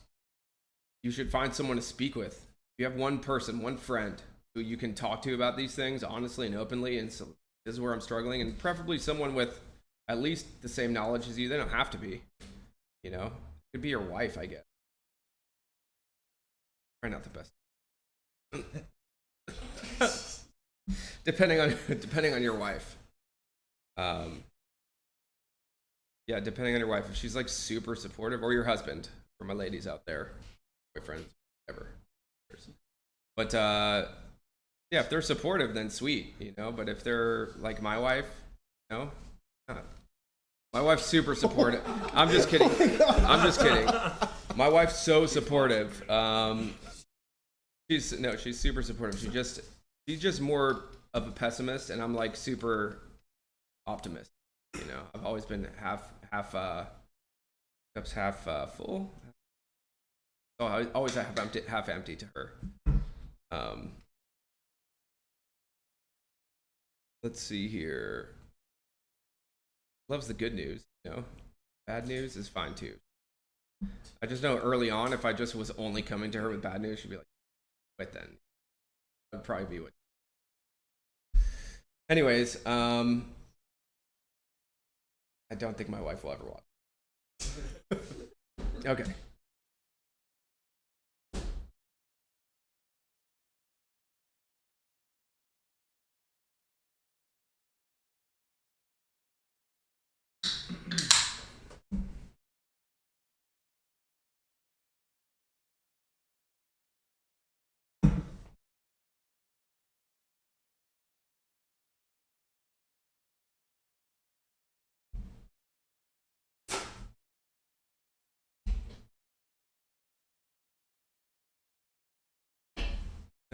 you should find someone to speak with. If you have one person, one friend who you can talk to about these things honestly and openly, and so this is where I'm struggling, and preferably someone with at least the same knowledge as you. They don't have to be, you know, it could be your wife, I guess. Probably not the best. depending on your wife. Yeah, depending on your wife. If she's like super supportive, or your husband, for my ladies out there, boyfriends, whatever. But yeah, if they're supportive, then sweet, you know. But if they're like my wife, you know, my wife's super supportive. I'm just kidding. I'm just kidding. My wife's so supportive. She's super supportive. She's just more of a pessimist, and I'm like super optimist. You know, I've always been half cups half full. So I always half empty to her. Let's see here. Loves the good news, you know. Bad news is fine too. I just know early on, if I just was only coming to her with bad news, she'd be like, "Wait, then." That'd probably be what. Anyways, I don't think my wife will ever watch. Okay.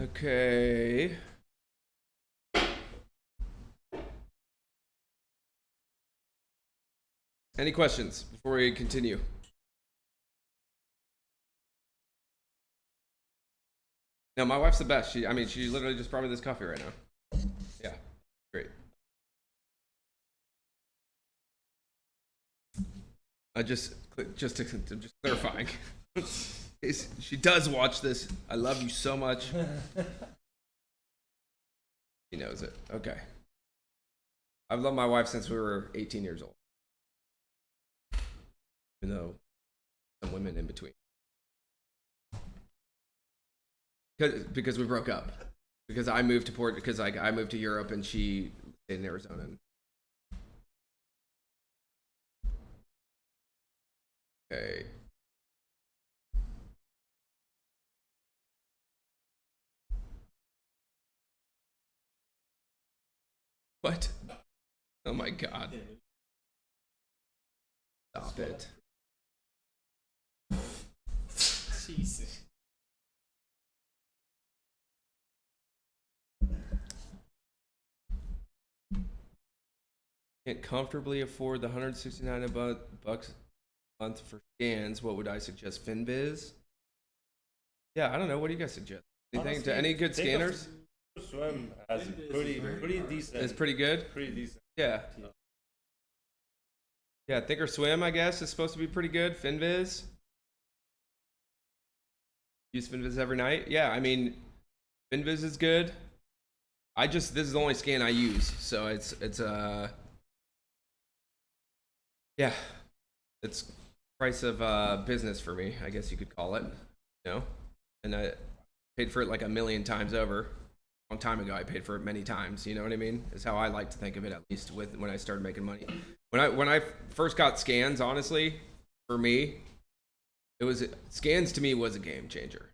Okay. Any questions before we continue? No, my wife's the best. She literally just brought me this coffee right now. Yeah, great. Just clarifying. She does watch this. I love you so much. She knows it. Okay. I've loved my wife since we were 18 years old. Even though some women in between. Because we broke up. Because I moved to I moved to Europe and she stayed in Arizona. Okay. What? Oh my god. Stop it. Jesus. Can't comfortably afford the $169 bucks a month for scans. What would I suggest? FinBiz? Yeah, I don't know. What do you guys suggest? Anything? Honestly, Any good scanners? Swim has pretty decent. It's pretty good. Pretty decent. Yeah. Yeah, Thinkorswim, I guess, is supposed to be pretty good. Finviz. Use Finviz every night. Yeah, I mean, Finviz is good. This is the only scan I use, so it's yeah, it's price of business for me, I guess you could call it, you know. And I paid for it like a million times over. A long time ago, I paid for it many times. You know what I mean? Is how I like to think of it, at least with when I started making money. When I first got scans, honestly, for me, scans to me was a game changer.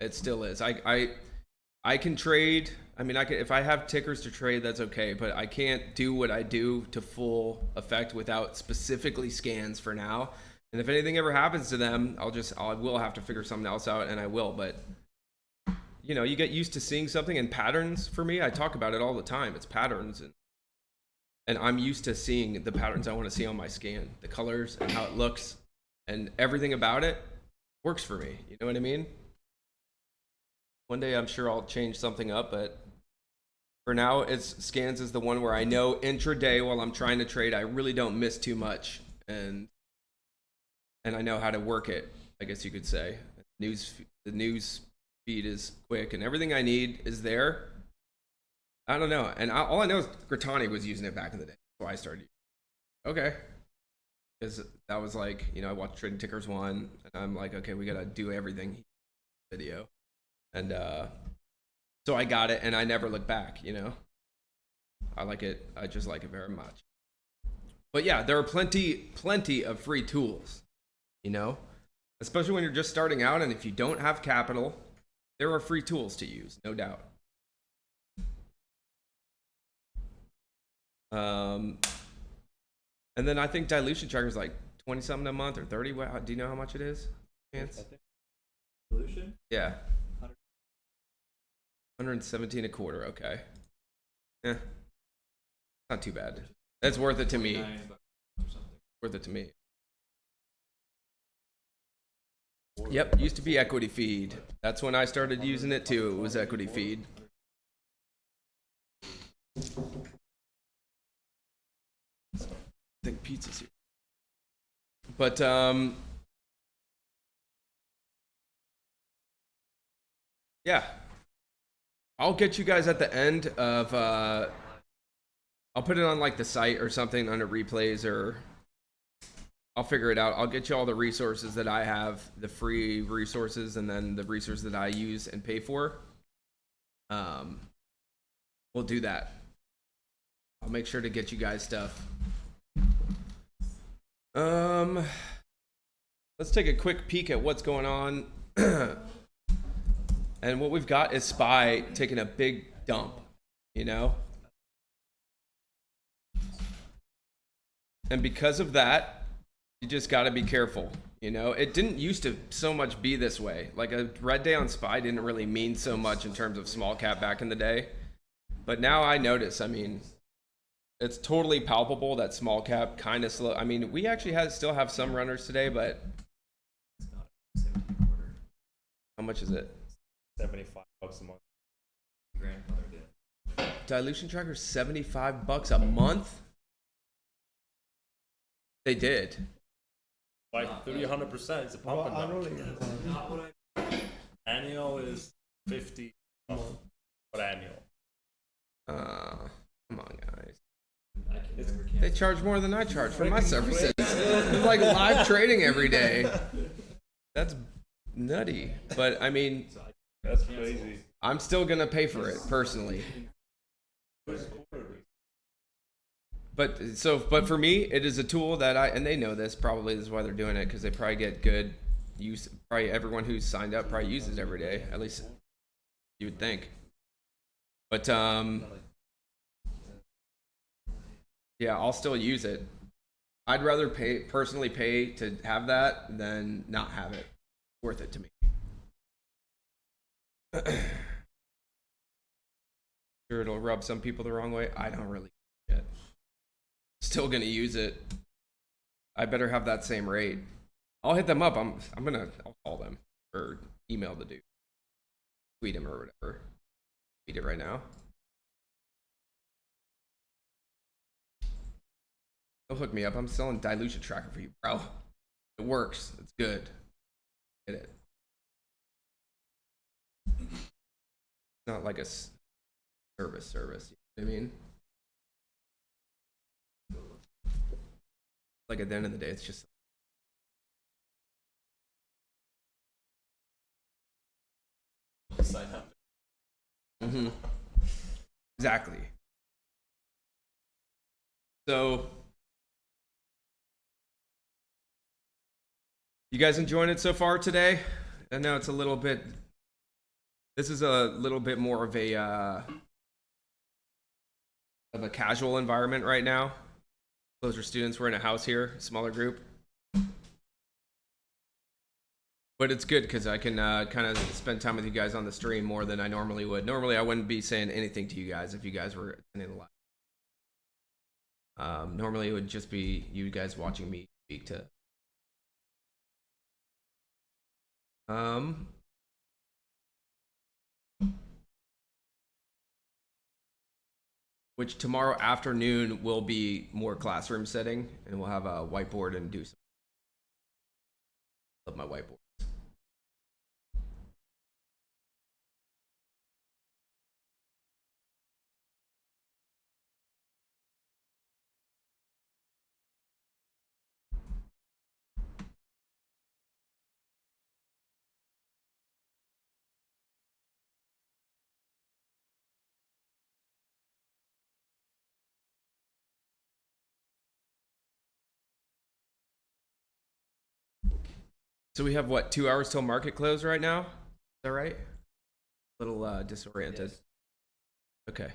It still is. I can trade. I mean, if I have tickers to trade, that's okay. But I can't do what I do to full effect without specifically scans for now. And if anything ever happens to them, I will have to figure something else out, and I will. But you know, you get used to seeing something, and patterns for me, I talk about it all the time. It's patterns, and I'm used to seeing the patterns I want to see on my scan, the colors and how it looks, and everything about it works for me. You know what I mean? One day I'm sure I'll change something up, but for now, scans is the one where I know intraday while I'm trying to trade, I really don't miss too much, and I know how to work it, I guess you could say. The news feed is quick, and everything I need is there. I don't know, and all I know is Gratani was using it back in the day, so I started using it. Okay, because that was like, you know, I watched Trading Tickers 1, and I'm like, okay, we gotta do everything video, and so I got it, and I never looked back. You know, I like it. I just like it very much. But yeah, there are plenty of free tools. You know, especially when you're just starting out, and if you don't have capital, there are free tools to use, no doubt. And then I think dilution tracker is like 20 something a month or 30. What, do you know how much it is? Chance? Dilution? Yeah. 117 a quarter. Okay. Yeah. Not too bad. That's worth it to me. Worth it to me. Yep, used to be equity feed. That's when I started using it too. It was equity feed. I think pizza's here. But yeah. I'll get you guys at the end of I'll put it on like the site or something under replays, or I'll figure it out. I'll get you all the resources that I have, the free resources, and then the resources that I use and pay for. We'll do that. I'll make sure to get you guys stuff. Let's take a quick peek at what's going on. And what we've got is SPY taking a big dump, you know? And because of that, you just got to be careful. You know, it didn't used to so much be this way. Like a red day on SPY didn't really mean so much in terms of small cap back in the day. But now I notice, I mean, it's totally palpable that small cap kind of slow. I mean, we actually still have some runners today, but how much is it? $75 a month. Grandfather did. Dilution tracker $75 a month? They did. Like 300%. It's a pump and dump. Not what I. Annual is 50 a month. But annual. Come on, guys. I can never They cancel. charge more than I charge for my services. It's like live trading every day. That's nutty. But I mean, That's crazy. I'm still gonna pay for it personally. But for me, it is a tool that and they know this, probably this is why they're doing it, because they probably get good use. Probably everyone who's signed up probably uses it every day, at least you would think. But yeah, I'll still use it. I'd rather personally pay to have that than not have it. Worth it to me. Sure, it'll rub some people the wrong way. I don't really yet. Still gonna use it. I better have that same rate. I'll hit them up. I'll call them or email the dude, tweet him or whatever. Tweet it right now. Don't hook me up. I'm selling dilution tracker for you, bro. It works. It's good. Get it. It's not like a service. You know what I mean? Like at the end of the day, it's just. Sign up. Mm-hmm. Exactly. So, you guys enjoying it so far today? I know it's a little bit. This is a little bit more of a casual environment right now. Those are students. We're in a house here, smaller group. But it's good because I can kind of spend time with you guys on the stream more than I normally would. Normally, I wouldn't be saying anything to you guys if you guys were attending the live. Normally, it would just be you guys watching me speak to. Which tomorrow afternoon will be more classroom setting, and we'll have a whiteboard and do some. Love my whiteboard. So we have what, 2 hours till market close right now? Is that right? A little disoriented. Yes. Okay. So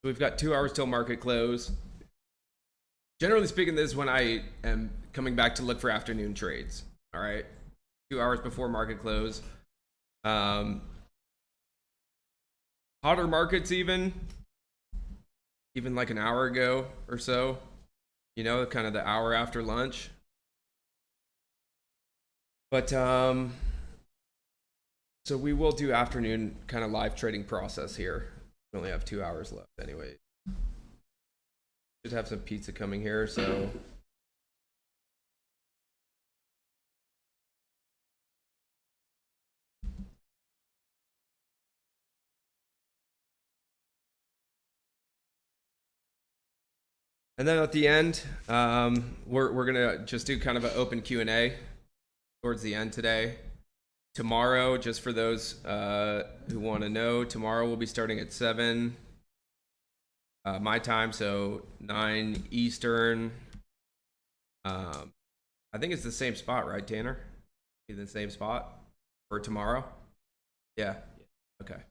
we've got 2 hours till market close. Generally speaking, this is when I am coming back to look for afternoon trades. All right. 2 hours before market close. Hotter markets even like an hour ago or so. You know, kind of the hour after lunch. But so we will do afternoon kind of live trading process here. We only have 2 hours left anyway. Should have some pizza coming here, so and then at the end, we're gonna just do kind of an open Q&A towards the end today. Tomorrow, just for those who want to know, tomorrow we'll be starting at 7 my time, so 9 Eastern. I think it's the same spot, right, Tanner? Be the same spot for tomorrow? Yeah. Okay.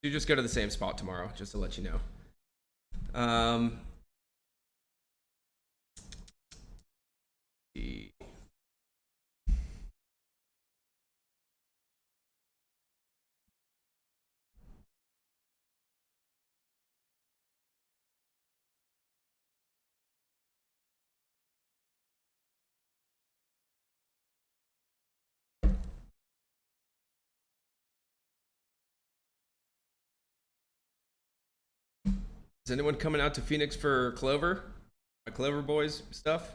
You just go to the same spot tomorrow, just to let you know. Is anyone coming out to Phoenix for Clover? My Clover Boys stuff?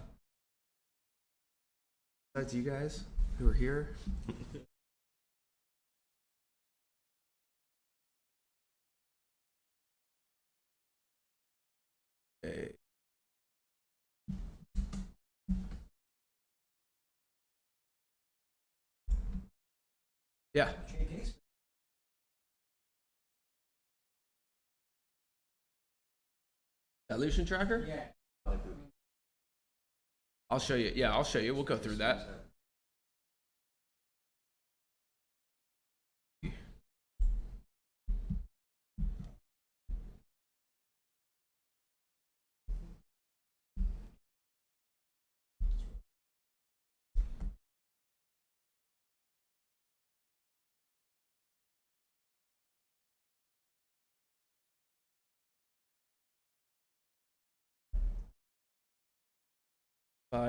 Besides you guys who are here? Okay. Yeah. Dilution tracker? Yeah. I'll show you. Yeah, I'll show you. We'll go through that.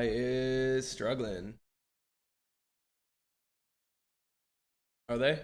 Is struggling. Are they?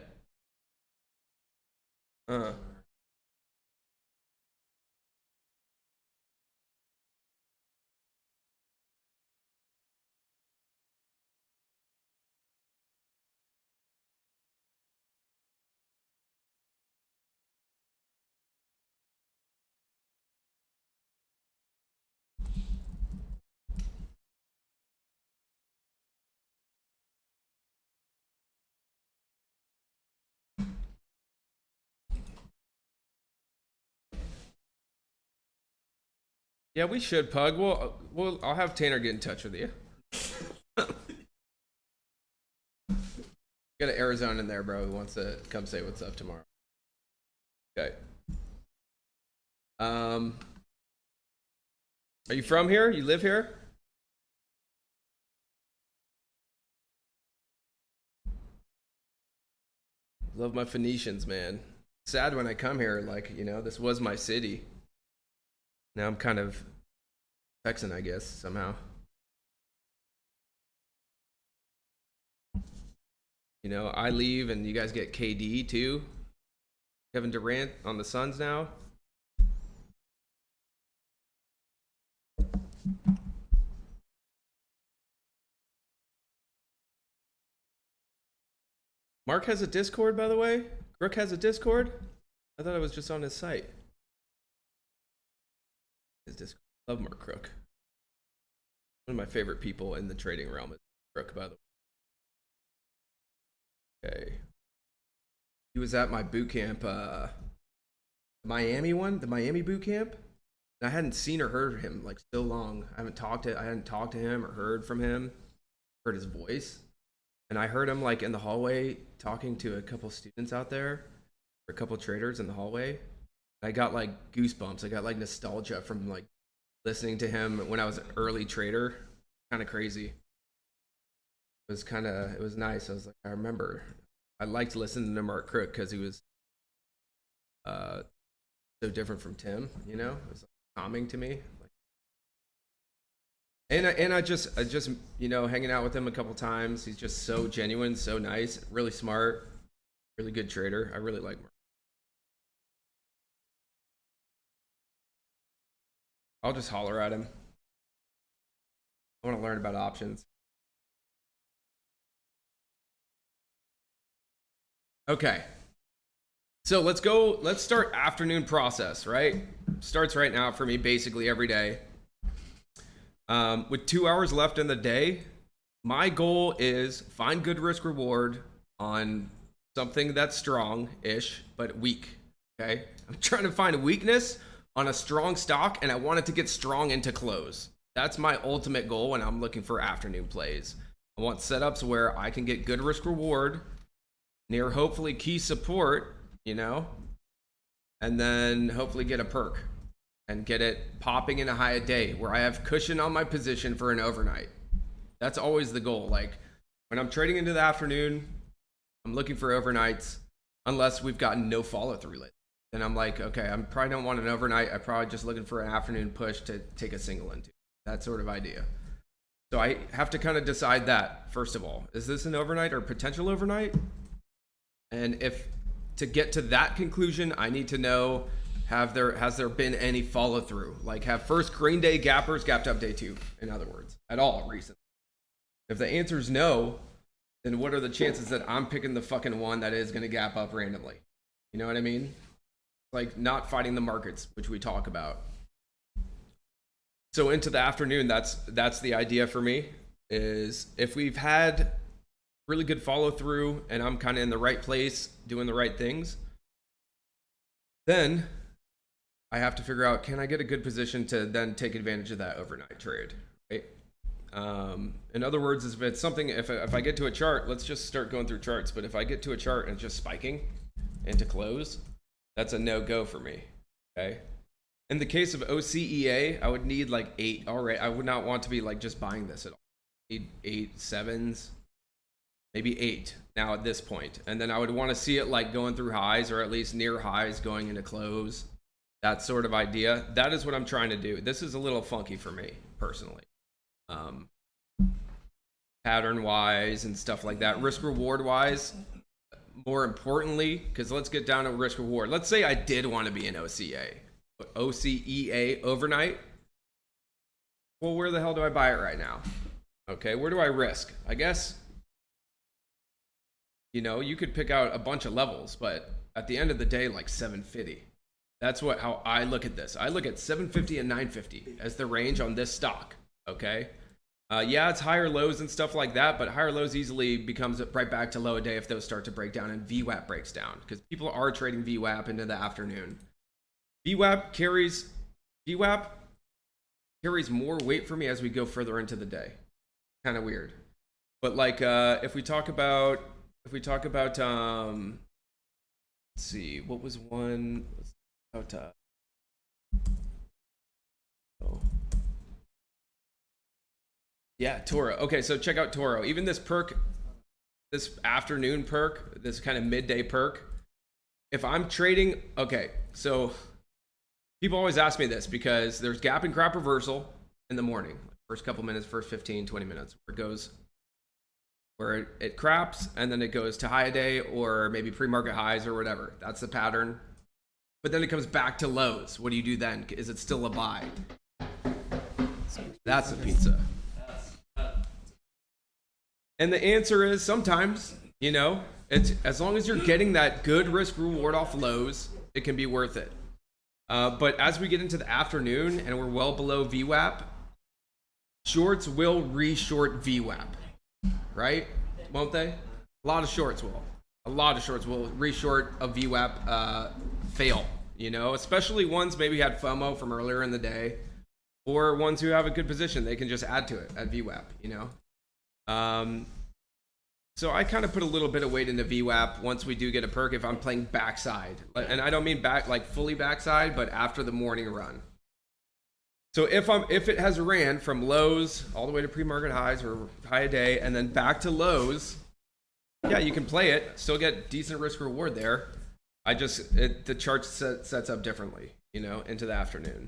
Yeah, we should, Pug. I'll have Tanner get in touch with you. Got an Arizona in there, bro, who wants to come say what's up tomorrow. Okay. Are you from here? You live here? Love my Phoenicians, man. Sad when I come here, like, you know, this was my city. Now I'm kind of Texan, I guess, somehow. You know, I leave and you guys get KD too. Kevin Durant on the Suns now. Mark has a Discord, by the way. Crook has a Discord. I thought it was just on his site. His Discord. Love Mark Crook. One of my favorite people in the trading realm is Crook, by the way. Okay. He was at my boot camp, Miami one, the Miami boot camp. And I hadn't seen or heard of him like so long. I hadn't talked to him or heard from him, heard his voice. And I heard him like in the hallway talking to a couple students out there, or a couple traders in the hallway. I got like goosebumps. I got like nostalgia from like listening to him when I was an early trader. Kind of crazy. It was nice. I was like, I remember. I liked listening to Mark Crook because he was so different from Tim, you know? It was like, calming to me. And I just you know, hanging out with him a couple times. He's just so genuine, so nice, really smart, really good trader. I really like Mark. I'll just holler at him. I want to learn about options. Okay. So let's start afternoon process, right? Starts right now for me basically every day. With 2 hours left in the day, my goal is find good risk reward on something that's strong-ish, but weak, okay? I'm trying to find a weakness on a strong stock, and I want it to get strong into close. That's my ultimate goal when I'm looking for afternoon plays. I want setups where I can get good risk reward near hopefully key support, you know, and then hopefully get a perk and get it popping in a high a day where I have cushion on my position for an overnight. That's always the goal. Like when I'm trading into the afternoon, I'm looking for overnights unless we've gotten no follow through lately. Then I'm like, okay, I probably don't want an overnight. I'm probably just looking for an afternoon push to take a single into. That sort of idea. So I have to kind of decide that first of all. Is this an overnight or potential overnight? And if to get to that conclusion, I need to know, has there been any follow through? Like have first green day gappers gapped up day two, in other words, at all recently? If the answer is no, then what are the chances that I'm picking the fucking one that is going to gap up randomly? You know what I mean? Like not fighting the markets, which we talk about. So into the afternoon, that's the idea for me, is if we've had really good follow through and I'm kind of in the right place doing the right things, then I have to figure out, can I get a good position to then take advantage of that overnight trade, right? In other words, if it's something, if I get to a chart, let's just start going through charts. But if I get to a chart and it's just spiking into close, that's a no-go for me, okay? In the case of OCEA, I would need like 8 already. I would not want to be like just buying this at all. I need 8 sevens, maybe 8 now at this point. And then I would want to see it like going through highs or at least near highs going into close. That sort of idea. That is what I'm trying to do. This is a little funky for me personally. Pattern wise and stuff like that. Risk reward wise, more importantly, because let's get down to risk reward. Let's say I did want to be an OCEA overnight. Well, where the hell do I buy it right now? Okay, where do I risk? I guess, you know, you could pick out a bunch of levels, but at the end of the day, like 750. That's how I look at this. I look at 750 and 950 as the range on this stock, okay? Yeah, it's higher lows and stuff like that, but higher lows easily becomes right back to low a day if those start to break down and VWAP breaks down, because people are trading VWAP into the afternoon. VWAP carries more weight for me as we go further into the day. Kind of weird. But like if we talk about let's see, what was one about yeah, Toro. Okay, so check out Toro. Even this perk, this afternoon perk, this kind of midday perk, if I'm trading, okay, so people always ask me this because there's gap and crap reversal in the morning. First couple minutes, first 15, 20 minutes, where it goes, where it craps and then it goes to high a day or maybe pre-market highs or whatever. That's the pattern. But then it comes back to lows. What do you do then? Is it still a buy? That's the pizza. And the answer is sometimes, you know, it's as long as you're getting that good risk reward off lows, it can be worth it. But as we get into the afternoon and we're well below VWAP, shorts will re-short VWAP, right? Won't they? A lot of shorts will. A lot of shorts will re-short a VWAP fail, you know, especially ones maybe had FOMO from earlier in the day or ones who have a good position. They can just add to it at VWAP, you know. So I kind of put a little bit of weight into VWAP once we do get a perk if I'm playing backside. And I don't mean back like fully backside, but after the morning run. So if it has ran from lows all the way to pre-market highs or high a day and then back to lows, yeah, you can play it, still get decent risk reward there. The chart sets up differently, you know, into the afternoon.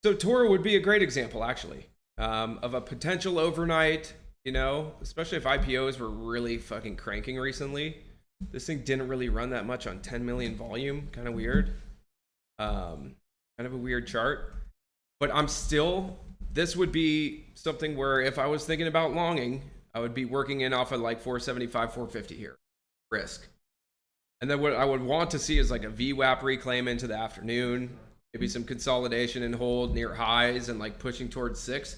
So Toro would be a great example, actually, of a potential overnight, you know, especially if IPOs were really fucking cranking recently. This thing didn't really run that much on 10 million volume, kind of weird. Kind of a weird chart. But this would be something where if I was thinking about longing, I would be working in off of like 475, 450 here, risk. And then what I would want to see is like a VWAP reclaim into the afternoon, maybe some consolidation and hold near highs and like pushing towards 6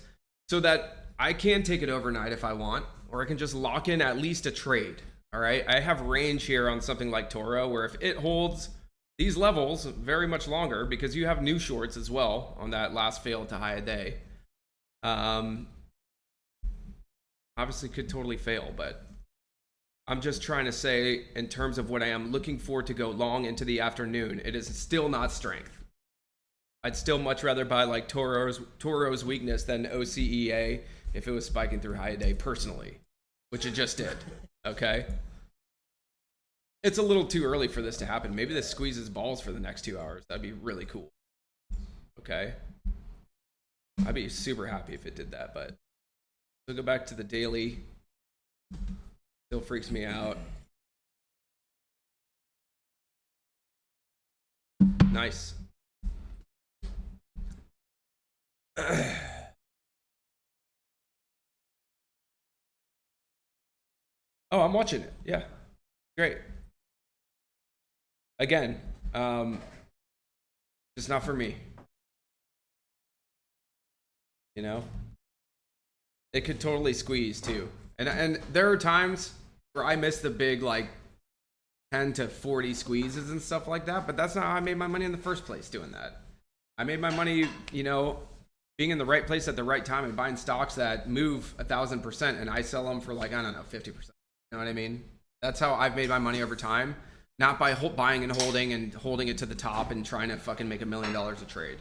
so that I can take it overnight if I want, or I can just lock in at least a trade. All right. I have range here on something like Toro where if it holds these levels very much longer, because you have new shorts as well on that last fail to high a day. Obviously could totally fail, but I'm just trying to say in terms of what I am looking for to go long into the afternoon, it is still not strength. I'd still much rather buy like Toro's weakness than OCEA if it was spiking through high a day personally, which it just did. Okay. It's a little too early for this to happen. Maybe this squeezes balls for the next 2 hours. That'd be really cool. Okay. I'd be super happy if it did that, but we'll go back to the daily. Still freaks me out. Nice. Oh, I'm watching it. Yeah. Great. Again, it's not for me. You know? It could totally squeeze too. And there are times where I miss the big like 10 to 40 squeezes and stuff like that, but that's not how I made my money in the first place doing that. I made my money, you know, being in the right place at the right time and buying stocks that move 1,000% and I sell them for like, I don't know, 50%. You know what I mean? That's how I've made my money over time. Not by buying and holding it to the top and trying to fucking make $1 million a trade.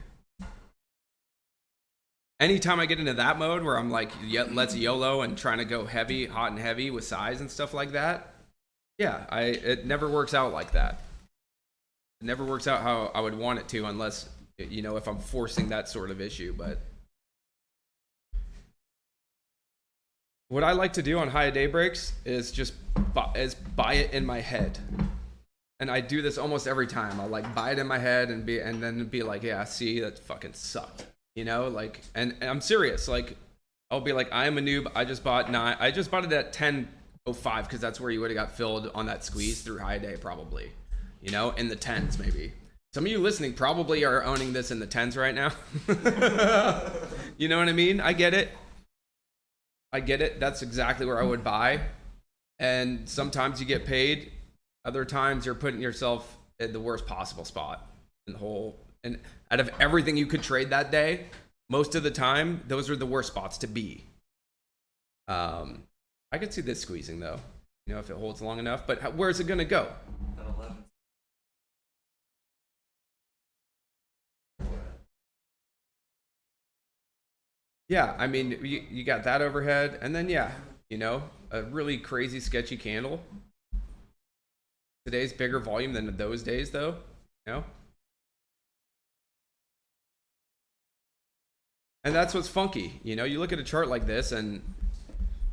Anytime I get into that mode where I'm like, yeah, let's YOLO and trying to go heavy, hot and heavy with size and stuff like that. Yeah, it never works out like that. It never works out how I would want it to unless, you know, if I'm forcing that sort of issue. But what I like to do on high day breaks is just buy it in my head. And I do this almost every time. I'll like buy it in my head and then be like, yeah, see, that fucking sucked. You know, like, and I'm serious. Like, I'll be like, I am a noob. I just bought it at 10.05 because that's where you would have got filled on that squeeze through high day, probably. You know, in the 10s maybe. Some of you listening probably are owning this in the 10s right now. You know what I mean? I get it. That's exactly where I would buy. And sometimes you get paid. Other times you're putting yourself in the worst possible spot in the whole And out of everything you could trade that day, most of the time, those are the worst spots to be. I could see this squeezing though, you know, if it holds long enough, but where's it going to go? At 11. Yeah, I mean, you got that overhead, and then yeah, you know, a really crazy sketchy candle. Today's bigger volume than those days though, you know? And that's what's funky, you know, you look at a chart like this and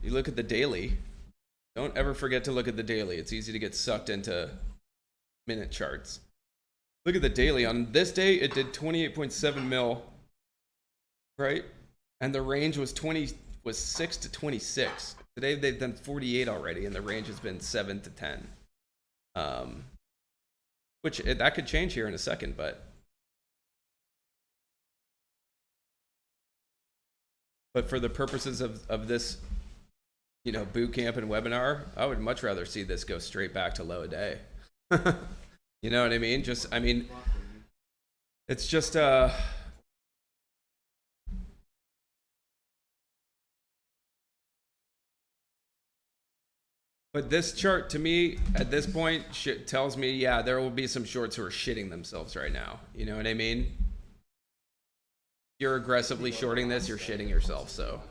you look at the daily. Don't ever forget to look at the daily. It's easy to get sucked into minute charts. Look at the daily. On this day, it did 28.7 mil, right? And the range was 6 to 26. Today they've done 48 already, and the range has been 7 to 10. That could change here in a second, but for the purposes of this, you know, boot camp and webinar, I would much rather see this go straight back to low a day. You know what I mean? It's just but this chart to me at this point tells me, yeah, there will be some shorts who are shitting themselves right now. You know what I mean? You're aggressively shorting this, you're shitting yourself, so.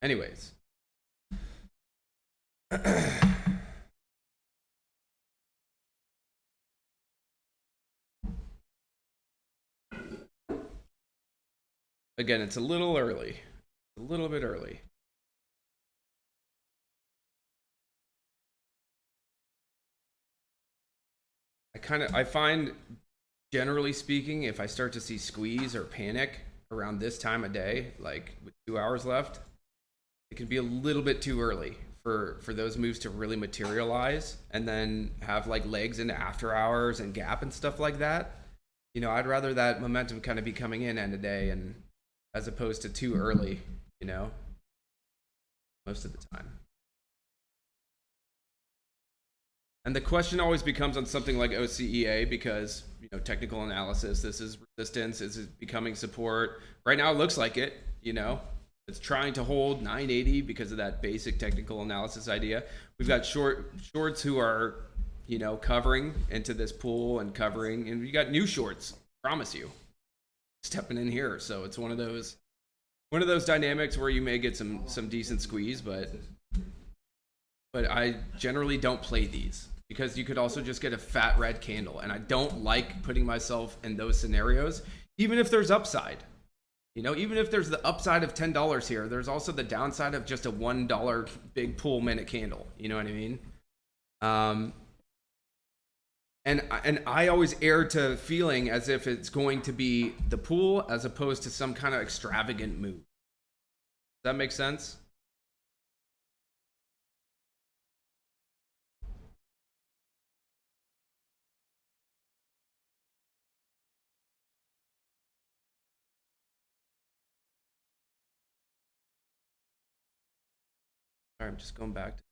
Anyways. Again, it's a little early. A little bit early. I find, generally speaking, if I start to see squeeze or panic around this time of day, like with 2 hours left, it can be a little bit too early for those moves to really materialize and then have like legs into after hours and gap and stuff like that. You know, I'd rather that momentum kind of be coming in end of day and as opposed to too early, you know, most of the time. And the question always becomes on something like OCEA because, you know, technical analysis, this is resistance, is it becoming support? Right now it looks like it, you know. It's trying to hold 980 because of that basic technical analysis idea. We've got shorts who are, you know, covering into this pool and covering, and we got new shorts, promise you, stepping in here. So it's one of those dynamics where you may get some decent squeeze, but I generally don't play these because you could also just get a fat red candle, and I don't like putting myself in those scenarios, even if there's upside. You know, even if there's the upside of $10 here, there's also the downside of just a $1 big pool minute candle. You know what I mean? And I always err to feeling as if it's going to be the pool as opposed to some kind of extravagant move. Does that make sense? All right, I'm just going back to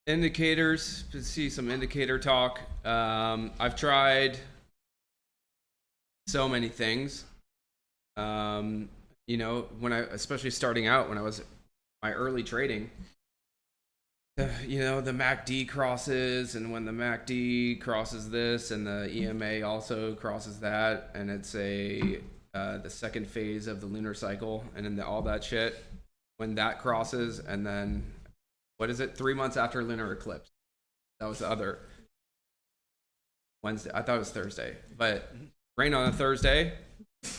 indicators to see some indicator talk. I've tried so many things. You know, especially starting out when I was my early trading, you know, the MACD crosses, and when the MACD crosses this and the EMA also crosses that, and it's the second phase of the lunar cycle, and then all that shit, when that crosses, and then what is it, 3 months after lunar eclipse, that was the other Wednesday, I thought it was Thursday, but rain on a Thursday,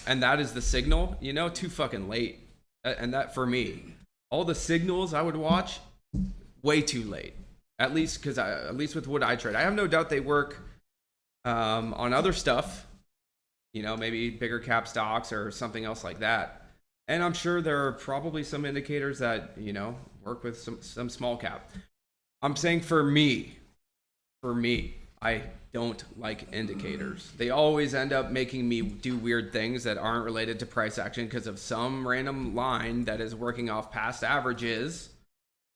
and that is the signal, you know, too fucking late. And that, for me, all the signals I would watch, way too late. At least with what I trade, I have no doubt they work on other stuff. You know, maybe bigger cap stocks or something else like that. And I'm sure there are probably some indicators that, you know, work with some small cap. I'm saying for me, I don't like indicators. They always end up making me do weird things that aren't related to price action because of some random line that is working off past averages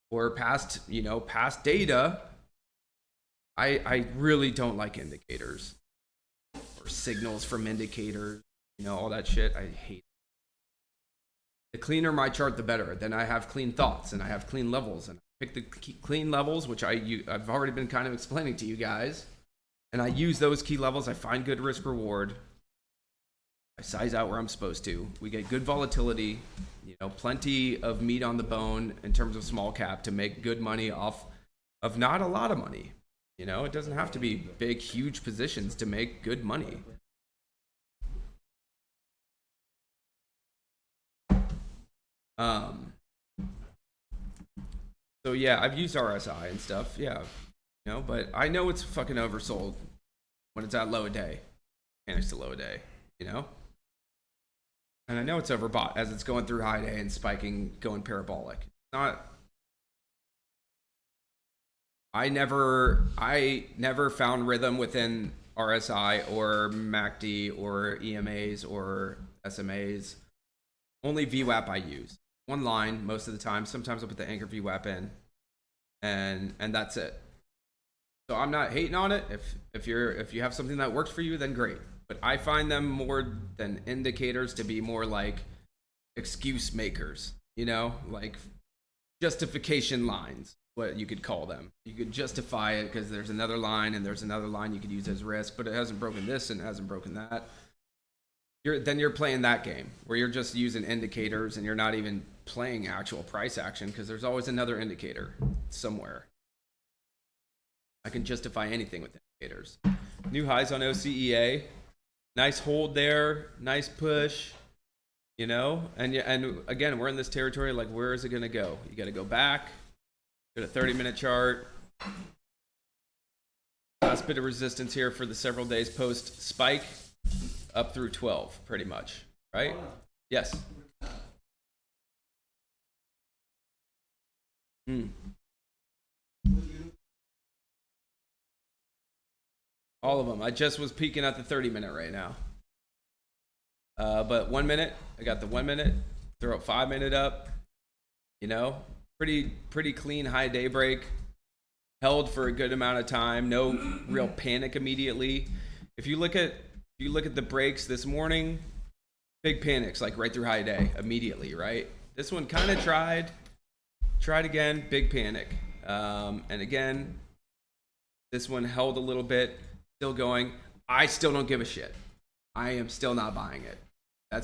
or past data. I really don't like indicators or signals from indicators, you know, all that shit. I hate it. The cleaner my chart, the better. Then I have clean thoughts and I have clean levels, and I pick the clean levels, which I've already been kind of explaining to you guys. And I use those key levels. I find good risk reward. I size out where I'm supposed to. We get good volatility, you know, plenty of meat on the bone in terms of small cap to make good money off of not a lot of money. You know, it doesn't have to be big, huge positions to make good money. So yeah, I've used RSI and stuff. Yeah, you know, but I know it's fucking oversold when it's at low a day, and it's a low a day, you know. And I know it's overbought as it's going through high day and spiking, going parabolic. Not. I never found rhythm within RSI or MACD or EMAs or SMAs. Only VWAP I use. One line most of the time. Sometimes I put the anchor VWAP in, and that's it. So I'm not hating on it. If you have something that works for you, then great. But I find them more than indicators to be more like excuse makers. You know, like justification lines. What you could call them. You could justify it because there's another line and there's another line you could use as risk, but it hasn't broken this and it hasn't broken that. Then you're playing that game where you're just using indicators and you're not even playing actual price action because there's always another indicator somewhere. I can justify anything with indicators. New highs on OCEA. Nice hold there. Nice push. You know, and again, we're in this territory. Like, where is it going to go? You got to go back. Go to 30-minute chart. Last bit of resistance here for the several days post spike up through 12, pretty much, right? Yes. All of them. I just was peeking at the 30-minute right now. But 1 minute, I got the 1 minute. Throw up 5 minute up. You know, pretty clean high day break. Held for a good amount of time. No real panic immediately. If you look at the breaks this morning, big panics like right through high day immediately, right? This one kind of tried again, big panic. And again, this one held a little bit, still going. I still don't give a shit. I am still not buying it. I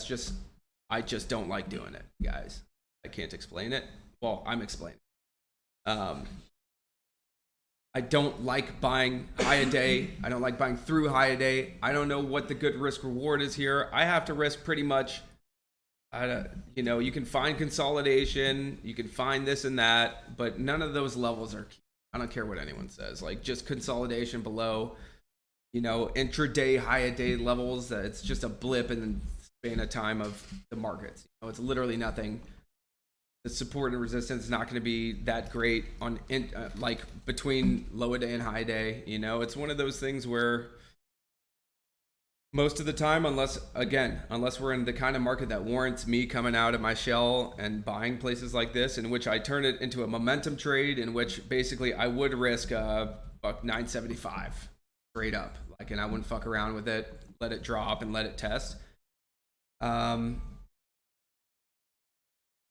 just don't like doing it, guys. I can't explain it. Well, I'm explaining. I don't like buying high a day. I don't like buying through high a day. I don't know what the good risk reward is here. I have to risk pretty much, you know, you can find consolidation, you can find this and that, but none of those levels are key. I don't care what anyone says. Like, just consolidation below, you know, intraday high a day levels. It's just a blip in the span of time of the markets. You know, it's literally nothing. The support and resistance is not going to be that great on like between low a day and high day. You know, it's one of those things where most of the time, unless we're in the kind of market that warrants me coming out of my shell and buying places like this, in which I turn it into a momentum trade, in which basically I would risk buck 975 straight up, like, and I wouldn't fuck around with it, let it drop and let it test.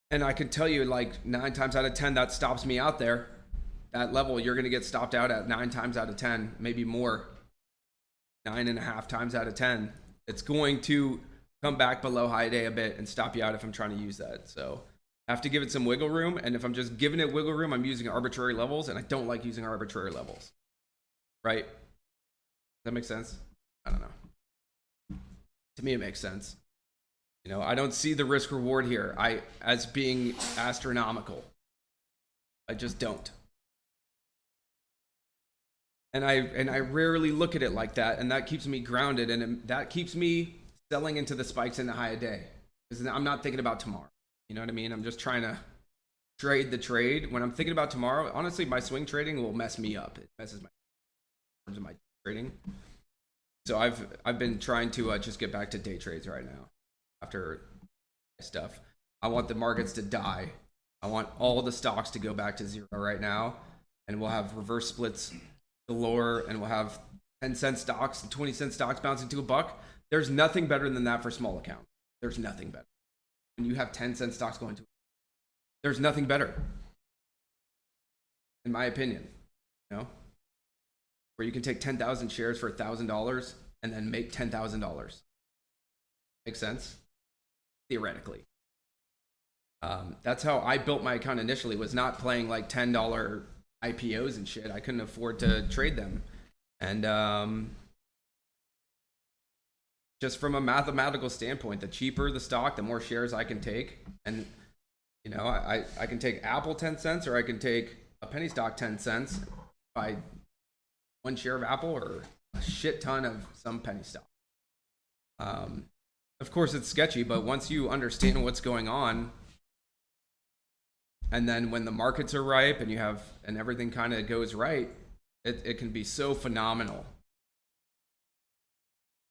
And I can tell you, like, 9 times out of 10, that stops me out there. That level, you're going to get stopped out at 9 times out of 10, maybe more. 9.5 times out of 10. It's going to come back below high day a bit and stop you out if I'm trying to use that. So I have to give it some wiggle room. And if I'm just giving it wiggle room, I'm using arbitrary levels. And I don't like using arbitrary levels. Right? Does that make sense? I don't know. To me, it makes sense. You know, I don't see the risk reward here as being astronomical. I just don't. And I rarely look at it like that, and that keeps me grounded, and that keeps me selling into the spikes in the high day, because I'm not thinking about tomorrow. You know what I mean? I'm just trying to trade the trade. When I'm thinking about tomorrow, honestly, my swing trading will mess me up. It messes my in terms of my trading. So I've been trying to just get back to day trades right now. After stuff, I want the markets to die. I want all the stocks to go back to zero right now, and we'll have reverse splits galore, and we'll have 10-cent stocks and 20-cent stocks bouncing to $1. There's nothing better than that for small accounts. There's nothing better. When you have 10-cent stocks going to, there's nothing better, in my opinion. You know, where you can take 10,000 shares for $1,000 and then make $10,000. Make sense? Theoretically. That's how I built my account initially, was not playing like $10 IPOs and shit. I couldn't afford to trade them. And just from a mathematical standpoint, the cheaper the stock, the more shares I can take. And, you know, I can take Apple 10 cents, or I can take a penny stock 10 cents, buy 1 share of Apple, or a shit ton of some penny stock. Of course, it's sketchy, but once you understand what's going on, and then when the markets are ripe and everything kind of goes right, it can be so phenomenal.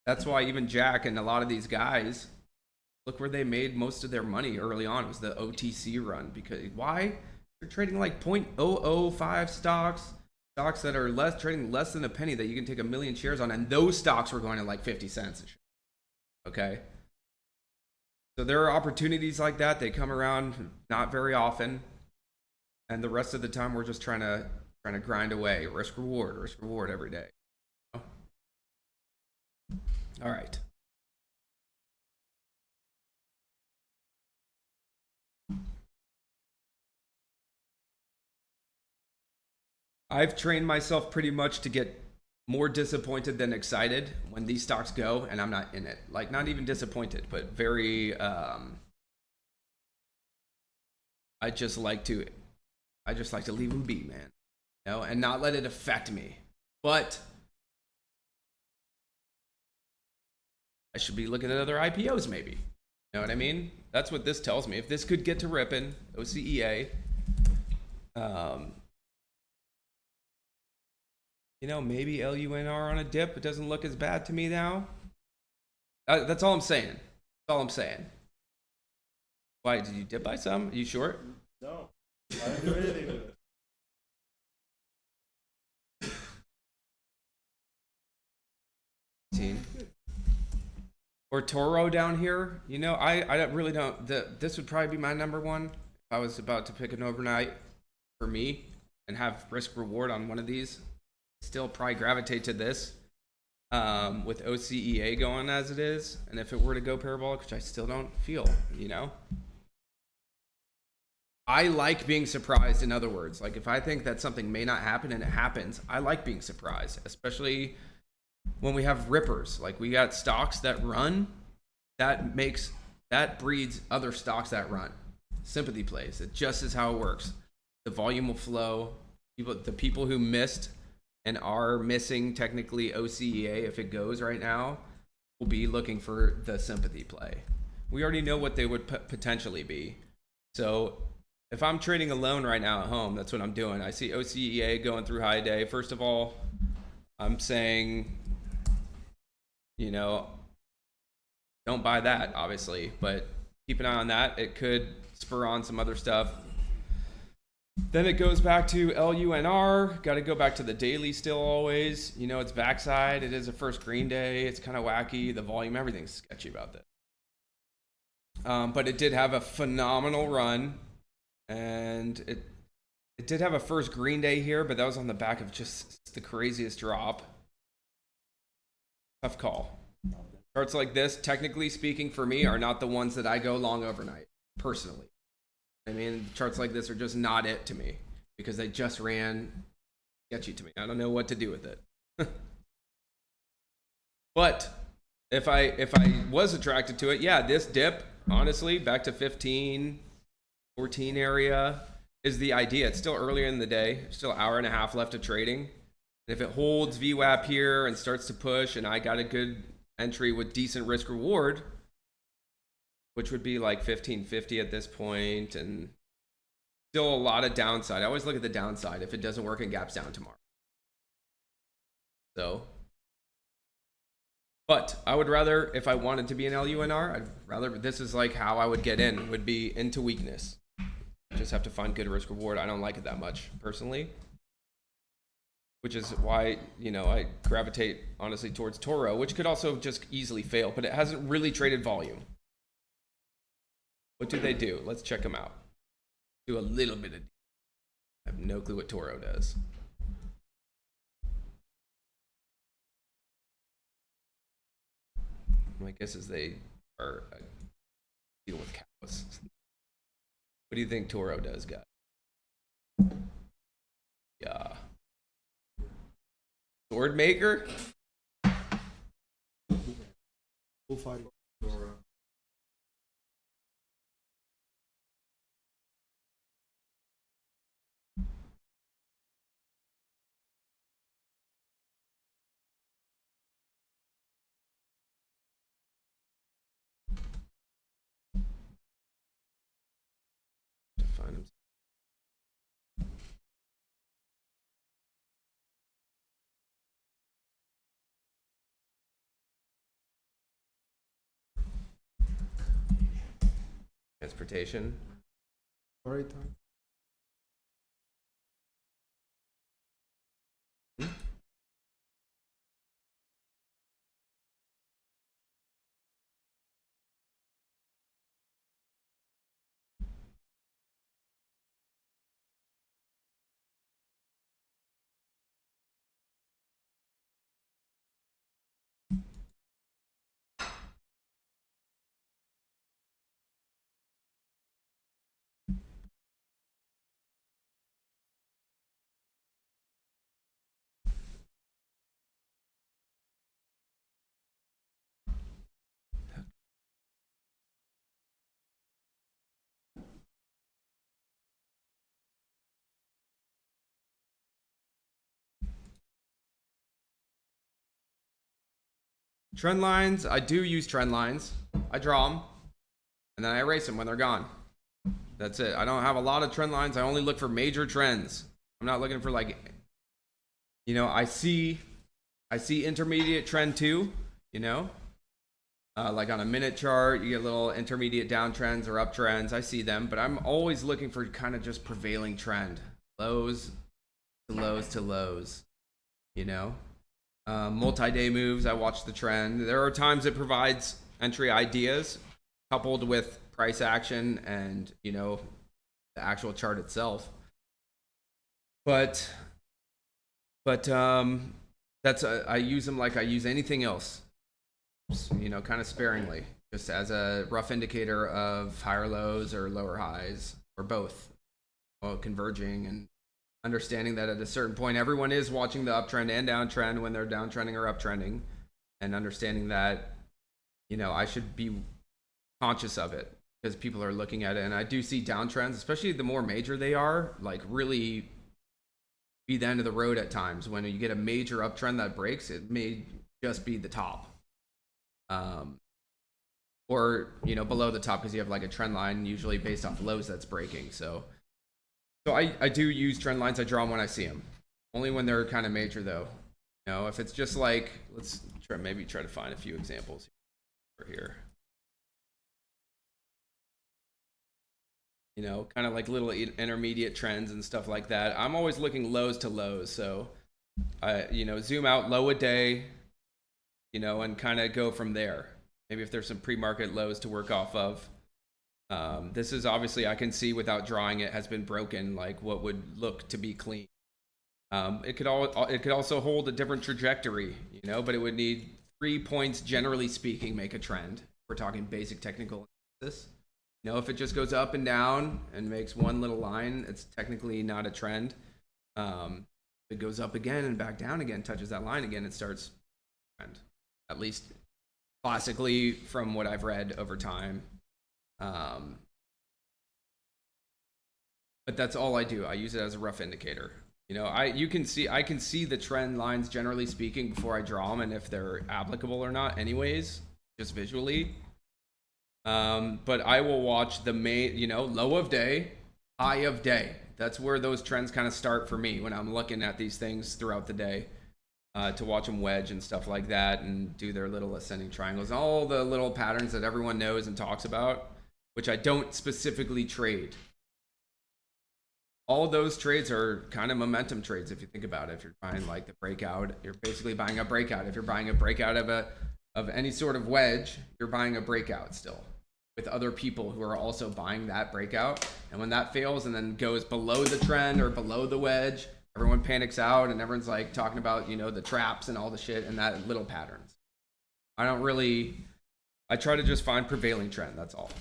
That's why even Jack and a lot of these guys, look where they made most of their money early on. It was the OTC run. Because why? They're trading like 0.005 stocks that are trading less than a penny, that you can take 1 million shares on, and those stocks were going at like 50 cents. Okay. So there are opportunities like that. They come around not very often, and the rest of the time we're just trying to grind away, risk reward every day. All right. I've trained myself pretty much to get more disappointed than excited when these stocks go and I'm not in it. Like, not even disappointed, but very I just like to leave them be, man. You know, and not let it affect me. But I should be looking at other IPOs maybe. You know what I mean? That's what this tells me. If this could get to ripping, OCEA, you know, maybe LUNR on a dip. It doesn't look as bad to me now. That's all I'm saying. That's all I'm saying. Why, did you dip by some? Are you short? No, I didn't do anything with it. Or Toro down here. You know, I really don't. This would probably be my number one if I was about to pick an overnight for me and have risk reward on one of these. Still probably gravitate to this with OCEA going as it is. And if it were to go parabolic, which I still don't feel, you know. I like being surprised, in other words. Like, if I think that something may not happen and it happens, I like being surprised, especially when we have rippers. Like, we got stocks that run, that breeds other stocks that run. Sympathy plays. It just is how it works. The volume will flow. The people who missed and are missing technically OCEA, if it goes right now, will be looking for the sympathy play. We already know what they would potentially be. So if I'm trading alone right now at home, that's what I'm doing. I see OCEA going through high day. First of all, I'm saying, you know, don't buy that, obviously, but keep an eye on that. It could spur on some other stuff. Then it goes back to LUNR. Got to go back to the daily still always. You know, it's backside. It is a first green day. It's kind of wacky. The volume, everything's sketchy about that. But it did have a phenomenal run. And it did have a first green day here, but that was on the back of just the craziest drop. Tough call. Charts like this, technically speaking, for me, are not the ones that I go long overnight, personally. I mean, charts like this are just not it to me, because they just ran sketchy to me. I don't know what to do with it. But if I was attracted to it, yeah, this dip, honestly, back to 15, 14 area is the idea. It's still earlier in the day, still an hour and a half left of trading. And if it holds VWAP here and starts to push, and I got a good entry with decent risk reward, which would be like 1550 at this point, and still a lot of downside. I always look at the downside if it doesn't work and gaps down tomorrow. So, but I would rather, if I wanted to be an LUNR, I'd rather, this is like how I would get in, would be into weakness. Just have to find good risk reward. I don't like it that much personally, which is why, you know, I gravitate honestly towards Toro, which could also just easily fail, but it hasn't really traded volume. What do they do? Let's check them out. Do a little bit of, I have no clue what Toro does. My guess is they are deal with cows. What do you think Toro does, guys? Yeah. Sword maker? Bullfighting. Find him. Transportation. Story time. Trend lines, I do use trend lines. I draw them, and then I erase them when they're gone. That's it. I don't have a lot of trend lines. I only look for major trends. I'm not looking for like, you know, I see intermediate trend too, you know, like on a minute chart, you get little intermediate downtrends or uptrends. I see them, but I'm always looking for kind of just prevailing trend, lows to lows to lows, you know. Multi-day moves, I watch the trend. There are times it provides entry ideas coupled with price action and, you know, the actual chart itself. But that's I use them like I use anything else, you know, kind of sparingly, just as a rough indicator of higher lows or lower highs or both, converging, and understanding that at a certain point, everyone is watching the uptrend and downtrend when they're downtrending or uptrending, and understanding that, you know, I should be conscious of it because people are looking at it. And I do see downtrends, especially the more major they are, like really be the end of the road at times. When you get a major uptrend that breaks, it may just be the top. Or, you know, below the top because you have like a trend line usually based off lows that's breaking. So I do use trend lines. I draw them when I see them. Only when they're kind of major though. You know, if it's just like, let's maybe try to find a few examples over here. You know, kind of like little intermediate trends and stuff like that. I'm always looking lows to lows. So I, you know, zoom out low a day, you know, and kind of go from there. Maybe if there's some pre-market lows to work off of. This is obviously, I can see without drawing it, has been broken, like what would look to be clean. It could also hold a different trajectory, you know, but it would need 3 points, generally speaking, make a trend. We're talking basic technical analysis. You know, if it just goes up and down and makes one little line, it's technically not a trend. If it goes up again and back down again, touches that line again, it starts trend. At least classically from what I've read over time. But that's all I do. I use it as a rough indicator. You know, I can see the trend lines generally speaking before I draw them and if they're applicable or not anyways, just visually. But I will watch the main, you know, low of day, high of day. That's where those trends kind of start for me when I'm looking at these things throughout the day, to watch them wedge and stuff like that and do their little ascending triangles, all the little patterns that everyone knows and talks about, which I don't specifically trade. All those trades are kind of momentum trades if you think about it. If you're buying like the breakout, you're basically buying a breakout. If you're buying a breakout of any sort of wedge, you're buying a breakout still with other people who are also buying that breakout. And when that fails and then goes below the trend or below the wedge, everyone panics out and everyone's like talking about, you know, the traps and all the shit and that little patterns. I try to just find prevailing trend. That's all.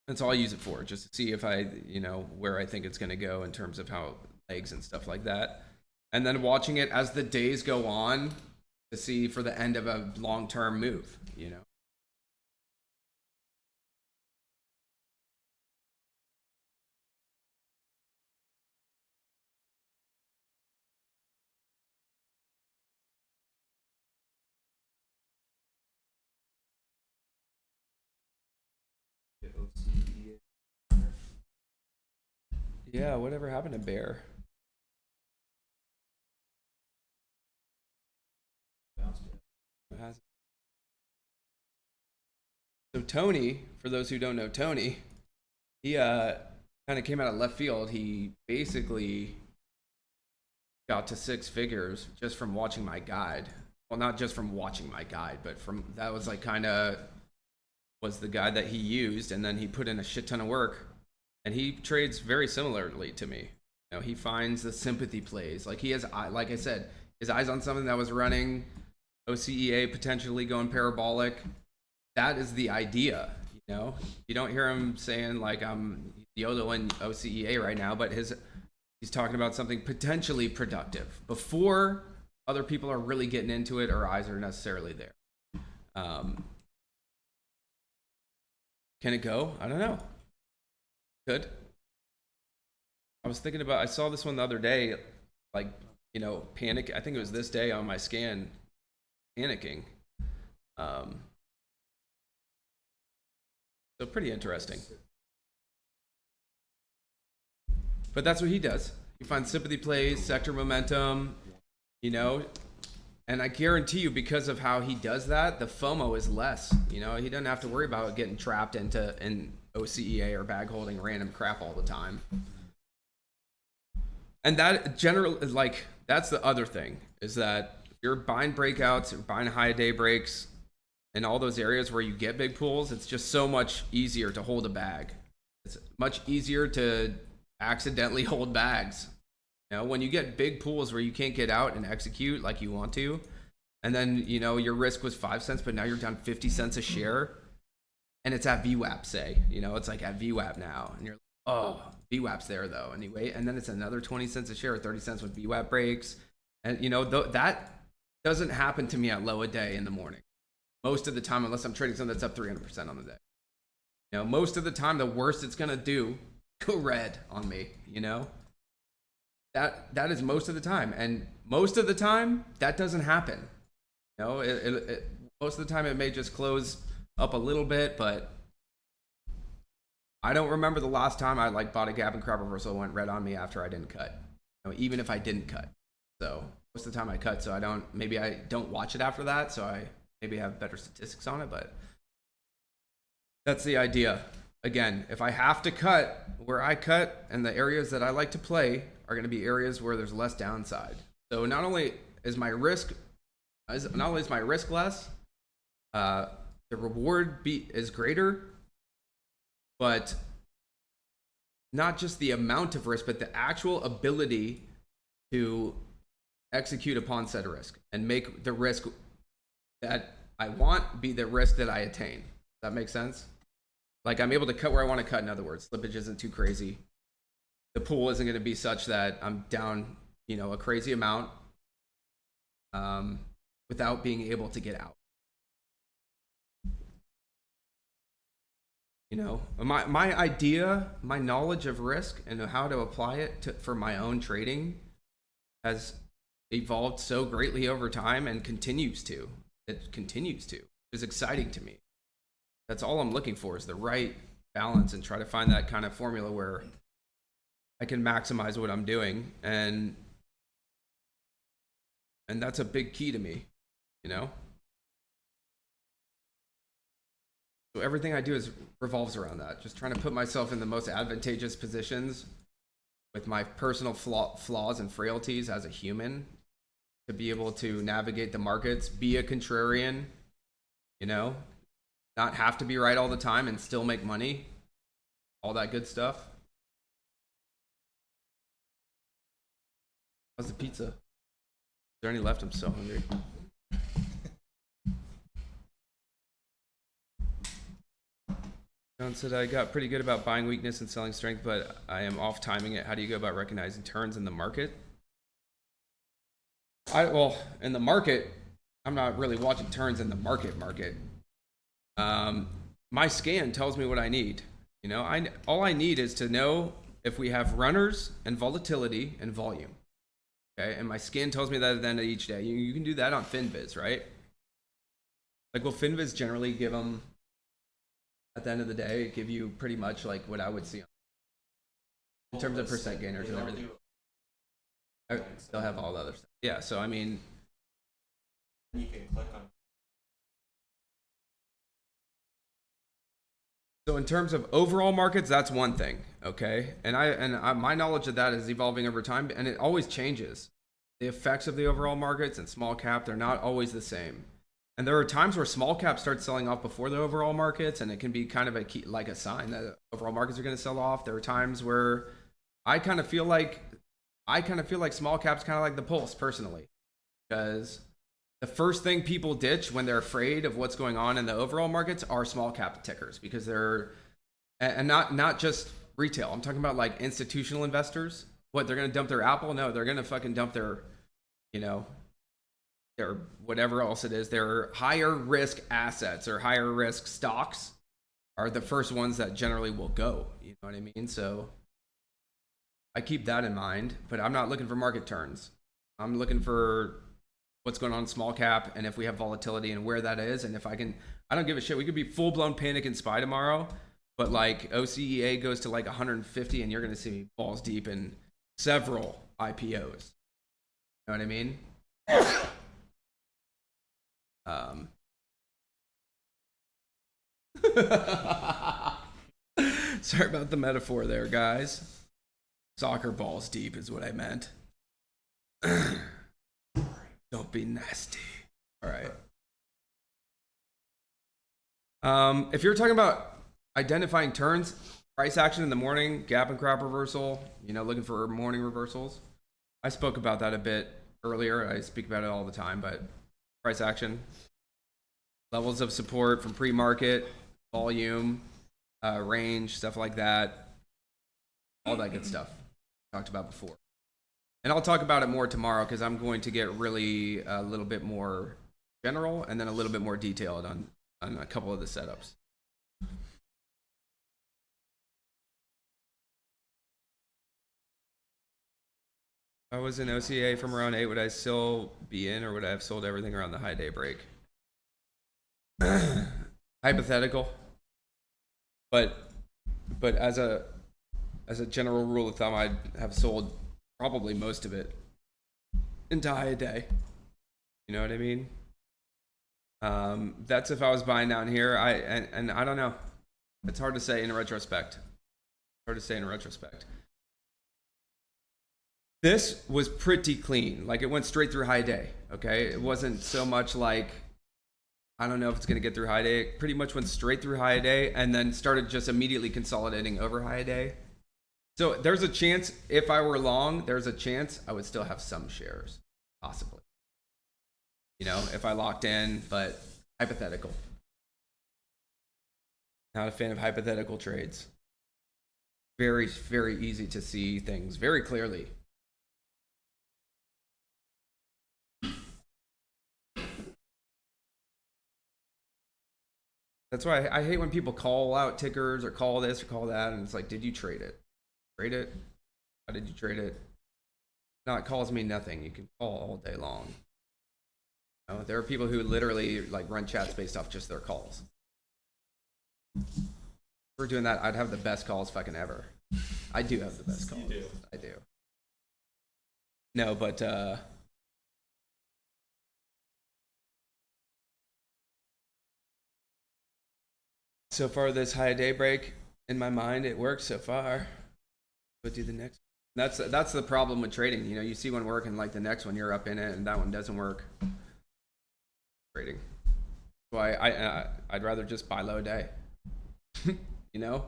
That's all I use it for, just to see if you know, where I think it's going to go in terms of how legs and stuff like that. And then watching it as the days go on to see for the end of a long-term move, you know. Yeah, whatever happened to Bear? So Tony, for those who don't know Tony, he kind of came out of left field. He basically got to 6 figures just from watching my guide. Well, not just from watching my guide, but from that was like kind of was the guide that he used, and then he put in a shit ton of work. And he trades very similarly to me. You know, he finds the sympathy plays. Like he has, like I said, his eyes on something that was running OCEA, potentially going parabolic. That is the idea. You know, you don't hear him saying like I'm YOLOing OCEA right now, but he's talking about something potentially productive before other people are really getting into it or eyes are necessarily there. Can it go? I don't know. Good. I was thinking about, I saw this one the other day, like, you know, panic. I think it was this day on my scan, panicking. So pretty interesting. But that's what he does. He finds sympathy plays, sector momentum, you know, and I guarantee you because of how he does that, the FOMO is less. You know, he doesn't have to worry about getting trapped in OCEA or bag holding random crap all the time. And that generally is like, that's the other thing is that if you're buying breakouts or buying high day breaks in all those areas where you get big pools, it's just so much easier to hold a bag. It's much easier to accidentally hold bags. You know, when you get big pools where you can't get out and execute like you want to, and then, you know, your risk was 5 cents, but now you're down 50 cents a share. And it's at VWAP, say, you know, it's like at VWAP now. And you're like, oh, VWAP's there though. And you wait, and then it's another 20 cents a share or 30 cents when VWAP breaks. And, you know, that doesn't happen to me at low a day in the morning. Most of the time, unless I'm trading something that's up 300% on the day. You know, most of the time, the worst it's going to do, go red on me, you know? That is most of the time. And most of the time, that doesn't happen. You know, most of the time, it may just close up a little bit, but I don't remember the last time I like bought a gap and crop reversal went red on me after I didn't cut. You know, even if I didn't cut. So most of the time I cut, so maybe I don't watch it after that, so I maybe have better statistics on it, but that's the idea. Again, if I have to cut where I cut, and the areas that I like to play are going to be areas where there's less downside. So not only is my risk less, the reward is greater, but not just the amount of risk, but the actual ability to execute upon said risk and make the risk that I want be the risk that I attain. Does that make sense? Like I'm able to cut where I want to cut. In other words, slippage isn't too crazy. The pool isn't going to be such that I'm down, you know, a crazy amount without being able to get out. You know, my idea, my knowledge of risk and how to apply it for my own trading has evolved so greatly over time and continues to. It continues to. It's exciting to me. That's all I'm looking for, is the right balance, and try to find that kind of formula where I can maximize what I'm doing, and that's a big key to me, you know? So everything I do revolves around that. Just trying to put myself in the most advantageous positions with my personal flaws and frailties as a human, to be able to navigate the markets, be a contrarian, you know, not have to be right all the time and still make money, all that good stuff. How's the pizza? Is there any left? I'm so hungry. John said, I got pretty good about buying weakness and selling strength, but I am off timing it. How do you go about recognizing turns in the market? Well, in the market, I'm not really watching turns in the market. My scan tells me what I need. You know, all I need is to know if we have runners and volatility and volume. Okay, and my scan tells me that at the end of each day. You can do that on FinViz, right? Like, will FinViz generally give them, at the end of the day, give you pretty much like what I would see in terms of percent gainers and everything. They'll have all the other stuff. Yeah, so I mean, You can click on. so in terms of overall markets, that's one thing, okay? And my knowledge of that is evolving over time, and it always changes. The effects of the overall markets and small cap, they're not always the same. And there are times where small cap starts selling off before the overall markets, and it can be kind of a key, like a sign that overall markets are going to sell off. There are times where I kind of feel like small cap's kind of like the pulse, personally, because the first thing people ditch when they're afraid of what's going on in the overall markets are small cap tickers, because they're, and not just retail. I'm talking about like institutional investors. What, they're going to dump their Apple? No, they're going to fucking dump their, you know, their whatever else it is. Their higher risk assets or higher risk stocks are the first ones that generally will go. You know what I mean? So I keep that in mind, but I'm not looking for market turns. I'm looking for what's going on in small cap, and if we have volatility and where that is, and if I don't give a shit. We could be full blown panic and SPY tomorrow, but like OCEA goes to like 150, and you're going to see me balls deep in several IPOs. You know what I mean? Sorry about the metaphor there, guys. Soccer balls deep is what I meant. Don't be nasty. All right. If you're talking about identifying turns, price action in the morning, gap and crap reversal, you know, looking for morning reversals. I spoke about that a bit earlier. I speak about it all the time, but price action, levels of support from pre-market, volume, range, stuff like that. All that good stuff talked about before. And I'll talk about it more tomorrow, because I'm going to get really a little bit more general and then a little bit more detailed on a couple of the setups. If I was in OCA from around 8, would I still be in, or would I have sold everything around the high day break? Hypothetical. But as a general rule of thumb, I'd have sold probably most of it into high day. You know what I mean? That's if I was buying down here. And I don't know. It's hard to say in retrospect. This was pretty clean. Like, it went straight through high day. Okay, it wasn't so much like, I don't know if it's going to get through high day. It pretty much went straight through high day and then started just immediately consolidating over high day. So there's a chance, if I were long, there's a chance I would still have some shares, possibly. You know, if I locked in, but hypothetical. Not a fan of hypothetical trades. Very, very easy to see things very clearly. That's why I hate when people call out tickers or call this or call that, and it's like, did you trade it? Trade it? How did you trade it? Not calls mean nothing. You can call all day long. You know, there are people who literally like run chats based off just their calls. If we're doing that, I'd have the best calls fucking ever. I do have the best calls. You do. I do. No, but so far this high day break in my mind, it works so far. But do the next. That's the problem with trading. You know, you see one work and like the next one you're up in it, and that one doesn't work. Trading. Why I'd rather just buy low day. You know,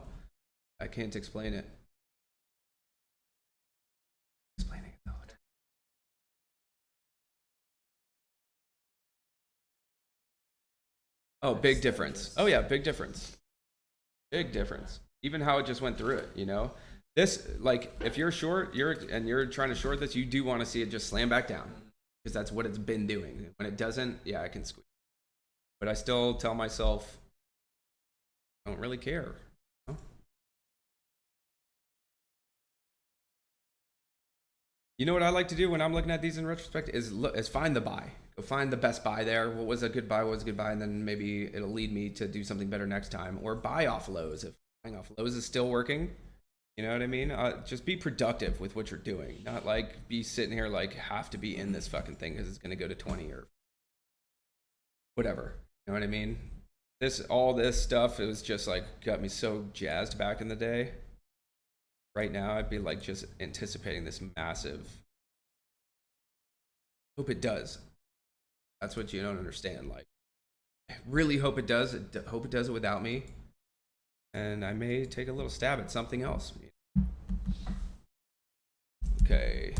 I can't explain it. Explaining it though. Oh, big difference. Oh yeah, big difference. Big difference. Even how it just went through it, you know? This, like, if you're short, you're trying to short this, you do want to see it just slam back down. Because that's what it's been doing. When it doesn't, yeah, I can squeeze. But I still tell myself, I don't really care. You know? You know what I like to do when I'm looking at these in retrospect is find the buy. Go find the best buy there. What was a good buy? What was a good buy? And then maybe it'll lead me to do something better next time. Or buy off lows. If buying off lows is still working, you know what I mean? Just be productive with what you're doing. Not like be sitting here like have to be in this fucking thing because it's going to go to 20 or whatever. You know what I mean? All this stuff, it was just like got me so jazzed back in the day. Right now, I'd be like just anticipating this massive. Hope it does. That's what you don't understand. Like, I really hope it does. Hope it does it without me. And I may take a little stab at something else. Okay.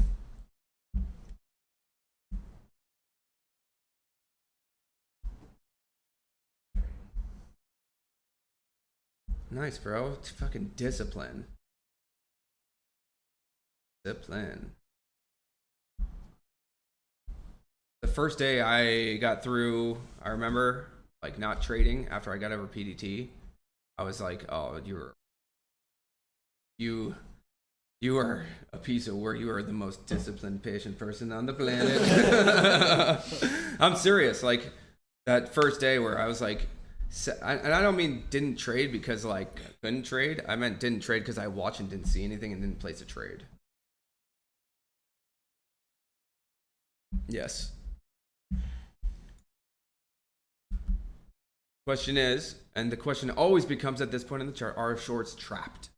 Nice, bro. It's fucking discipline. Discipline. The first day I got through, I remember like not trading after I got over PDT. I was like, oh, you are a piece of work. You are the most disciplined, patient person on the planet. I'm serious. Like that first day where I was like, and I don't mean didn't trade because like couldn't trade. I meant didn't trade because I watched and didn't see anything and didn't place a trade. Yes. Question is, and the question always becomes at this point in the chart, are shorts trapped?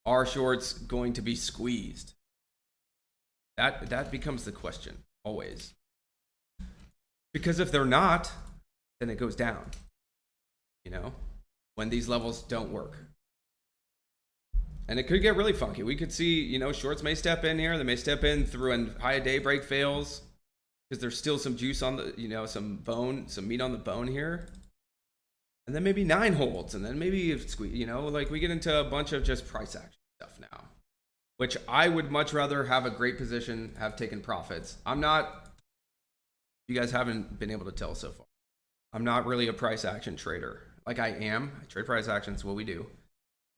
Are shorts going to be squeezed? That becomes the question, always. Because if they're not, then it goes down. You know, when these levels don't work. And it could get really funky. We could see, you know, shorts may step in here. They may step in through a high day break fails. Because there's still some juice on the, you know, some meat on the bone here. And then maybe 9 holds, and then maybe squeeze, you know, like we get into a bunch of just price action stuff now, which I would much rather have a great position, have taken profits. I'm not, you guys haven't been able to tell so far. I'm not really a price action trader. Like I am, I trade price actions, what we do,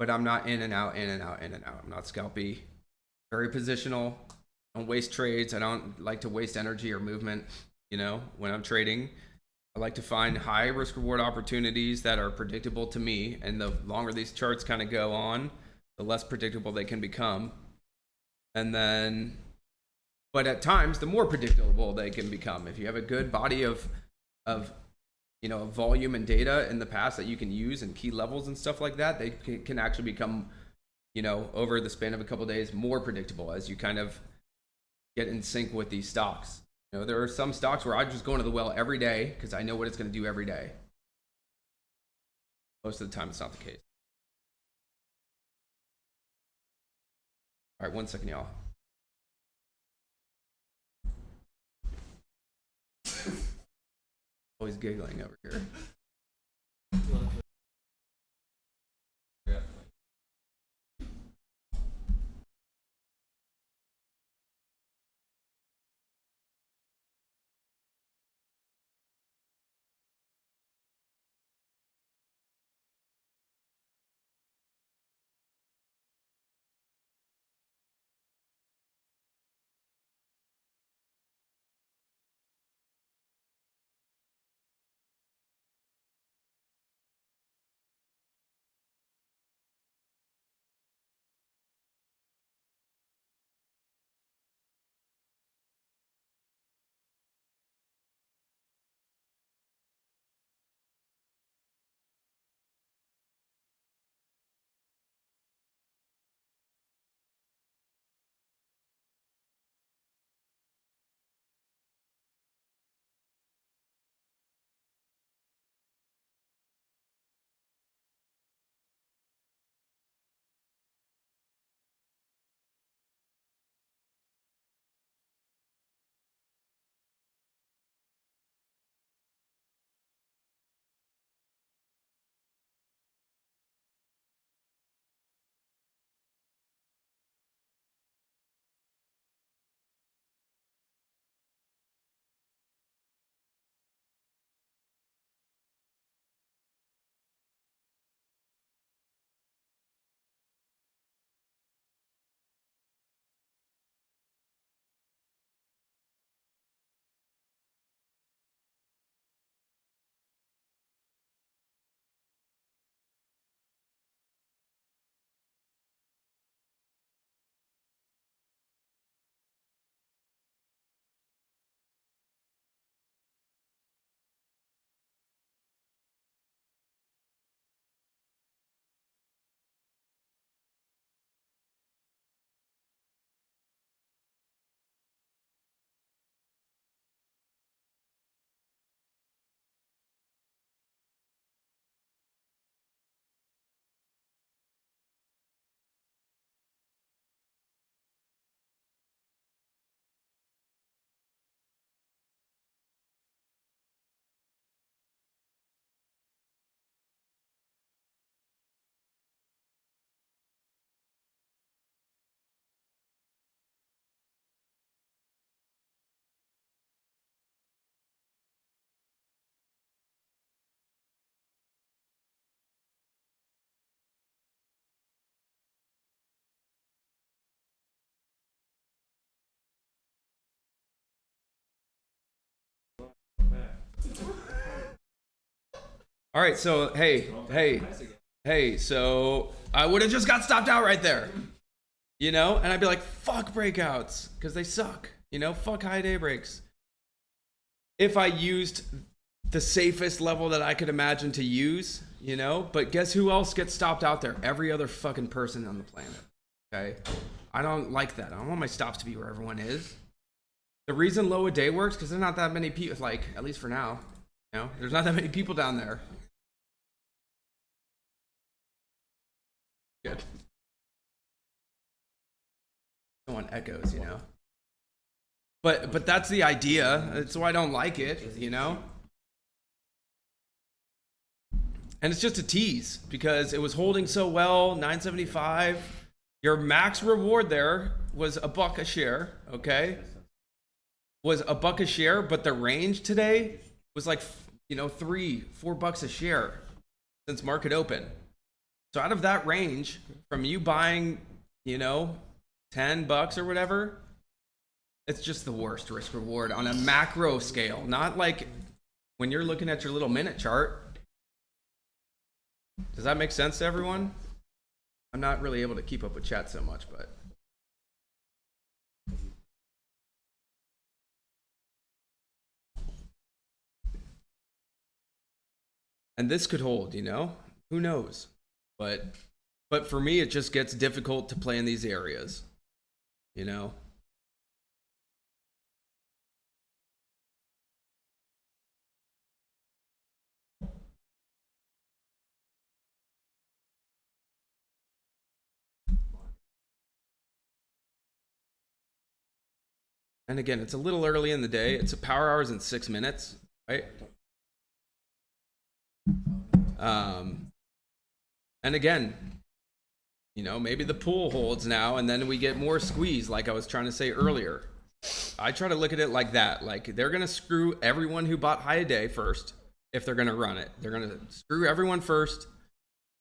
but I'm not in and out, in and out, in and out. I'm not scalpy, very positional. I don't waste trades. I don't like to waste energy or movement, you know, when I'm trading. I like to find high risk reward opportunities that are predictable to me. And the longer these charts kind of go on, the less predictable they can become. And then, but at times, the more predictable they can become. If you have a good body of you know, volume and data in the past that you can use and key levels and stuff like that, they can actually become, you know, over the span of a couple of days, more predictable as you kind of get in sync with these stocks. You know, there are some stocks where I just go into the well every day because I know what it's going to do every day. Most of the time, it's not the case. All right, 1 second, y'all. Always giggling over here. All right, so hey, so I would have just got stopped out right there, you know, and I'd be like, fuck breakouts, because they suck, you know, fuck high day breaks. If I used the safest level that I could imagine to use, you know, but guess who else gets stopped out there? Every other fucking person on the planet, okay? I don't like that. I don't want my stops to be where everyone is. The reason low a day works, because there's not that many people, like, at least for now, you know, there's not that many people down there. Good. No one echoes, you know. But that's the idea. That's why I don't like it, you know. And it's just a tease because it was holding so well, 975. Your max reward there was $1 a share, okay? Was $1 a share, but the range today was like, you know, $3-4 a share since market open. So out of that range, from you buying, you know, $10 or whatever, it's just the worst risk reward on a macro scale. Not like when you're looking at your little minute chart. Does that make sense to everyone? I'm not really able to keep up with chat so much, but. And this could hold, you know? Who knows? But for me, it just gets difficult to play in these areas, you know? And again, it's a little early in the day. It's a power hours in 6 minutes, right? And again, you know, maybe the pool holds now and then we get more squeeze, like I was trying to say earlier. I try to look at it like that. Like they're going to screw everyone who bought high a day first if they're going to run it. They're going to screw everyone first,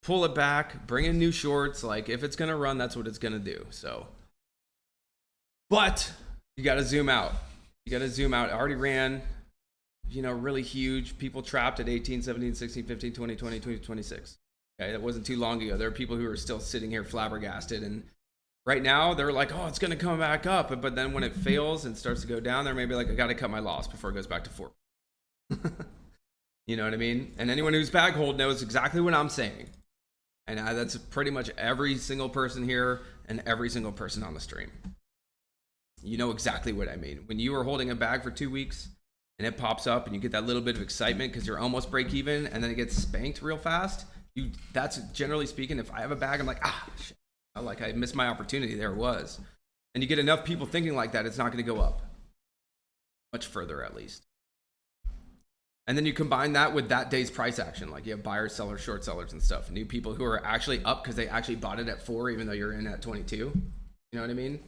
pull it back, bring in new shorts. Like if it's going to run, that's what it's going to do. So, but you got to zoom out. You got to zoom out. It already ran, you know, really huge. People trapped at 18, 17, 16, 15, 20, 20, 20, 26. Okay, that wasn't too long ago. There are people who are still sitting here flabbergasted. And right now they're like, oh, it's going to come back up. But then when it fails and starts to go down, they're maybe like, I got to cut my loss before it goes back to 4. You know what I mean? And anyone who's bag hold knows exactly what I'm saying. And that's pretty much every single person here and every single person on the stream. You know exactly what I mean. When you are holding a bag for 2 weeks and it pops up and you get that little bit of excitement because you're almost break even and then it gets spanked real fast, that's generally speaking, if I have a bag, I'm like, shit. Like I missed my opportunity. There it was. And you get enough people thinking like that, it's not going to go up much further at least. And then you combine that with that day's price action. Like you have buyers, sellers, short sellers and stuff. New people who are actually up because they actually bought it at 4, even though you're in at 22. You know what I mean?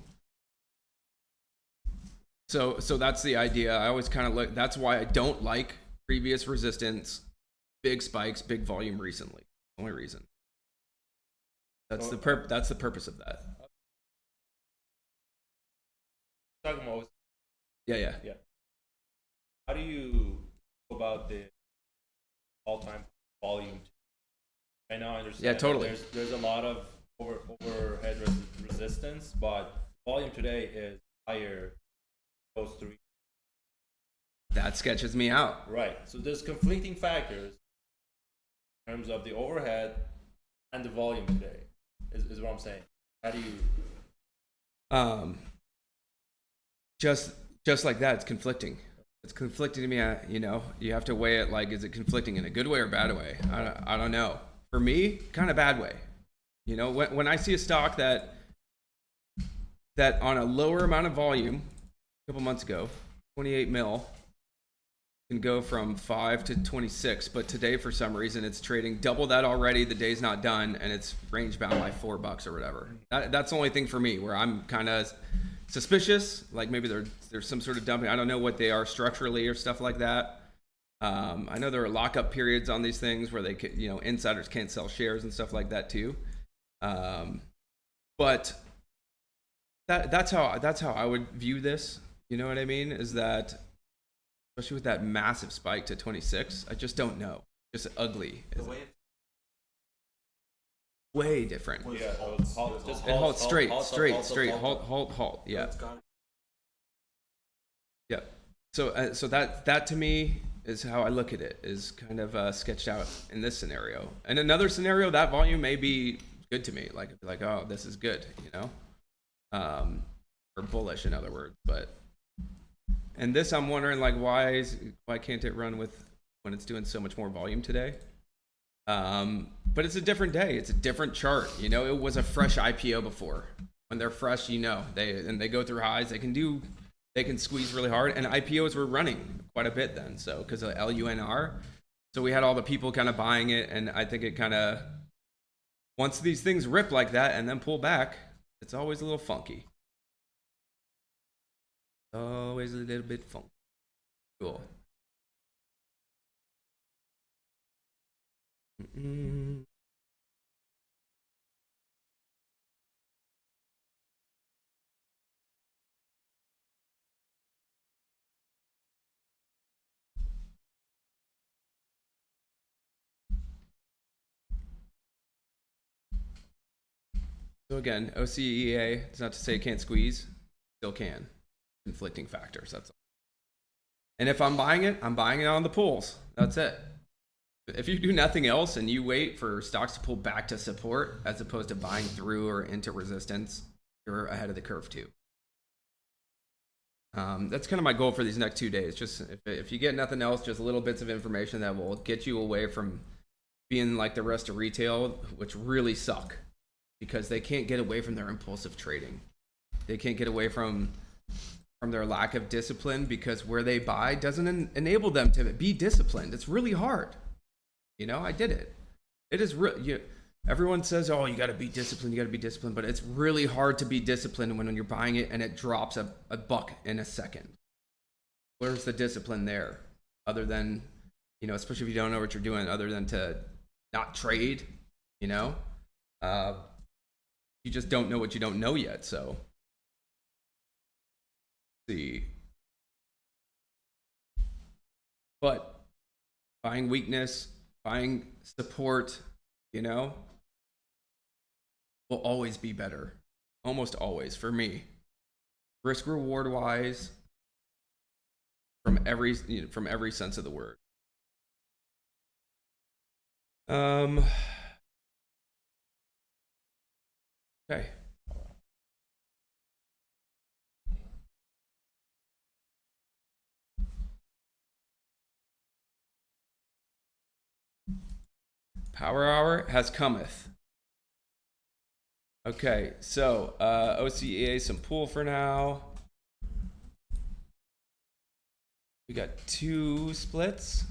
So that's the idea. I always kind of look, that's why I don't like previous resistance, big spikes, big volume recently. Only reason. That's the purpose of that. Talking about. Yeah. How do you go about the all-time volume? I know I understand. Yeah, totally. There's a lot of overhead resistance, but volume today is higher. Those 3. That sketches me out. Right. So there's conflicting factors in terms of the overhead and the volume today. Is what I'm saying. How do you? Just like that, it's conflicting. It's conflicting to me. You know, you have to weigh it. Like, is it conflicting in a good way or bad way? I don't know. For me, kind of bad way. You know, when I see a stock that on a lower amount of volume, a couple months ago, 28 mil, can go from 5 to 26, but today for some reason it's trading double that already. The day's not done and it's range bound by $4 or whatever. That's the only thing for me where I'm kind of suspicious. Like maybe there's some sort of dumping. I don't know what they are structurally or stuff like that. I know there are lockup periods on these things where they could, you know, insiders can't sell shares and stuff like that too. But that's how I would view this. You know what I mean? Is that especially with that massive spike to 26. I just don't know. Just ugly. Way different. Yeah, so it's halt, just And halt straight. halt. Halt. Yeah. Yeah. So that to me is how I look at it, is kind of sketched out in this scenario. And another scenario, that volume may be good to me. Like, oh, this is good, you know? Or bullish, in other words. But and this, I'm wondering, like, why can't it run with when it's doing so much more volume today? But it's a different day. It's a different chart. You know, it was a fresh IPO before. When they're fresh, you know, they go through highs. They can squeeze really hard. And IPOs were running quite a bit then. So because of LUNR, so we had all the people kind of buying it. And I think it kind of, once these things rip like that and then pull back, it's always a little funky. Always a little bit funky. Cool. So again, OCEA, it's not to say it can't squeeze, still can. Conflicting factors, that's all. And if I'm buying it on the pulls. That's it. If you do nothing else and you wait for stocks to pull back to support as opposed to buying through or into resistance, you're ahead of the curve too. That's kind of my goal for these next 2 days. Just if you get nothing else, just little bits of information that will get you away from being like the rest of retail, which really suck because they can't get away from their impulsive trading. They can't get away from their lack of discipline because where they buy doesn't enable them to be disciplined. It's really hard. You know, I did it. It is real. Everyone says, oh, you got to be disciplined, but it's really hard to be disciplined when you're buying it and it drops a buck in a second. Where's the discipline there? Other than, you know, especially if you don't know what you're doing, other than to not trade, you know? You just don't know what you don't know yet, so. See. But buying weakness, buying support, you know, will always be better. Almost always for me. Risk reward wise, from every sense of the word. Okay. Power hour has cometh. Okay, so OCEA, some pool for now. We got 2 splits.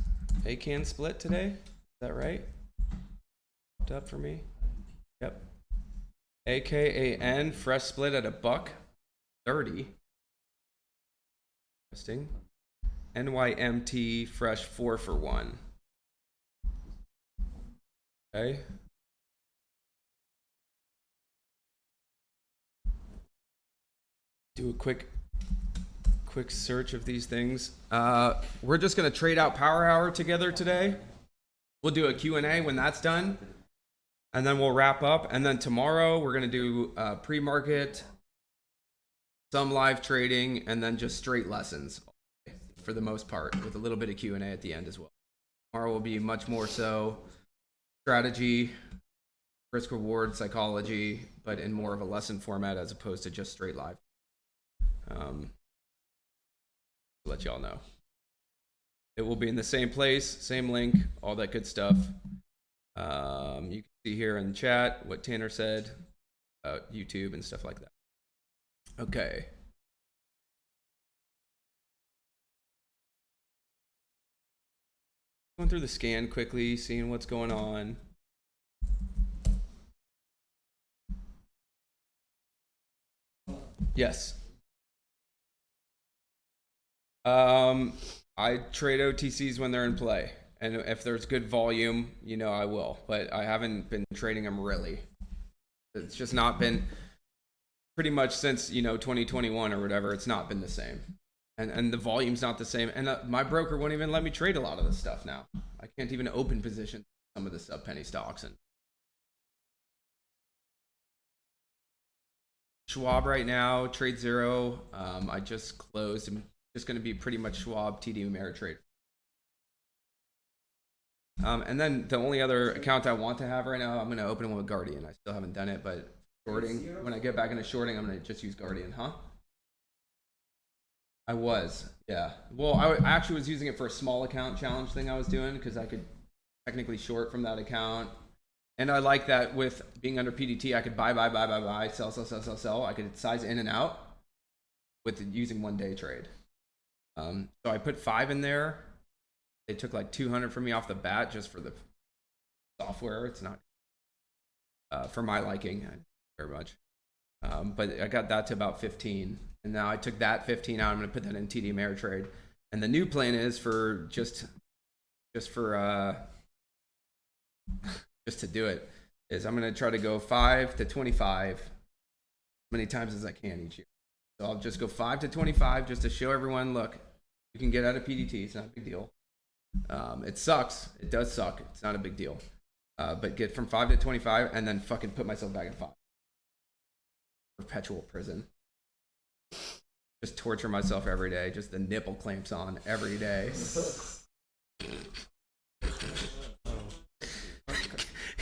A can split today. Is that right? Popped up for me. Yep. AKAN fresh split at $1.30. Interesting. NYMT fresh 4 for 1. Okay. Do a quick search of these things. We're just gonna trade out power hour together today. We'll do a Q&A when that's done, and then we'll wrap up. And then tomorrow we're gonna do pre-market, some live trading, and then just straight lessons for the most part, with a little bit of Q&A at the end as well. Tomorrow will be much more so strategy, risk reward, psychology, but in more of a lesson format as opposed to just straight live. To let y'all know. It will be in the same place, same link, all that good stuff. You can see here in the chat what Tanner said about YouTube and stuff like that. Okay. Going through the scan quickly, seeing what's going on. Yes. I trade OTCs when they're in play, and if there's good volume, you know, I will, but I haven't been trading them really. It's just not been, pretty much since, you know, 2021 or whatever, it's not been the same. and the volume's not the same. And my broker won't even let me trade a lot of this stuff now. I can't even open position some of the sub penny stocks. And Schwab right now, trade zero. I just closed. I'm just going to be pretty much Schwab TD Ameritrade. And then the only other account I want to have right now, I'm going to open one with Guardian. I still haven't done it, but shorting, when I get back into shorting, I'm going to just use Guardian, huh? I was, yeah. Well, I actually was using it for a small account challenge thing I was doing because I could technically short from that account. And I like that with being under PDT, I could buy, sell. I could size in and out with using 1 day trade. So I put 5 in there. They took like 200 from me off the bat just for the software. It's not for my liking very much. But I got that to about 15. And now I took that 15 out. I'm going to put that in TD Ameritrade. And the new plan is for just to do it is I'm going to try to go 5 to 25 as many times as I can each year. So I'll just go 5 to 25 just to show everyone, look, you can get out of PDT. It's not a big deal. It sucks. It does suck. It's not a big deal. But get from 5 to 25 and then fucking put myself back in 5. Perpetual prison. Just torture myself every day. Just the nipple clamps on every day.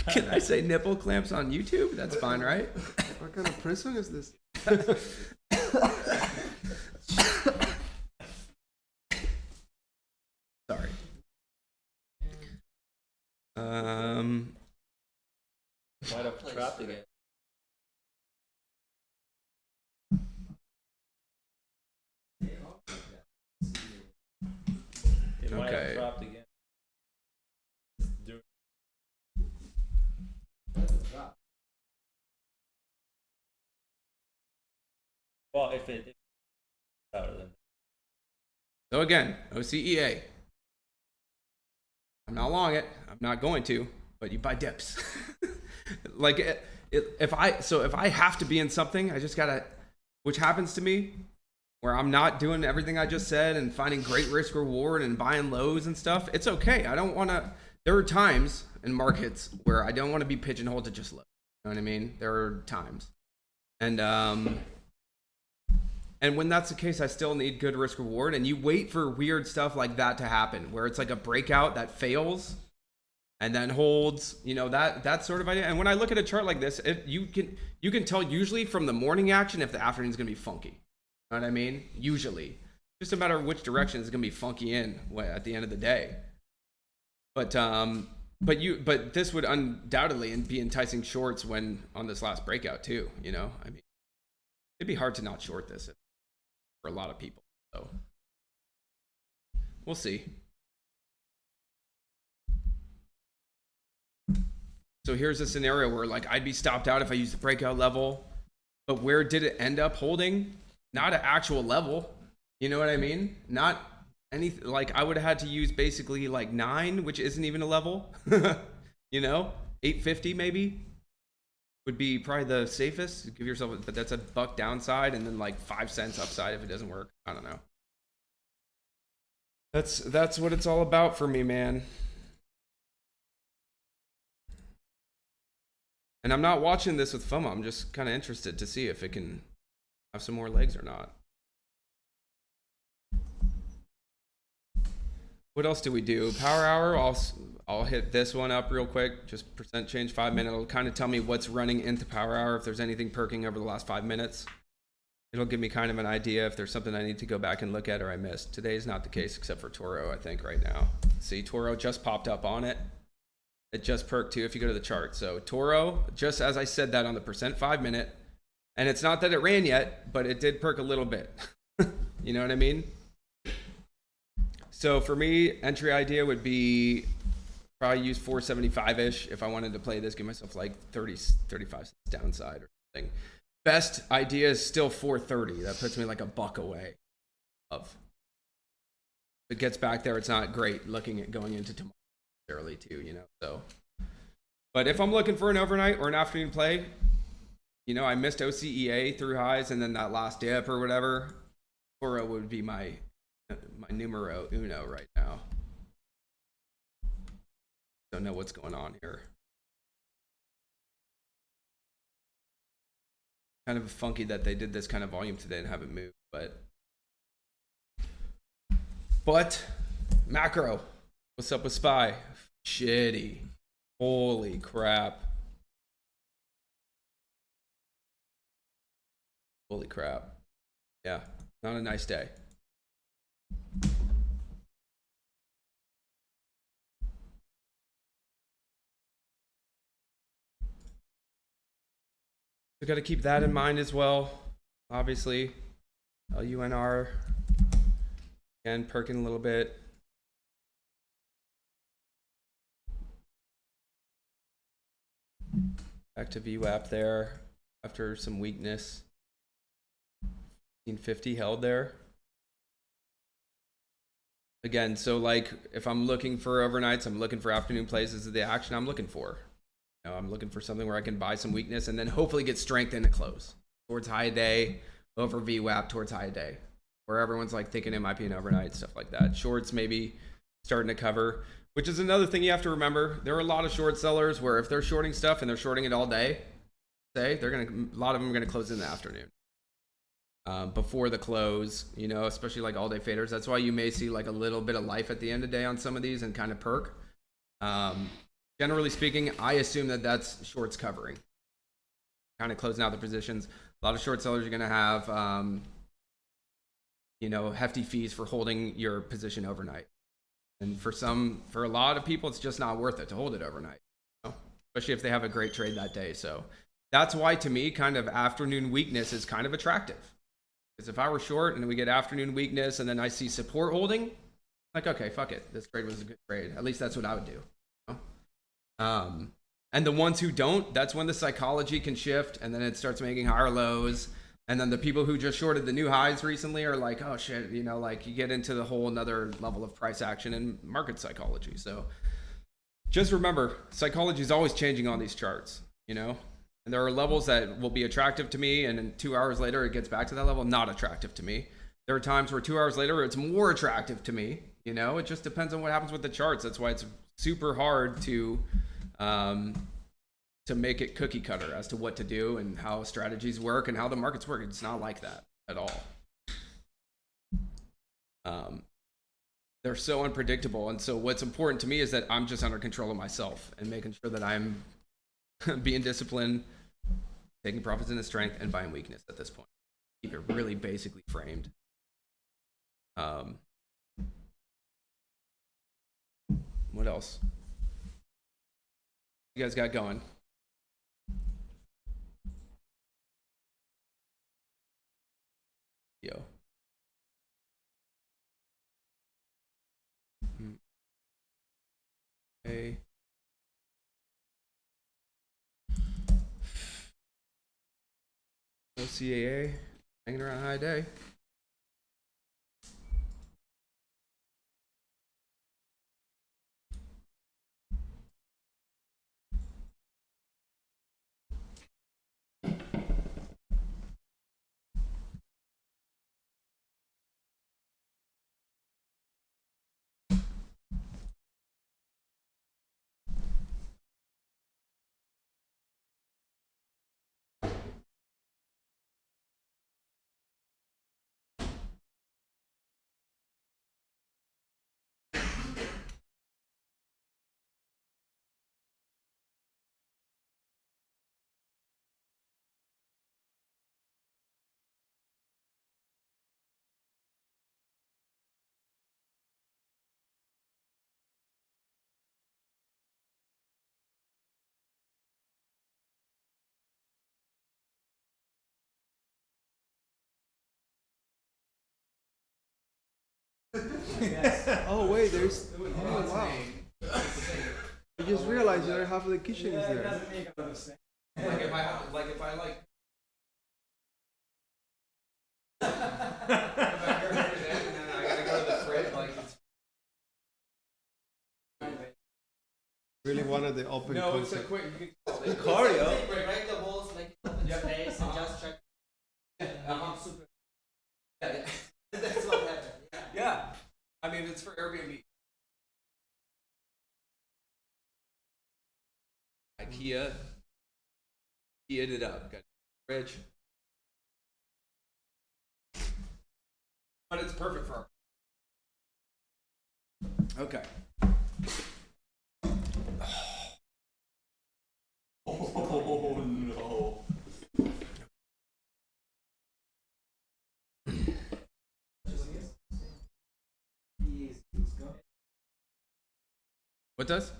Can I say nipple clamps on YouTube? That's fine, right? What kind of prison is this? Sorry. Might have trapped again. It might have trapped again. Well, if it better than. So again, OCEA. I'm not long it. I'm not going to, but you buy dips. Like if I have to be in something, I just gotta, which happens to me, where I'm not doing everything I just said and finding great risk reward and buying lows and stuff. It's okay. I don't want to. There are times in markets where I don't want to be pigeonholed to just low. You know what I mean? There are times, and when that's the case, I still need good risk reward. And you wait for weird stuff like that to happen, where it's like a breakout that fails and then holds, you know, that sort of idea. And when I look at a chart like this, you can tell usually from the morning action if the afternoon's gonna be funky. You know what I mean? Usually, just a matter of which direction it's gonna be funky in at the end of the day. But this would undoubtedly be enticing shorts when on this last breakout too. You know, I mean, it'd be hard to not short this for a lot of people. So we'll see. So here's a scenario where like I'd be stopped out if I used the breakout level, but where did it end up holding? Not an actual level. You know what I mean? Not anything. Like I would have had to use basically like 9, which isn't even a level. You know, 850 maybe would be probably the safest. Give yourself, but that's a buck downside and then like 5 cents upside if it doesn't work. I don't know. That's what it's all about for me, man. And I'm not watching this with FOMO. I'm just kind of interested to see if it can have some more legs or not. What else do we do? Power hour. I'll hit this one up real quick. Just percent change 5 minute. It'll kind of tell me what's running into power hour. If there's anything perking over the last 5 minutes, it'll give me kind of an idea if there's something I need to go back and look at or I missed. Today's not the case except for Toro, I think right now. See, Toro just popped up on it. It just perked too if you go to the chart. So Toro, just as I said that on the percent 5 minute, and it's not that it ran yet, but it did perk a little bit. You know what I mean? So for me, entry idea would be probably use 475-ish if I wanted to play this, give myself like 35 cents downside or something. Best idea is still 430. That puts me like a buck away of. If it gets back there, it's not great looking at going into tomorrow early too, you know. So, but if I'm looking for an overnight or an afternoon play, you know, I missed OCEA through highs and then that last dip or whatever, Toro would be my my numero uno right now. Don't know what's going on here. Kind of funky that they did this kind of volume today and haven't moved, but macro, what's up with SPY? Shitty. Holy crap. Holy crap. Yeah, not a nice day. We got to keep that in mind as well. Obviously, LUNR again perking a little bit. Back to VWAP there after some weakness. 1550 held there. Again, so like if I'm looking for overnights, I'm looking for afternoon plays. This is the action I'm looking for. You know, I'm looking for something where I can buy some weakness and then hopefully get strength in the close. Towards high day, over VWAP towards high day. Where everyone's like thinking it might be an overnight, stuff like that. Shorts maybe starting to cover, which is another thing you have to remember. There are a lot of short sellers where if they're shorting stuff and they're shorting it all day, a lot of them are gonna close in the afternoon. Before the close, you know, especially like all day faders. That's why you may see like a little bit of life at the end of the day on some of these and kind of perk. Generally speaking, I assume that that's shorts covering, kind of closing out the positions. A lot of short sellers are going to have, you know, hefty fees for holding your position overnight. And for a lot of people, it's just not worth it to hold it overnight, you know? Especially if they have a great trade that day. So that's why to me, kind of afternoon weakness is kind of attractive. Because if I were short and we get afternoon weakness and then I see support holding, like, okay, fuck it. This trade was a good trade. At least that's what I would do. You know? And the ones who don't, that's when the psychology can shift and then it starts making higher lows. And then the people who just shorted the new highs recently are like, oh shit, you know, like you get into the whole another level of price action and market psychology. So just remember, psychology is always changing on these charts, you know? And there are levels that will be attractive to me, and then 2 hours later, it gets back to that level, not attractive to me. There are times where 2 hours later, it's more attractive to me. You know, it just depends on what happens with the charts. That's why it's super hard to make it cookie cutter as to what to do and how strategies work and how the markets work. It's not like that at all. They're so unpredictable. And so what's important to me is that I'm just under control of myself and making sure that I'm being disciplined, taking profits into strength, and buying weakness at this point. Keep it really basically framed. What else? You guys got going? Yo. Okay. CAA hanging around high day. Oh wait, there's. Oh wow! I just realized the other half of the kitchen is there. Like if I like. Really wanted the open No, it's a concept. quick. It's cardio. Break the walls, like open space, and just check. Super. Yeah, that's what happened. Yeah. Keyed it up. Got fridge. But it's perfect for our. Okay. Oh no. What does?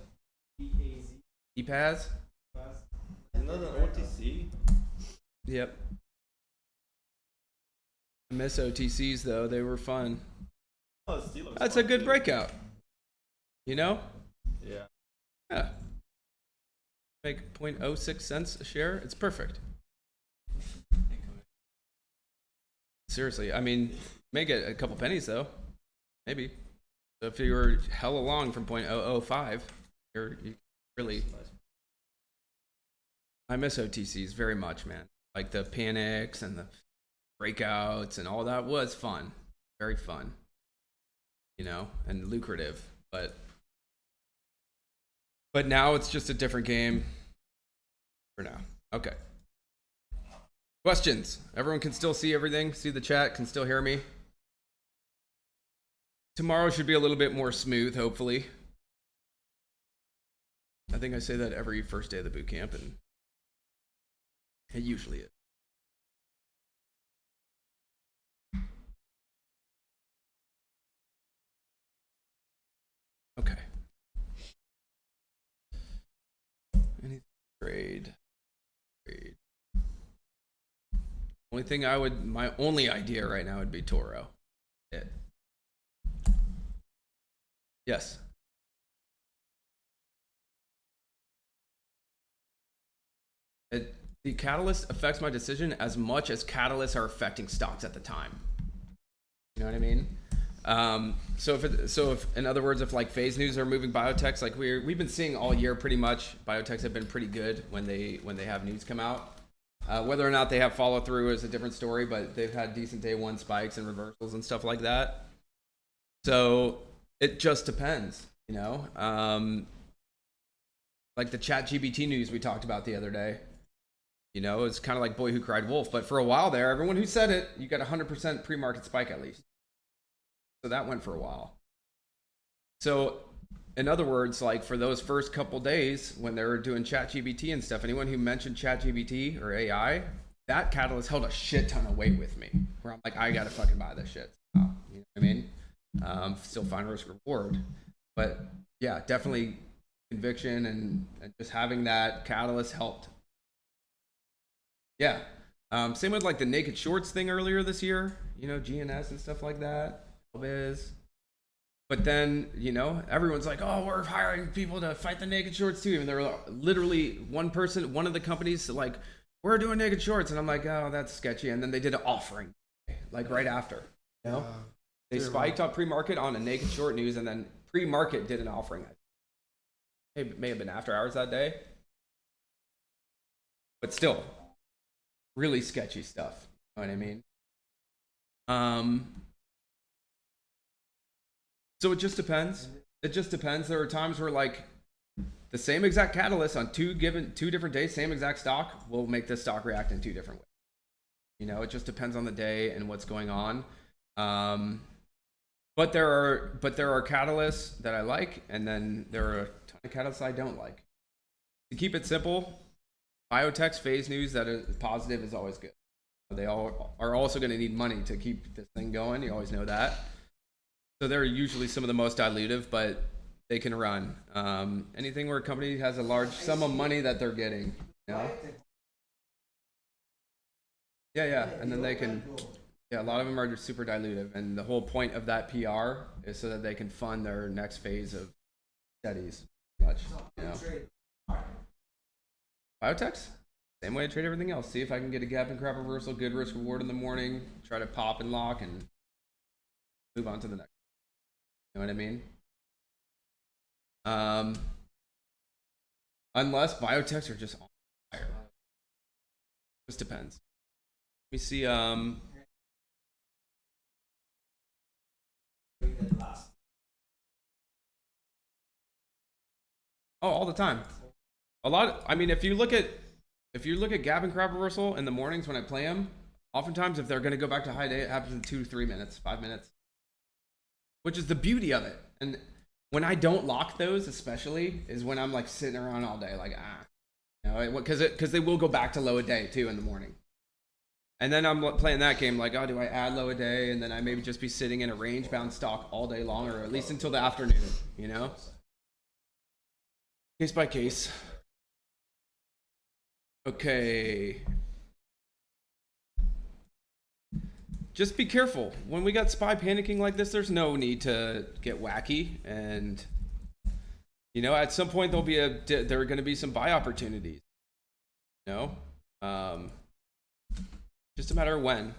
EPAS? Isn't that an OTC? Yep. I miss OTCs though. They were fun. Oh, it still looks That's fun, a good too. breakout. You know? Yeah. Yeah. Make 0.06 cents a share. It's perfect. Seriously, I mean, may get a couple pennies though. Maybe. So if you were hella long from 0.005, you really. I miss OTCs very much, man. Like the panics and the breakouts and all that was fun. Very fun. You know, and lucrative. But now it's just a different game for now. Okay. Questions? Everyone can still see everything? See the chat? Can still hear me? Tomorrow should be a little bit more smooth, hopefully. I think I say that every first day of the boot camp, and it usually is. Okay. Any trade. Only thing my only idea right now would be Toro. It. Yes. The catalyst affects my decision as much as catalysts are affecting stocks at the time. You know what I mean? So if in other words, if like phase news are moving biotechs, like we've been seeing all year pretty much, biotechs have been pretty good when they have news come out. Whether or not they have follow through is a different story, but they've had decent day one spikes and reversals and stuff like that. So it just depends, you know. Like the ChatGPT news we talked about the other day. You know, it's kind of like Boy Who Cried Wolf, but for a while there, everyone who said it, you got 100% pre-market spike at least. So that went for a while. So in other words, like for those first couple days when they were doing ChatGPT and stuff, anyone who mentioned ChatGPT or AI, that catalyst held a shit ton of weight with me. Where I'm like, I gotta fucking buy this shit. You know what I mean? Still find risk reward, but yeah, definitely conviction and just having that catalyst helped. Yeah. Same with like the naked shorts thing earlier this year, you know, GNS and stuff like that. Biz. But then, you know, everyone's like, oh, we're hiring people to fight the naked shorts too. And they're literally one of the companies like, we're doing naked shorts. And I'm like, oh, that's sketchy. And then they did an offering like right after, you know, they spiked up pre-market on a naked short news. And then pre-market did an offering. It may have been after hours that day, but still really sketchy stuff. You know what I mean? So it just depends. It just depends. There are times where like the same exact catalyst on two different days, same exact stock will make this stock react in two different ways. You know, it just depends on the day and what's going on. But there are catalysts that I like, and then there are a ton of catalysts I don't like. To keep it simple, biotech's phase news that is positive is always good. They all are also going to need money to keep this thing going. You always know that. So they're usually some of the most dilutive, but they can run. Anything where a company has a large sum of money that they're getting, you know? Yeah, and then they can. Yeah, a lot of them are just super dilutive, and the whole point of that PR is so that they can fund their next phase of studies. Much, you know. Biotechs, same way I trade everything else. See if I can get a gap and crap reversal, good risk reward in the morning. Try to pop and lock and move on to the next. You know what I mean? Unless biotechs are just on fire. Just depends. Let me see. Oh, all the time. I mean, if you look at gap and crab reversal in the mornings when I play them, oftentimes if they're going to go back to high day, it happens in 2 to 3 minutes, 5 minutes, which is the beauty of it. And when I don't lock those, especially, is when I'm like sitting around all day, like because they will go back to low a day too in the morning. And then I'm playing that game like, oh, do I add low a day? And then I maybe just be sitting in a range bound stock all day long, or at least until the afternoon, Case by case. Okay. Just be careful. When we got SPY panicking like this, there's no need to get wacky. And, at some point there are going to be some buy opportunities. Just a matter of when.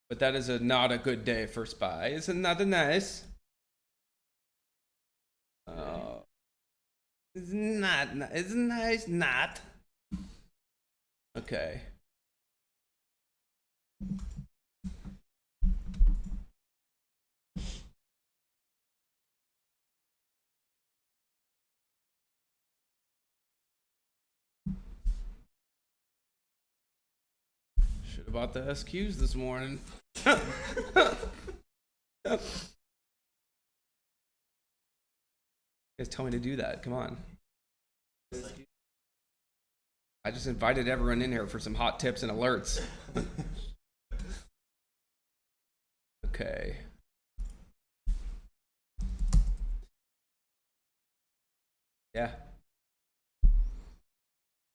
But that is not a good day for SPY. Isn't that nice? It's nice, not. Okay. Should have bought the SQs this morning. You guys tell me to do that. Come on. I just invited everyone in here for some hot tips and alerts. Okay. Yeah.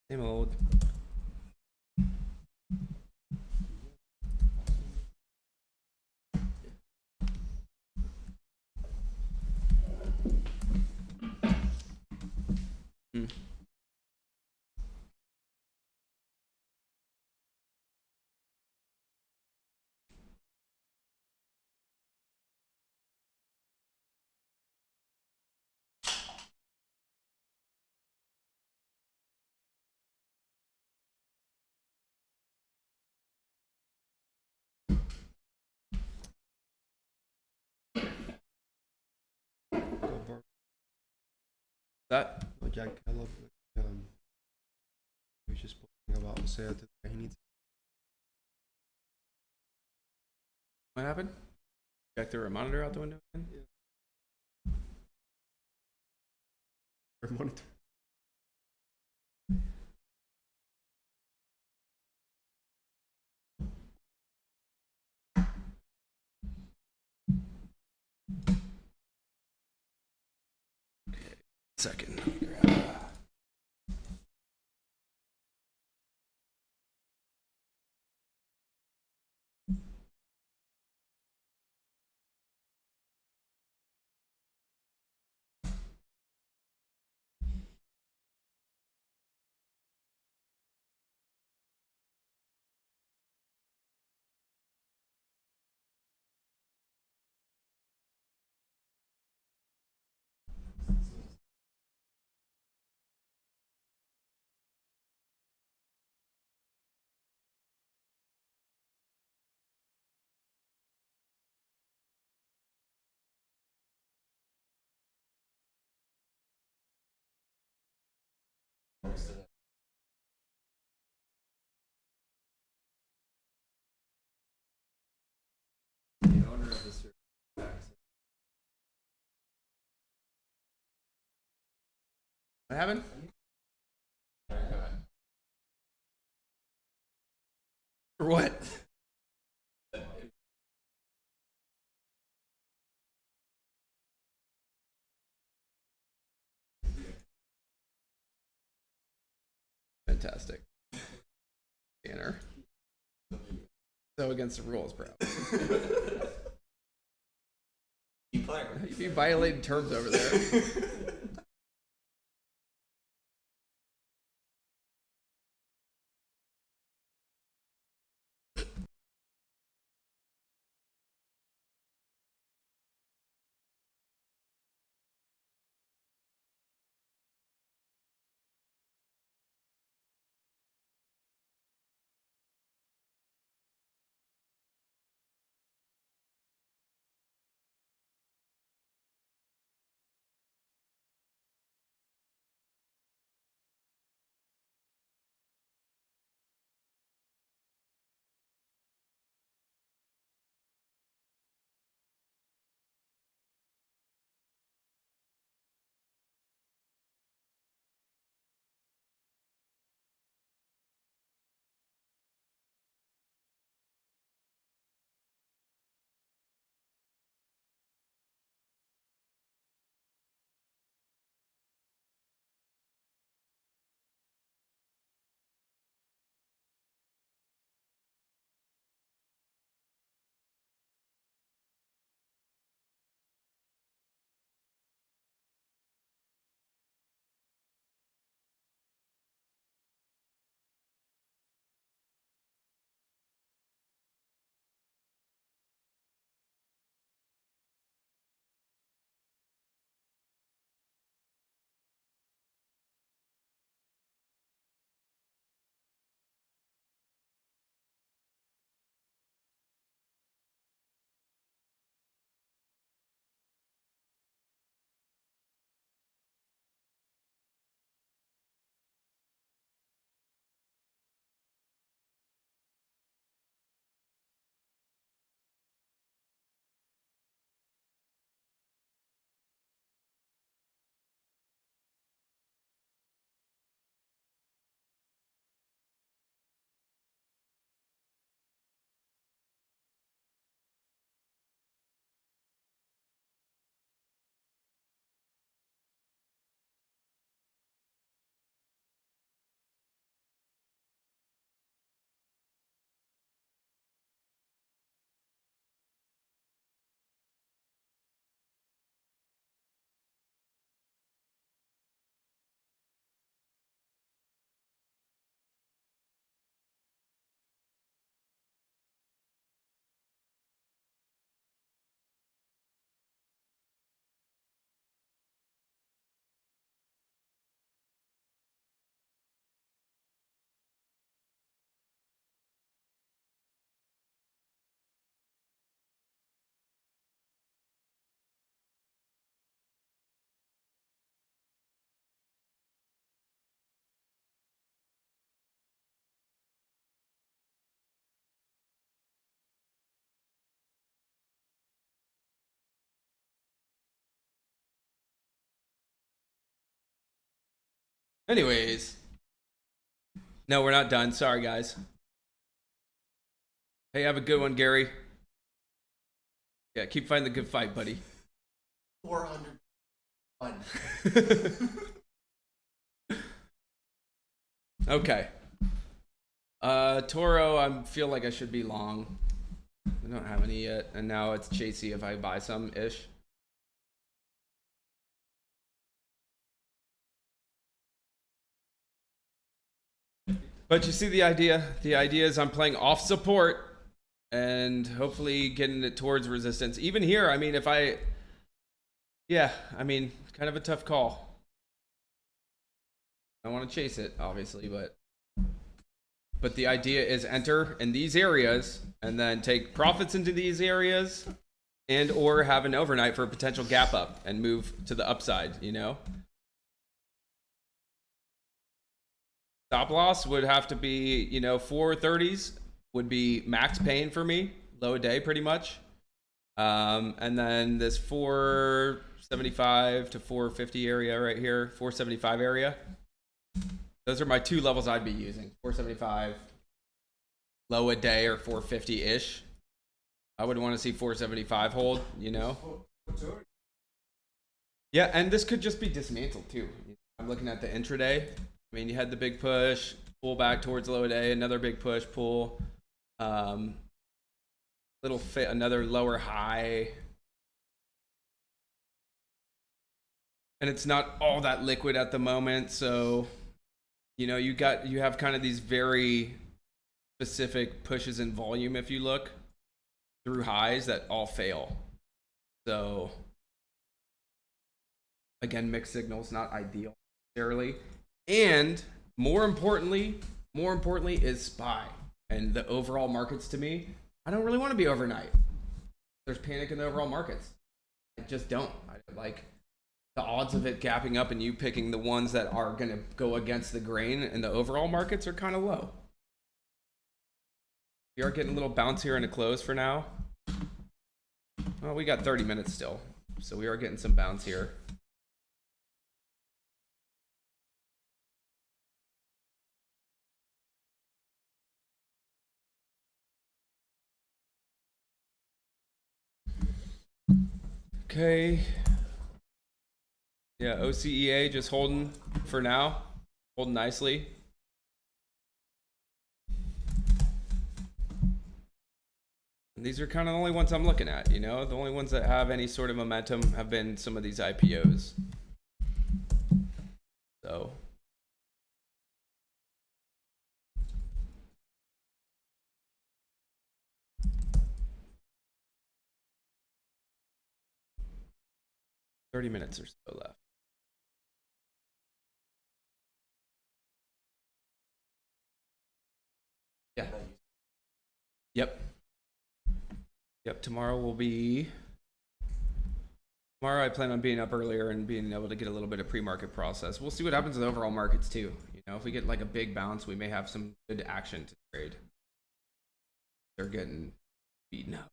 Same old. That Jack Kellogg, he was just posting about the sale today. He needs. what happened? Jack threw a monitor out the window again? Or monitor. Second. The owner of the service. What happened? For what? Fantastic. Tanner. So against the rules, bro. You'd be violating terms over there. Anyways. No, we're not done. Sorry, guys. Hey, have a good one, Gary. Yeah, keep fighting the good fight, buddy. 401. Okay. Toro, I feel like I should be long. I don't have any yet, and now it's chasey if I buy some ish. But you see the idea. The idea is I'm playing off support and hopefully getting it towards resistance. Even here, I mean, if I, yeah, I mean, kind of a tough call. I want to chase it, obviously, but the idea is enter in these areas and then take profits into these areas and or have an overnight for a potential gap up and move to the upside, you know? Stop loss would have to be, you know, 430s would be max pain for me, low a day pretty much. And then this 475 to 450 area right here, 475 area. Those are my two levels I'd be using. 475 low a day or 450-ish. I would want to see 475 hold, you know? Yeah, and this could just be dismantled too. I'm looking at the intraday. I mean, you had the big push, pull back towards low day, another big push, pull, little fit, another lower high. And it's not all that liquid at the moment, so you know, you have kind of these very specific pushes in volume if you look through highs that all fail. So again, mixed signals not ideal necessarily. And more importantly is SPY and the overall markets. To me, I don't really want to be overnight. There's panic in the overall markets. I just don't. I like the odds of it gapping up and you picking the ones that are going to go against the grain in the overall markets are kind of low. We are getting a little bounce here in a close for now. Well, we got 30 minutes still, so we are getting some bounce here. Okay. Yeah, OCEA just holding for now. Holding nicely. And these are kind of the only ones I'm looking at, you know? The only ones that have any sort of momentum have been some of these IPOs. So. $30 minutes or so left. Yeah. Yep. Yep. Tomorrow I plan on being up earlier and being able to get a little bit of pre-market process. We'll see what happens with overall markets too. You know, if we get like a big bounce, we may have some good action to trade. They're getting beaten up.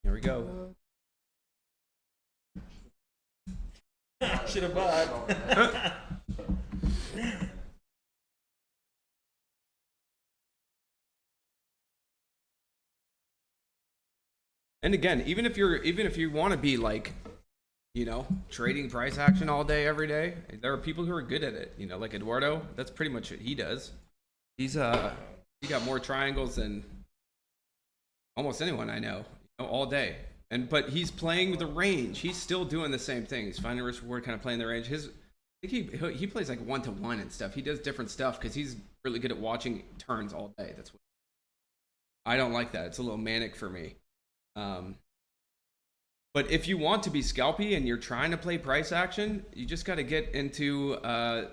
Here we go. Should have bought. And again, even if you want to be like, you know, trading price action all day, every day, there are people who are good at it. You know, like Eduardo, that's pretty much what he does. He got more triangles than almost anyone I know, you know, all day. But he's playing with the range. He's still doing the same thing. He's finding risk reward, kind of playing the range. I think he plays like 1-to-1 and stuff. He does different stuff because he's really good at watching turns all day. That's what I don't like that. It's a little manic for me. But if you want to be scalpy and you're trying to play price action, you just got to get into kind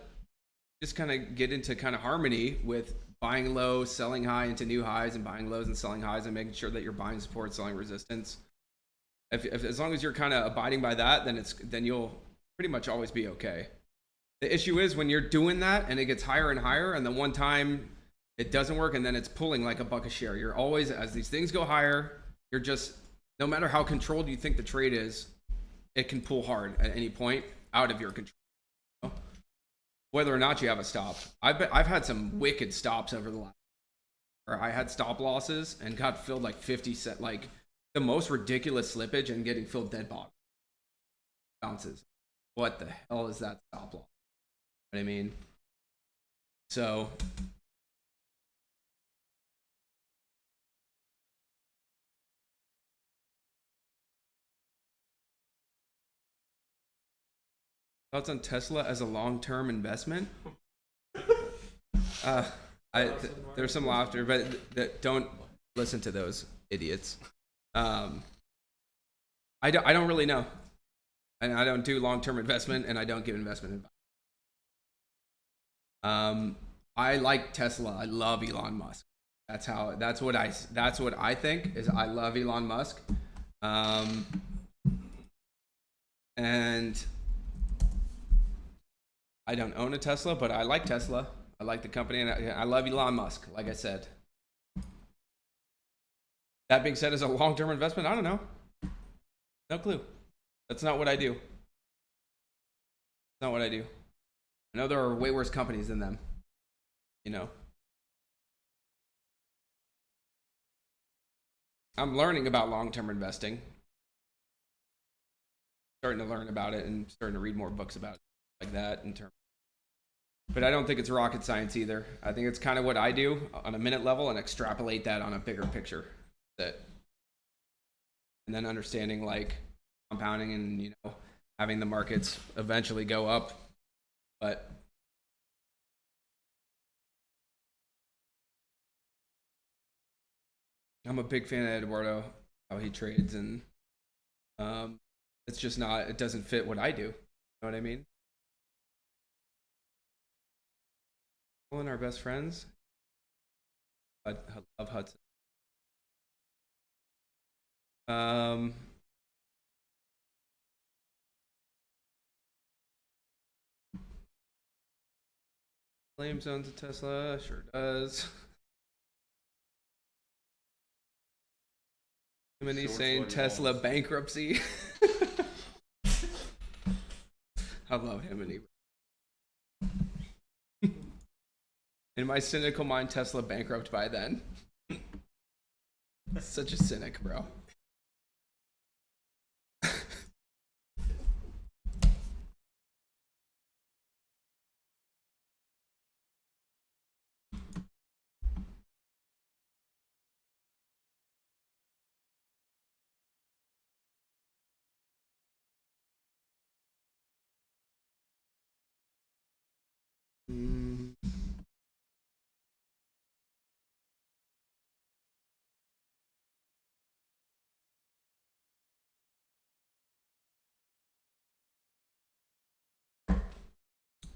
of harmony with buying low, selling high into new highs, and buying lows and selling highs, and making sure that you're buying support, selling resistance. If as long as you're kind of abiding by that, then you'll pretty much always be okay. The issue is when you're doing that and it gets higher and higher, and then one time it doesn't work, and then it's pulling like a buck a share. You're always, as these things go higher, you're just, no matter how controlled you think the trade is, it can pull hard at any point out of your control. whether or not you have a stop. I've had some wicked stops over the last, or I had stop losses and got filled like 50 cent, like the most ridiculous slippage and getting filled dead bottom bounces. What the hell is that stop loss? You know what I mean? So thoughts on Tesla as a long-term investment? There's some laughter, but don't listen to those idiots. I don't really know, and I don't do long-term investment, and I don't give investment advice. I like Tesla. I love Elon Musk. That's what I think is I love Elon Musk. And I don't own a Tesla, but I like Tesla. I like the company, and I love Elon Musk, like I said. That being said, as a long-term investment, I don't know. No clue. That's not what I do. That's not what I do. I know there are way worse companies than them, you know. I'm learning about long-term investing. Starting to learn about it and starting to read more books about it like that in terms. But I don't think it's rocket science either. I think it's kind of what I do on a minute level and extrapolate that on a bigger picture. And then understanding like compounding and, you know, having the markets eventually go up. But I'm a big fan of Eduardo, how he trades, and it's just not, it doesn't fit what I do. You know what I mean? Roland, our best friends. I love Hudson. Flames owns a Tesla, sure does. And he's saying Tesla bankruptcy. I love him and he. In my cynical mind, Tesla bankrupt by then. Such a cynic, bro.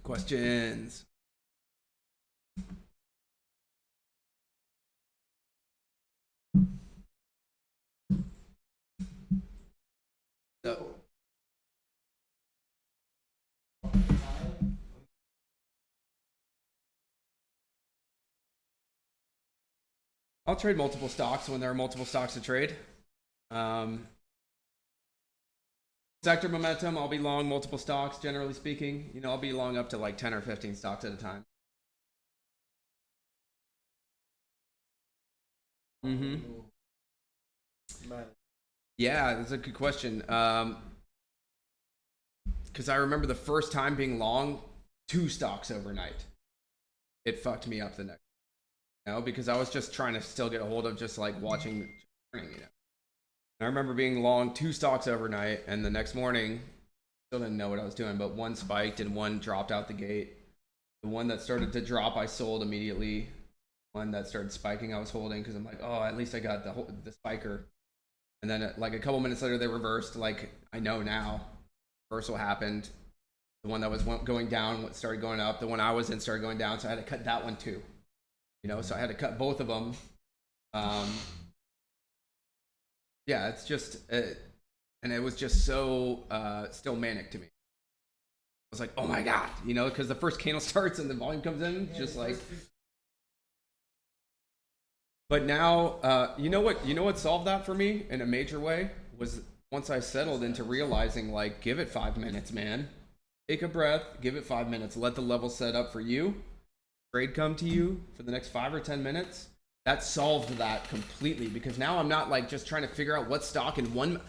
Questions? So, I'll trade multiple stocks when there are multiple stocks to trade. Sector momentum, I'll be long multiple stocks, generally speaking. You know, I'll be long up to like 10 or 15 stocks at a time. Yeah, that's a good question. Because I remember the first time being long 2 stocks overnight. It fucked me up the next. You know, because I was just trying to still get a hold of just like watching the training, you know. And I remember being long 2 stocks overnight, and the next morning, still didn't know what I was doing, but one spiked and one dropped out the gate. The one that started to drop, I sold immediately. One that started spiking, I was holding because I'm like, oh, at least I got the spiker. And then like a couple minutes later, they reversed. Like I know now, reversal happened. The one that was going down started going up. The one I was in started going down, so I had to cut that one too. You know, so I had to cut both of them. Yeah, it's just, and it was just so still manic to me. I was like, oh my God, you know, because the first candle starts and the volume comes in, just like. But now, you know what solved that for me in a major way was once I settled into realizing, like, give it 5 minutes, man. take a breath, give it 5 minutes, let the level set up for you, trade come to you for the next 5 or 10 minutes. That solved that completely, because now I'm not like just trying to figure out what stock in one,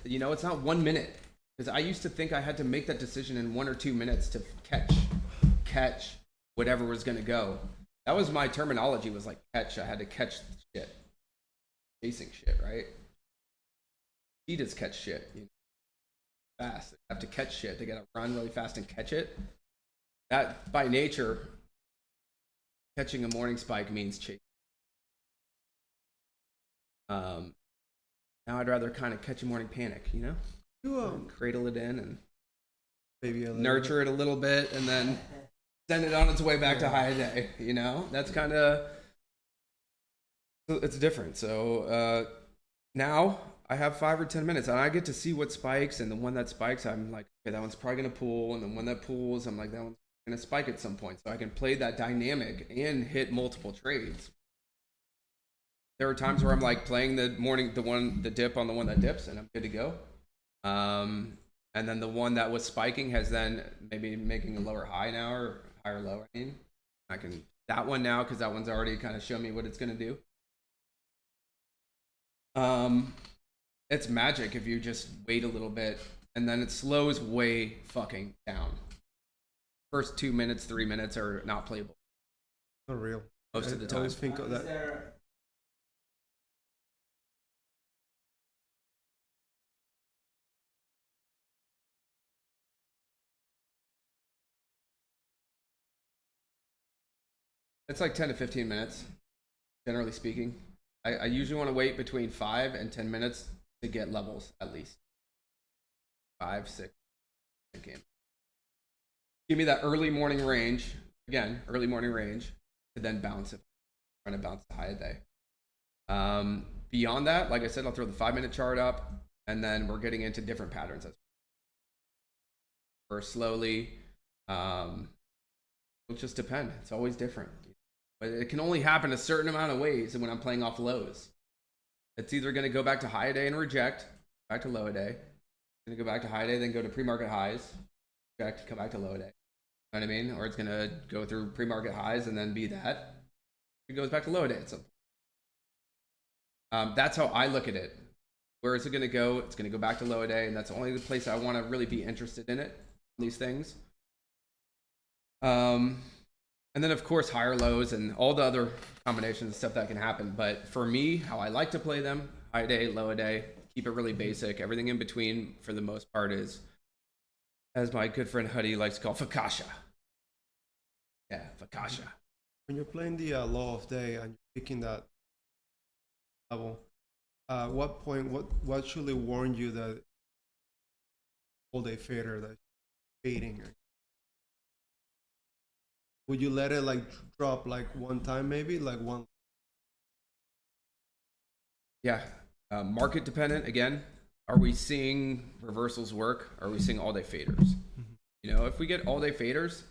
you know, it's not 1 minute. Because I used to think I had to make that decision in 1 or 2 minutes to catch whatever was going to go. That was my terminology, was like catch. I had to catch shit. Chasing shit, right? Cheetahs catch shit. You know, fast. They have to catch shit. They got to run really fast and catch it. That, by nature, catching a morning spike means chasing. Now I'd rather kind of catch a morning panic, you know? And cradle it in and maybe nurture it a little bit and then send it on its way back to high day, you know? That's kind of, it's different. So now I have 5 or 10 minutes and I get to see what spikes, and the one that spikes, I'm like, okay, that one's probably going to pull, and then when that pulls, I'm like, that one's going to spike at some point. So I can play that dynamic and hit multiple trades. There are times where I'm like playing the dip on the one that dips, and I'm good to go. And then the one that was spiking has then maybe making a lower high now, or higher low. I mean, I can that one now because that one's already kind of shown me what it's gonna do. It's magic if you just wait a little bit, and then it slows way fucking down. First 2 minutes, 3 minutes are not playable. Not real. Most of the time. I always think of that. It's like 10 to 15 minutes, generally speaking. I usually want to wait between 5 and 10 minutes to get levels, at least. 5, 6, okay. Give me that early morning range, again, early morning range, to then bounce it. Trying to bounce the high day. Beyond that, like I said, I'll throw the 5-minute chart up, and then we're getting into different patterns. Or slowly. It'll just depend. It's always different. But it can only happen a certain amount of ways when I'm playing off lows. It's either going to go back to high day and reject, back to low day. It's going to go back to high day, then go to pre-market highs, reject, come back to low day. You know what I mean? Or it's going to go through pre-market highs and then be that. It goes back to low day at some point. That's how I look at it. Where is it going to go? It's going to go back to low day, and that's only the place I want to really be interested in it, these things. And then of course higher lows and all the other combinations of stuff that can happen. But for me, how I like to play them, high day, low day, keep it really basic. Everything in between for the most part is, as my good friend Huddy likes to call, fakasha. Yeah, fakasha. When you're playing the law of day and you're picking that level, what point, what should they warn you that all day fader, that fading? Would you let it like drop like one time, maybe like one? Yeah, market dependent. Again, are we seeing reversals work? Are we seeing all day faders? Mm-hmm. You know, if we get all day faders,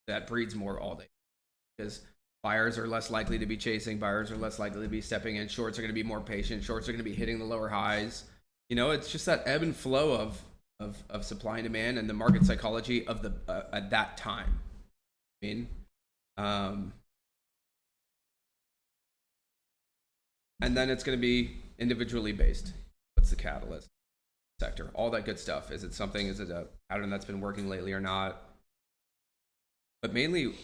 that breeds more all day, because buyers are less likely to be chasing, buyers are less likely to be stepping in, shorts are going to be more patient, shorts are going to be hitting the lower highs. You know, it's just that ebb and flow of supply and demand and the market psychology of the at that time. I mean, and then it's going to be individually based. What's the catalyst? Sector, all that good stuff. Is it a pattern that's been working lately or not? But mainly,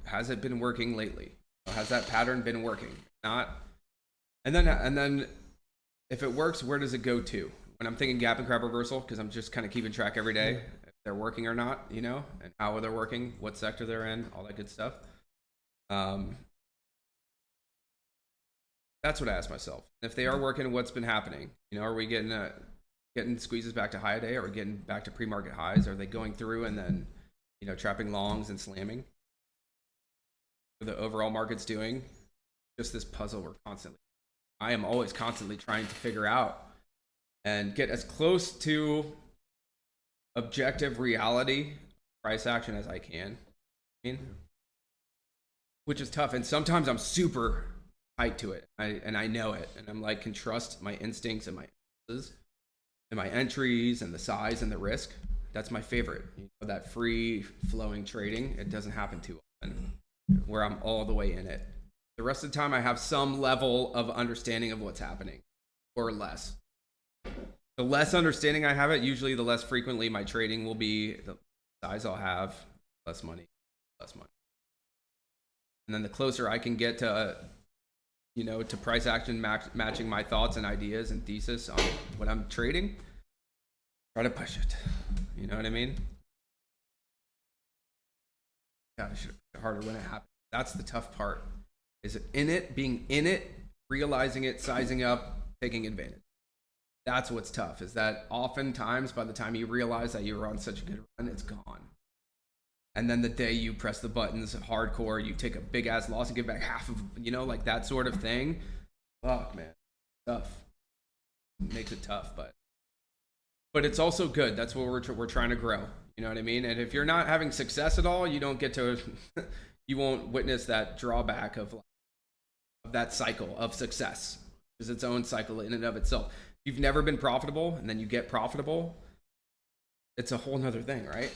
has it been working lately? Has that pattern been working? Not. And then if it works, where does it go to? When I'm thinking gap and crab reversal, because I'm just kind of keeping track every day if they're working or not, you know, and how they're working, what sector they're in, all that good stuff. That's what I ask myself. If they are working, what's been happening? You know, are we getting squeezes back to high day? Are we getting back to pre-market highs? Are they going through and then, you know, trapping longs and slamming? What the overall market's doing? Just this puzzle I am always constantly trying to figure out and get as close to objective reality price action as I can. Which is tough, and sometimes I'm super tight to it, and I know it, and I'm like, can trust my instincts and my impulses and my entries and the size and the risk That's my favorite. You know, that free flowing trading. It doesn't happen too often where I'm all the way in it. The rest of the time I have some level of understanding of what's happening, or less. The less understanding I have it, usually the less frequently my trading will be, the size I'll have, less money. And then the closer I can get to, you know, to price action matching my thoughts and ideas and thesis on what I'm trading, try to push it. You know what I mean? God, I should have put it harder when it happens. That's the tough part. Is in it, being in it, realizing it, sizing up, taking advantage. That's what's tough, is that oftentimes by the time you realize that you were on such a good run, it's gone. And then the day you press the buttons hardcore, you take a big ass loss and give back half of, you know, like that sort of thing. Fuck, man. Tough. It makes it tough, but it's also good. That's what we're trying to grow. You know what I mean? And if you're not having success at all, you don't get to, you won't witness that drawback of that cycle of success. It's its own cycle in and of itself. If you've never been profitable and then you get profitable, it's a whole nother thing, right?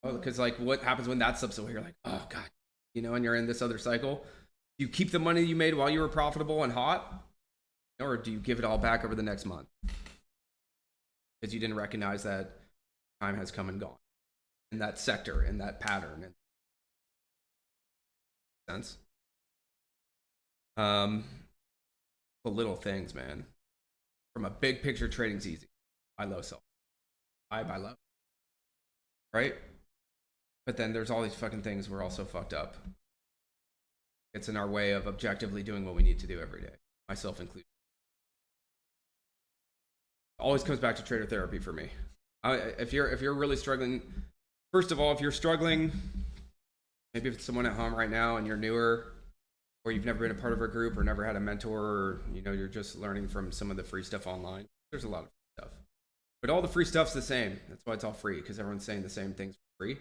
Because like what happens when that slips away? You're like, oh God, you know, and you're in this other cycle. Do you keep the money you made while you were profitable and hot? Or do you give it all back over the next month? Because you didn't recognize that time has come and gone in that sector, in that pattern. Sense? The little things, man. From a big picture, trading's easy. Buy low, sell. Buy low. Right? But then there's all these fucking things we're also fucked up. It's in our way of objectively doing what we need to do every day, myself included. Always comes back to trader therapy for me. If you're really struggling, first of all, if you're struggling, maybe if it's someone at home right now and you're newer, or you've never been a part of a group or never had a mentor, or you know, you're just learning from some of the free stuff online. There's a lot of free stuff, but all the free stuff's the same. That's why it's all free, because everyone's saying the same things for free, I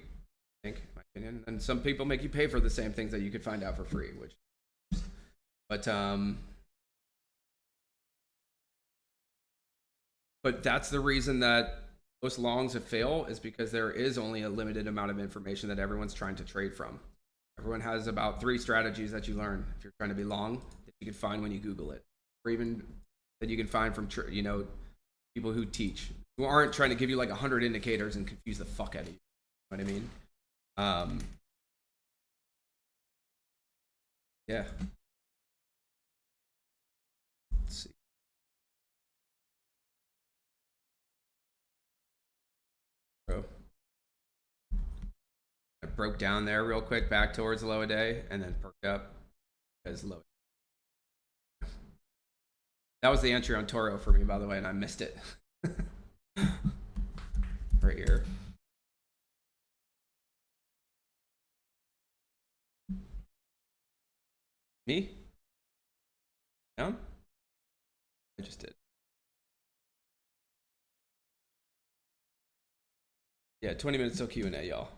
think, in my opinion. And some people make you pay for the same things that you could find out for free, but that's the reason that most longs have failed, is because there is only a limited amount of information that everyone's trying to trade from. Everyone has about 3 strategies that you learn if you're trying to be long that you can find when you Google it, or even that you can find from, you know, people who teach, who aren't trying to give you like 100 indicators and confuse the fuck out of you. You know what I mean? Yeah. Let's see. Bro. I broke down there real quick back towards the low a day and then perked up because low. That was the entry on Toro for me, by the way, and I missed it. Right here. Me? Down? I just did. Yeah, 20 minutes till Q&A, y'all.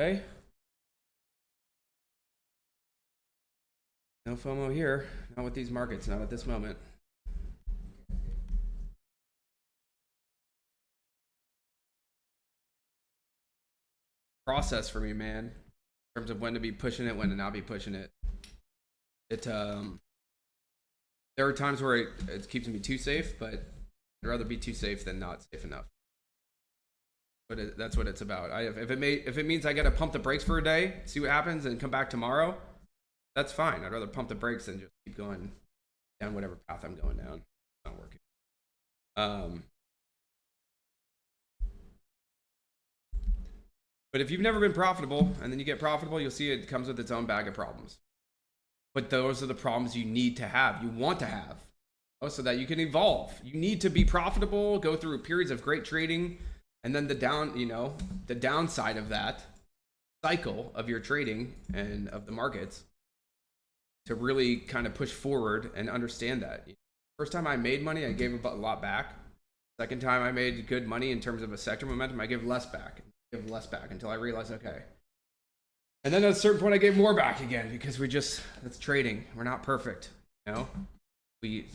Okay. No FOMO here. Not with these markets, not at this moment. Process for me, man. In terms of when to be pushing it, when to not be pushing it. There are times where it keeps me too safe, but I'd rather be too safe than not safe enough. But that's what it's about. If it means I got to pump the brakes for a day, see what happens, and come back tomorrow, that's fine. I'd rather pump the brakes than just keep going down whatever path I'm going down. It's not working. But if you've never been profitable and then you get profitable, you'll see it comes with its own bag of problems. But those are the problems you need to have, you want to have, so that you can evolve. You need to be profitable, go through periods of great trading, and then the downside of that cycle of your trading and of the markets to really kind of push forward and understand that. First time I made money, I gave a lot back. Second time I made good money in terms of a sector momentum, I give less back until I realized, okay, And then at a certain point, I gave more back again because that's trading. We're not perfect, you know? We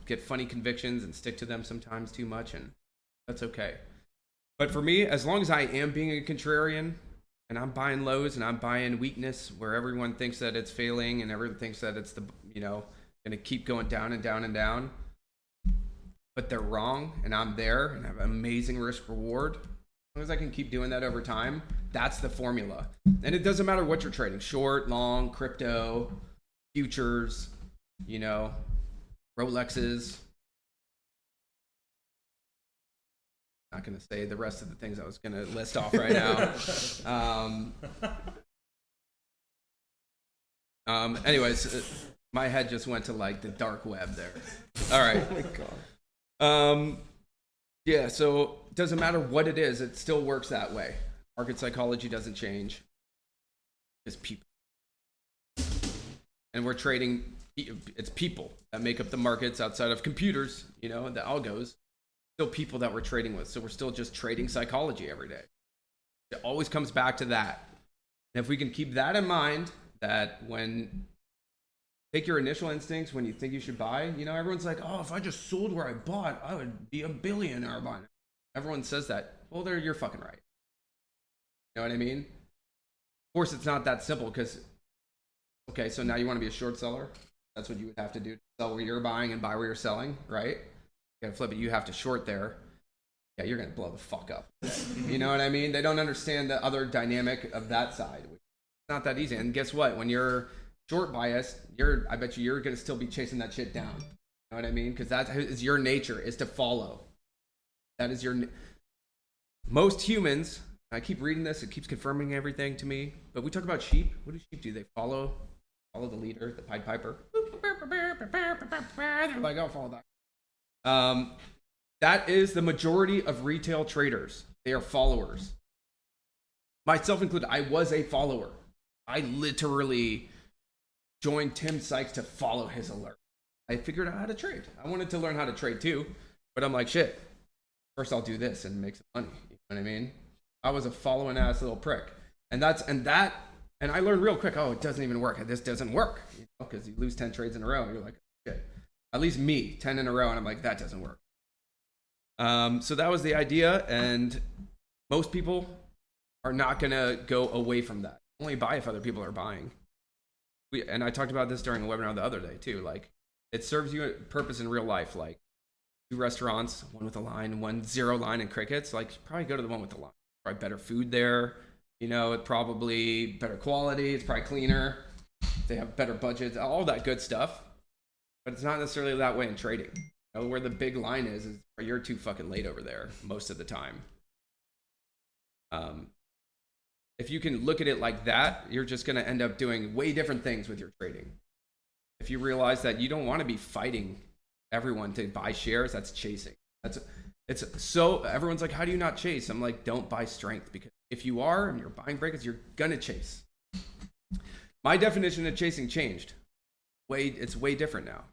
get funny convictions and stick to them sometimes too much, and that's okay. But for me, as long as I am being a contrarian and I'm buying lows and I'm buying weakness where everyone thinks that it's failing and everyone thinks that it's going to keep going down and down and down, but they're wrong and I'm there and I have amazing risk reward, as long as I can keep doing that over time, that's the formula. And it doesn't matter what you're trading, short, long, crypto, futures, Rolexes. Not going to say the rest of the things I was going to list off right now. Anyways, my head just went to like the dark web there. All right. Oh my God. Yeah, so it doesn't matter what it is, it still works that way. Market psychology doesn't change. It's people. And we're trading, it's people that make up the markets outside of computers, the algos. Still people that we're trading with. So we're still just trading psychology every day. It always comes back to that. And if we can keep that in mind, that when take your initial instincts when you think you should buy, everyone's like, oh, if I just sold where I bought, I would be a billionaire by now. Everyone says that. Well, you're fucking right. You know what I mean? Of course, it's not that simple because, okay, so now you want to be a short seller? That's what you would have to do. Sell where you're buying and buy where you're selling, right? You gotta flip it. You have to short there. Yeah, you're gonna blow the fuck up. You know what I mean? They don't understand the other dynamic of that side. It's not that easy. And guess what? When you're short biased, I bet you're gonna still be chasing that shit down. You know what I mean? Because that is your nature, is to follow. That is most humans. I keep reading this. It keeps confirming everything to me. But we talk about sheep. What do sheep do? They follow the leader, the Pied Piper. They're like, I'll follow that. That is the majority of retail traders. They are followers. Myself included, I was a follower. I literally joined Tim Sykes to follow his alert. I figured out how to trade. I wanted to learn how to trade too, but I'm like, shit, first I'll do this and make some money. You know what I mean? I was a following ass little prick. And I learned real quick, oh, it doesn't even work. This doesn't work. Because you lose 10 trades in a row. And you're like, shit. At least me, 10 in a row, and I'm like, that doesn't work. So that was the idea, and most people are not gonna go away from that. Only buy if other people are buying. And I talked about this during a webinar the other day too. Like, it serves you a purpose in real life. Like, 2 restaurants, one with a line, one 0 line, and crickets. Like, probably go to the one with the line. Probably better food there. It probably better quality. It's probably cleaner. They have better budgets. All that good stuff. But it's not necessarily that way in trading. Where the big line is you're too fucking late over there most of the time. If you can look at it like that, you're just going to end up doing way different things with your trading. If you realize that you don't want to be fighting everyone to buy shares, that's chasing. Everyone's like, how do you not chase? I'm like, don't buy strength, because if you are and you're buying breakers, you're going to chase. My definition of chasing changed. It's way different now.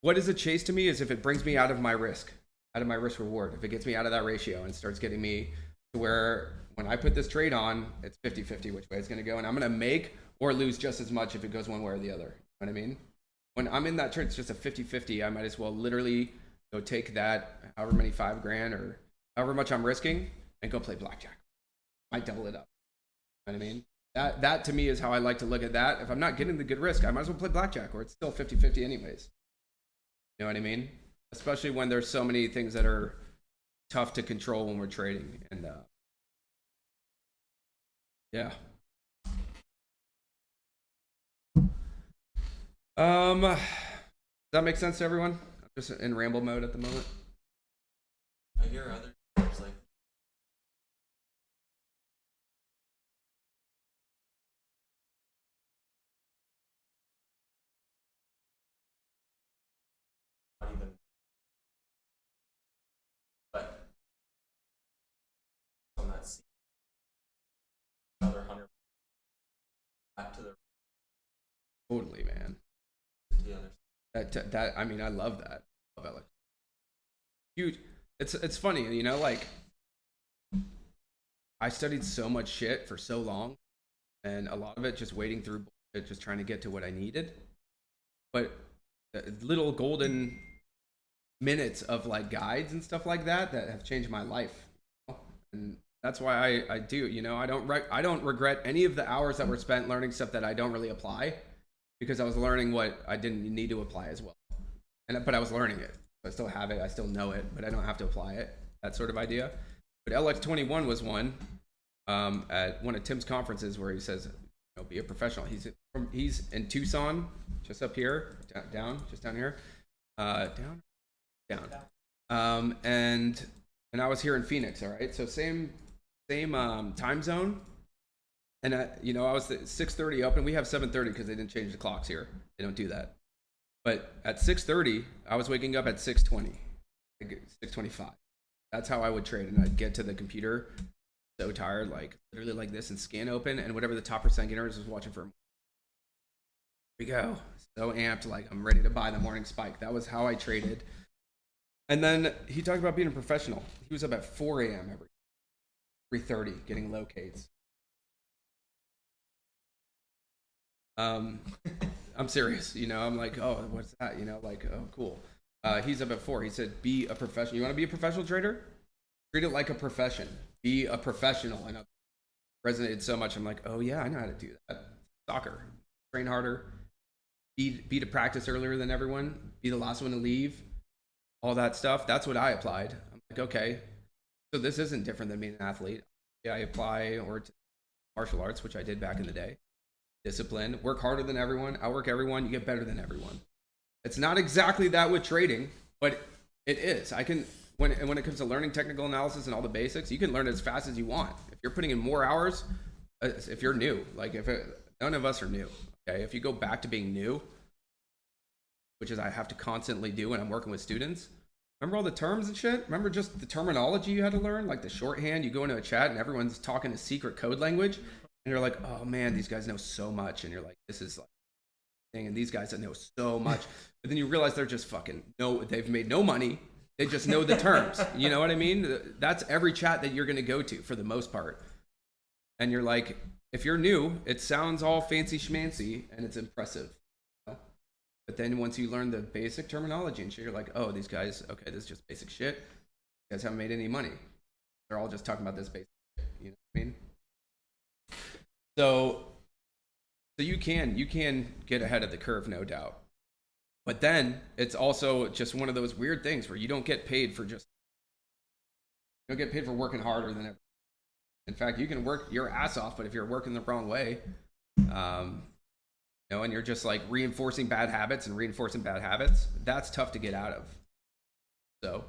What is a chase to me is if it brings me out of my risk reward. If it gets me out of that ratio and starts getting me to where when I put this trade on, it's 50-50 which way it's going to go. And I'm going to make or lose just as much if it goes one way or the other. You know what I mean? When I'm in that trade, it's just a 50-50. I might as well literally go take that, however many $5,000 or however much I'm risking, and go play blackjack. Might double it up. You know what I mean? That to me is how I like to look at that. If I'm not getting the good risk, I might as well play blackjack, or it's still 50-50 anyways. You know what I mean? Especially when there's so many things that are tough to control when we're trading. And yeah. Does that make sense to everyone? I'm just in ramble mode at the moment. I hear other terms like not even, but on that scene, another 100 back to the Totally, man. other. That I mean, I love that. I love Alex. Huge. It's funny, like, I studied so much shit for so long. and a lot of it just wading through bullshit, just trying to get to what I needed. But the little golden minutes of like guides and stuff like that have changed my life, and that's why I do. I don't regret any of the hours that were spent learning stuff that I don't really apply, because I was learning what I didn't need to apply as well. But I was learning it. I still have it. I still know it, but I don't have to apply it. That sort of idea. But LX21 was one at one of Tim's conferences where he says, be a professional. He's in Tucson, just up here, just down here, down. And I was here in Phoenix. All right, so same time zone. And I was at 6:30 open. We have 7:30 because they didn't change the clocks here. They don't do that. But at 6:30, I was waking up at 6:20, 6:25. That's how I would trade, and I'd get to the computer so tired, like literally like this, and scan open, and whatever the top percent gainers was watching for. Here we go. So amped, like I'm ready to buy the morning spike. That was how I traded. And then he talked about being a professional. He was up at 4 a.m. every 3:30 getting locates. I'm serious, I'm like, oh, what's that? Like, oh, cool. He's up at 4. He said, be a professional. You want to be a professional trader? Treat it like a profession. Be a professional. And it resonated so much. I'm like, oh yeah, I know how to do that. Soccer. Train harder. Be to practice earlier than everyone. Be the last one to leave. All that stuff. That's what I applied. I'm like, okay, so this isn't different than being an athlete. Yeah, I apply to martial arts, which I did back in the day. Discipline, work harder than everyone, outwork everyone, you get better than everyone. It's not exactly that with trading, but it is. When it comes to learning technical analysis and all the basics, you can learn as fast as you want. If you're putting in more hours, if you're new, like none of us are new, okay? If you go back to being new, which is I have to constantly do when I'm working with students, remember all the terms and shit? Remember just the terminology you had to learn, like the shorthand, you go into a chat and everyone's talking a secret code language. And you're like, oh man, these guys know so much. And you're like, this is like thing. And these guys that know so much. But then you realize they're just they've made no money. They just know the terms. You know what I mean? That's every chat that you're going to go to for the most part. And you're like, if you're new, it sounds all fancy schmancy and it's impressive. But then once you learn the basic terminology and shit, you're like, oh, these guys, okay, this is just basic shit. You guys haven't made any money. They're all just talking about this basic shit. You know what I mean? So you can get ahead of the curve, no doubt. But then it's also just one of those weird things where you don't get paid for working harder than ever. In fact, you can work your ass off, but if you're working the wrong way, and you're just like reinforcing bad habits, that's tough to get out of. So,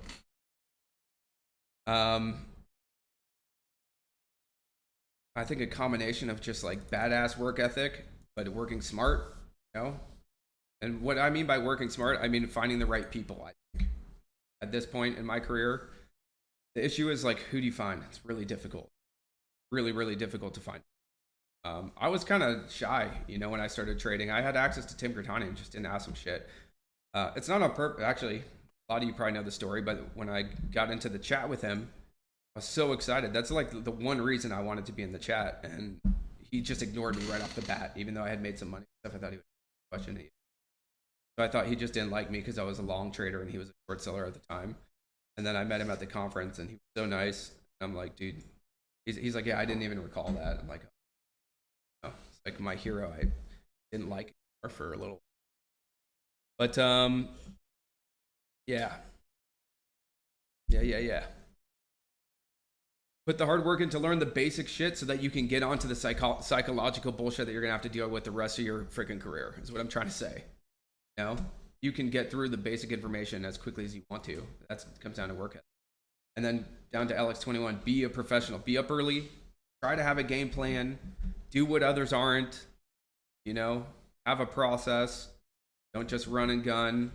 I think a combination of just like badass work ethic, but working smart, And what I mean by working smart, I mean finding the right people. I think at this point in my career, the issue is like, who do you find? It's really difficult, really, really difficult to find. I was kind of shy, when I started trading. I had access to Tim Gratani and just didn't ask him shit. It's not on purpose. Actually, a lot of you probably know the story, but when I got into the chat with him, I was so excited. That's like the one reason I wanted to be in the chat, and he just ignored me right off the bat, even though I had made some money and stuff. I thought he would question it. So I thought he just didn't like me because I was a long trader and he was a short seller at the time. And then I met him at the conference and he was so nice. I'm like, dude, he's like, yeah, I didn't even recall that. I'm like, oh, it's like my hero. I didn't like him for a little. But yeah. Put the hard work in to learn the basic shit so that you can get onto the psychological bullshit that you're gonna have to deal with the rest of your freaking career, is what I'm trying to say. You can get through the basic information as quickly as you want to. That comes down to work ethic. And then down to LX21, be a professional. Be up early. Try to have a game plan. Do what others aren't. Have a process. Don't just run and gun.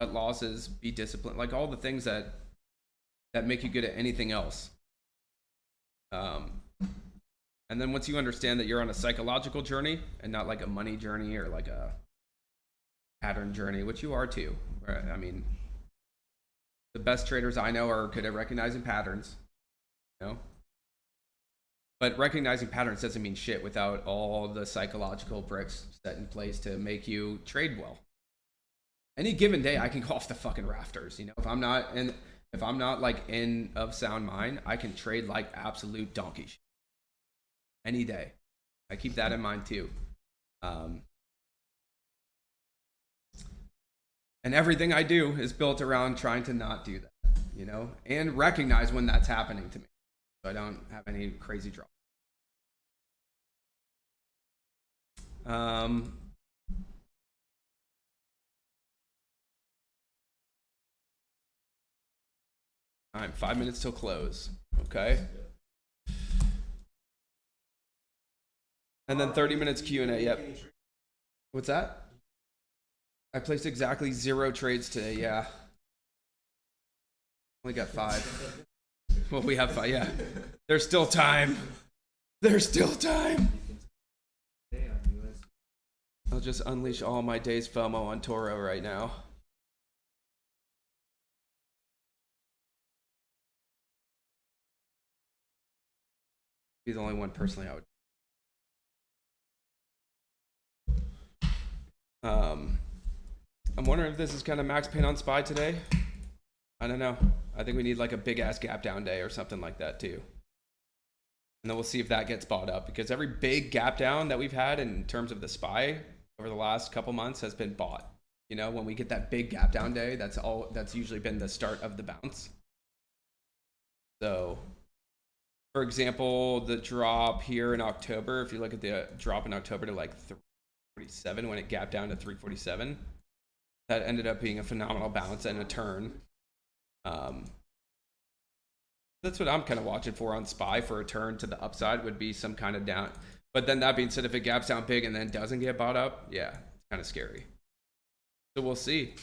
Cut losses. Be disciplined. Like all the things that make you good at anything else. And then once you understand that you're on a psychological journey and not like a money journey or like a pattern journey, which you are too. I mean, the best traders I know are good at recognizing patterns. But recognizing patterns doesn't mean shit without all the psychological bricks set in place to make you trade well. Any given day, I can go off the fucking rafters. You know, if I'm not like in of sound mind, I can trade like absolute donkey shit. Any day. I keep that in mind too. And everything I do is built around trying to not do that, you know, and recognize when that's happening to me, so I don't have any crazy drop. All right, 5 minutes till close. Okay. And then 30 minutes Q&A. Yep. What's that? I placed exactly 0 trades today. Yeah. Only got 5. Well, we have 5. Yeah. There's still time. There's still time. I'll just unleash all my day's FOMO on Toro right now. He's the only one personally I would. I'm wondering if this is kind of max pain on SPY today. I don't know. I think we need like a big ass gap down day or something like that too. And then we'll see if that gets bought up, because every big gap down that we've had in terms of the SPY over the last couple months has been bought. You know, when we get that big gap down day, that's usually been the start of the bounce. So, for example, the drop here in October, if you look at the drop in October to like 347 when it gapped down to 347, that ended up being a phenomenal bounce and a turn. That's what I'm kind of watching for on SPY for a turn to the upside, would be some kind of down. But then that being said, if it gaps down big and then doesn't get bought up, yeah, it's kind of scary. So we'll see.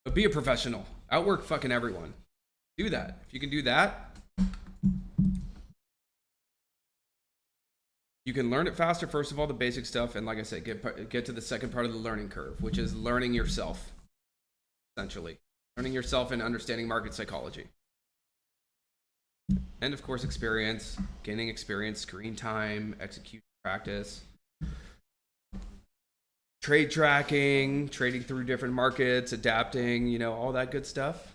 But be a professional. Outwork fucking everyone. Do that. If you can do that, you can learn it faster, first of all, the basic stuff. And like I said, get to the second part of the learning curve, which is learning yourself, essentially. Learning yourself and understanding market psychology. And of course, experience, gaining experience, screen time, execution practice, trade tracking, trading through different markets, adapting, you know, all that good stuff.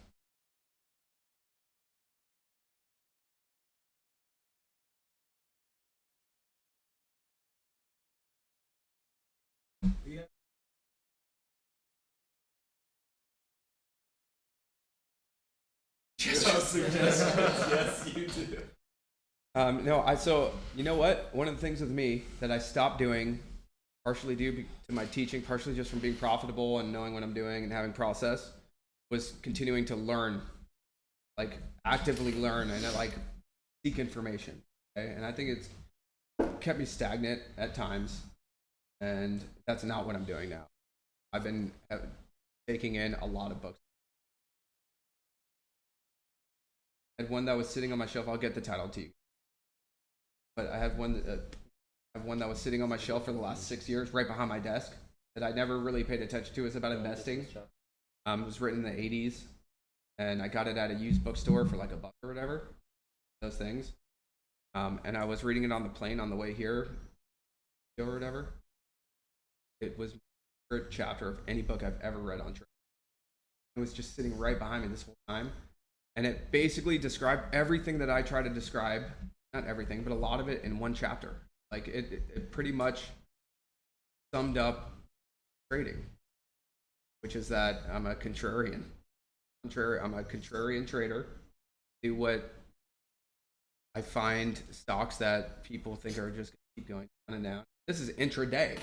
Yes, you do. So you know what? One of the things with me that I stopped doing, partially due to my teaching, partially just from being profitable and knowing what I'm doing and having process, was continuing to learn, like actively learn and like seek information. Okay? And I think it's kept me stagnant at times, and that's not what I'm doing now. I've been taking in a lot of books. I had one that was sitting on my shelf. I'll get the title to you. But I have one that was sitting on my shelf for the last 6 years, right behind my desk, that I never really paid attention to. It's about investing. It was written in the 80s, and I got it at a used bookstore for like $1 or whatever. Those things. And I was reading it on the plane on the way here, or whatever. It was my favorite chapter of any book I've ever read on trading. It was just sitting right behind me this whole time. And it basically described everything that I try to describe, not everything, but a lot of it in one chapter. Like it pretty much summed up trading, which is that I'm a contrarian. I'm a contrarian trader. Do what I find stocks that people think are just going to keep going down and down. This is intraday,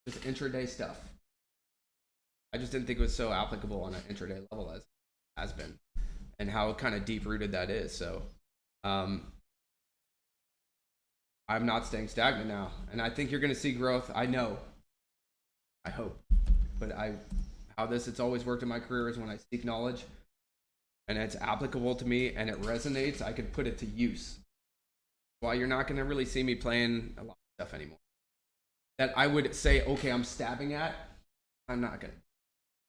just intraday stuff. I just didn't think it was so applicable on an intraday level as it has been, and how kind of deep rooted that is. So I'm not staying stagnant now, and I think you're going to see growth. I know, I hope, but it's always worked in my career is when I seek knowledge and it's applicable to me and it resonates, I can put it to use. Why you're not going to really see me playing a lot of stuff anymore. that I would say, okay, I'm stabbing at. I'm not gonna.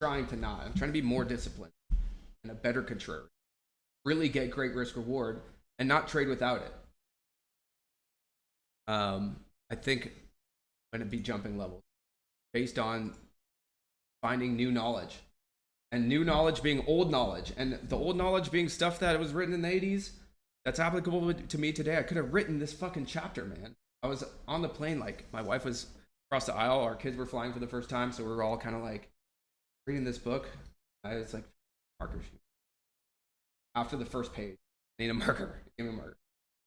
Trying to not. I'm trying to be more disciplined and a better contrarian. Really get great risk reward and not trade without it. I think I'm going to be jumping levels based on finding new knowledge, and new knowledge being old knowledge, and the old knowledge being stuff that was written in the 80s that's applicable to me today. I could have written this fucking chapter, man. I was on the plane, like my wife was across the aisle, our kids were flying for the first time, so we were all kind of like reading this book. I was like, marker sheet. After the first page, I need a marker. Give me a marker.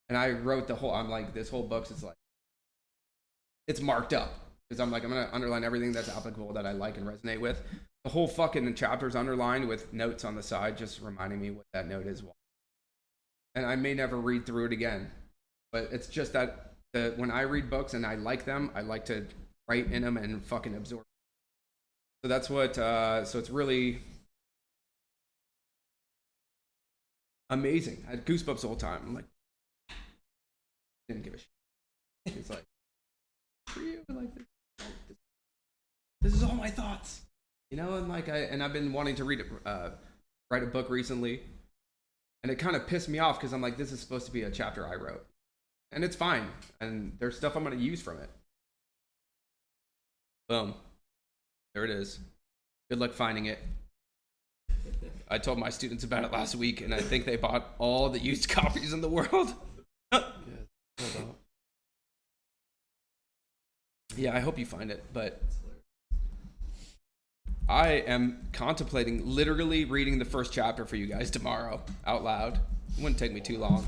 And I wrote the whole, I'm like, this whole book's is like, it's marked up. Because I'm like, I'm going to underline everything that's applicable that I like and resonate with. The whole fucking chapter's underlined with notes on the side, just reminding me what that note is. And I may never read through it again. But it's just that when I read books and I like them, I like to write in them and fucking absorb. So that's what, so it's really amazing. I had goosebumps the whole time. I'm like, didn't give a shit. It's like, for you, like this is all my thoughts, you know. And like I've been wanting to write a book recently, and it kind of pissed me off because I'm like, this is supposed to be a chapter I wrote, and it's fine, and there's stuff I'm going to use from it. Boom, there it is. Good luck finding it. I told my students about it last week, and I think they bought all the used copies in the world. Yeah, I hope you find it, but I am contemplating literally reading the first chapter for you guys tomorrow out loud. It wouldn't take me too long.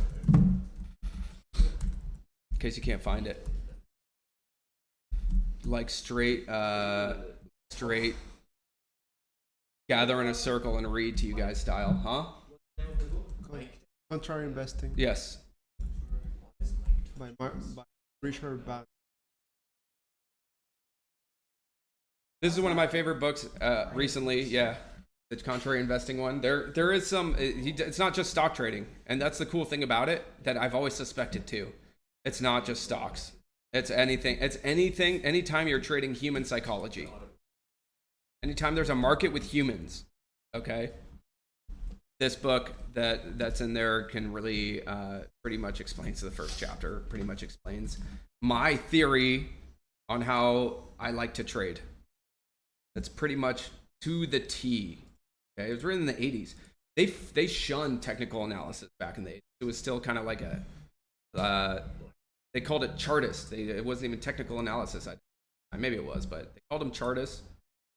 In case you can't find it. Like straight gather in a circle and read to you guys style, huh? Contrary Investing. Yes. By Richard Bach. This is one of my favorite books recently. Yeah, the contrary investing one. There is some. It's not just stock trading, and that's the cool thing about it that I've always suspected too. It's not just stocks. It's anything. It's anything. Anytime you're trading human psychology. Anytime there's a market with humans. Okay. This book that's in there can really pretty much explains the first chapter. Pretty much explains my theory on how I like to trade. That's pretty much to the T. Okay, it was written in the 80s. They shunned technical analysis back in the 80s. It was still kind of like a they called it chartist. It wasn't even technical analysis. Maybe it was, but they called them chartists.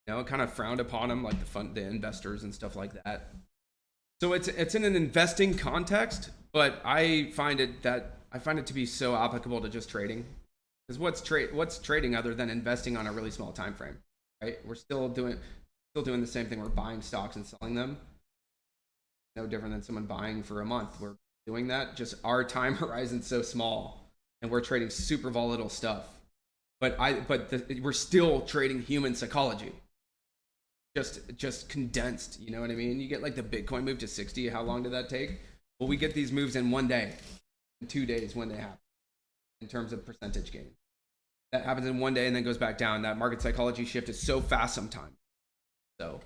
You know, kind of frowned upon them, like the investors and stuff like that. So it's in an investing context, but I find it to be so applicable to just trading. Because what's trading other than investing on a really small time frame? Right? We're still doing the same thing. We're buying stocks and selling them. No different than someone buying for a month. We're doing that. Just our time horizon's so small, and we're trading super volatile stuff. But we're still trading human psychology. Just condensed. You know what I mean? You get like the Bitcoin move to 60. How long did that take? Well, we get these moves in 1 day, in 2 days when they happen, in terms of percentage gain. That happens in 1 day and then goes back down. That market psychology shift is so fast sometimes. So,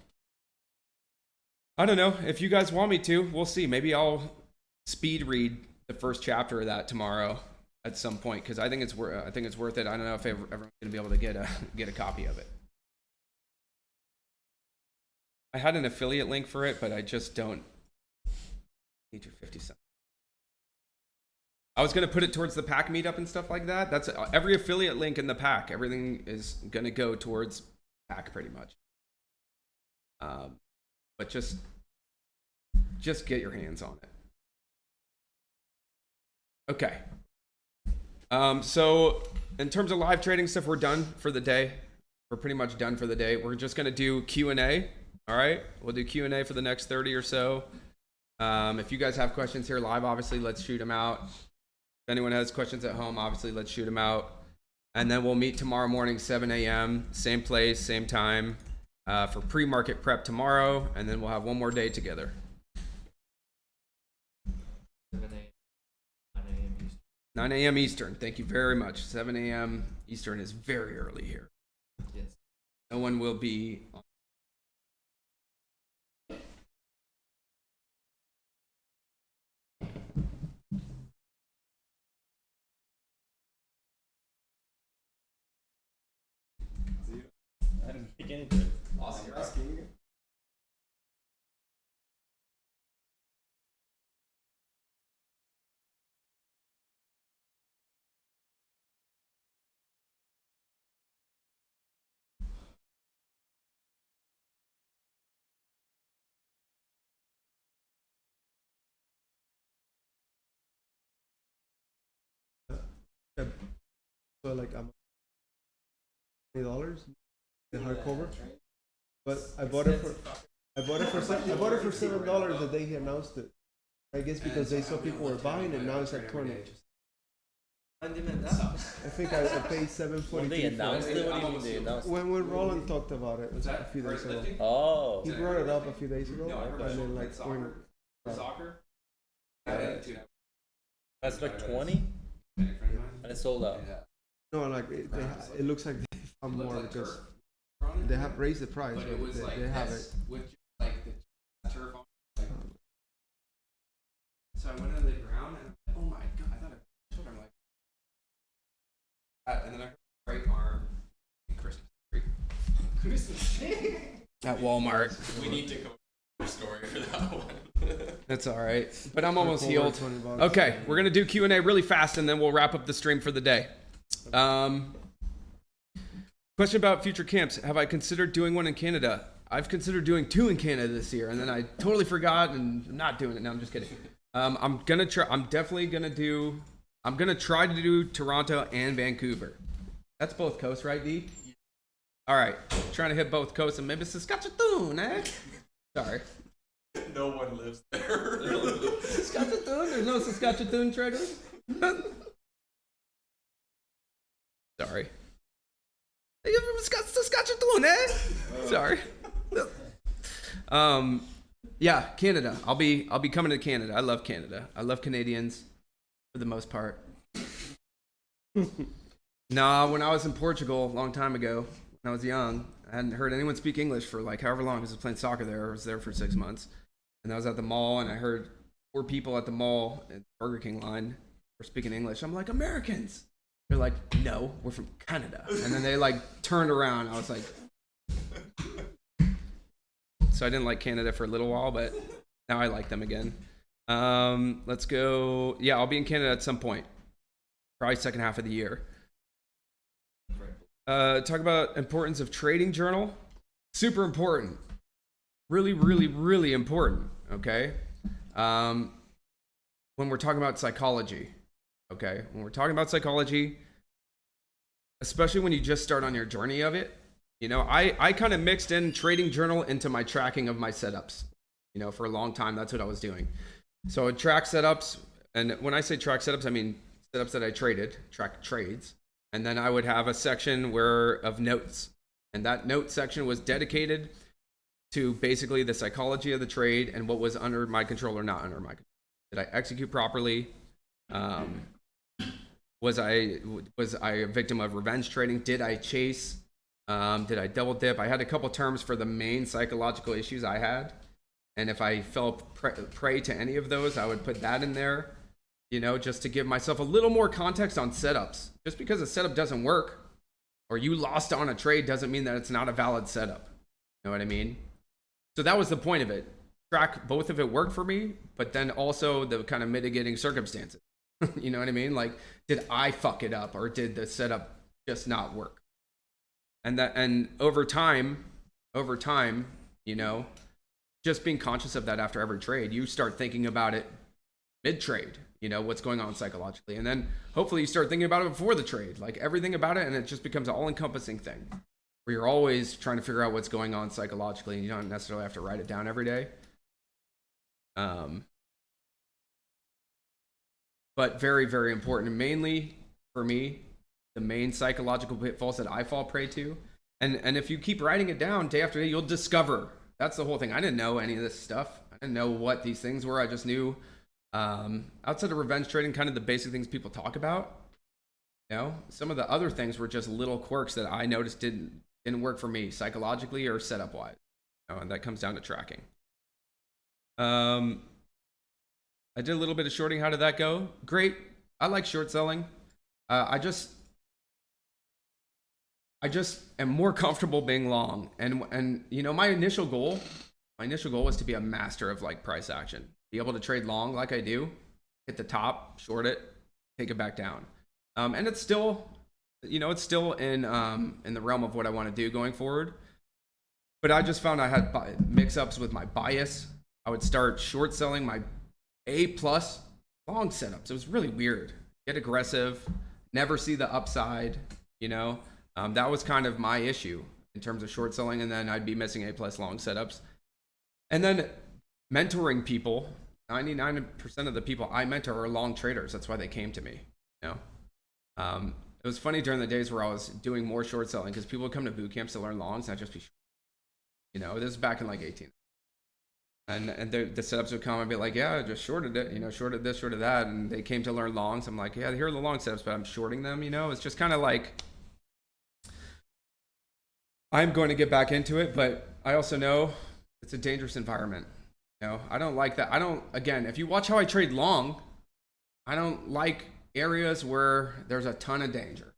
I don't know. If you guys want me to, we'll see. Maybe I'll speed read the first chapter of that tomorrow at some point because I think it's worth it. I don't know if everyone's going to be able to get a copy of it. I had an affiliate link for it, but I just don't need your 50 cents. I was going to put it towards the pack meetup and stuff like that. That's every affiliate link in the pack. Everything is going to go towards pack pretty much. But just get your hands on it. Okay. So in terms of live trading stuff, we're done for the day. We're pretty much done for the day. We're just going to do Q&A. All right. We'll do Q&A for the next 30 or so. If you guys have questions here live, obviously, let's shoot them out. If anyone has questions at home, obviously, let's shoot them out. And then we'll meet tomorrow morning, 7 a.m., same place, same time, for pre-market prep tomorrow. And then we'll have one more day together. 9 a.m. Eastern. Thank you very much. 7 a.m. Eastern is very early here. Yes. No one will be. I'm beginning to. Awesome. Asking. So like I'm $20 the hardcover, but I bought it for $7 the day he announced it. I guess because they saw people were buying it. Now it's like 20. I think I paid $7.43. When they announced it, what do you mean they announced it? When Roland talked about it a few days ago. Oh. He brought it up a few days ago, and then like Soccer. That's like 20, and it sold out. no, like it looks like they found more because they have raised the price, But it was but like they have this, it. with like the turf on. Like, so I went into the ground and I'm like, oh my god, I thought I told her, I'm like, and then I heard right arm Christmas tree. Christmas tree. At Walmart. We need to go for a story for that one. That's all right, but I'm almost healed. $20. Okay, we're gonna do Q&A really fast, and then we'll wrap up the stream for the day. Question about future camps. Have I considered doing one in Canada? I've considered doing 2 in Canada this year, and then I totally forgot, and I'm not doing it now. I'm just kidding. I'm gonna try. I'm definitely gonna do. I'm gonna try to do Toronto and Vancouver. That's both coasts, right, D? All right, trying to hit both coasts, and maybe Saskatchewan, eh? Sorry. No one lives there. Saskatchewan? There's no Saskatchewan traders? Sorry. You're from Saskatchewan, eh? Sorry. Yeah, Canada. I'll be coming to Canada. I love Canada. I love Canadians for the most part. Nah, when I was in Portugal a long time ago, when I was young, I hadn't heard anyone speak English for like however long, because I was playing soccer there. I was there for 6 months. And I was at the mall, and I heard 4 people at the mall at the Burger King line were speaking English. I'm like, Americans. They're like, no, we're from Canada. And then they like turned around. I was like, so I didn't like Canada for a little while, but now I like them again. Let's go. Yeah, I'll be in Canada at some point, probably second half of the year. Talk about importance of trading journal. Super important. Really, really, really important. Okay. When we're talking about psychology. Okay. When we're talking about psychology, especially when you just start on your journey of it, you know, I kind of mixed in trading journal into my tracking of my setups. You know, for a long time, that's what I was doing. So I would track setups. And when I say track setups, I mean setups that I traded, track trades. And then I would have a section of notes. And that note section was dedicated to basically the psychology of the trade and what was under my control or not under my control. Did I execute properly? Was I a victim of revenge trading? Did I chase? Did I double dip? I had a couple terms for the main psychological issues I had. And if I fell prey to any of those, I would put that in there, you know, just to give myself a little more context on setups. Just because a setup doesn't work or you lost on a trade doesn't mean that it's not a valid setup. You know what I mean? So that was the point of it. Track both of it worked for me, but then also the kind of mitigating circumstances. You know what I mean? Like, did I fuck it up or did the setup just not work? And over time, you know, just being conscious of that after every trade, you start thinking about it mid-trade, you know, what's going on psychologically. And then hopefully you start thinking about it before the trade, like everything about it, and it just becomes an all-encompassing thing where you're always trying to figure out what's going on psychologically, and you don't necessarily have to write it down every day. But very, very important. And mainly for me, the main psychological pitfalls that I fall prey to. And if you keep writing it down day after day, you'll discover. That's the whole thing. I didn't know any of this stuff. I didn't know what these things were. I just knew Outside of revenge trading, kind of the basic things people talk about, you know, some of the other things were just little quirks that I noticed didn't work for me psychologically or setup wise. You know, and that comes down to tracking. I did a little bit of shorting. How did that go? Great. I like short selling. I just am more comfortable being long. And you know, my initial goal was to be a master of like price action. Be able to trade long like I do, hit the top, short it, take it back down. And it's still, you know, it's still in the realm of what I want to do going forward. But I just found I had mix-ups with my bias. I would start short selling my A+ long setups. It was really weird. Get aggressive, never see the upside, you know. That was kind of my issue in terms of short selling, and then I'd be missing A+ long setups. And then mentoring people, 99% of the people I mentor are long traders. That's why they came to me, you know. It was funny during the days where I was doing more short selling because people would come to boot camps to learn longs, and I'd just be, you know, this is back in like 18. And the setups would come and be like, yeah, I just shorted it, you know, shorted this, shorted that. And they came to learn longs. I'm like, yeah, here are the long setups, but I'm shorting them, you know. It's just kind of like, I'm going to get back into it, but I also know it's a dangerous environment. You know, I don't like that. Again, if you watch how I trade long, I don't like areas where there's a ton of danger,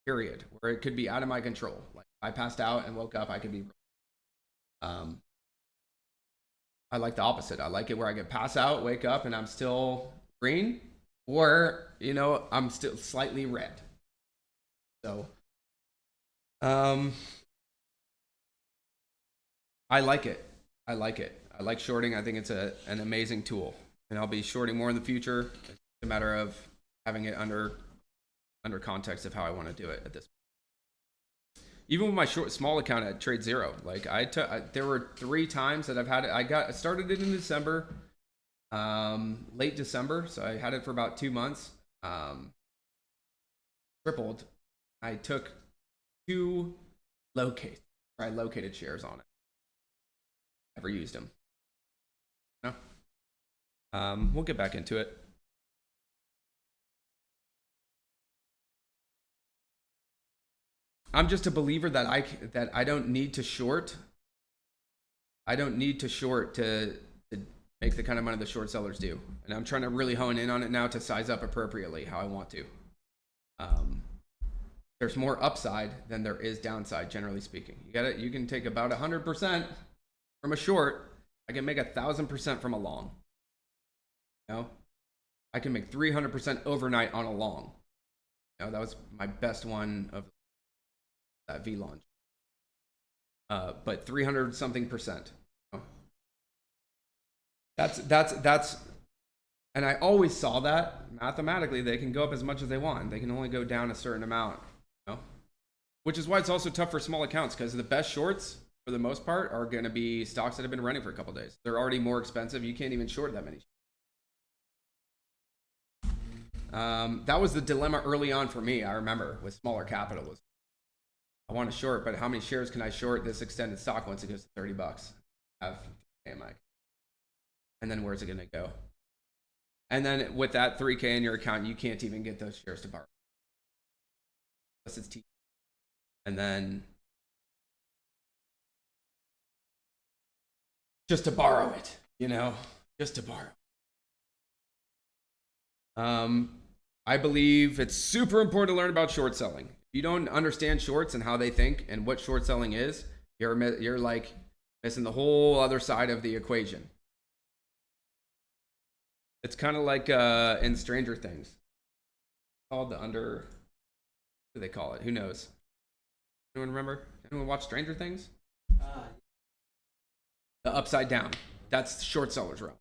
period, where it could be out of my control. Like I passed out and woke up, I could be, I like the opposite. I like it where I can pass out, wake up, and I'm still green, or, you know, I'm still slightly red. So, I like it. I like it. I like shorting. I think it's an amazing tool, and I'll be shorting more in the future. It's a matter of having it under context of how I want to do it at this point. Even with my small account at Trade Zero, like there were 3 times that I've had it. I started it in December, late December, so I had it for about 2 months. Tripled. I took 2 located shares on it. Never used them. No. We'll get back into it. I'm just a believer that I don't need to short. I don't need to short to make the kind of money the short sellers do. And I'm trying to really hone in on it now to size up appropriately how I want to. There's more upside than there is downside, generally speaking. You can take about 100% from a short. I can make 1,000% from a long. You know, I can make 300% overnight on a long. You know, that was my best one of that V launch. But 300 something percent. You know? That's, and I always saw that mathematically they can go up as much as they want. They can only go down a certain amount. You know? Which is why it's also tough for small accounts, because the best shorts for the most part are going to be stocks that have been running for a couple days. They're already more expensive. You can't even short that many. That was the dilemma early on for me. I remember with smaller capital was, I want to short, but how many shares can I short this extended stock once it goes to $30? Have AMI. And then where's it going to go? And then with that 3K in your account, you can't even get those shares to borrow. Unless it's T. And then just to borrow it, you know, just to borrow. I believe it's super important to learn about short selling. If you don't understand shorts and how they think and what short selling is, you're like missing the whole other side of the equation. It's kind of like in Stranger Things. Called the under, what do they call it? Who knows? Anyone remember? Anyone watch Stranger Things? The upside down. That's short sellers realm.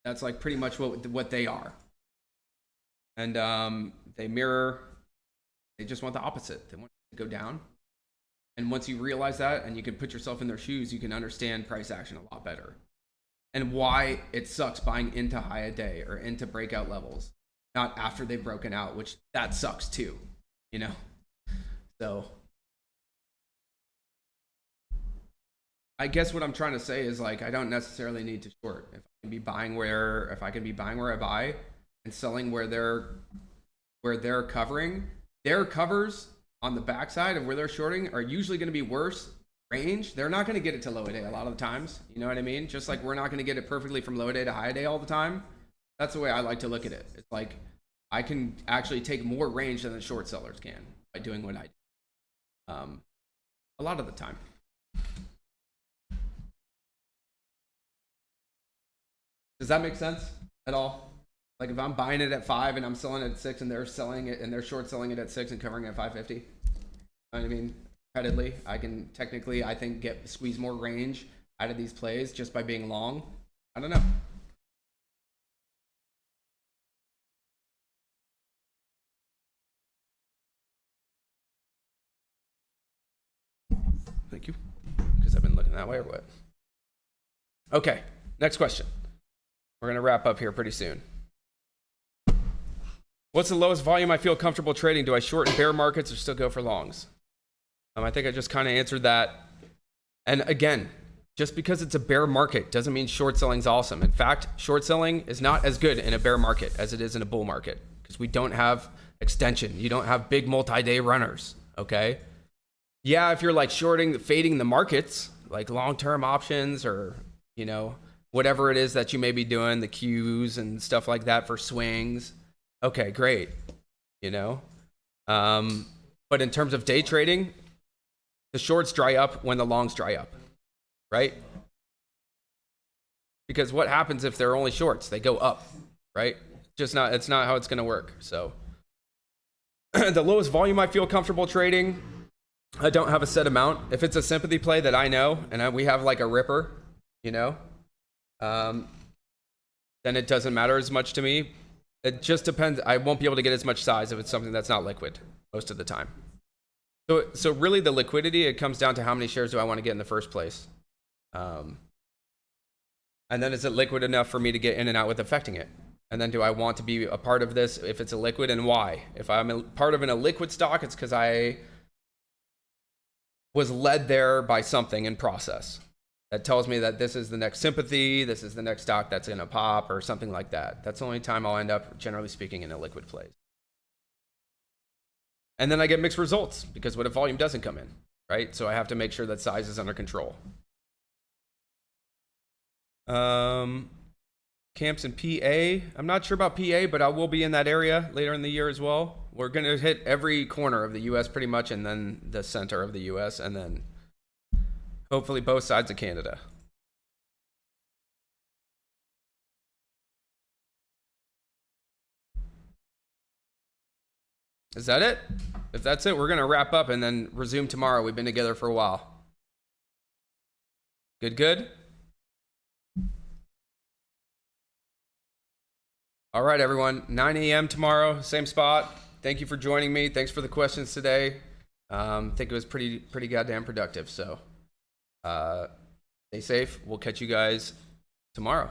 That's like pretty much what they are. And they just want the opposite. They want to go down. And once you realize that and you can put yourself in their shoes, you can understand price action a lot better. And why it sucks buying into high a day or into breakout levels, not after they've broken out, which that sucks too, you know? So I guess what I'm trying to say is like I don't necessarily need to short. If I can be buying where I buy and selling where they're covering, their covers on the backside of where they're shorting are usually going to be worse range. They're not going to get it to low day a lot of the times. You know what I mean? Just like we're not going to get it perfectly from low day to high day all the time. That's the way I like to look at it. It's like I can actually take more range than the short sellers can by doing what I do. A lot of the time. Does that make sense at all? Like if I'm buying it at 5 and I'm selling it at 6 and they're selling it and they're short selling it at 6 and covering it at 550. You know what I mean? Creditly, I can technically, I think, squeeze more range out of these plays just by being long. I don't know. Thank you. Because I've been looking that way or what? Okay, next question. We're going to wrap up here pretty soon. What's the lowest volume I feel comfortable trading? Do I short in bear markets or still go for longs? I think I just kind of answered that. And again, just because it's a bear market doesn't mean short selling is awesome. In fact, short selling is not as good in a bear market as it is in a bull market because we don't have extension. You don't have big multi-day runners, okay? Yeah, if you're like fading the markets, like long-term options or, you know, whatever it is that you may be doing, the Qs and stuff like that for swings. Okay, great. You know, but in terms of day trading, the shorts dry up when the longs dry up, right? Because what happens if they're only shorts? They go up, right? It's not how it's going to work. So the lowest volume I feel comfortable trading, I don't have a set amount. If it's a sympathy play that I know and we have like a ripper, you know, then it doesn't matter as much to me. It just depends. I won't be able to get as much size if it's something that's not liquid most of the time. So really the liquidity, it comes down to how many shares do I want to get in the first place. And then is it liquid enough for me to get in and out with affecting it? And then do I want to be a part of this if it's a liquid, and why? If I'm a part of a liquid stock, it's because I was led there by something in process that tells me that this is the next sympathy, this is the next stock that's going to pop or something like that. That's the only time I'll end up, generally speaking, in a liquid place. And then I get mixed results because what if volume doesn't come in, right? So I have to make sure that size is under control. Camps in PA. I'm not sure about PA, but I will be in that area later in the year as well. We're going to hit every corner of the US pretty much, and then the center of the US, and then hopefully both sides of Canada. Is that it? If that's it, we're going to wrap up and then resume tomorrow. We've been together for a while. Good? All right, everyone. 9 a.m. tomorrow, same spot. Thank you for joining me. Thanks for the questions today. I think it was pretty goddamn productive. So stay safe. We'll catch you guys tomorrow.